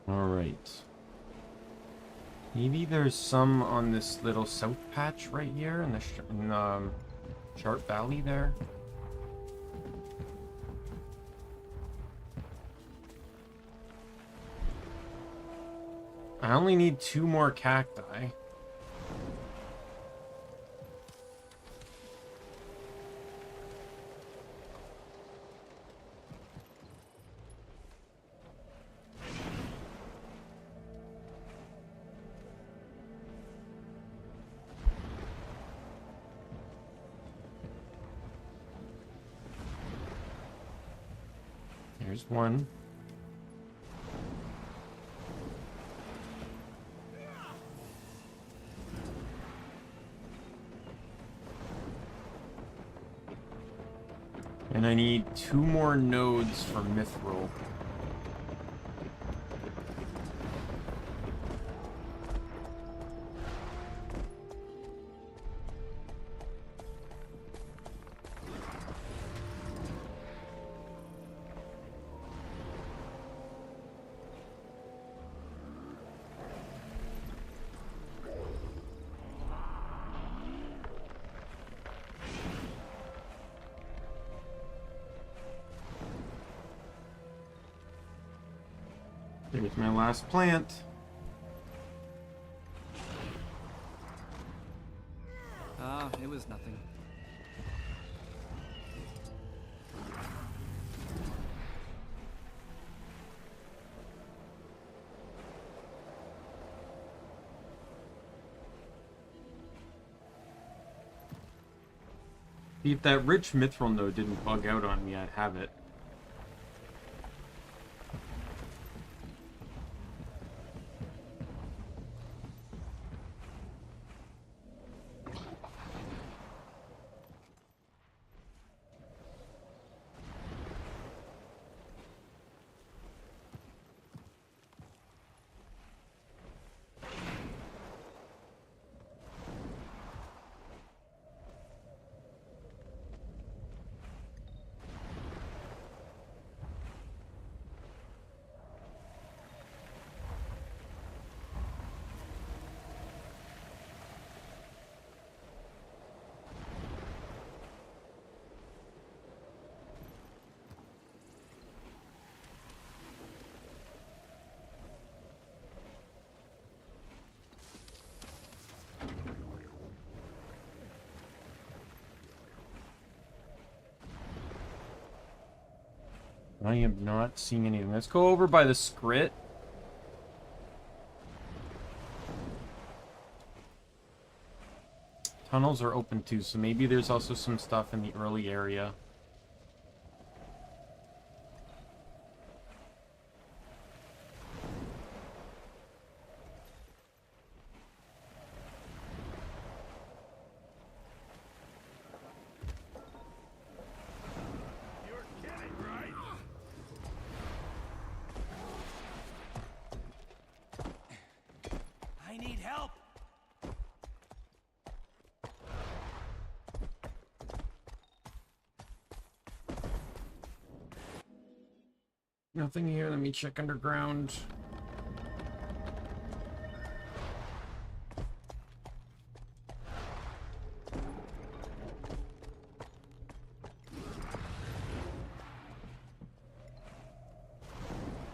Alright. Maybe there's some on this little south patch right here in the Sharp Valley there. I only need 2 more cacti. There's one. And I need 2 more nodes for Mithril. There's my last plant. Ah, it was nothing. If that rich mithril node didn't bug out on me, I'd have it. I am not seeing anything. Let's go over by the Scrit. Tunnels are open too, so maybe there's also some stuff in the early area. I need help. Nothing here. Let me check underground.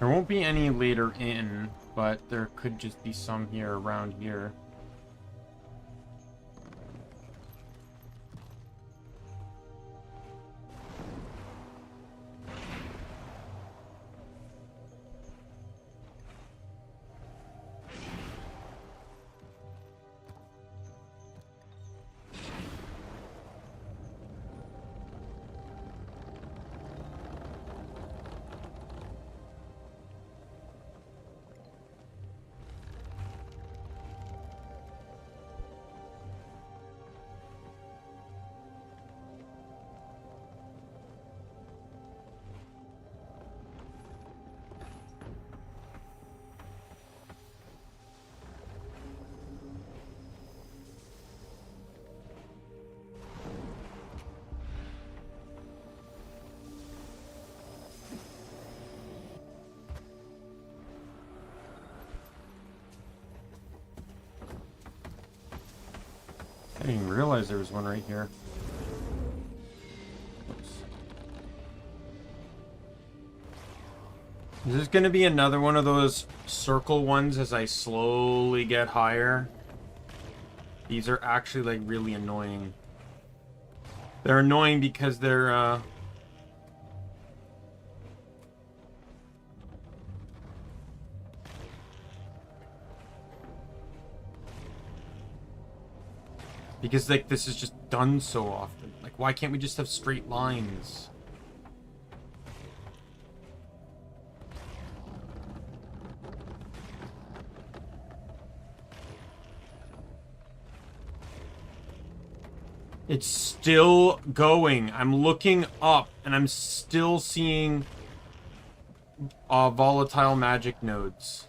There won't be any later in, but there could just be some here around here. I didn't even realize there was one right here. Oops. Is this going to be another one of those circle ones as I slowly get higher? These are actually like really annoying. They're annoying because they're because, like, this is just done so often. Like, why can't we just have straight lines? It's still going. I'm looking up, and I'm still seeing volatile magic nodes.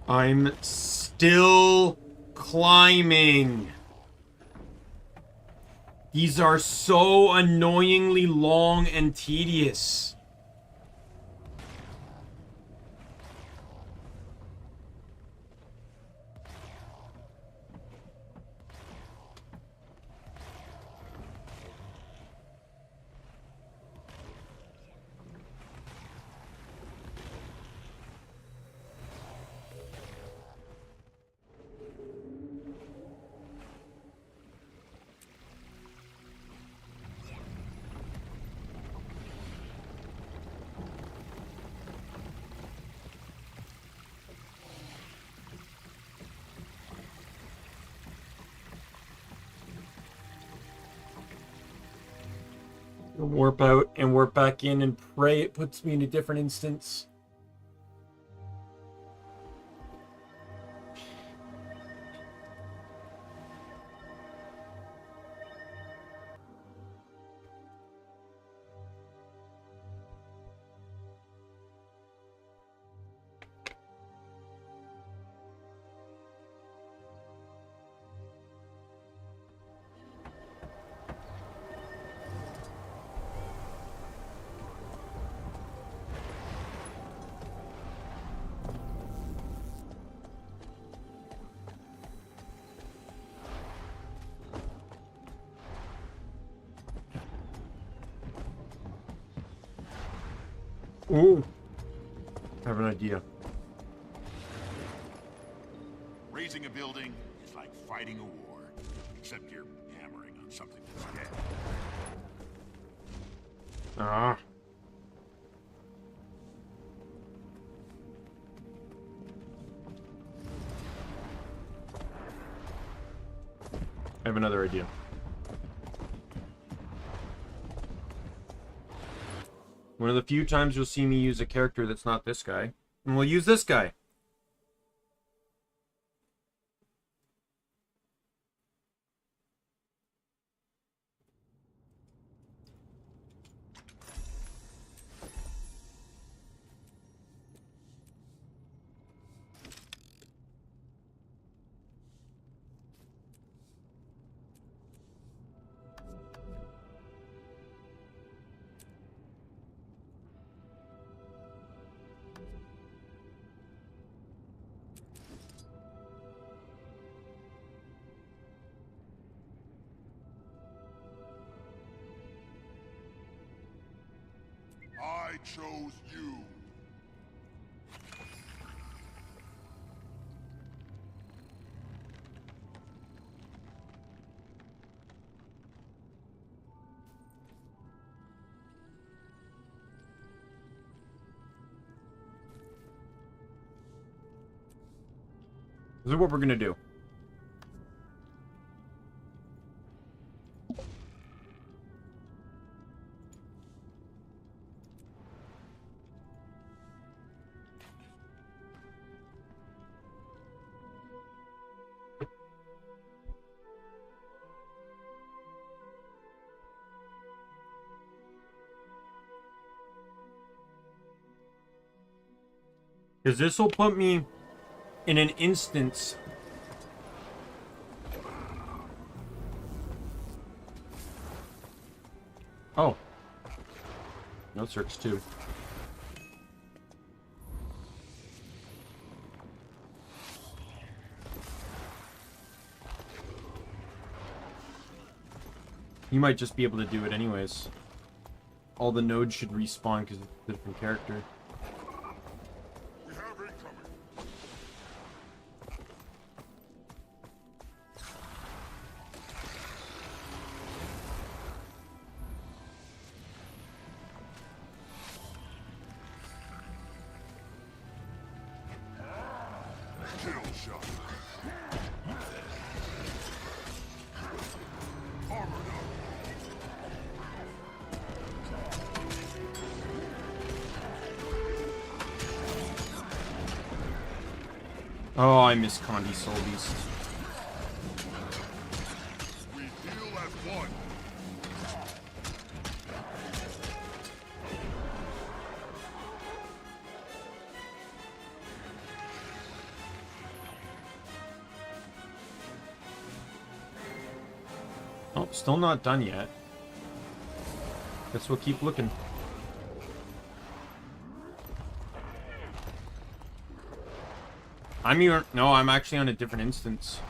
I'm still climbing. These are so annoyingly long and tedious. Warp out and warp back in and pray it puts me in a different instance. Ooh. I have an idea. Raising a building is like fighting a war, except you're hammering on something that's dead. Ah. I have another idea. One of the few times you'll see me use a character that's not this guy. And we'll use this guy. I chose you. This is what we're gonna do. Because this will put me in an instance. Oh. No search too. You might just be able to do it anyways. All the nodes should respawn because it's a different character. We have incoming. Kill shot. Armored up. Oh, I miss Condi Soul Beast. We deal as one. Oh, still not done yet. Guess we'll keep looking. No, I'm actually on a different instance.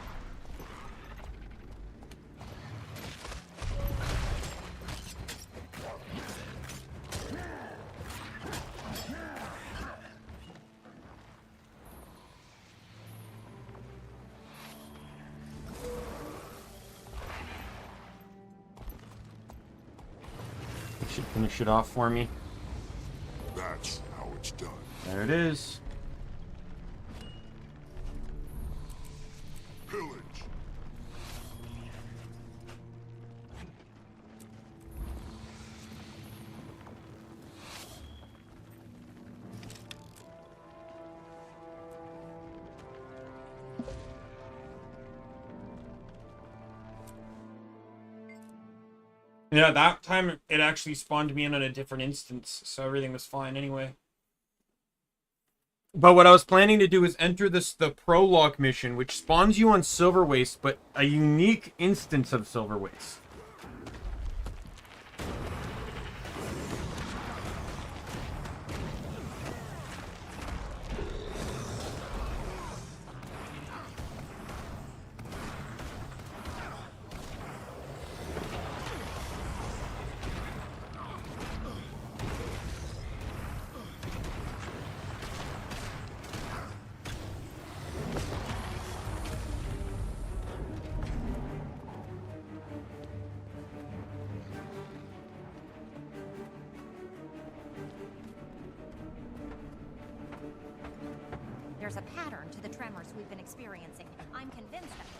It should finish it off for me. That's how it's done. There it is. Pillage. Yeah, that time it actually spawned me in on a different instance, so everything was fine anyway. But what I was planning to do is enter the prologue mission, which spawns you on Silver Waste, but a unique instance of Silver Waste. There's a pattern to the tremors we've been experiencing. I'm convinced of it.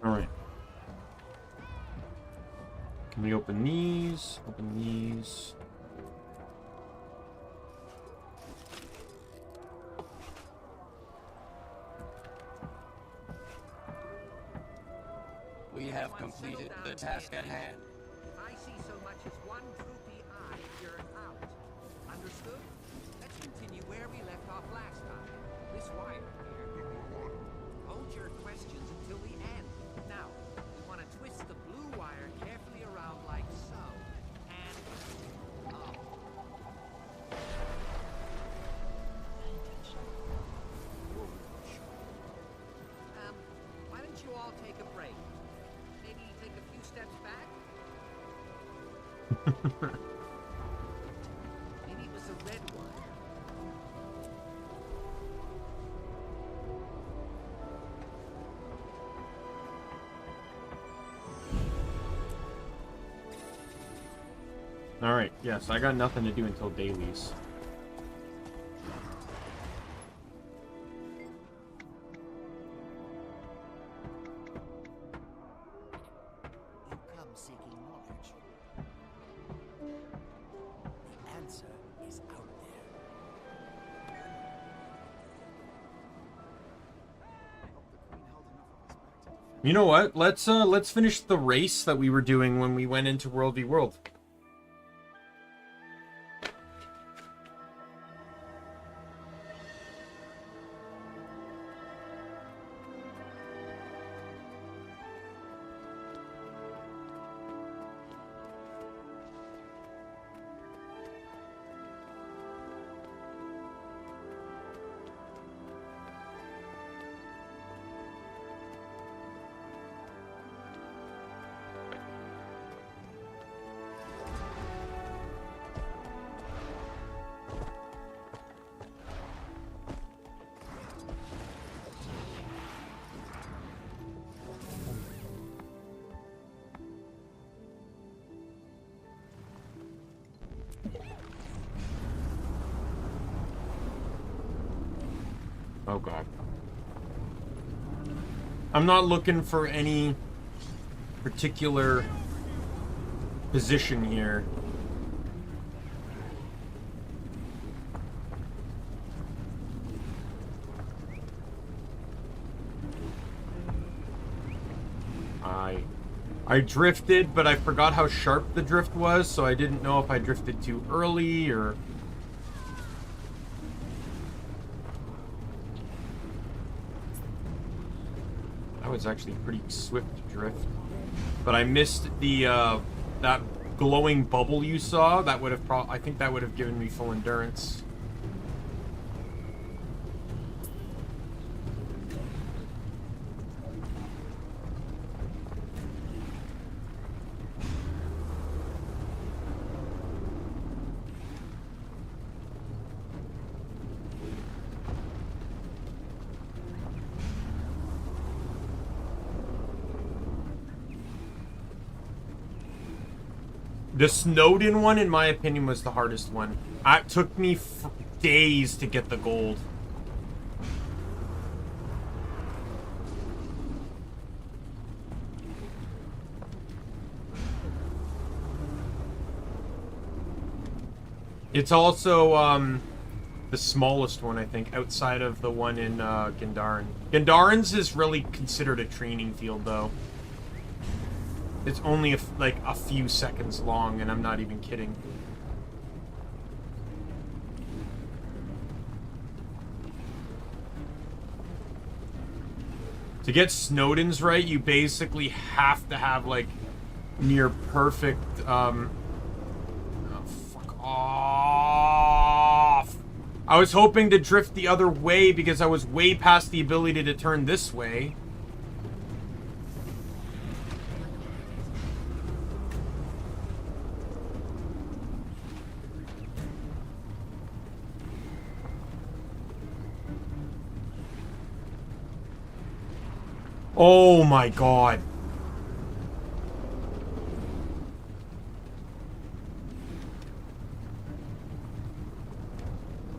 All right. Can we open these? Open these. We have completed the task at hand. If I see so much as one droopy eye, you're out. Understood? Let's continue where we left off last time. This wire here. Hold your questions until the end. Now, we want to twist the blue wire carefully around like so. And up. Why don't you all take a break? Maybe take a few steps back? Maybe it was a red wire. All right. Yes, I got nothing to do until dailies. You come seeking knowledge. The answer is out there. You know what? Let's finish the race that we were doing when we went into World v World. Oh god. I'm not looking for any particular position here. I drifted, but I forgot how sharp the drift was, so I didn't know if I drifted too early or... That was actually pretty swift drift. But I missed the, that glowing bubble you saw. That would have I think that would have given me full endurance. The Snowden one, in my opinion, was the hardest one. It took me days to get the gold. It's also the smallest one, I think, outside of the one in Gandaren. Gandaren's is really considered a training field, though. It's only like a few seconds long, and I'm not even kidding. To get Snowden's right, you basically have to have like near perfect oh, fuck off. I was hoping to drift the other way because I was way past the ability to turn this way. Oh my god.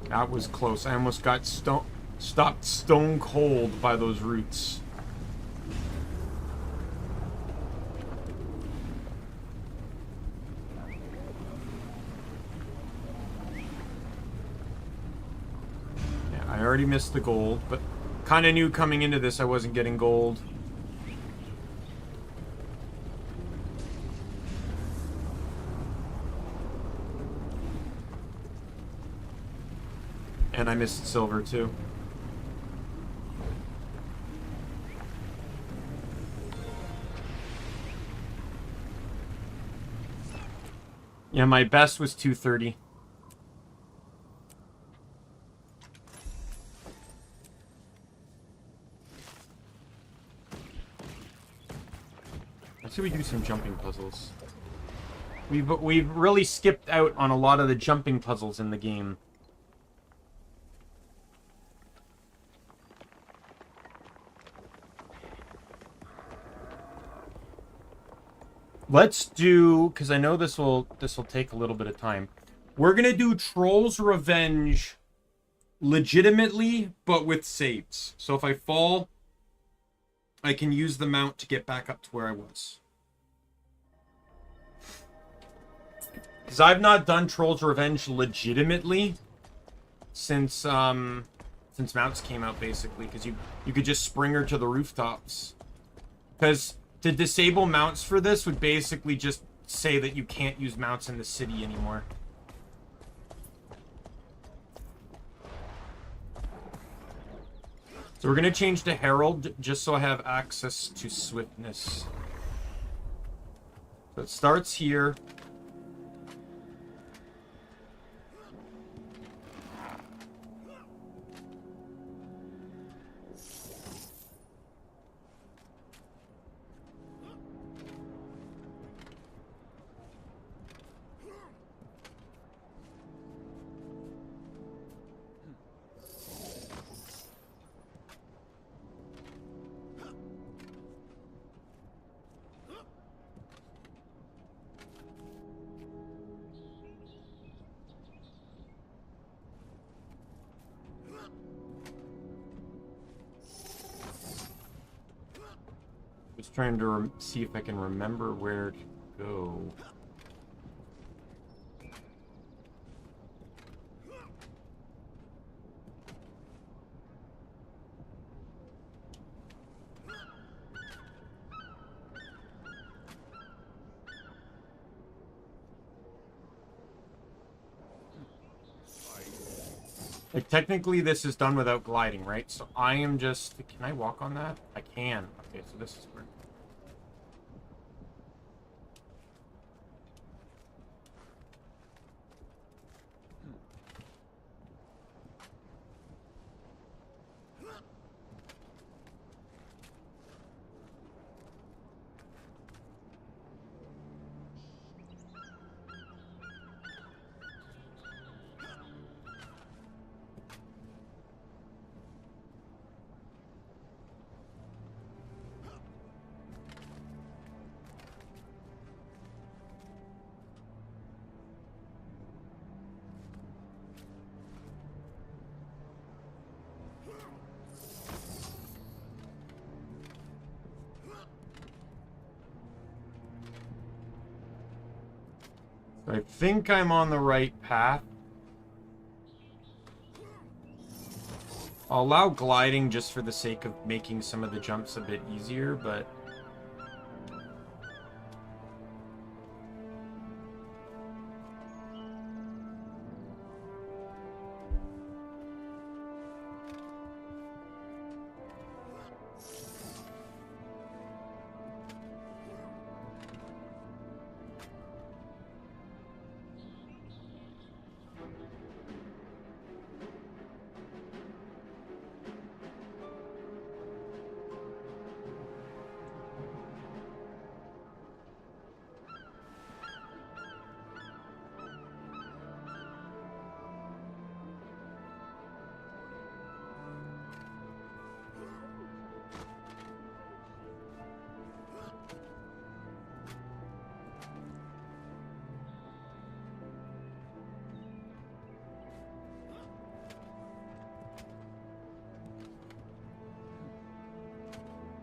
That was close. I almost got stopped stone cold by those roots. Yeah, I already missed the gold, but kind of knew coming into this I wasn't getting gold. And I missed silver too. Yeah, my best was 230. Let's see if we do some jumping puzzles. We've really skipped out on a lot of the jumping puzzles in the game. Let's do, because I know this will take a little bit of time. We're gonna do Troll's Revenge legitimately, but with saves. So if I fall, I can use the mount to get back up to where I was. Because I've not done Troll's Revenge legitimately since mounts came out, basically. Because you could just spring her to the rooftops. Because to disable mounts for this would basically just say that you can't use mounts in the city anymore. So we're going to change to Herald just so I have access to swiftness. So it starts here. Just trying to see if I can remember where to go. Like, technically this is done without gliding, right? So I am just... Can I walk on that? I can. Okay, so this is where... I think I'm on the right path. I'll allow gliding just for the sake of making some of the jumps a bit easier, but...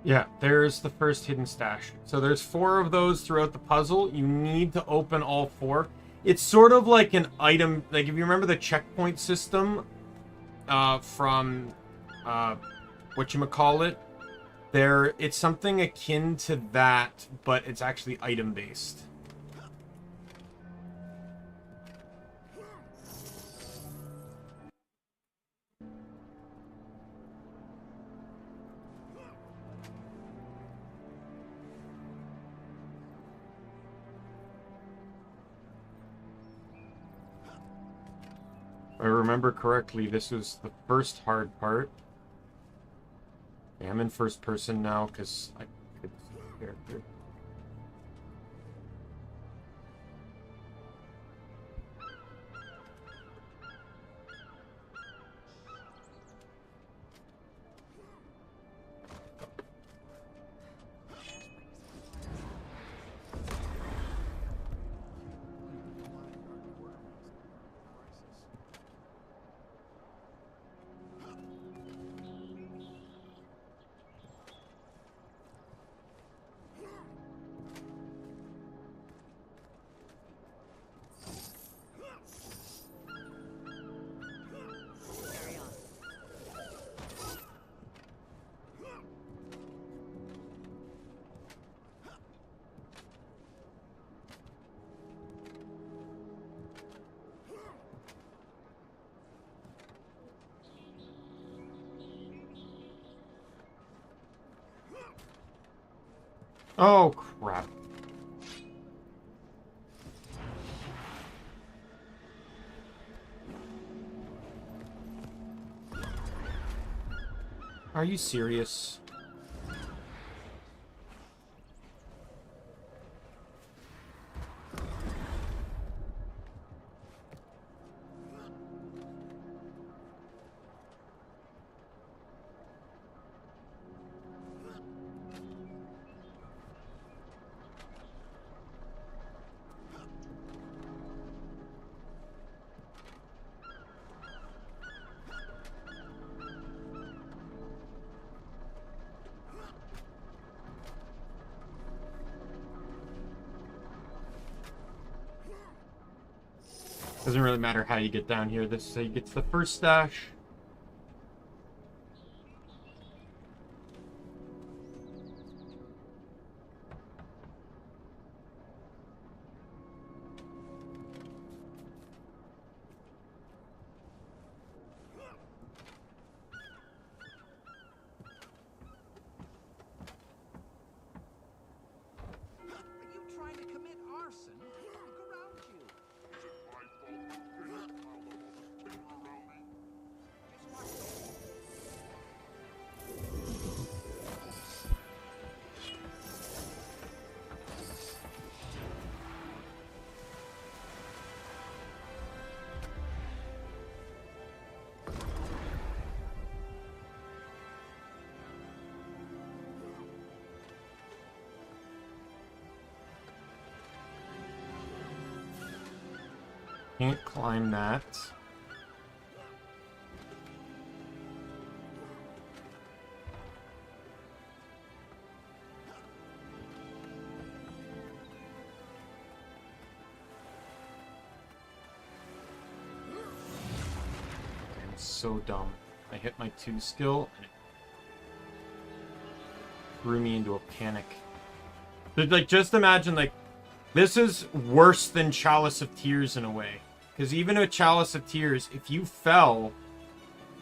Yeah, there's the first hidden stash. So there's 4 of those throughout the puzzle. You need to open all 4. It's sort of like an item, like if you remember the checkpoint system from whatchamacallit, it's something akin to that, but it's actually item based. If I remember correctly, this was the first hard part. Okay, I'm in first person now because I could see the character. Oh, crap. Are you serious? Doesn't really matter how you get down here. This is how you get to the first stash. Are you trying to commit arson? Look around you. Is it my fault the big pile of us around me? Just watch this. Can't climb that. I'm so dumb. I hit my 2 skill and it threw me into a panic. But, like, just imagine, like, this is worse than Chalice of Tears in a way. Because even with Chalice of Tears, if you fell,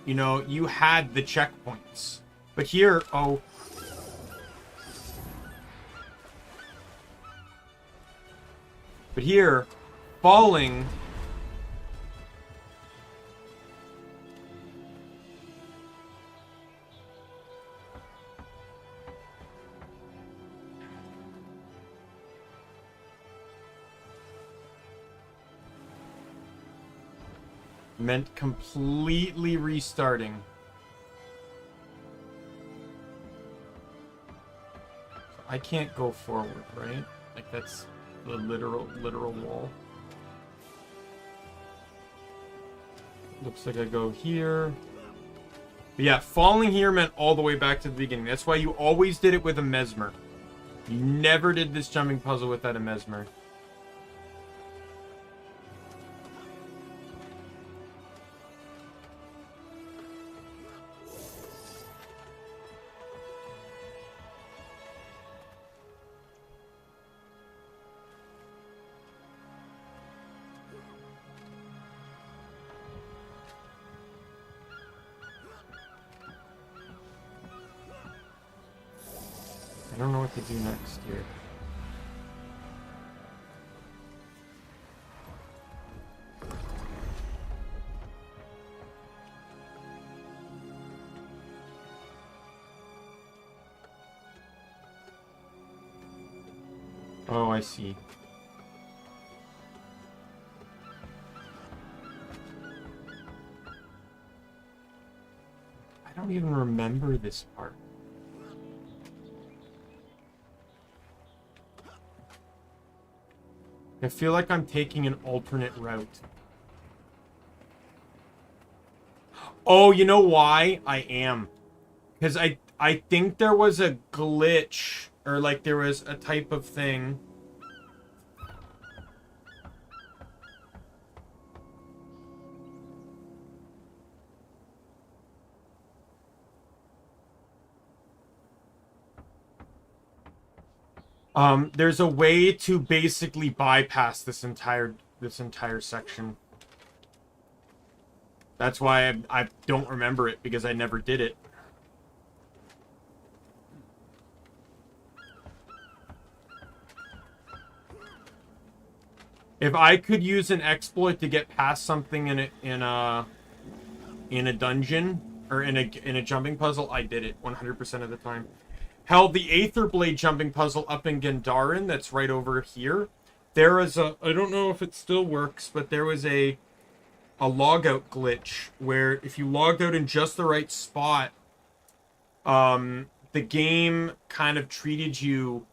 you know, you had the checkpoints. But here, oh. But here, falling. Meant completely restarting. I can't go forward, right? Like that's the literal wall. Looks like I go here. But yeah, falling here meant all the way back to the beginning. That's why you always did it with a Mesmer. You never did this jumping puzzle without a Mesmer. I don't know what to do next here. Oh, I see. I don't even remember this part. I feel like I'm taking an alternate route. Oh, you know why? I am. Because I think there was a glitch, or like there was a type of thing. There's a way to basically bypass this entire section. That's why I don't remember it, because I never did it. If I could use an exploit to get past something in a dungeon or in a jumping puzzle, I did it 100% of the time. Hell, the Aether Blade jumping puzzle up in Gandharan, that's right over here. There is a, I don't know if it still works, but there was a logout glitch where if you logged out in just the right spot, the game kind of treated you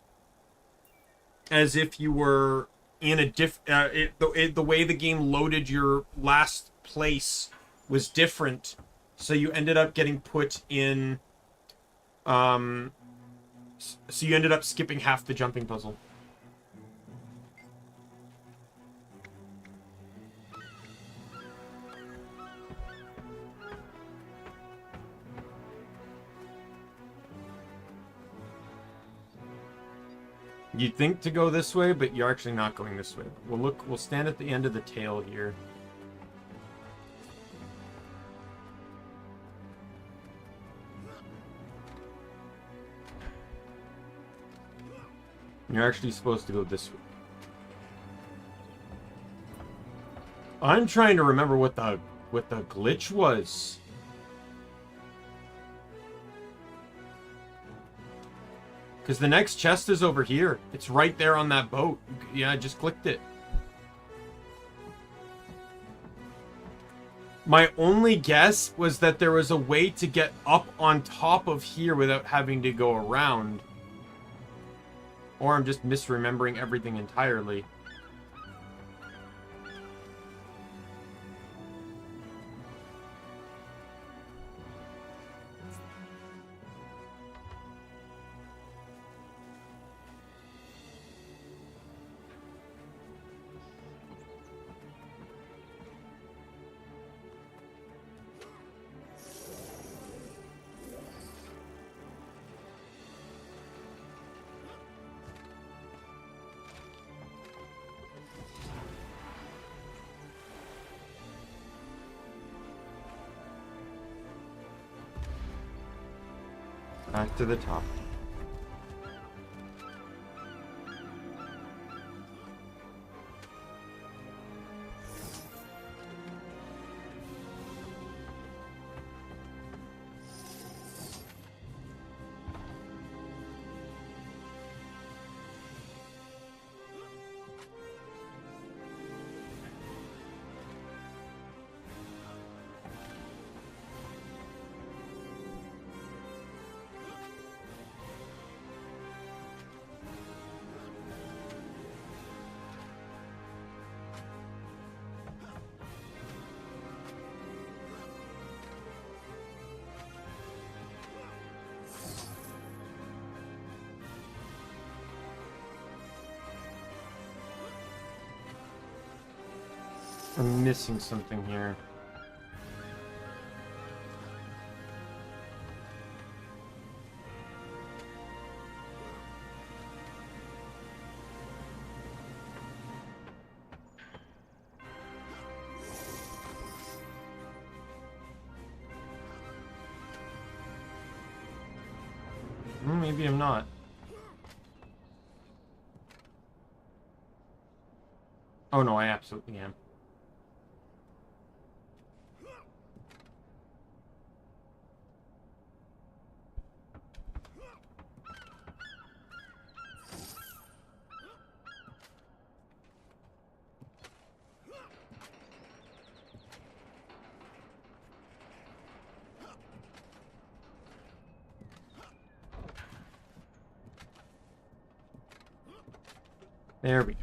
as if you were in a the way the game loaded your last place was different, so you ended up getting put in so you ended up skipping half the jumping puzzle. You'd think to go this way, but you're actually not going this way. We'll stand at the end of the tail here. You're actually supposed to go this way. I'm trying to remember what the glitch was. Because the next chest is over here. It's right there on that boat. Yeah, I just clicked it. My only guess was that there was a way to get up on top of here without having to go around. Or I'm just misremembering everything entirely. Back to the top. I'm missing something here. Maybe I'm not. Oh no, I absolutely am. There we go.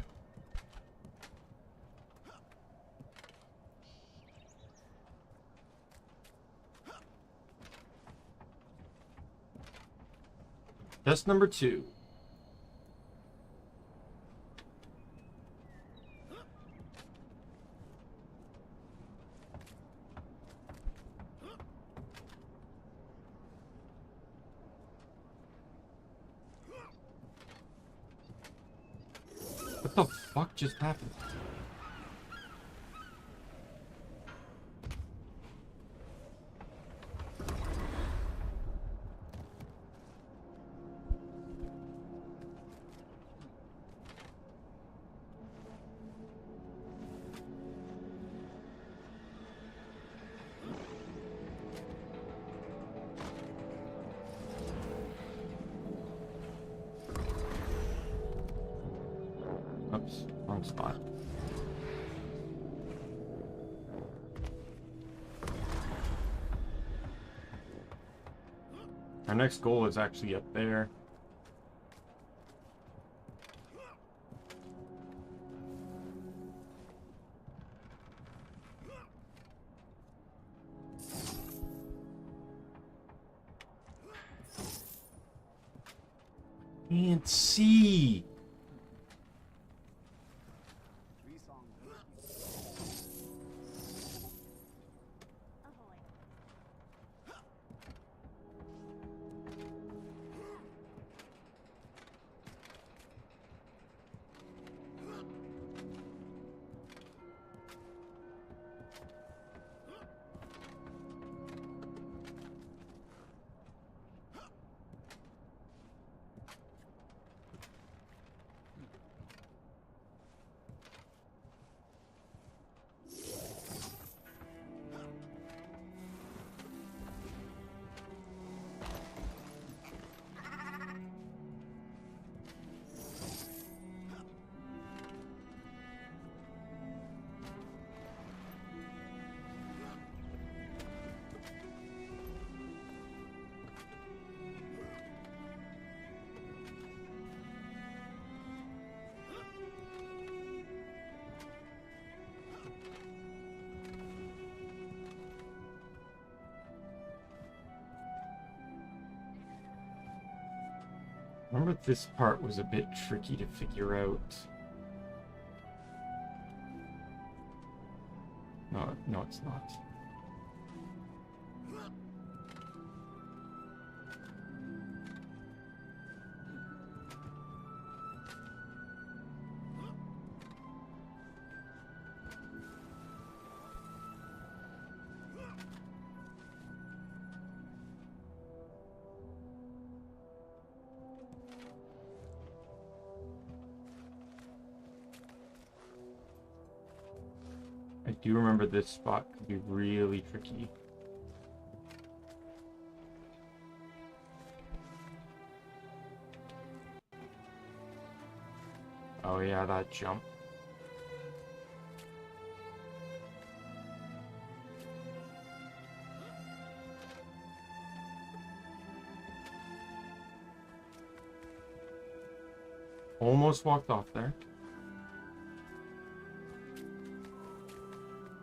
Test number 2. What the fuck just happened? Oops, wrong spot. Our next goal is actually up there. Can't see. remember this part was a bit tricky to figure out. No, it's not. I do remember this spot could be really tricky. Oh yeah, that jump. Almost walked off there.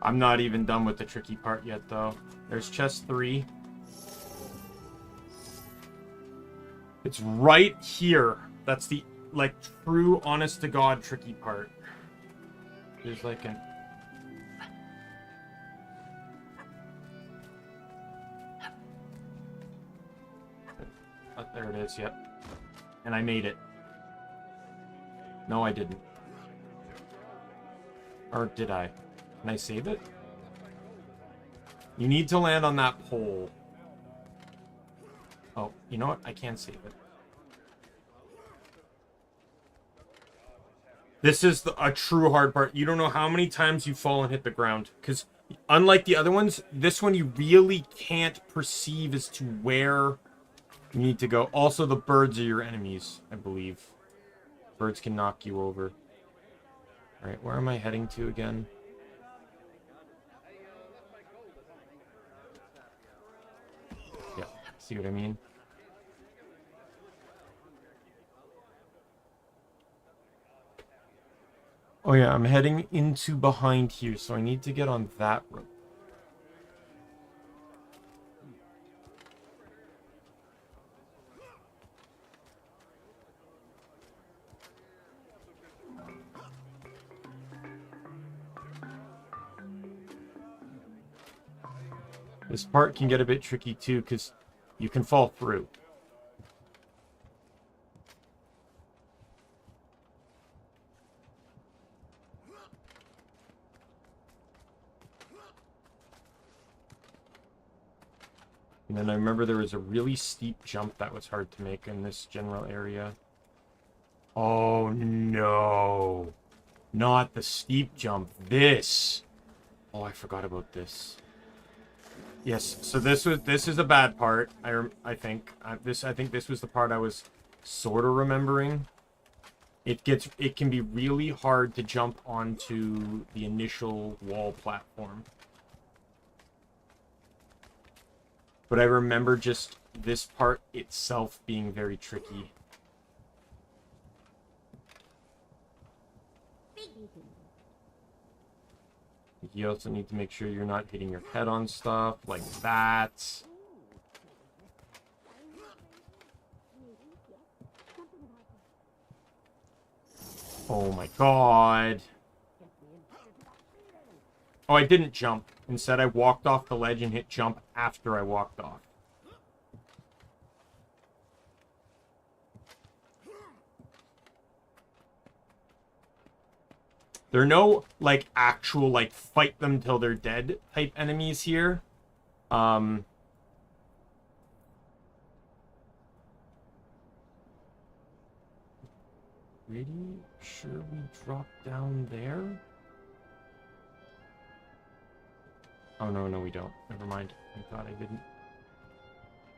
I'm not even done with the tricky part yet, though. There's chest 3. It's right here. That's the, like, true, honest-to-God tricky part. There's, like, an... Oh, there it is, yep. And I made it. No, I didn't. Or did I? Can I save it? You need to land on that pole. Oh, you know what? I can save it. This is a true hard part. You don't know how many times you fall and hit the ground. Because unlike the other ones, this one you really can't perceive as to where you need to go. Also, the birds are your enemies, I believe. Birds can knock you over. Alright, where am I heading to again? Yeah, see what I mean? Oh yeah, I'm heading into behind here, so I need to get on that rope. This part can get a bit tricky too, because you can fall through. And then I remember there was a really steep jump that was hard to make in this general area. Oh no. Not the steep jump. This. Oh, I forgot about this. Yes, so this is a bad part. I think this was the part I was sort of remembering. It can be really hard to jump onto the initial wall platform. But I remember just this part itself being very tricky. You also need to make sure you're not hitting your head on stuff like that. Oh my god. Oh, I didn't jump. Instead, I walked off the ledge and hit jump after I walked off. There are no, like, actual, like, fight them till they're dead type enemies here. Pretty sure we dropped down there? Oh, no, we don't. Never mind. I thought I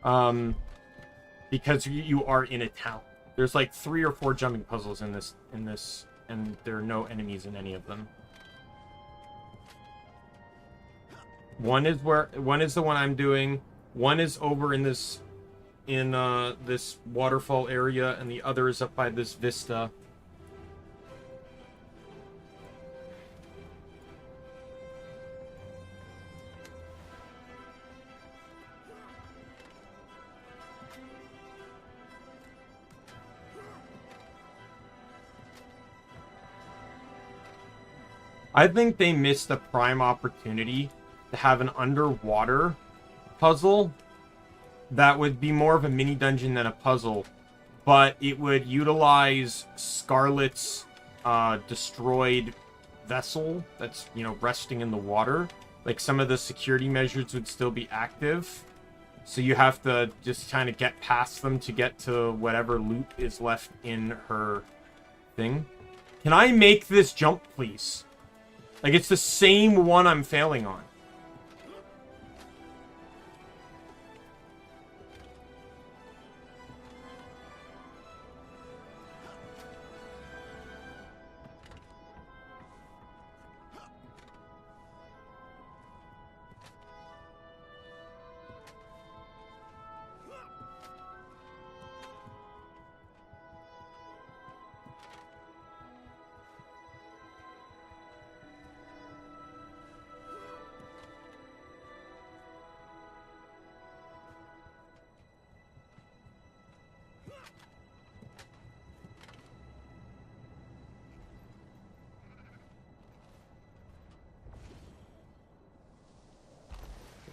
didn't. Because you are in a town. There's, like, 3 or 4 jumping puzzles in this, and there are no enemies in any of them. One is the one I'm doing. One is over in this waterfall area, and the other is up by this vista. I think they missed a prime opportunity to have an underwater puzzle that would be more of a mini dungeon than a puzzle, but it would utilize Scarlet's destroyed vessel that's, you know, resting in the water. Like, some of the security measures would still be active, so you have to just kind of get past them to get to whatever loot is left in her thing. Can I make this jump, please? Like, it's the same one I'm failing on.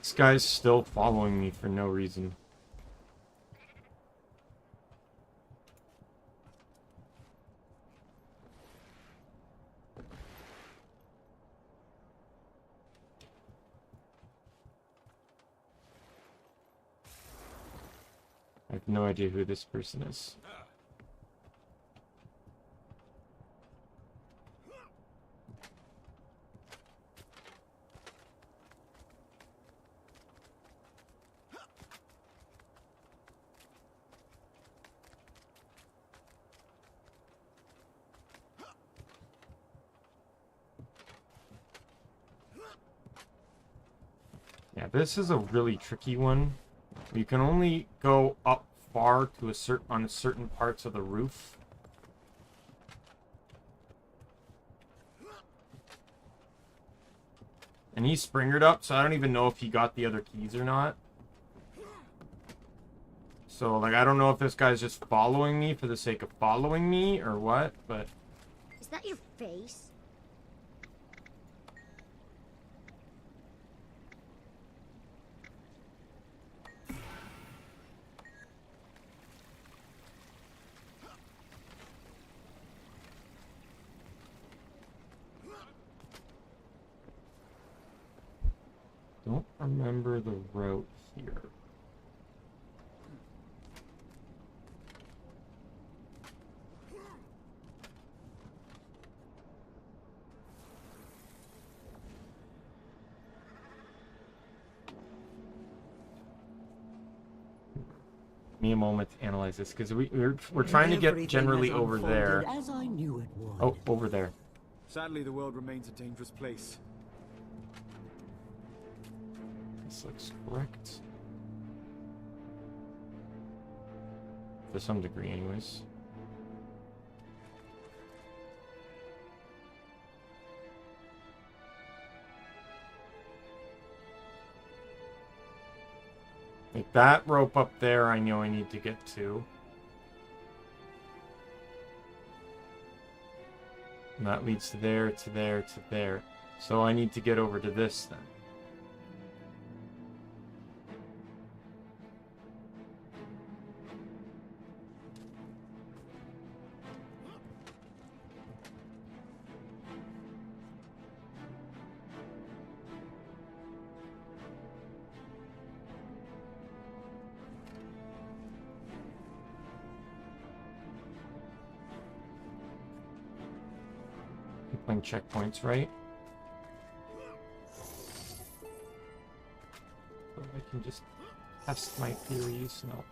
This guy's still following me for no reason. I have no idea who this person is. Yeah, this is a really tricky one. You can only go up far to on certain parts of the roof. And he springered up, so I don't even know if he got the other keys or not. So, like, I don't know if this guy's just following me for the sake of following me or what, but... Is that your face? Don't remember the route here. Give me a moment to analyze this, because we're trying to get generally over there. As I knew it would. Oh, over there. Sadly, the world remains a dangerous place. This looks correct. To some degree, anyways. Like, that rope up there, I know I need to get to. And that leads to there, to there, to there. So I need to get over to this then. Playing checkpoints, right? So I can just test my theories. No.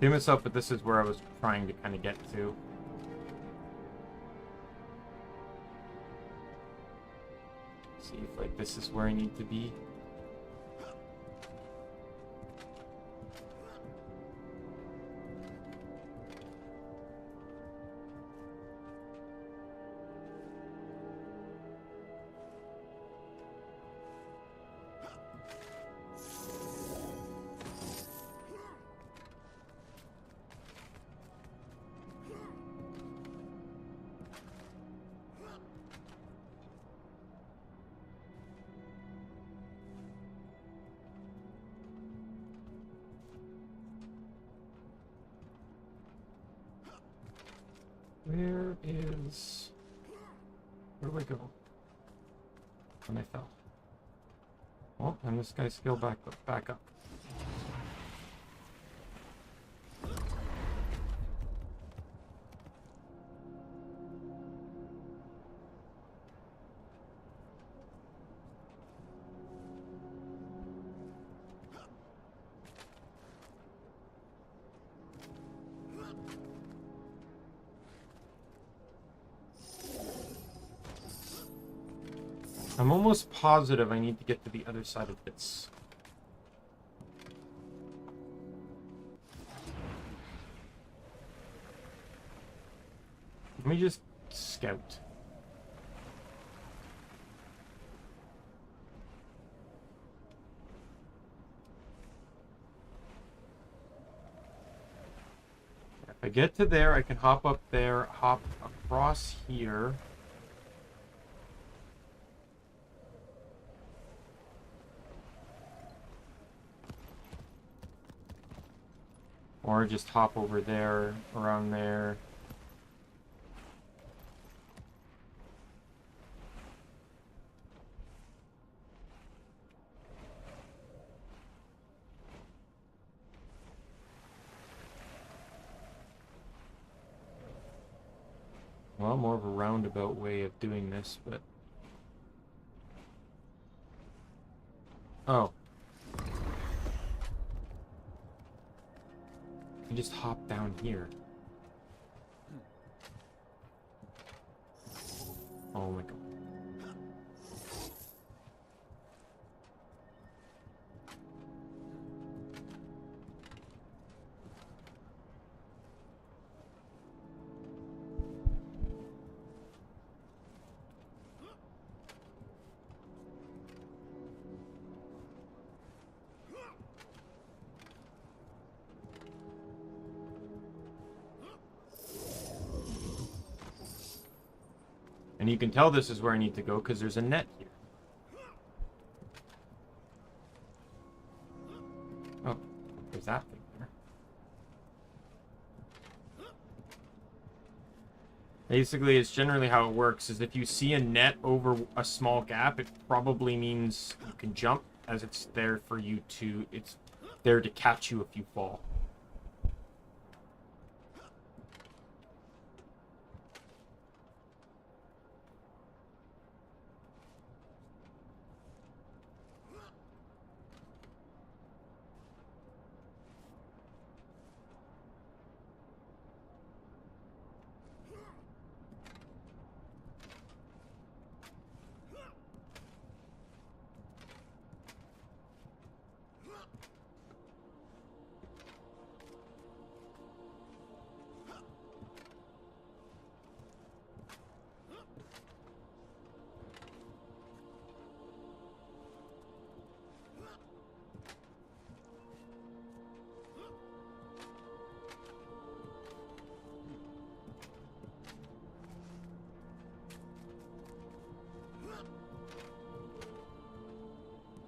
Do myself, but this is where I was trying to kind of get to. See if, like, this is where I need to be. Where do I go? When I fell. Oh, and this guy's skill back up. I'm almost positive I need to get to the other side of this. Let me just scout. If I get to there, I can hop up there, hop across here. Or just hop over there, around there. Well, more of a roundabout way of doing this, but... Oh. You just hop down here. Oh my god. And you can tell this is where I need to go because there's a net here. Oh, there's that thing there. Basically, it's generally how it works, is if you see a net over a small gap, it probably means you can jump, as it's there for you to, it's there to catch you if you fall.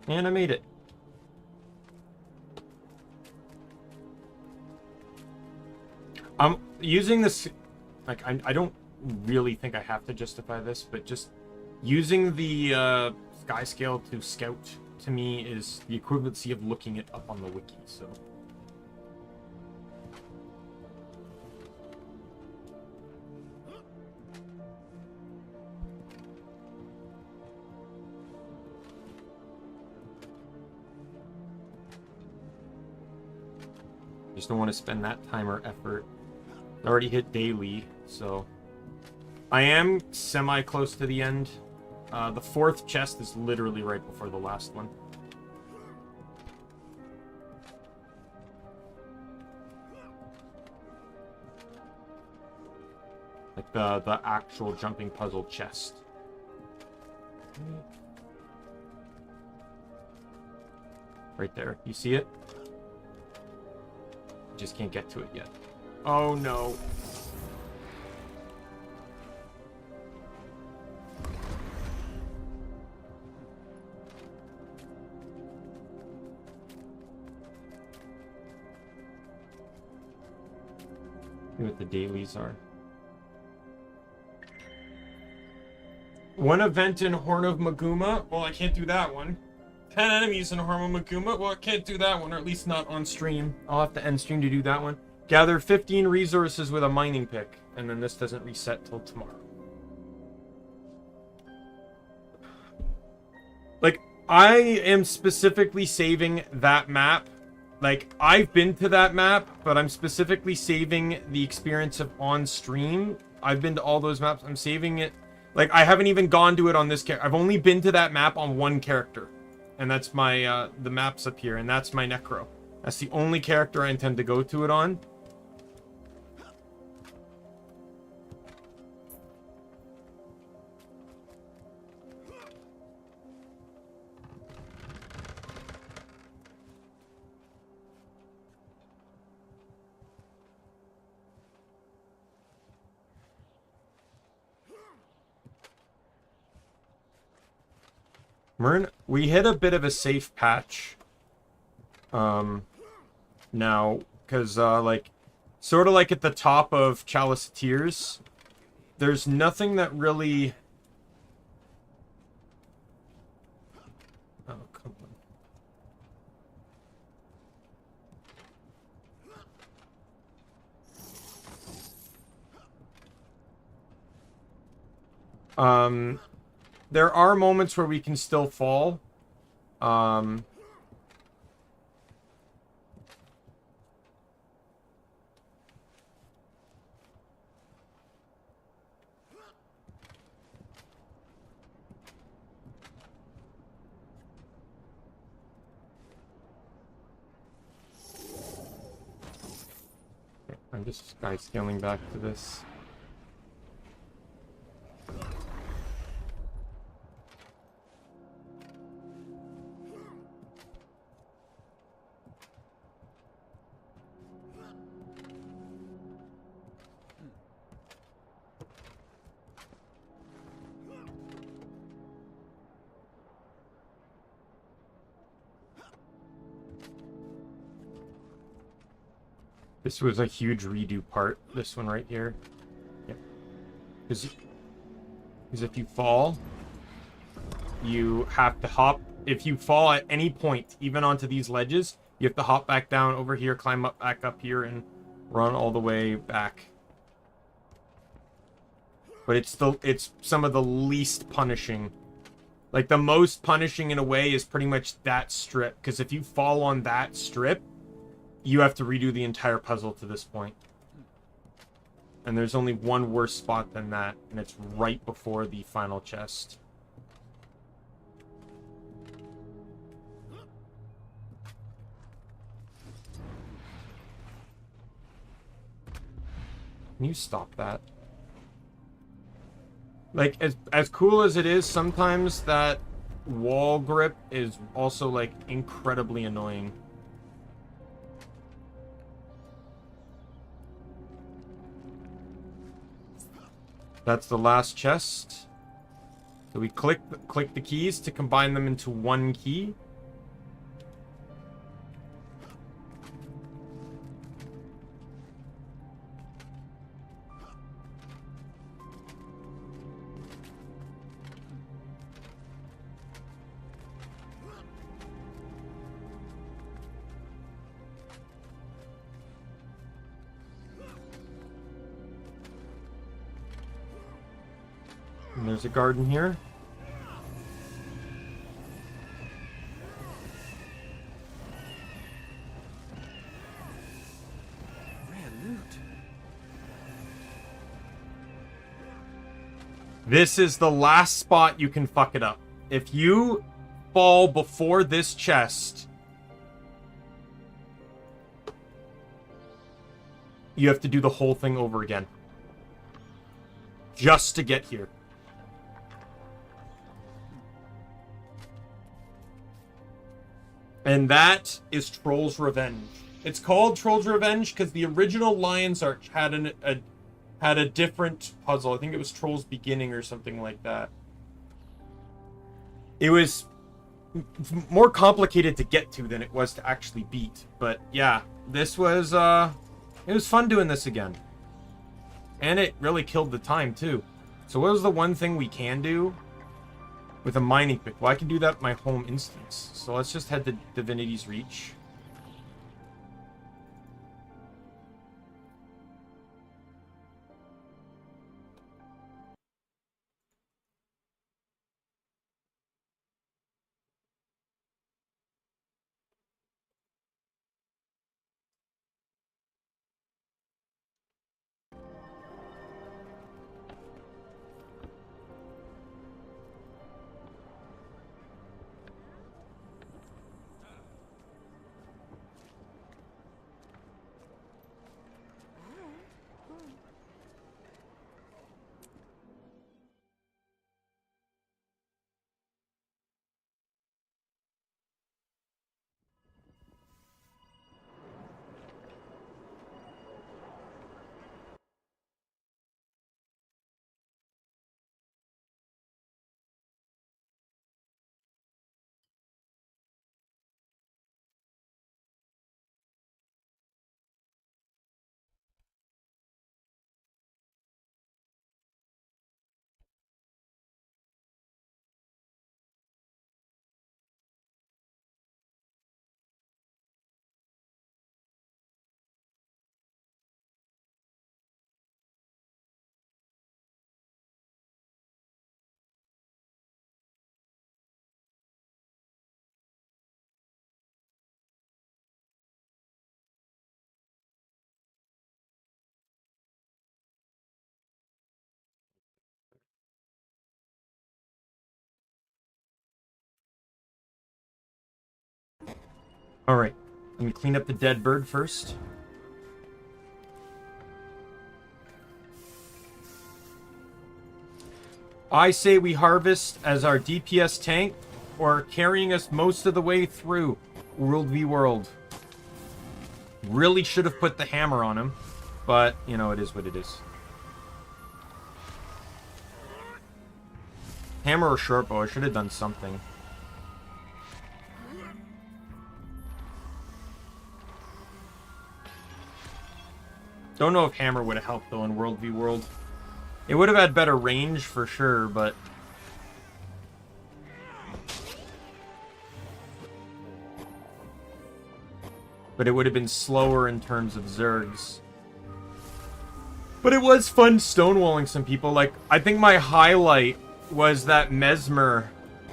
And I made it. I'm using this, like, I don't really think I have to justify this, but just using the sky scale to scout, to me, is the equivalency of looking it up on the wiki, so... Just don't want to spend that time or effort. I already hit daily, so... I am semi-close to the end. The fourth chest is literally right before the last one. Like the actual jumping puzzle chest. Right there. You see it? Just can't get to it yet. Oh no. See what the dailies are. 1 event in Horn of Maguma. Well, I can't do that one. 10 enemies in Horn of Maguma. Well, I can't do that one, or at least not on stream. I'll have to end stream to do that one. Gather 15 resources with a mining pick, and then this doesn't reset till tomorrow. Like, I am specifically saving that map. Like, I've been to that map, but I'm specifically saving the experience of on stream. I've been to all those maps. I'm saving it. Like, I haven't even gone to it on this character. I've only been to that map on one character. And that's my, the maps up here. And that's my Necro. That's the only character I intend to go to it on. Mern, we hit a bit of a safe patch. Now, because, like, sort of like at the top of Chalice of Tears, there's nothing that really... Oh, come on. There are moments where we can still fall. I'm just sky scaling back to this. This was a huge redo part, this one right here. Yep. Because if you fall, you have to hop. If you fall at any point, even onto these ledges, you have to hop back down over here, climb up back up here, and run all the way back. But it's some of the least punishing. Like, the most punishing in a way is pretty much that strip. Because if you fall on that strip, you have to redo the entire puzzle to this point. And there's only one worse spot than that, and it's right before the final chest. Can you stop that? Like, as cool as it is, sometimes that wall grip is also, like, incredibly annoying. That's the last chest. So we click the keys to combine them into one key. And there's a garden here. This is the last spot you can fuck it up. If you fall before this chest, you have to do the whole thing over again. Just to get here. And that is Troll's Revenge. It's called Troll's Revenge because the original Lion's Arch had a different puzzle. I think it was Troll's Beginning or something like that. It was more complicated to get to than it was to actually beat. But yeah, this was it was fun doing this again. And it really killed the time too. So what was the one thing we can do with a mining pick? Well, I can do that with my home instance. So let's just head to Divinity's Reach. Alright, let me clean up the dead bird first. I say we harvest as our DPS tank, or carrying us most of the way through World v World. Really should have put the hammer on him, but, you know, it is what it is. Hammer or short bow, I should have done something. Don't know if hammer would have helped, though, in World v World. It would have had better range, for sure, but... But it would have been slower in terms of Zergs. But it was fun stonewalling some people. Like, I think my highlight was that Mesmer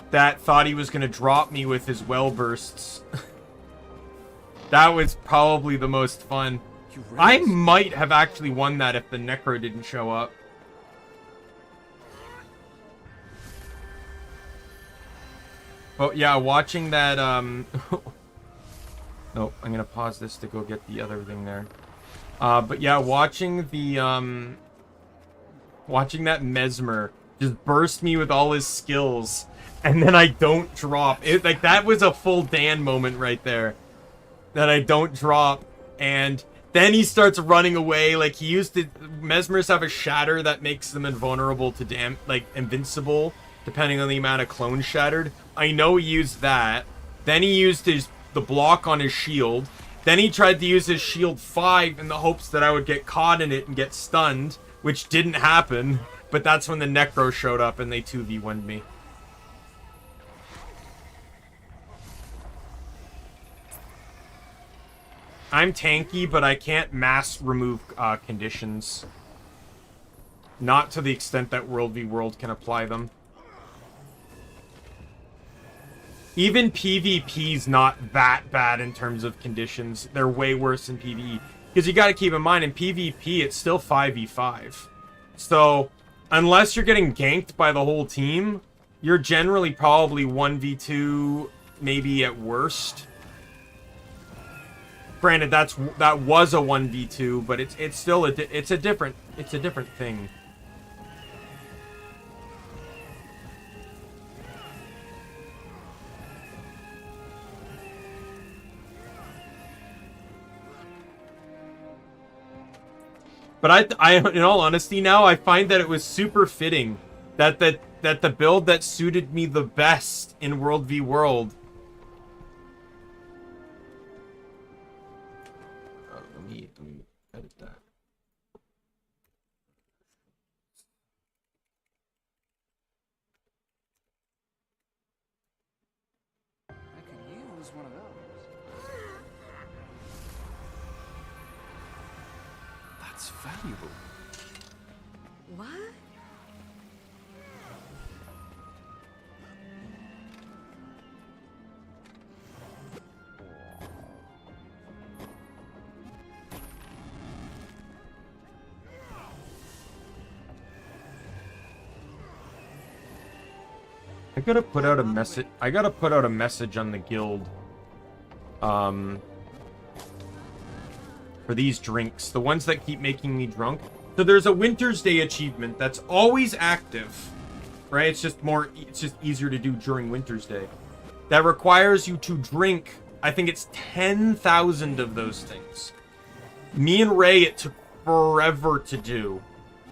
that thought he was going to drop me with his well bursts. That was probably the most fun. I might have actually won that if the Necro didn't show up. But yeah, watching that, Nope, I'm gonna pause this to go get the other thing there. But yeah, watching the, watching that Mesmer just burst me with all his skills, and then I don't drop. It, like, that was a full Dan moment right there. That I don't drop, and... Then he starts running away, like he used to... Mesmers have a shatter that makes them invulnerable to invincible, depending on the amount of clones shattered. I know he used that. Then he used the block on his shield. Then he tried to use his shield 5 in the hopes that I would get caught in it and get stunned, which didn't happen. But that's when the Necro showed up and they 2v1'd me. I'm tanky, but I can't mass remove conditions. Not to the extent that World v World can apply them. Even PvP's not that bad in terms of conditions. They're way worse in PvE. Because you gotta keep in mind, in PvP, it's still 5v5. So, unless you're getting ganked by the whole team, you're generally probably 1v2, maybe at worst. Granted, that was a 1v2, but it's still a different thing. But I in all honesty now, I find that it was super fitting that the build that suited me the best in World v World. Let me edit that. It's valuable. What? I gotta put out a message. I gotta put out a message on the guild. For these drinks, the ones that keep making me drunk. So there's a Winter's Day achievement that's always active, right? It's just easier to do during Winter's Day. That requires you to drink, I think it's 10,000 of those things. Me and Ray, it took forever to do.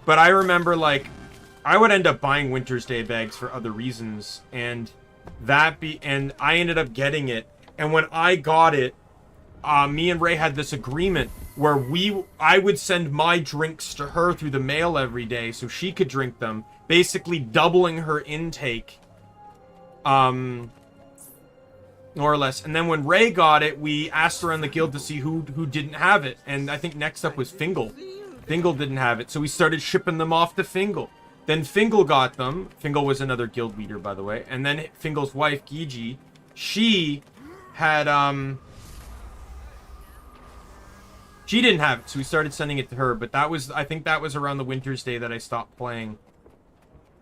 But I remember, like, I would end up buying Winter's Day bags for other reasons, and I ended up getting it. And when I got it, me and Ray had this agreement where I would send my drinks to her through the mail every day so she could drink them, basically doubling her intake, more or less. And then when Ray got it, we asked around the guild to see who didn't have it, and I think next up was Fingal. Fingal didn't have it, so we started shipping them off to Fingal. Then Fingal got them. Fingal was another guild leader, by the way. And then Fingal's wife, Gigi, she had, she didn't have it, so we started sending it to her. But I think that was around the Winter's Day that I stopped playing.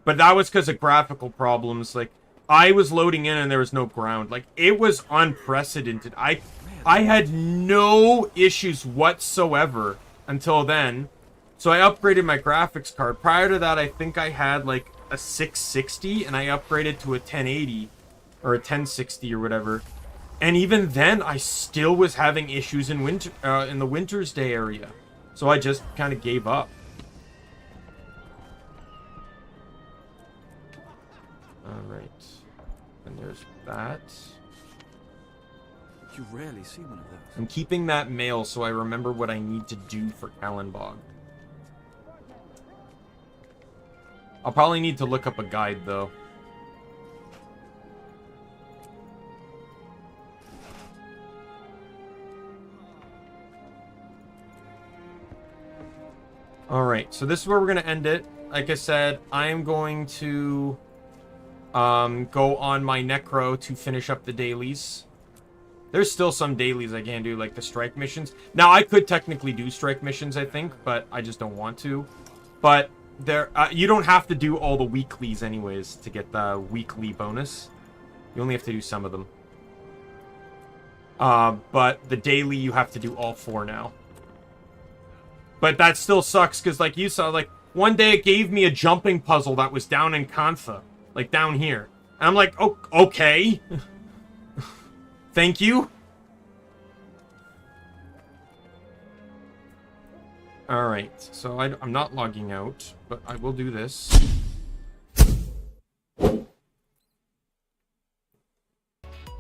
But that was because of graphical problems. Like, I was loading in and there was no ground. Like, it was unprecedented. I had no issues whatsoever until then. So I upgraded my graphics card. Prior to that, I think I had like a 660 and I upgraded to a 1080 or a 1060 or whatever. And even then, I still was having issues in the Winter's Day area. So I just kind of gave up. Alright. And there's that. You rarely see one of those. I'm keeping that mail so I remember what I need to do for Kallenbog. I'll probably need to look up a guide, though. Alright, so this is where we're going to end it. Like I said, I am going to go on my Necro to finish up the dailies. There's still some dailies I can do, like the strike missions. Now, I could technically do strike missions, I think, but I just don't want to. But you don't have to do all the weeklies anyways to get the weekly bonus. You only have to do some of them. But the daily, you have to do all 4 now. But that still sucks, because like you saw, like, one day it gave me a jumping puzzle that was down in Kantha. Like, down here. And I'm like, oh, okay. Thank you. Alright, so I'm not logging out, but I will do this.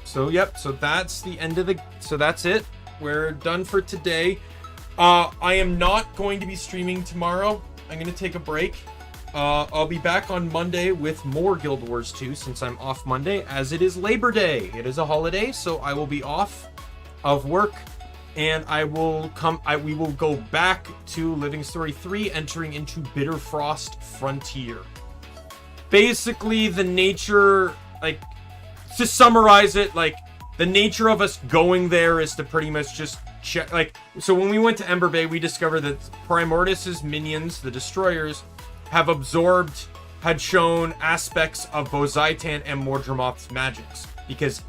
So, yep, so that's the end of so that's it. We're done for today. I am not going to be streaming tomorrow. I'm going to take a break. I'll be back on Monday with more Guild Wars 2 since I'm off Monday, as it is Labor Day. It is a holiday, so I will be off of work. And we will go back to Living Story 3, entering into Bitterfrost Frontier. Basically, the nature, like, to summarize it, like, the nature of us going there is to pretty much just check, like, so when we went to Ember Bay, we discovered that Primordus's minions, the Destroyers, had shown aspects of Bozaitan and Mordramoth's magics. Because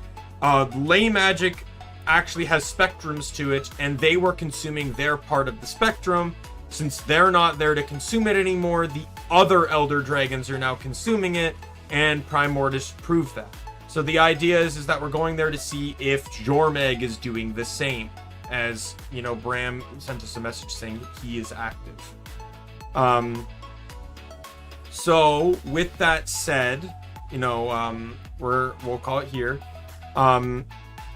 ley magic actually has spectrums to it, and they were consuming their part of the spectrum. Since they're not there to consume it anymore, the other Elder Dragons are now consuming it, and Primordus proved that. So the idea is that we're going there to see if Jormeg is doing the same, as, you know, Bram sent us a message saying he is active. So with that said, you know, we'll call it here.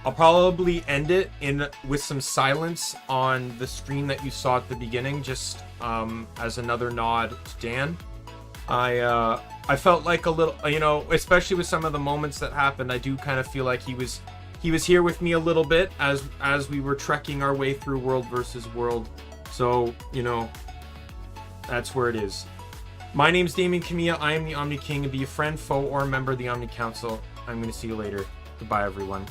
I'll probably end it with some silence on the stream that you saw at the beginning, just as another nod to Dan. I felt like a little, you know, especially with some of the moments that happened, I do kind of feel like he was here with me a little bit as we were trekking our way through World versus World. So, you know, That's where it is. My name's Daimien Kamiya. I am the Omni King. Be a friend, foe, or a member of the Omni Council. I'm going to see you later. Goodbye, everyone.